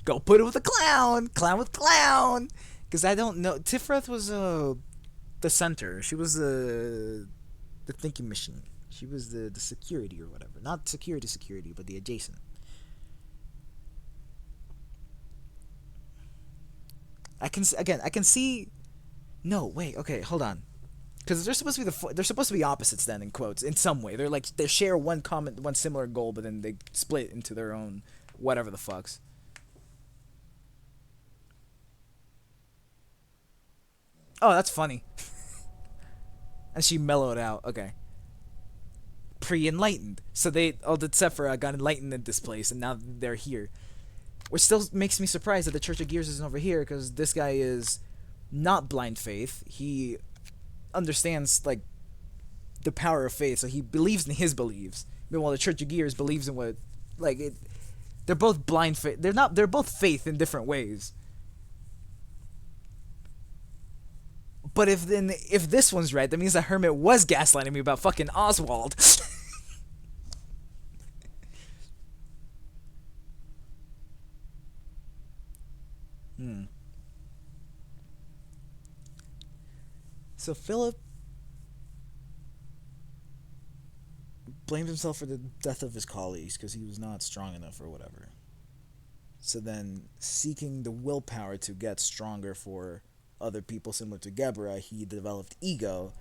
go put it with a clown with clown, because I don't know. Tifrith was the center. She was the thinking machine. She was the security or whatever. Not security, but the adjacent. I can see. No, wait. Okay, hold on. Because they're supposed to be they're supposed to be opposites then, in quotes, in some way. They're like they share one similar goal, but then they split into their own whatever the fucks. Oh, that's funny. And she mellowed out. Okay. Pre-enlightened. So the Sephira got enlightened at this place, and now they're here. Which still makes me surprised that the Church of Gears isn't over here, because this guy is not blind faith. He understands, like, the power of faith, so he believes in his beliefs. Meanwhile, the Church of Gears believes in what, like, it. They're both blind faith. They're both faith in different ways. But if this one's right, that means that Hermit was gaslighting me about fucking Oswald. So Philip blamed himself for the death of his colleagues because he was not strong enough or whatever. So then, seeking the willpower to get stronger for other people similar to Gebra, he developed ego.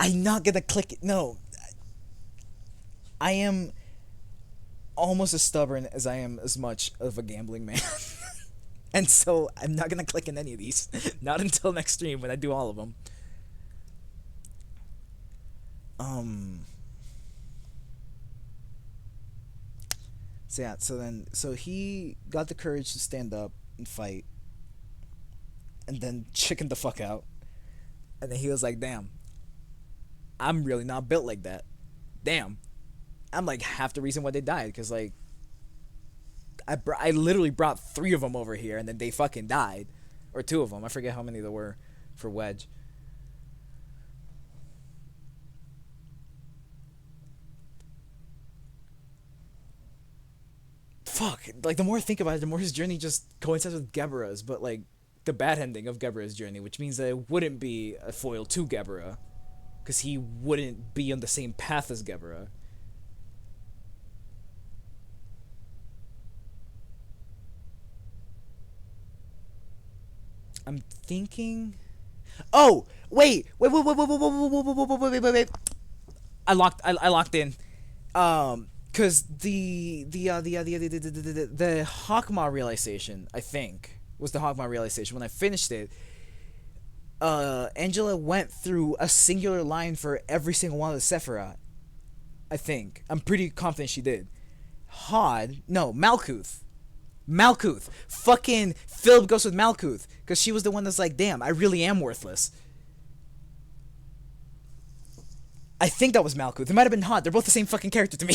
I'm not gonna click it. No. I am almost as stubborn as I am as much of a gambling man. And so I'm not gonna click in any of these. Not until next stream when I do all of them. So he got the courage to stand up and fight, and then chickened the fuck out, and then he was like, "Damn, I'm really not built like that. Damn, I'm like half the reason why they died, because like I literally brought 3 of them over here, and then they fucking died, or 2 of them. I forget how many there were for Wedge." Fuck, like the more I think about it, the more his journey just coincides with Gebra's, but like the bad ending of Gebra's journey, which means that it wouldn't be a foil to Gebra, because he wouldn't be on the same path as Gebra. I'm thinking. Oh, wait. I locked in. Cause the hokma realization, I think, was the hokma realization. When I finished it, Angela went through a singular line for every single one of the Sephira. I think. I'm pretty confident she did. Malkuth. Malkuth. Fucking Philip goes with Malkuth because she was the one that's like, damn, I really am worthless. I think that was Malkuth. It might have been Hot. They're both the same fucking character to me.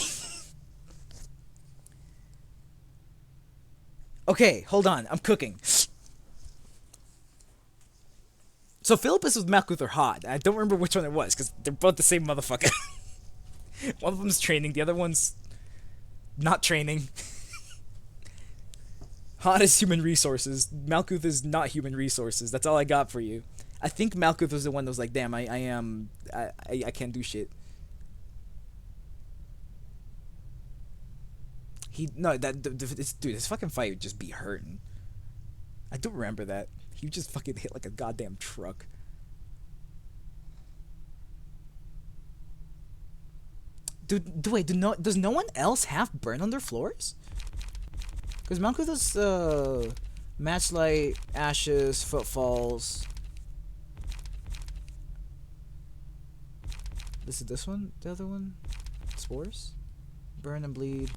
Okay, hold on. I'm cooking. So Philip is with Malkuth or Hot. I don't remember which one it was because they're both the same motherfucker. One of them's training, the other one's not training. Hot is human resources. Malkuth is not human resources. That's all I got for you. I think Malkuth was the one that was like, damn, I can't do shit. His fucking fight would just be hurting. I do remember that. He would just fucking hit like a goddamn truck. Does no one else have burn on their floors? Because Malkuth is, Matchlight, Ashes, Footfalls. This one? The other one? Spores? Burn and Bleed.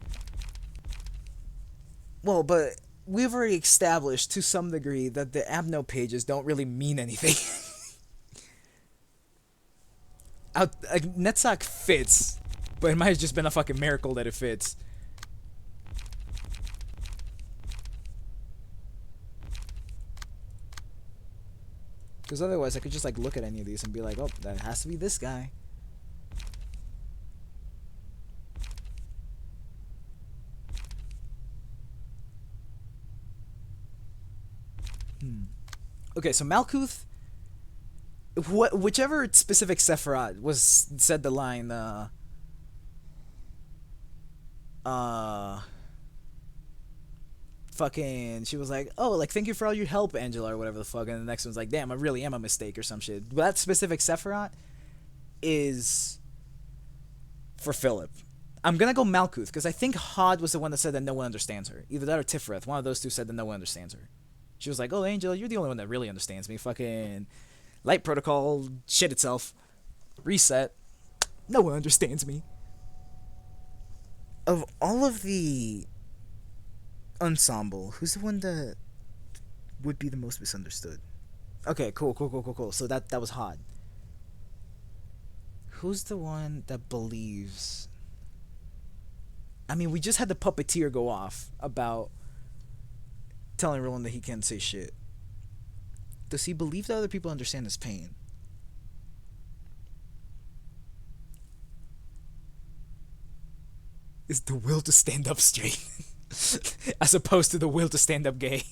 Well, but we've already established to some degree that the Abno pages don't really mean anything. Netsock fits, but it might have just been a fucking miracle that it fits. Because otherwise I could just like look at any of these and be like, oh, that has to be this guy. Okay, so Malkuth, whichever specific Sephiroth said the line, fucking, she was like, oh, like, thank you for all your help, Angela, or whatever the fuck, and the next one's like, damn, I really am a mistake, or some shit. That specific Sephiroth is for Philip. I'm gonna go Malkuth, because I think Hod was the one that said that no one understands her. Either that or Tifrith. One of those two said that no one understands her. She was like, oh, Angela, you're the only one that really understands me. Fucking Light Protocol, shit itself. Reset. No one understands me. Of all of the ensemble, who's the one that would be the most misunderstood? Okay, cool. So that was Hod. Who's the one that believes... I mean, we just had the puppeteer go off about telling Roland that he can't say shit. Does he believe that other people understand his pain? Is the will to stand up straight as opposed to the will to stand up gay?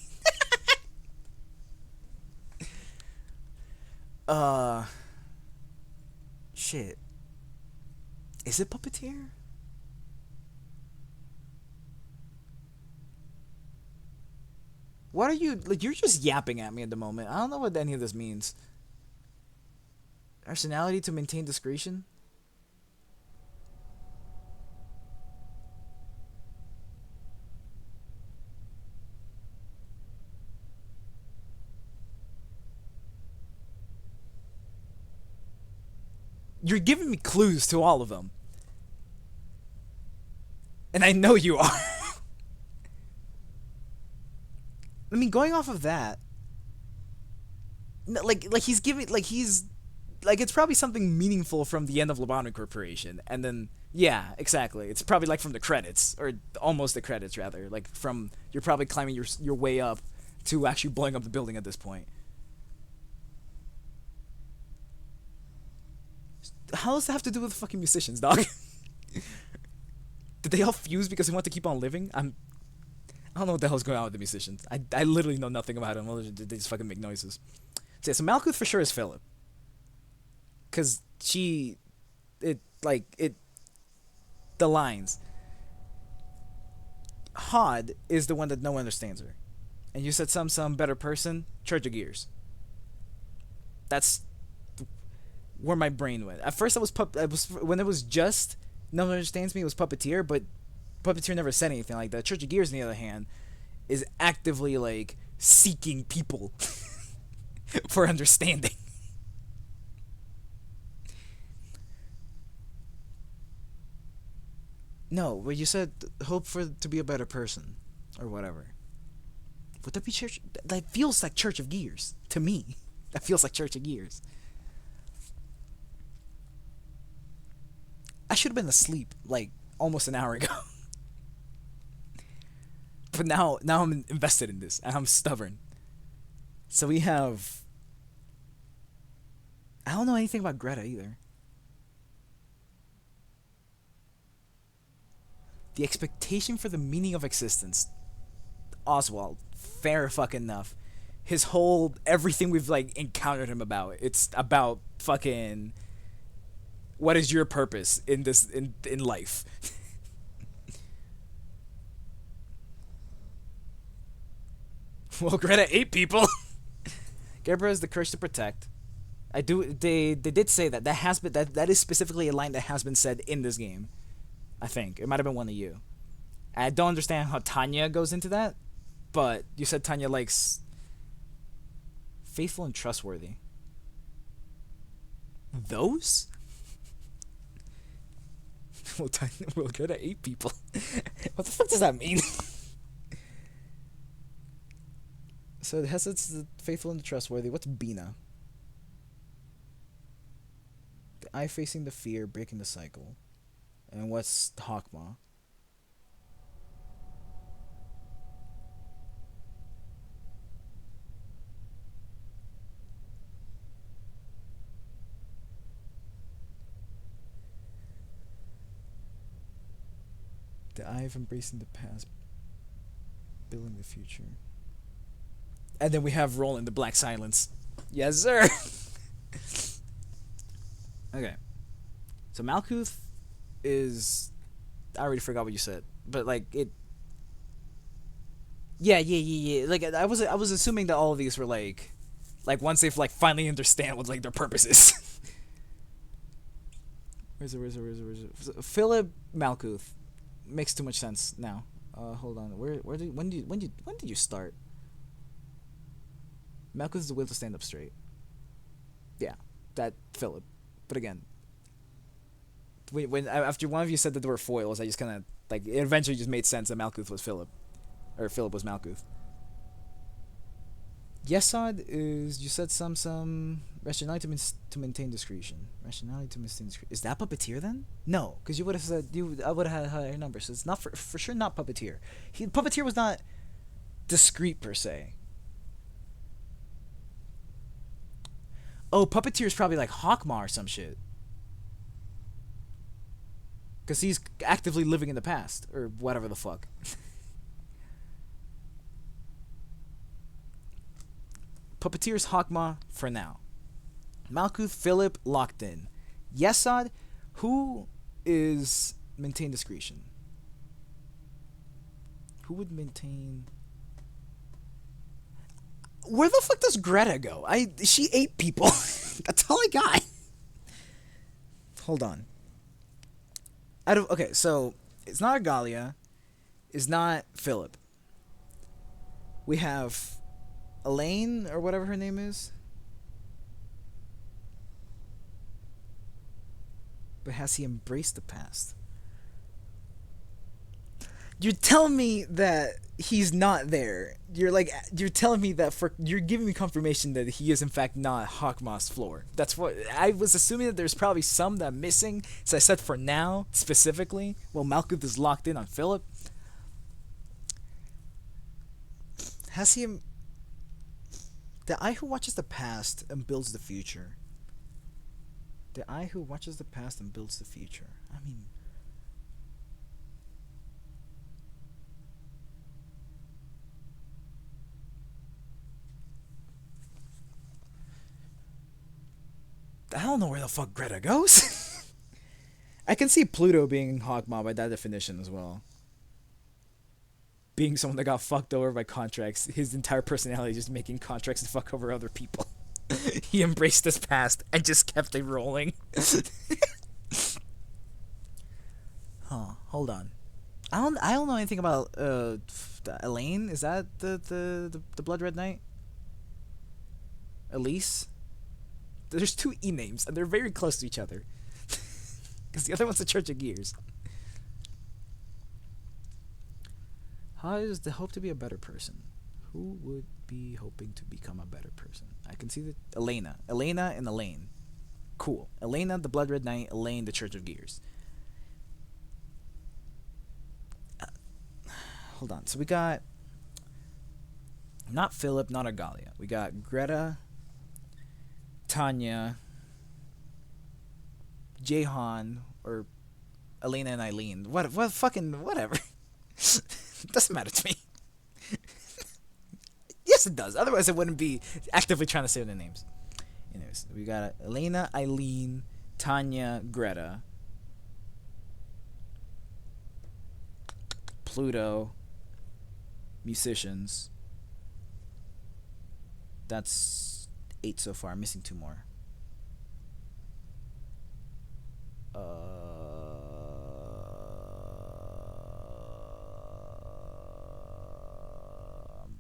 Shit. Is it puppeteer? What are you, like, you're just yapping at me at the moment. I don't know what any of this means. Arsenality to maintain discretion? You're giving me clues to all of them. And I know you are. I mean, going off of that, like he's giving, like he's, like it's probably something meaningful from the end of Lobotomy Corporation, and then yeah, exactly, it's probably like from the credits, or almost the credits rather, like from, you're probably climbing your way up to actually blowing up the building at this point. How does that have to do with fucking musicians, dog? Did they all fuse because they want to keep on living? I don't know what the hell's going on with the musicians. I literally know nothing about them. They just fucking make noises. So yeah, so Malkuth for sure is Philip. Cause the lines. Hod is the one that no one understands her. And you said some better person, Church of Gears. That's where my brain went. At first I was when it was just no one understands me, it was Puppeteer, but Puppeteer never said anything like that. Church of Gears, on the other hand, is actively like seeking people for understanding. No, but you said hope for to be a better person or whatever. Would that be Church? That feels like Church of Gears to me. That feels like Church of Gears. I should have been asleep like almost an hour ago. But now I'm invested in this, and I'm stubborn. So we have. I don't know anything about Greta either. The expectation for the meaning of existence. Oswald, fair fucking enough. His whole everything we've like encountered him about. It's about fucking. What is your purpose in this in life? Well, Greta ate people. Gebra is the curse to protect. They did say that has been that is specifically a line that has been said in this game. I think it might have been one of you. I don't understand how Tanya goes into that, but you said Tanya likes faithful and trustworthy. Those? Well, Tanya will go to 8 people. What the fuck does that mean? So it has its faithful and trustworthy. What's Bina? The eye facing the fear, breaking the cycle. And what's Hokma? The eye of embracing the past, building the future. And then we have Roland, the Black Silence. Yes, sir. Okay. So Malkuth is. I already forgot what you said, but like it. Yeah. Like I was assuming that all of these were like once they've like finally understand what like their purpose is. Where's it? Philip Malkuth makes too much sense now. Hold on. When did you start? Malkuth is the will to stand up straight. Yeah, that Philip. But again, when after one of you said that there were foils, I just kind of like it eventually just made sense that Malkuth was Philip, or Philip was Malkuth. Yesod is you said some rationality to maintain discretion. Rationality to maintain discretion. Is that puppeteer then? No, because you would have said I would have had higher numbers. So it's not for sure not puppeteer. Puppeteer was not discreet per se. Oh, puppeteer is probably like Hokma or some shit. Because he's actively living in the past. Or whatever the fuck. Puppeteer's Hokma for now. Malkuth, Philip, locked in. Yesod, who is maintain discretion? Who would maintain... Where the fuck does Greta go? She ate people. That's all I got. Hold on. Okay, so it's not Agalia. It's not Philip. We have Elaine or whatever her name is. But has he embraced the past? You're telling me that he's not there. You're telling me that you're giving me confirmation that he is in fact not Hokma's floor. That's what I was assuming, that there's probably some that I'm missing. So I said for now specifically. Well, Malkuth is locked in on Philip. Has he? The eye who watches the past and builds the future. The eye who watches the past and builds the future. I mean. I don't know where the fuck Greta goes. I can see Pluto being Hokma by that definition as well. Being someone that got fucked over by contracts, his entire personality is just making contracts to fuck over other people. He embraced his past and just kept it rolling. Huh, hold on. I don't know anything about Elaine. Is that the Blood Red Knight? Elise? There's 2 E names, and they're very close to each other. Because the other one's the Church of Gears. How is the hope to be a better person? Who would be hoping to become a better person? I can see that Elena and Elaine. Cool. Elena, the Blood Red Knight. Elaine, the Church of Gears. Hold on. So we got not Philip, not Argalia. We got Greta, Tanya, Jahan, or Elena and Eileen. What fucking whatever. Doesn't matter to me. Yes, it does. Otherwise, I wouldn't be actively trying to say their names. Anyways, we got Elena, Eileen, Tanya, Greta, Pluto, musicians. That's 8 so far. I'm missing 2 more. I'm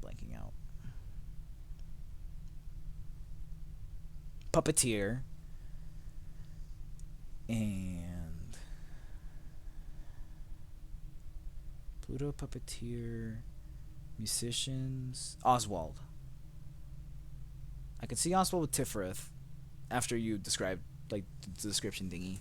blanking out. Puppeteer and Pluto, Puppeteer, musicians, Oswald. I can see Oswald with Tiferet after you describe like the description thingy.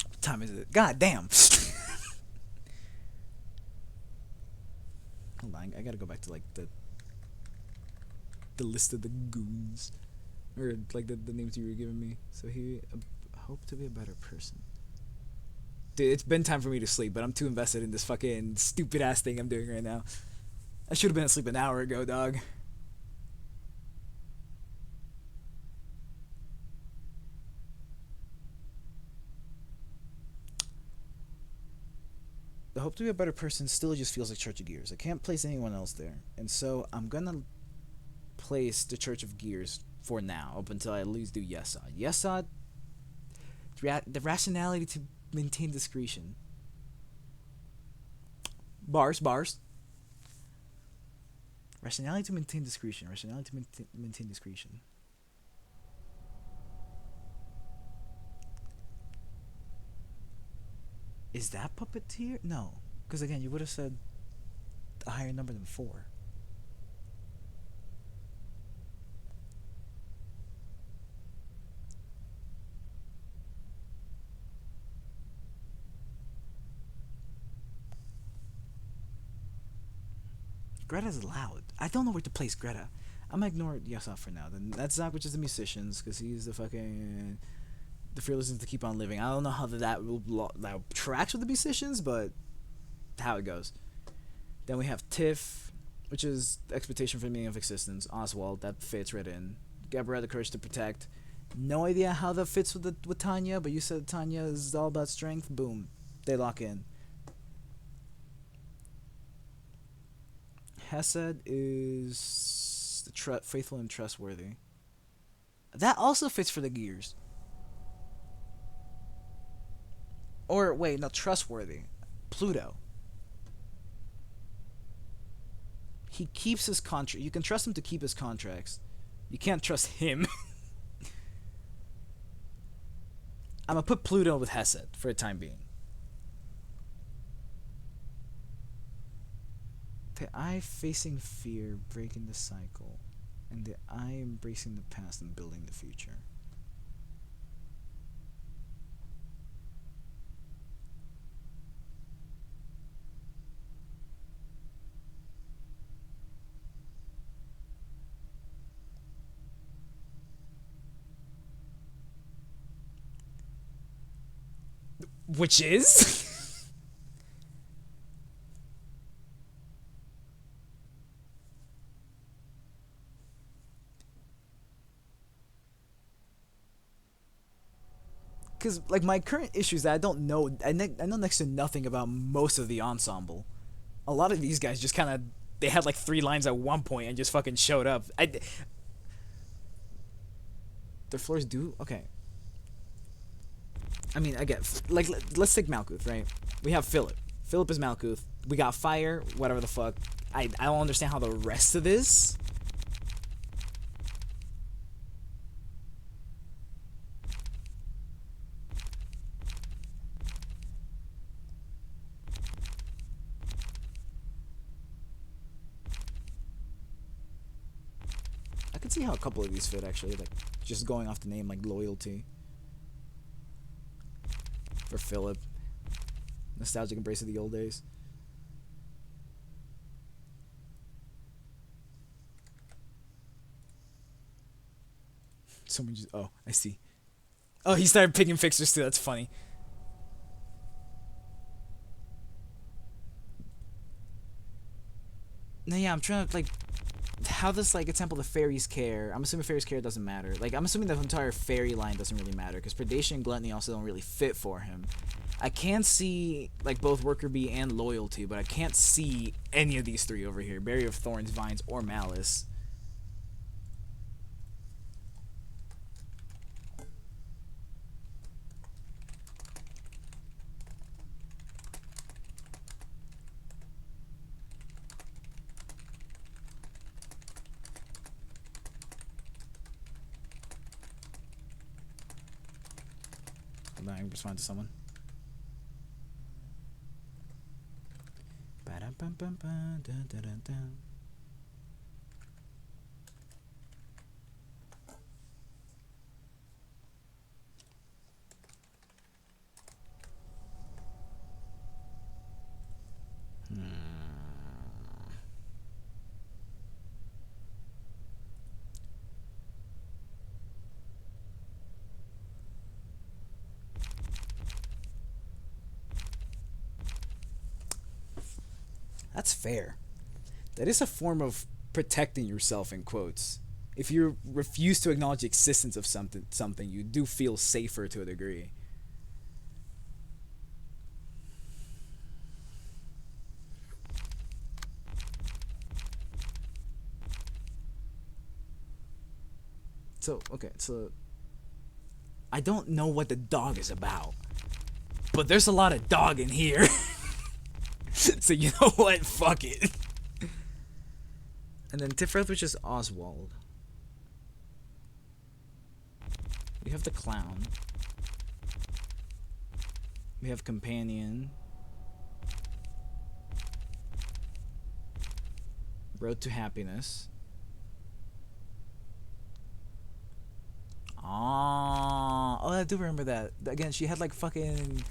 What time is it? God damn. Hold on, I gotta go back to like the list of the goons. Or like the names you were giving me. So he hope to be a better person. Dude, it's been time for me to sleep, but I'm too invested in this fucking stupid ass thing I'm doing right now. I should have been asleep an hour ago, dog. The hope to be a better person still just feels like Church of Gears. I can't place anyone else there. And so I'm gonna place the Church of Gears for now, up until I at least do Yesod. Yesod, the rationality to maintain discretion. Bars. Rationality to maintain discretion. Rationality to maintain discretion. Is that Puppeteer? No. Because again, you would have said a higher number than 4. Greta's loud. I don't know where to place Greta. I'm gonna ignore Yasov for now. Then that's Zach, which is the musicians, because he's the fucking the fearlessness to keep on living. I don't know how that tracks with the musicians, but how it goes. Then we have Tiff, which is the expectation for the meaning of existence. Oswald, that fits right in. Gabrielle, the courage to protect. No idea how that fits with Tanya, but you said Tanya is all about strength. Boom, they lock in. Hesed is the faithful and trustworthy. That also fits for the Gears. Or wait, not trustworthy. Pluto. He keeps his contract. You can trust him to keep his contracts. You can't trust him. I'm gonna put Pluto with Hesed for the time being. The eye facing fear, breaking the cycle, and the eye embracing the past and building the future. Which is? Because, like, my current issue is that I don't know, I know next to nothing about most of the ensemble. A lot of these guys just kind of, they had like 3 lines at one point and just fucking showed up. Their floors do? Okay. I mean, I get, like, let's take Malkuth, right? We have Philip. Philip is Malkuth. We got Fire, whatever the fuck. I don't understand how the rest of this can see how a couple of these fit actually. Like just going off the name, like loyalty for Philip, nostalgic embrace of the old days. Someone just, oh, I see. Oh, he started picking fixtures too. That's funny. No, yeah, I'm trying to like, how does like example the fairies care? I'm assuming fairies care doesn't matter. Like I'm assuming the entire fairy line doesn't really matter because predation and gluttony also don't really fit for him. I can see like both worker bee and loyalty, but I can't see any of these three over here: barrier of thorns, vines, or malice. I can respond to someone. That's fair. That is a form of protecting yourself in quotes. If you refuse to acknowledge the existence of something, you do feel safer to a degree. So, okay, so I don't know what the dog is about, but there's a lot of dog in here. So you know what? Fuck it. And then Tifrith, which is Oswald. We have the clown. We have companion. Road to happiness. Oh, I do remember that. Again, she had like fucking,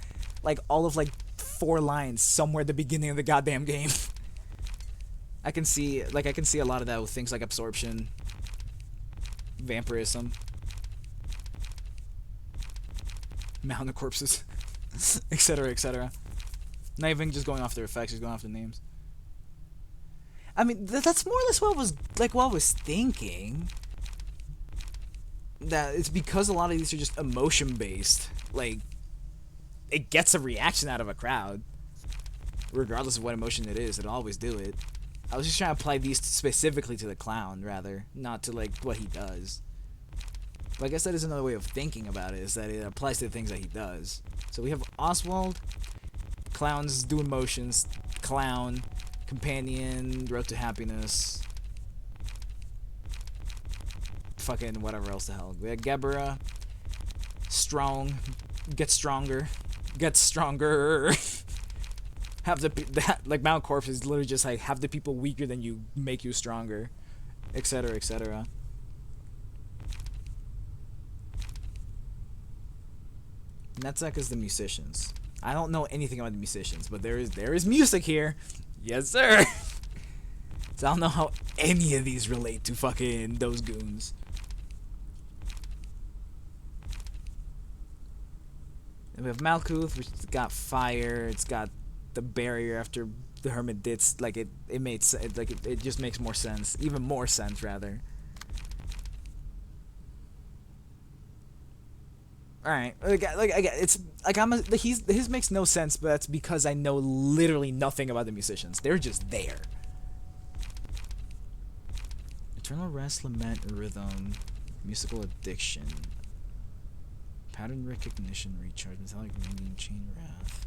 like all of like 4 lines somewhere at the beginning of the goddamn game. I can see a lot of that with things like absorption, vampirism, mountain of corpses, etc., etc. Not even just going off their effects, just going off the names. I mean, that's more or less what I was thinking. That it's because a lot of these are just emotion based. Like, it gets a reaction out of a crowd, regardless of what emotion it is. It'll always do it. I was just trying to apply these specifically to the clown, rather, not to like what he does. But I guess that is another way of thinking about it, is that it applies to the things that he does. So we have Oswald, clowns do emotions, clown, companion, road to happiness, fucking whatever else the hell. We have Gebera, strong, get stronger, have like Mount Corpse is literally just like have the people weaker than you make you stronger, etc., etc. Netzek is the musicians. I don't know anything about the musicians, but there is music here. Yes, sir. So I don't know how any of these relate to fucking those goons. And we have Malkuth, which got fire. It's got the barrier after the hermit dits. Like it just makes more sense, even more sense rather. All right, it's like his makes no sense, but that's because I know literally nothing about the musicians. They're just there. Eternal rest, lament, rhythm, musical addiction, pattern recognition, recharge, metallic ringing, chain wrath.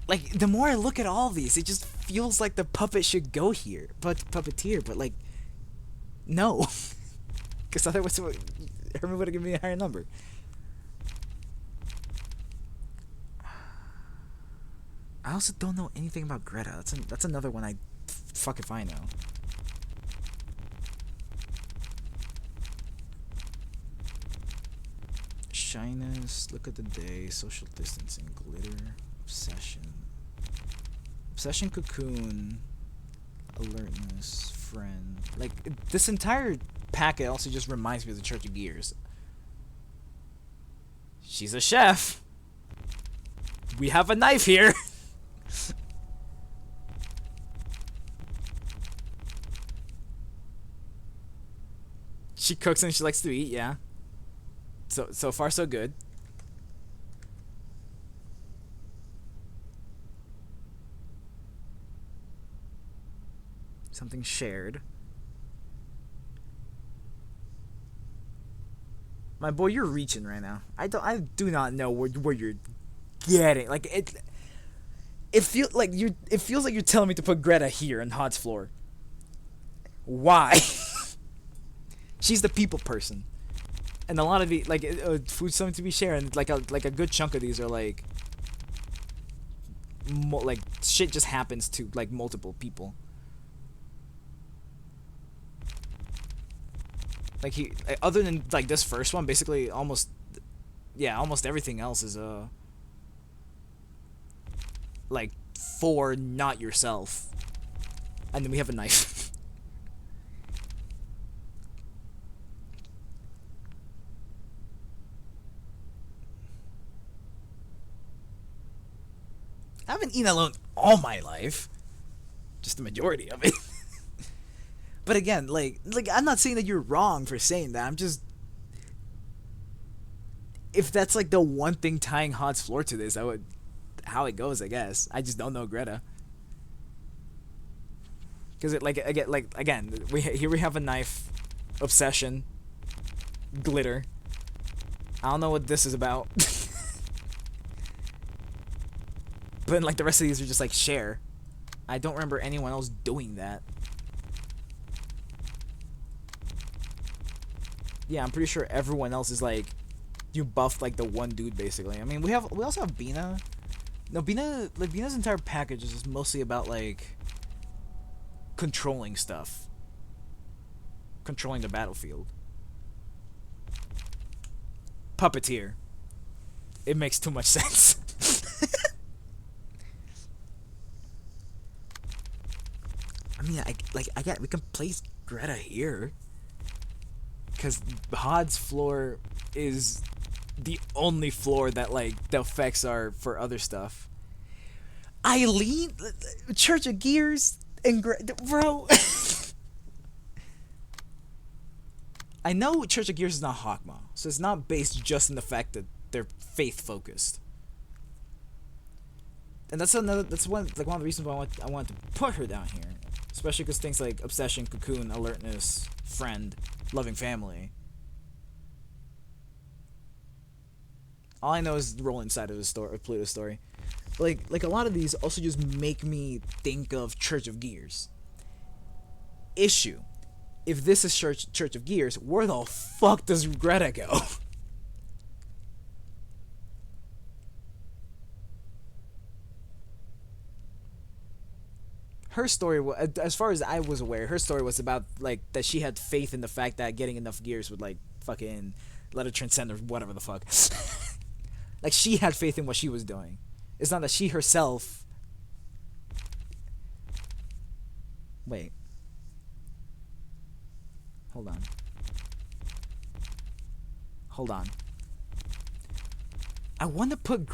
Like, the more I look at all these, it just feels like the puppet should go here, but puppeteer. But like, no, because otherwise Herman would have given me a higher number. I also don't know anything about Greta. That's another one I fuck if I know. Shyness, look at the day, social distancing, glitter, obsession. Obsession, cocoon, alertness, friend. Like, this entire packet also just reminds me of the Church of Gears. She's a chef. We have a knife here. She cooks and she likes to eat, yeah. So far so good. Something shared. My boy, you're reaching right now. I do not know where you're getting. Like it feels like you're telling me to put Greta here on Hod's floor. Why? She's the people person. And a lot of the food's something to be shared, and like a good chunk of these are like like shit just happens to like multiple people. Like other than like this first one, basically almost everything else is like for not yourself. And then we have a knife. I haven't eaten alone all my life. Just the majority of it. But again, like I'm not saying that you're wrong for saying that. I'm just, if that's like the one thing tying Hod's floor to this, how it goes, I guess. I just don't know Greta. Because again, here we have a knife, obsession, glitter. I don't know what this is about. But then, like, the rest of these are just like share. I don't remember anyone else doing that. Yeah, I'm pretty sure everyone else is like, you buff like the one dude basically. I mean, we also have Bina. No, Bina's entire package is just mostly about like controlling stuff, controlling the battlefield. Puppeteer. It makes too much sense. I mean, we can place Greta here. Because Hod's floor is the only floor that, like, the effects are for other stuff. Eileen? Church of Gears? And bro. I know Church of Gears is not hokma, so it's not based just on the fact that they're faith-focused. And that's one of the reasons why I wanted to put her down here. Especially because things like obsession, cocoon, alertness, friend, loving family. All I know is the role inside of the story, of Pluto's story. But like a lot of these also just make me think of Church of Gears. Issue: if this is Church of Gears, where the fuck does Greta go? Her story, as far as I was aware, her story was about, like, that she had faith in the fact that getting enough gears would, like, fucking let her transcend or whatever the fuck. Like, she had faith in what she was doing. It's not that she herself... Wait. Hold on. I want to put...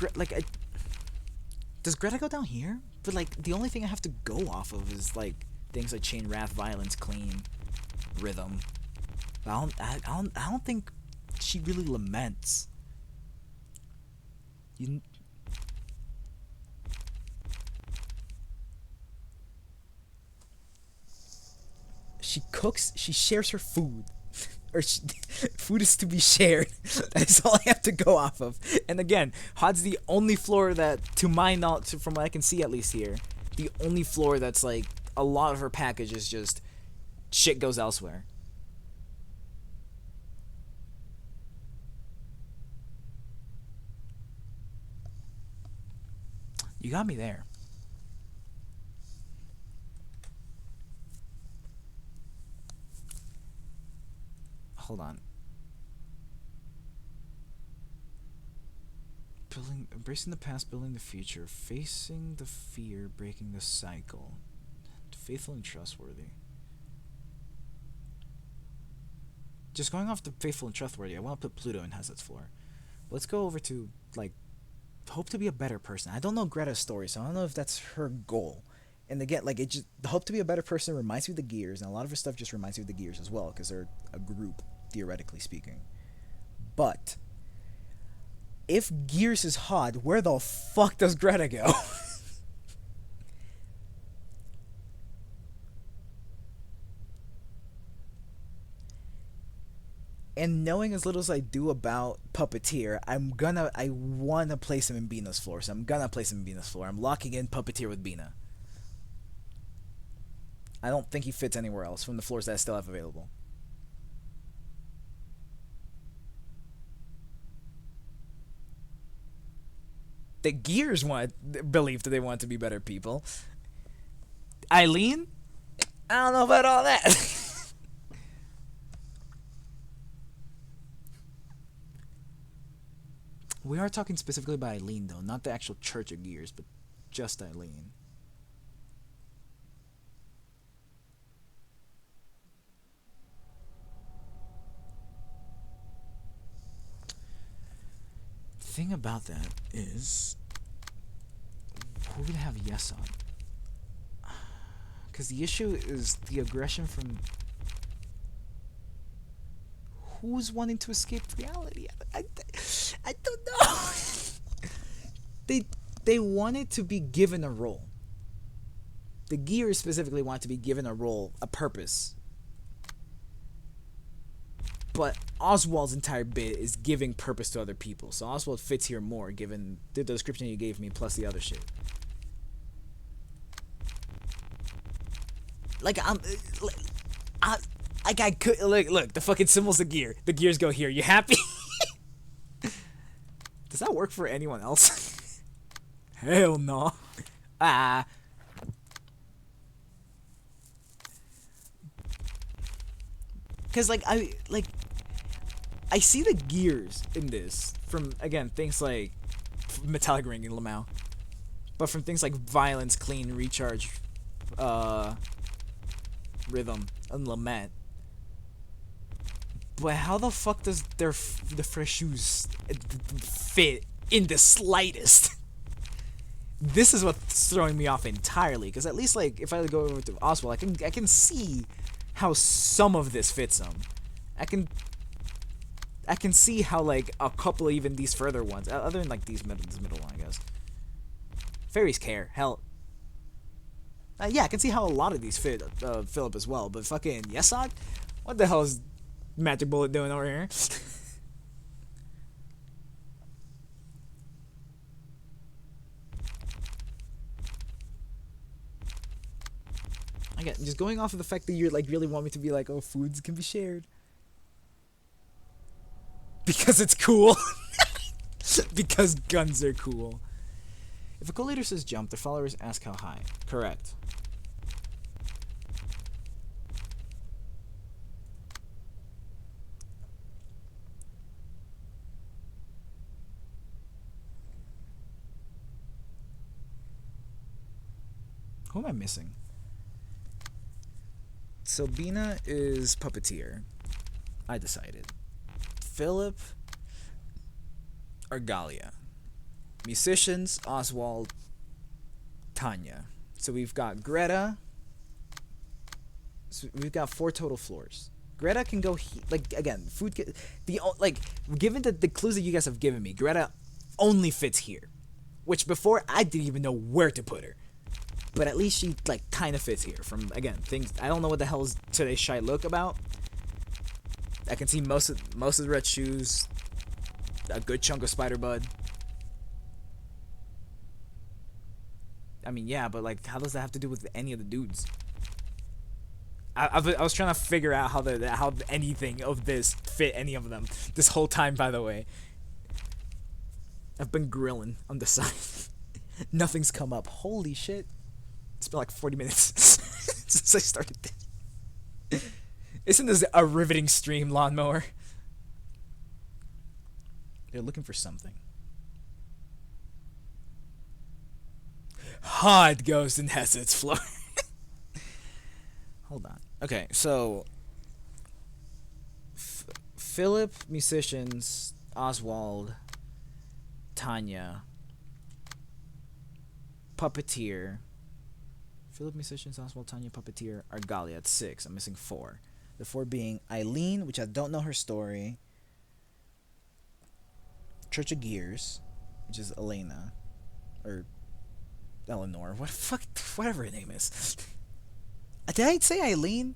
Does Greta go down here? But, like, the only thing I have to go off of is, like, things like Chain Wrath, Violence, Clean, Rhythm. But I don't think she really laments. She cooks, she shares her food. Food is to be shared. That's all I have to go off of. And again, Hod's the only floor that, to my knowledge, from what I can see at least here, the only floor that's like a lot of her package is just shit goes elsewhere. You got me there. Hold on. embracing the past, building the future, facing the fear, breaking the cycle, faithful and trustworthy. Just going off the faithful and trustworthy, I want to put Pluto in Hazard's floor. Let's go over to, like, hope to be a better person. I don't know Greta's story, so I don't know if that's her goal. And again, like, the hope to be a better person reminds me of the Gears, and a lot of her stuff just reminds me of the Gears as well, because they're a group, theoretically speaking. But if Gears is hot, where the fuck does Greta go? And knowing as little as I do about Puppeteer, I wanna place him in Bina's floor, so I'm gonna place him in Bina's floor. I'm locking in Puppeteer with Bina. I don't think he fits anywhere else from the floors that I still have available. The Gears believe that they want to be better people. Eileen? I don't know about all that. We are talking specifically about Eileen, though, not the actual Church of Gears, but just Eileen. The thing about that is, we're gonna have Yes on. Because the issue is the aggression from who's wanting to escape reality. I don't know. They wanted to be given a role. The Gears specifically want to be given a role, a purpose. But Oswald's entire bit is giving purpose to other people. So Oswald fits here more, given the description you gave me plus the other shit. Like, I could look. The fucking symbol's the gear. The gears go here. You happy? Does that work for anyone else? Hell no. Cause I see the gears in this from, again, things like Metallic Ring and Lamau, but from things like Violence, Clean, Recharge, Rhythm, and Lament. But how the fuck does the fresh shoes fit in the slightest? This is what's throwing me off entirely. Because at least, like, if I go over to Oswald, I can see how some of this fits him. I can see how, like, a couple of even these further ones, other than like this middle one, I guess. Fairies care, hell. Yeah, I can see how a lot of these fit Philip as well. But fucking Yesod, what the hell is Magic Bullet doing over here? Again, just going off of the fact that you like really want me to be like, oh, foods can be shared because it's cool. Because guns are cool. If a co-leader says jump, the followers ask how high. Correct. Who am I missing? So Bina is Puppeteer. I decided. Philip or Galia. Musicians, Oswald, Tanya. So we've got Greta. So we've got 4 total floors. Greta can go like, again, food given the clues that you guys have given me, Greta only fits here. Which before I didn't even know where to put her. But at least she, like, kind of fits here. From, again, things... I don't know what the hell is today's shy look about. I can see most of the red shoes. A good chunk of spider bud. I mean, yeah, but, like, how does that have to do with any of the dudes? I was trying to figure out how anything of this fit any of them. This whole time, by the way. I've been grilling on the side. Nothing's come up. Holy shit. It's been like 40 minutes since I started this. Isn't this a riveting stream, Lawnmower? They're looking for something. Hard goes in Hessed's floor. Hold on. Okay, so Philip, musicians, Oswald, Tanya, puppeteer. Philip, musicians, Oswald, Tanya, puppeteer, Argalia at 6. I'm missing 4. The 4 being Eileen, which I don't know her story. Church of Gears, which is Elena, or Eleanor, whatever her name is. Did I say Eileen?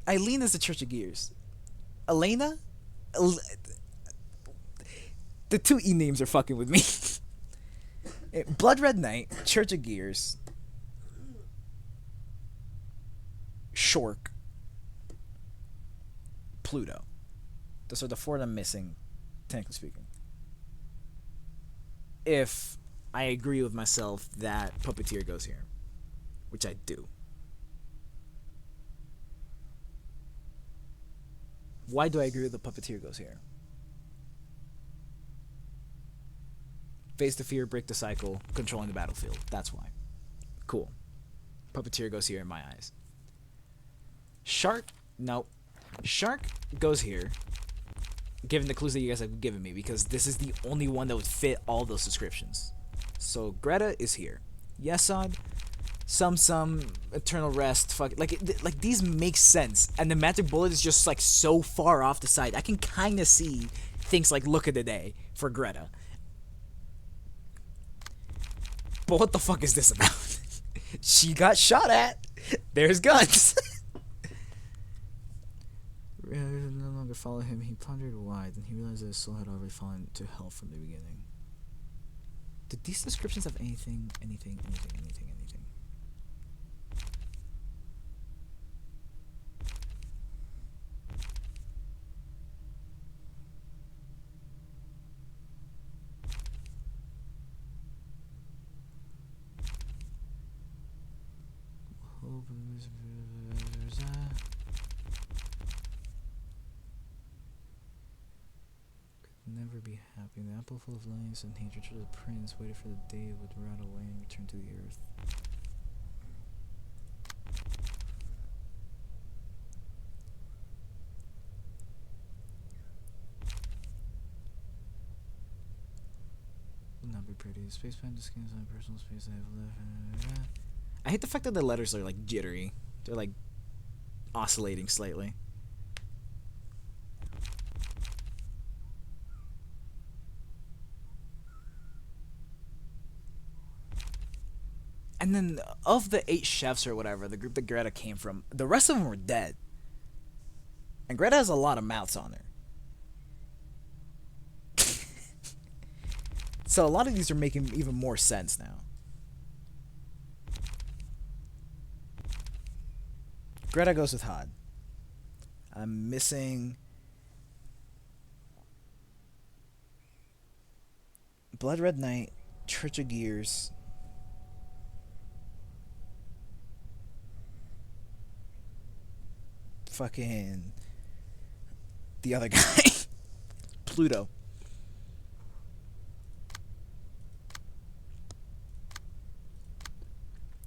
Eileen is the Church of Gears. Elena? The 2 E names are fucking with me. Blood Red Knight, Church of Gears, Shork, Pluto. Those are the 4 that I'm missing, technically speaking. If I agree with myself that Puppeteer goes here, which I do. Why do I agree with the Puppeteer goes here? Face the fear, break the cycle, controlling the battlefield. That's why. Cool. Puppeteer goes here in my eyes. Shark? Nope. Shark goes here, given the clues that you guys have given me, because this is the only one that would fit all those descriptions. So Greta is here. Yesod, some eternal rest. Fuck, like these make sense, and the magic bullet is just like so far off the side. I can kind of see things like Look of the Day for Greta. But what the fuck is this about? She got shot at. There's guns. No longer follow him. He pondered why, then he realized that his soul had already fallen to hell from the beginning. Did these descriptions have anything? Never be happy. The apple full of lies and hatred for the prince waited for the day it would rot away and return to the earth. Will not be pretty. The spacepan just skins my personal space I have left. I hate the fact that the letters are like jittery. They're like oscillating slightly. And then, of the 8 chefs or whatever, the group that Greta came from, the rest of them were dead. And Greta has a lot of mouths on her. So a lot of these are making even more sense now. Greta goes with Hod. I'm missing Blood Red Knight, Church of Gears, fucking the other guy. Pluto.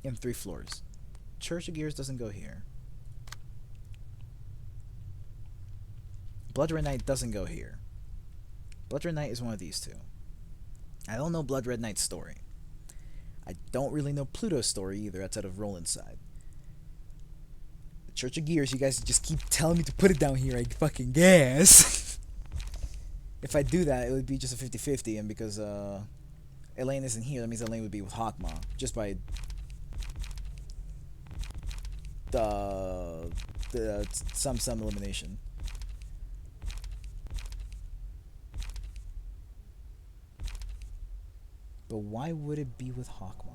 In 3 floors. Church of Gears doesn't go here. Blood Red Knight doesn't go here. Blood Red Knight is one of these 2. I don't know Blood Red Knight's story. I don't really know Pluto's story either, outside of Roland's side. Church of Gears, you guys just keep telling me to put it down here, I fucking guess. If I do that, it would be just a 50-50, and because Elaine isn't here, that means Elaine would be with Hokma, just by the some elimination. But why would it be with Hokma?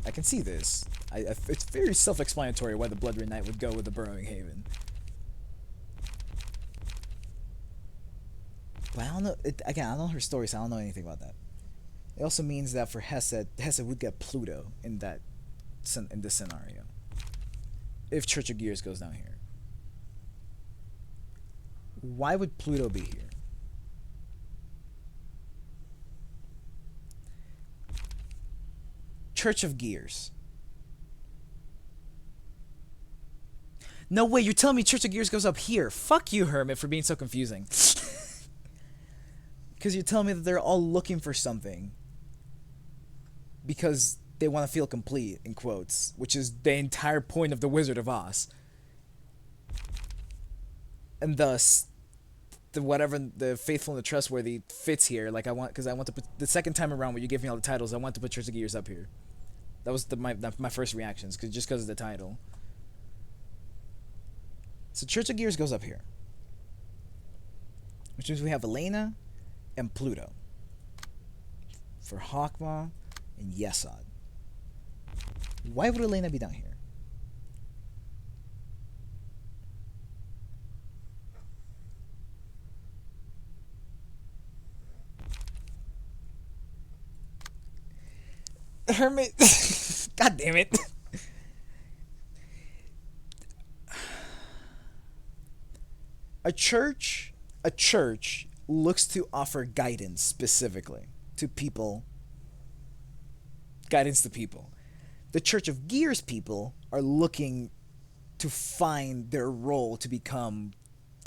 I can see this. It's very self-explanatory why the Blood Red Knight would go with the Burrowing Haven. But I don't know. Again, I don't know her story, so I don't know anything about that. It also means that for Hesed would get Pluto in this scenario. If Church of Gears goes down here. Why would Pluto be here? Church of Gears. No way, you're telling me Church of Gears goes up here. Fuck you, Hermit, for being so confusing. Because you're telling me that they're all looking for something. Because they want to feel complete, in quotes. Which is the entire point of the Wizard of Oz. And thus, the faithful and the trustworthy fits here. Like, because I want to put, the second time around when you gave me all the titles, I want to put Church of Gears up here. That was my first reactions, just because of the title. So Church of Gears goes up here. Which means we have Elena and Pluto. For Hokma and Yesod. Why would Elena be down here? Hermit. God damn it. A church looks to offer guidance specifically to people. Guidance to people. The Church of Gears people are looking to find their role to become,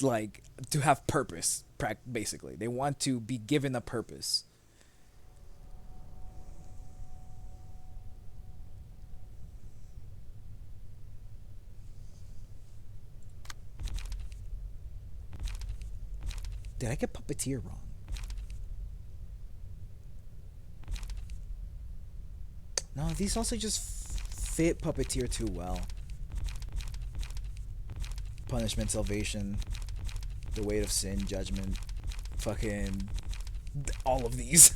like, to have purpose, basically. They want to be given a purpose. Did I get Puppeteer wrong? No, these also just fit Puppeteer too well. Punishment, Salvation, The Weight of Sin, Judgment, fucking all of these.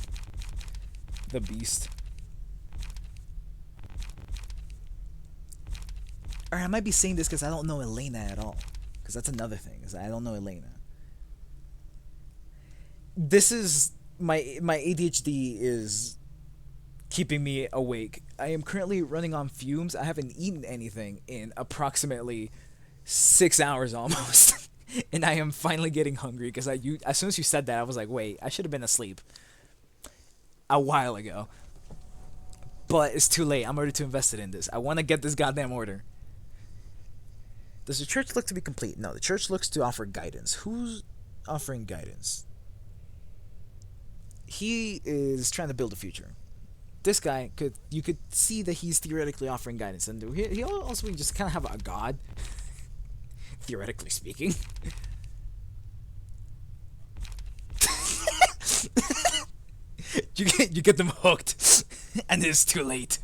The Beast. Or I might be saying this because I don't know Elena at all. Because that's another thing, is I don't know Elena. This is my ADHD is keeping me awake. I am currently running on fumes. I haven't eaten anything in approximately 6 hours almost. And I am finally getting hungry because as soon as you said that, I was like, wait, I should have been asleep a while ago. But it's too late. I'm ready to invest it in this. I want to get this goddamn order. Does the church look to be complete? No, the church looks to offer guidance. Who's offering guidance? He is trying to build a future. This guy you could see that he's theoretically offering guidance, and he also just kind of have a god, theoretically speaking. you get them hooked, and it's too late.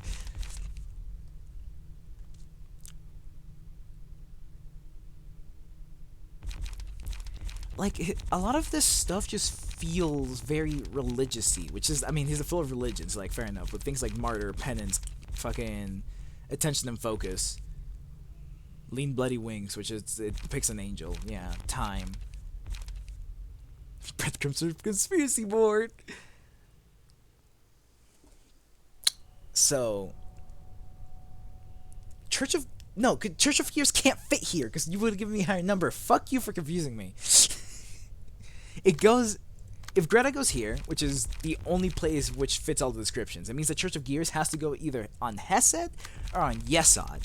Like, a lot of this stuff just feels very religious-y, which is, I mean, he's full of religions, like, fair enough, but things like martyr, penance, fucking attention and focus, lean bloody wings, which it depicts an angel, yeah, time, breadcrumbs are conspiracy board. So, Church of Gears can't fit here because you would have given me a higher number. Fuck you for confusing me. It goes, if Greta goes here, which is the only place which fits all the descriptions, it means the Church of Gears has to go either on Hesed or on Yesod.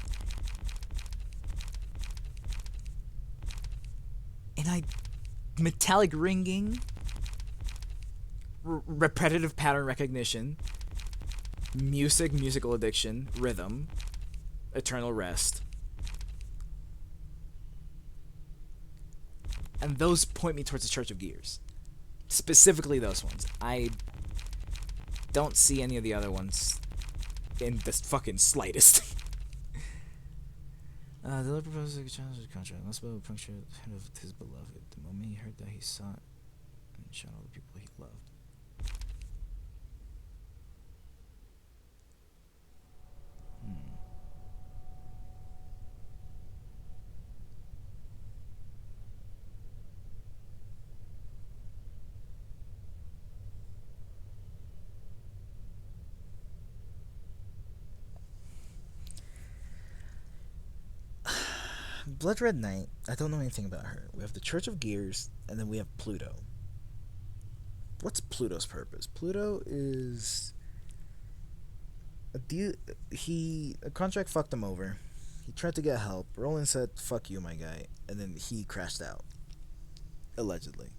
And metallic ringing, repetitive pattern recognition, musical addiction, rhythm, eternal rest. And those point me towards the Church of Gears. Specifically those ones. I don't see any of the other ones in the fucking slightest. The Lord proposes to challenge his contract. Must be puncture the head of his beloved. The moment he heard that, he sought and shot all the people he loved. Blood Red Knight, I don't know anything about her. We have the Church of Gears, and then we have Pluto. What's Pluto's purpose? Pluto is A contract fucked him over. He tried to get help. Roland said, "Fuck you, my guy," and then he crashed out. Allegedly.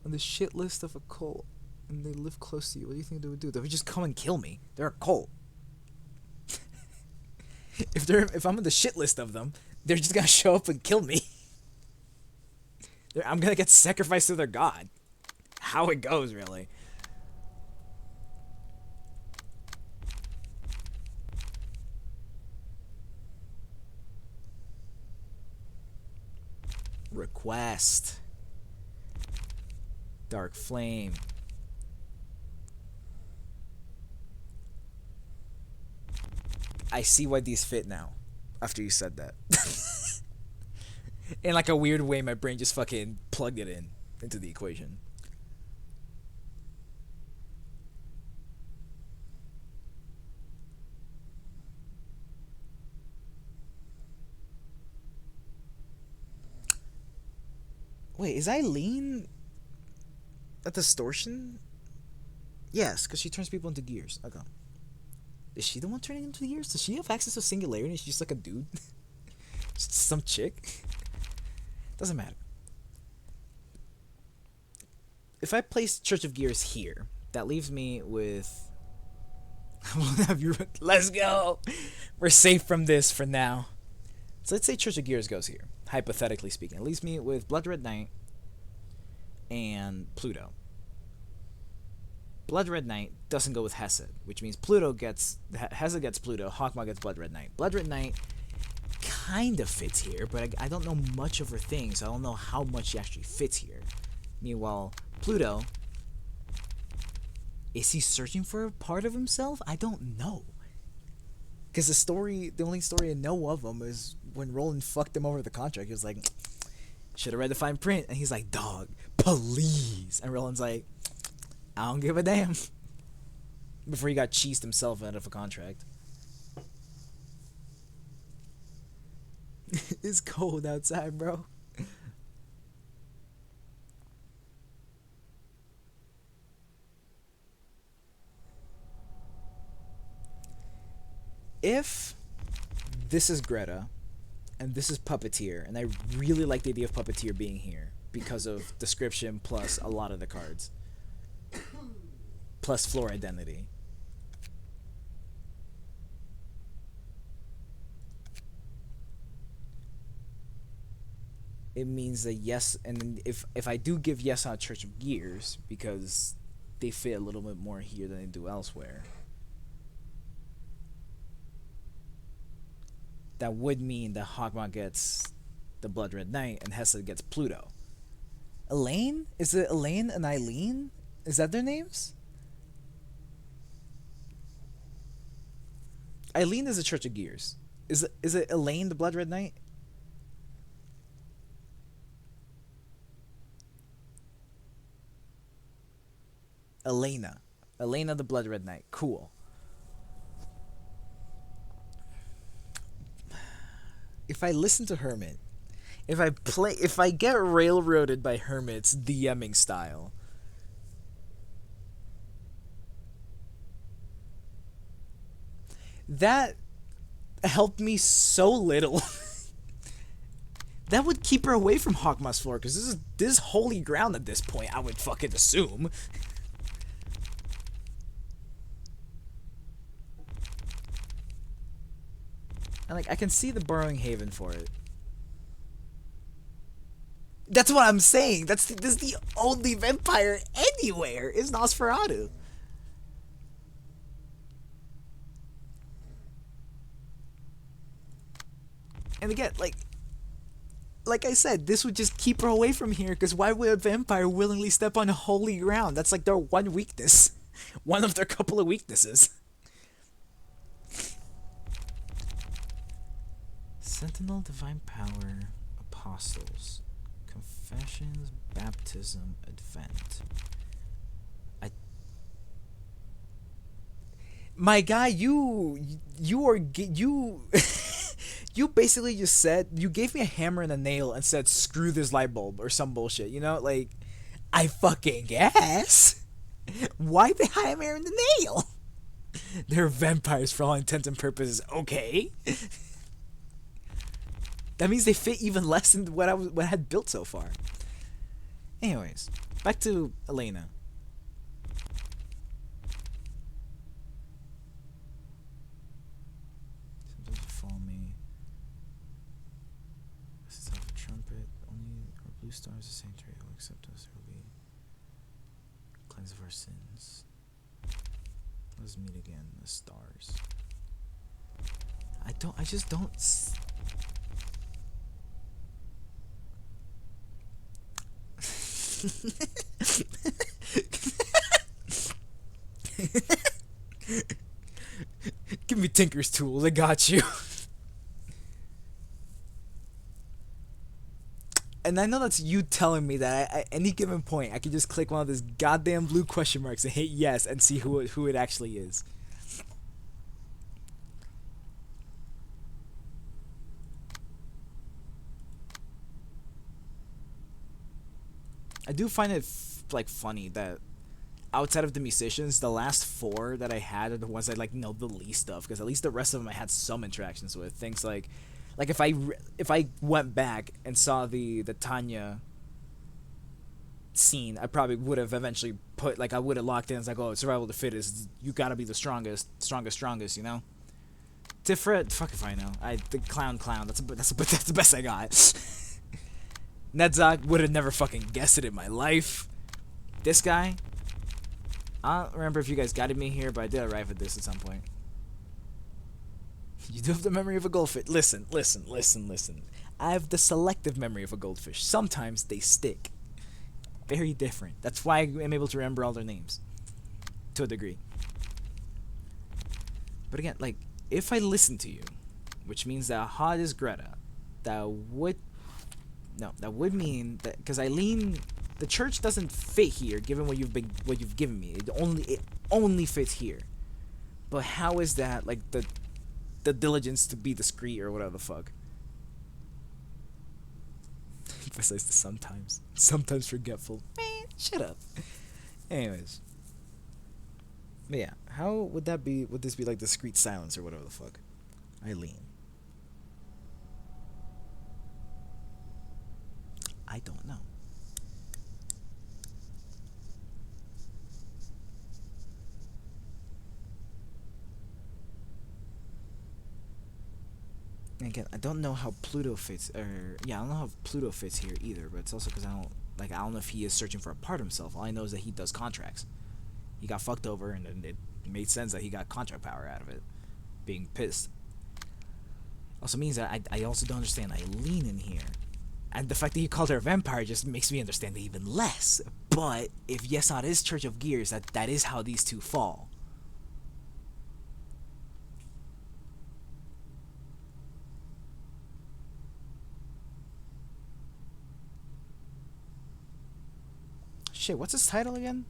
On the shit list of a cult, and they live close to you, what do you think they would do? They would just come and kill me. They're a cult. If I'm on the shit list of them, they're just gonna show up and kill me. I'm gonna get sacrificed to their god. How it goes, really. Request. Dark Flame. I see why these fit now. After you said that. In like a weird way, my brain just fucking plugged it into the equation. Wait, is Eileen a distortion? Yes, because she turns people into gears. Okay. Is she the one turning into gears? Does she have access to singularity? She's just like a dude? Just some chick? Doesn't matter. If I place Church of Gears here, that leaves me with... Let's go! We're safe from this for now. So let's say Church of Gears goes here, hypothetically speaking. It leaves me with Blood Red Knight and Pluto. Blood Red Knight doesn't go with Hesed, which means Hesed gets Pluto, Hokma gets Blood Red Knight. Blood Red Knight kind of fits here, but I don't know much of her things, so I don't know how much she actually fits here. Meanwhile, Pluto, is he searching for a part of himself? I don't know. Because the only story I know of him is when Roland fucked him over the contract. He was like, should have read the fine print. And he's like, dog, please. And Roland's like, I don't give a damn. Before he got cheesed himself out of a contract. It's cold outside, bro. If this is Greta and this is Puppeteer, and I really like the idea of Puppeteer being here because of description plus a lot of the cards plus floor identity. It means that yes, and if I do give yes on Church of Gears because they fit a little bit more here than they do elsewhere, that would mean that Hogma gets the Blood Red Knight and Hesed gets Pluto. Elaine? Is it Elaine and Eileen? Is that their names? Eileen is a Church of Gears. Is it Elaine the Blood Red Knight? Elena the Blood Red Knight. Cool. If I listen to Hermit, if I get railroaded by Hermit's DMing style, that helped me so little. That would keep her away from Hogma's floor, because this is holy ground at this point, I would fucking assume. And like, I can see the Burrowing Haven for it. That's what I'm saying. This is the only vampire anywhere is Nosferatu. And again, like I said, this would just keep her away from here, because why would a vampire willingly step on holy ground? That's like their one weakness. One of their couple of weaknesses. Sentinel, Divine Power, Apostles, Confessions, Baptism, Advent. My guy, you you basically just said, you gave me a hammer and a nail and said, screw this light bulb or some bullshit, you know? Like, I fucking guess. Why they hire Aaron the Nail? They're vampires for all intents and purposes. Okay. That means they fit even less than what I had built so far. Anyways, back to Elena. Sometimes you follow me. This is off a trumpet. Only our blue stars, the sanctuary will accept us. There will be cleanse of our sins. Let's meet again, the stars. I just don't. Give me Tinker's tools, I got you. And I know that's you telling me that at any given point I can just click one of those goddamn blue question marks and hit yes and see who it actually is. I do find it like funny that outside of the musicians, the last 4 that I had are the ones I like know the least of, because at least the rest of them I had some interactions with. Things like if I went back and saw the Tanya scene, I probably would have eventually put, like, I would have locked in. It's like, oh, survival of the fittest. You gotta be the strongest, you know. Tiferet, fuck if I know. The clown. That's the best I got. Nedzak would have never fucking guessed it in my life. This guy, I don't remember if you guys guided me here, but I did arrive at this at some point. You do have the memory of a goldfish. Listen. I have the selective memory of a goldfish. Sometimes they stick. Very different. That's why I'm able to remember all their names. To a degree. But again, like, if I listen to you, which means that Hod is Greta, that would mean that, because Eileen, the church doesn't fit here given what you've given me. It only fits here. But how is that like the diligence to be discreet or whatever the fuck? Besides the sometimes forgetful. Man, shut up. Anyways. But yeah, how would that be? Would this be like discreet silence or whatever the fuck? Eileen. I don't know. And again, I don't know how Pluto fits, I don't know how Pluto fits here either, but it's also because I don't know if he is searching for a part of himself. All I know is that he does contracts. He got fucked over, and it made sense that he got contract power out of it, being pissed. Also means that I also don't understand Eileen in here. And the fact that he called her a vampire just makes me understand it even less. But if Yesod is Church of Gears, that is how these two fall. Shit, what's his title again?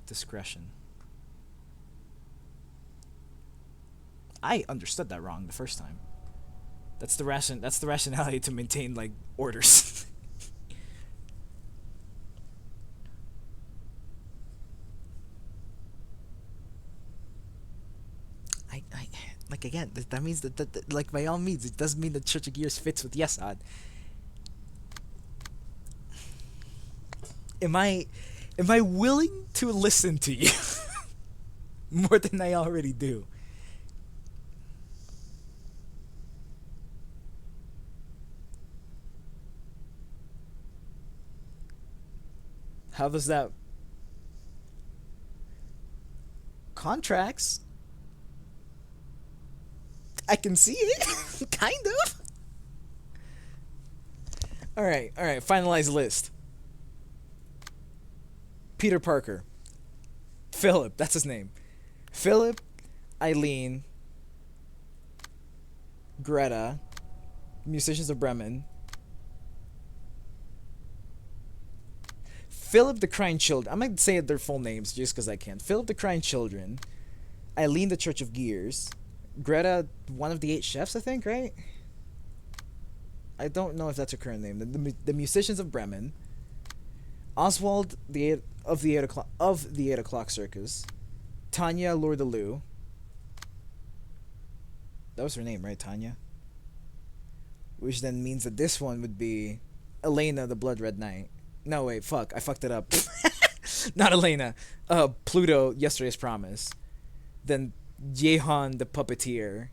Discretion. I understood that wrong the first time. That's the rationality to maintain, like, orders. Like, again, that means that, like, by all means, it doesn't mean that Church of Gears fits with Yesod. Am I willing to listen to you more than I already do? How does that... Contracts? I can see it. Kind of. Alright, finalized list. Peter Parker. Philip, that's his name. Philip, Eileen, Greta, Musicians of Bremen, Philip the Crying Children. I might say their full names just because I can. Philip the Crying Children, Eileen the Church of Gears, Greta, one of the 8 chefs, I think, right? I don't know if that's her current name. The musicians of Bremen. Oswald of the 8 o'clock circus. Tanya Lordelou. That was her name, right? Tanya? Which then means that this one would be Elena the Blood Red Knight. No, wait, fuck. I fucked it up. Not Elena. Pluto, Yesterday's Promise. Then Jehan the Puppeteer.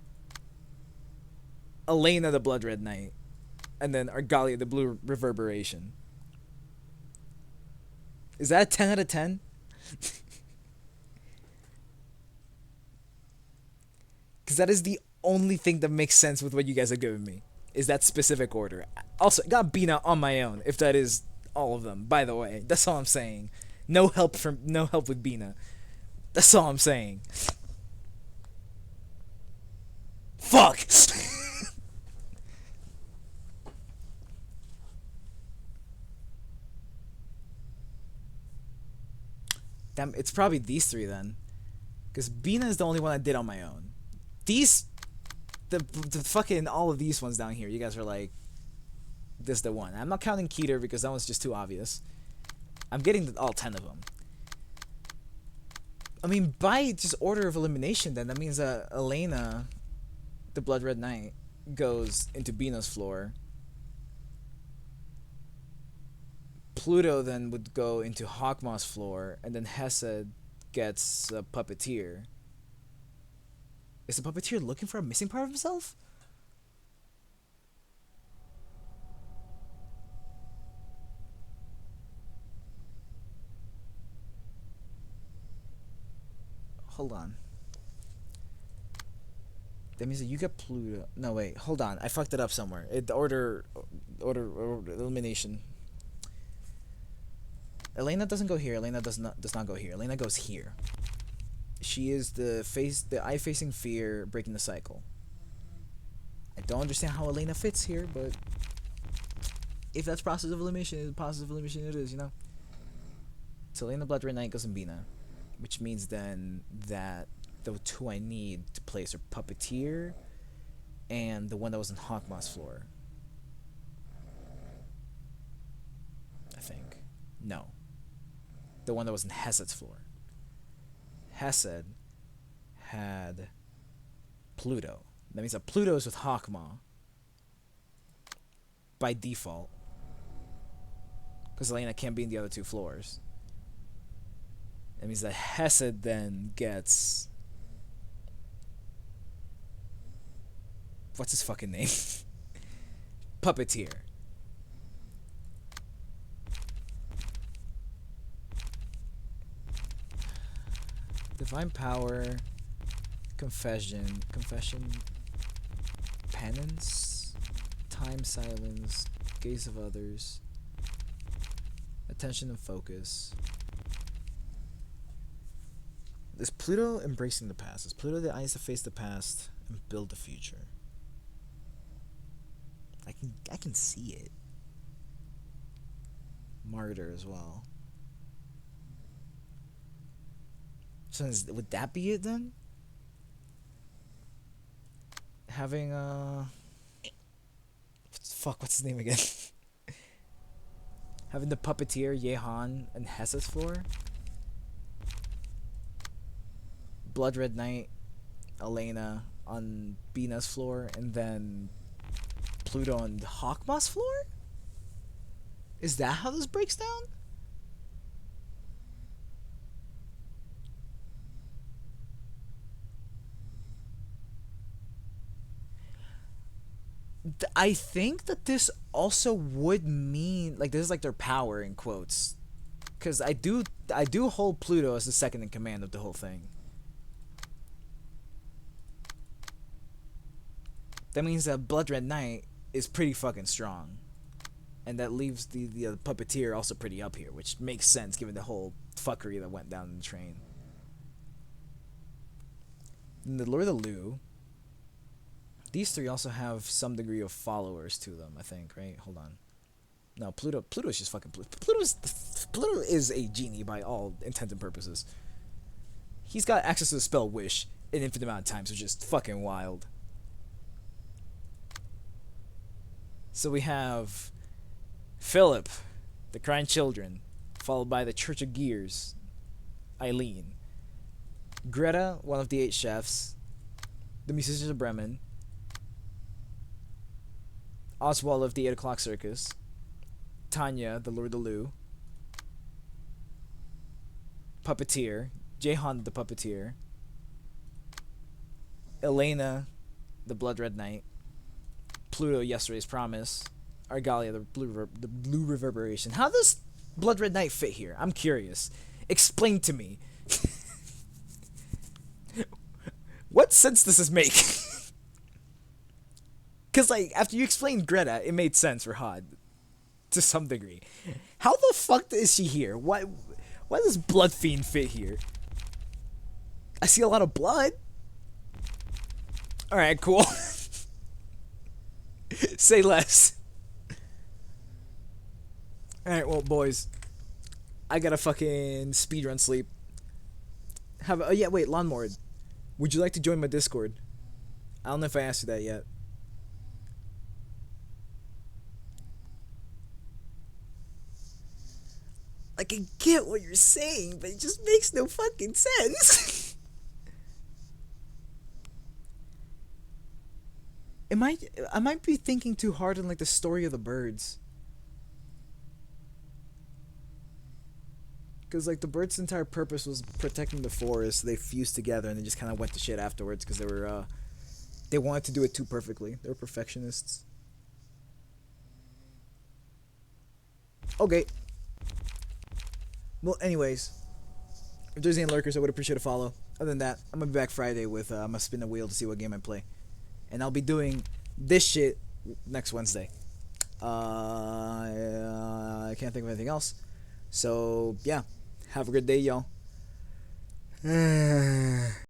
Elena the Blood Red Knight. And then Argalia the Blue Reverberation. Is that a 10 out of 10? Because that is the only thing that makes sense with what you guys are giving me. Is that specific order. Also, I got Bina on my own, if that is all of them, by the way. That's all I'm saying. No help with Bina. That's all I'm saying. Fuck! Damn, it's probably these three then. Because Bina is the only one I did on my own. The fucking all of these ones down here, you guys are like, this is the one. I'm not counting Keter because that one's just too obvious. I'm getting all 10 of them. I mean, by just order of elimination then, that means that Elena, the Blood Red Knight, goes into Bina's floor. Pluto then would go into Hokma's floor, and then Hesed gets a Puppeteer. Is the Puppeteer looking for a missing part of himself? Hold on. That means that you get Pluto. No, wait. Hold on. I fucked it up somewhere. The order elimination. Elena doesn't go here. Elena does not go here. Elena goes here. She is the eye facing fear, breaking the cycle. I don't understand how Elena fits here, but if that's process of elimination, it is, you know. So Elena Blood Red Knight goes in Bina, which means then that the two I need to place are Puppeteer and the one that was in Hawkmoth's floor. I think. No. The one that was in Hesed's floor. Hesed had Pluto. That means that Pluto is with Hawkma by default. Because Elena can't be in the other two floors. That means that Hesed then gets... What's his fucking name? Puppeteer. Divine Power, Confession, Penance, Time Silence, Gaze of Others, Attention and Focus. Is Pluto embracing the past? Is Pluto the eyes to face the past and build the future? I can see it. Martyr as well. So would that be it then? Having what's his name again? Having the Puppeteer, Jehan, and Hessed's floor. Blood Red Knight, Elena on Bina's floor, and then Pluto on Hawkmoth's floor? Is that how this breaks down? I think that this also would mean, like, this is like their power in quotes, because I do hold Pluto as the second in command of the whole thing. That means that Blood Red Knight is pretty fucking strong, and that leaves the Puppeteer also pretty up here, which makes sense given the whole fuckery that went down in the train. And the Lord of the Lou. These three also have some degree of followers to them, I think, right? Hold on. No, Pluto's just fucking Pluto. Pluto is a genie by all intents and purposes. He's got access to the spell Wish an infinite amount of times, which is fucking wild. So we have Philip, the Crying Children, followed by the Church of Gears, Eileen, Greta, one of the 8 chefs, the Musicians of Bremen, Oswald of the 8 O'Clock Circus, Tanya, the Lord of Lou, Puppeteer, Jehan the Puppeteer, Elena, the Blood Red Knight, Pluto, Yesterday's Promise, Argalia, the Blue Reverberation. How does Blood Red Knight fit here? I'm curious. Explain to me. What sense does this make? Because, like, after you explained Greta, it made sense for Hod. To some degree. How the fuck is she here? Why does Blood Fiend fit here? I see a lot of blood. Alright, cool. Say less. Alright, well, boys. I gotta fucking speedrun sleep. Yeah, wait, Lawnmower. Would you like to join my Discord? I don't know if I asked you that yet. Like, I get what you're saying, but it just makes no fucking sense. I might be thinking too hard on, like, the story of the birds. Because, like, the birds' entire purpose was protecting the forest. They fused together and they just kind of went to shit afterwards because they wanted to do it too perfectly. They were perfectionists. Okay. Well, anyways, if there's any lurkers, I would appreciate a follow. Other than that, I'm gonna be back Friday with I'm gonna spin the wheel to see what game I play, and I'll be doing this shit next Wednesday. I can't think of anything else. So yeah, have a good day, y'all.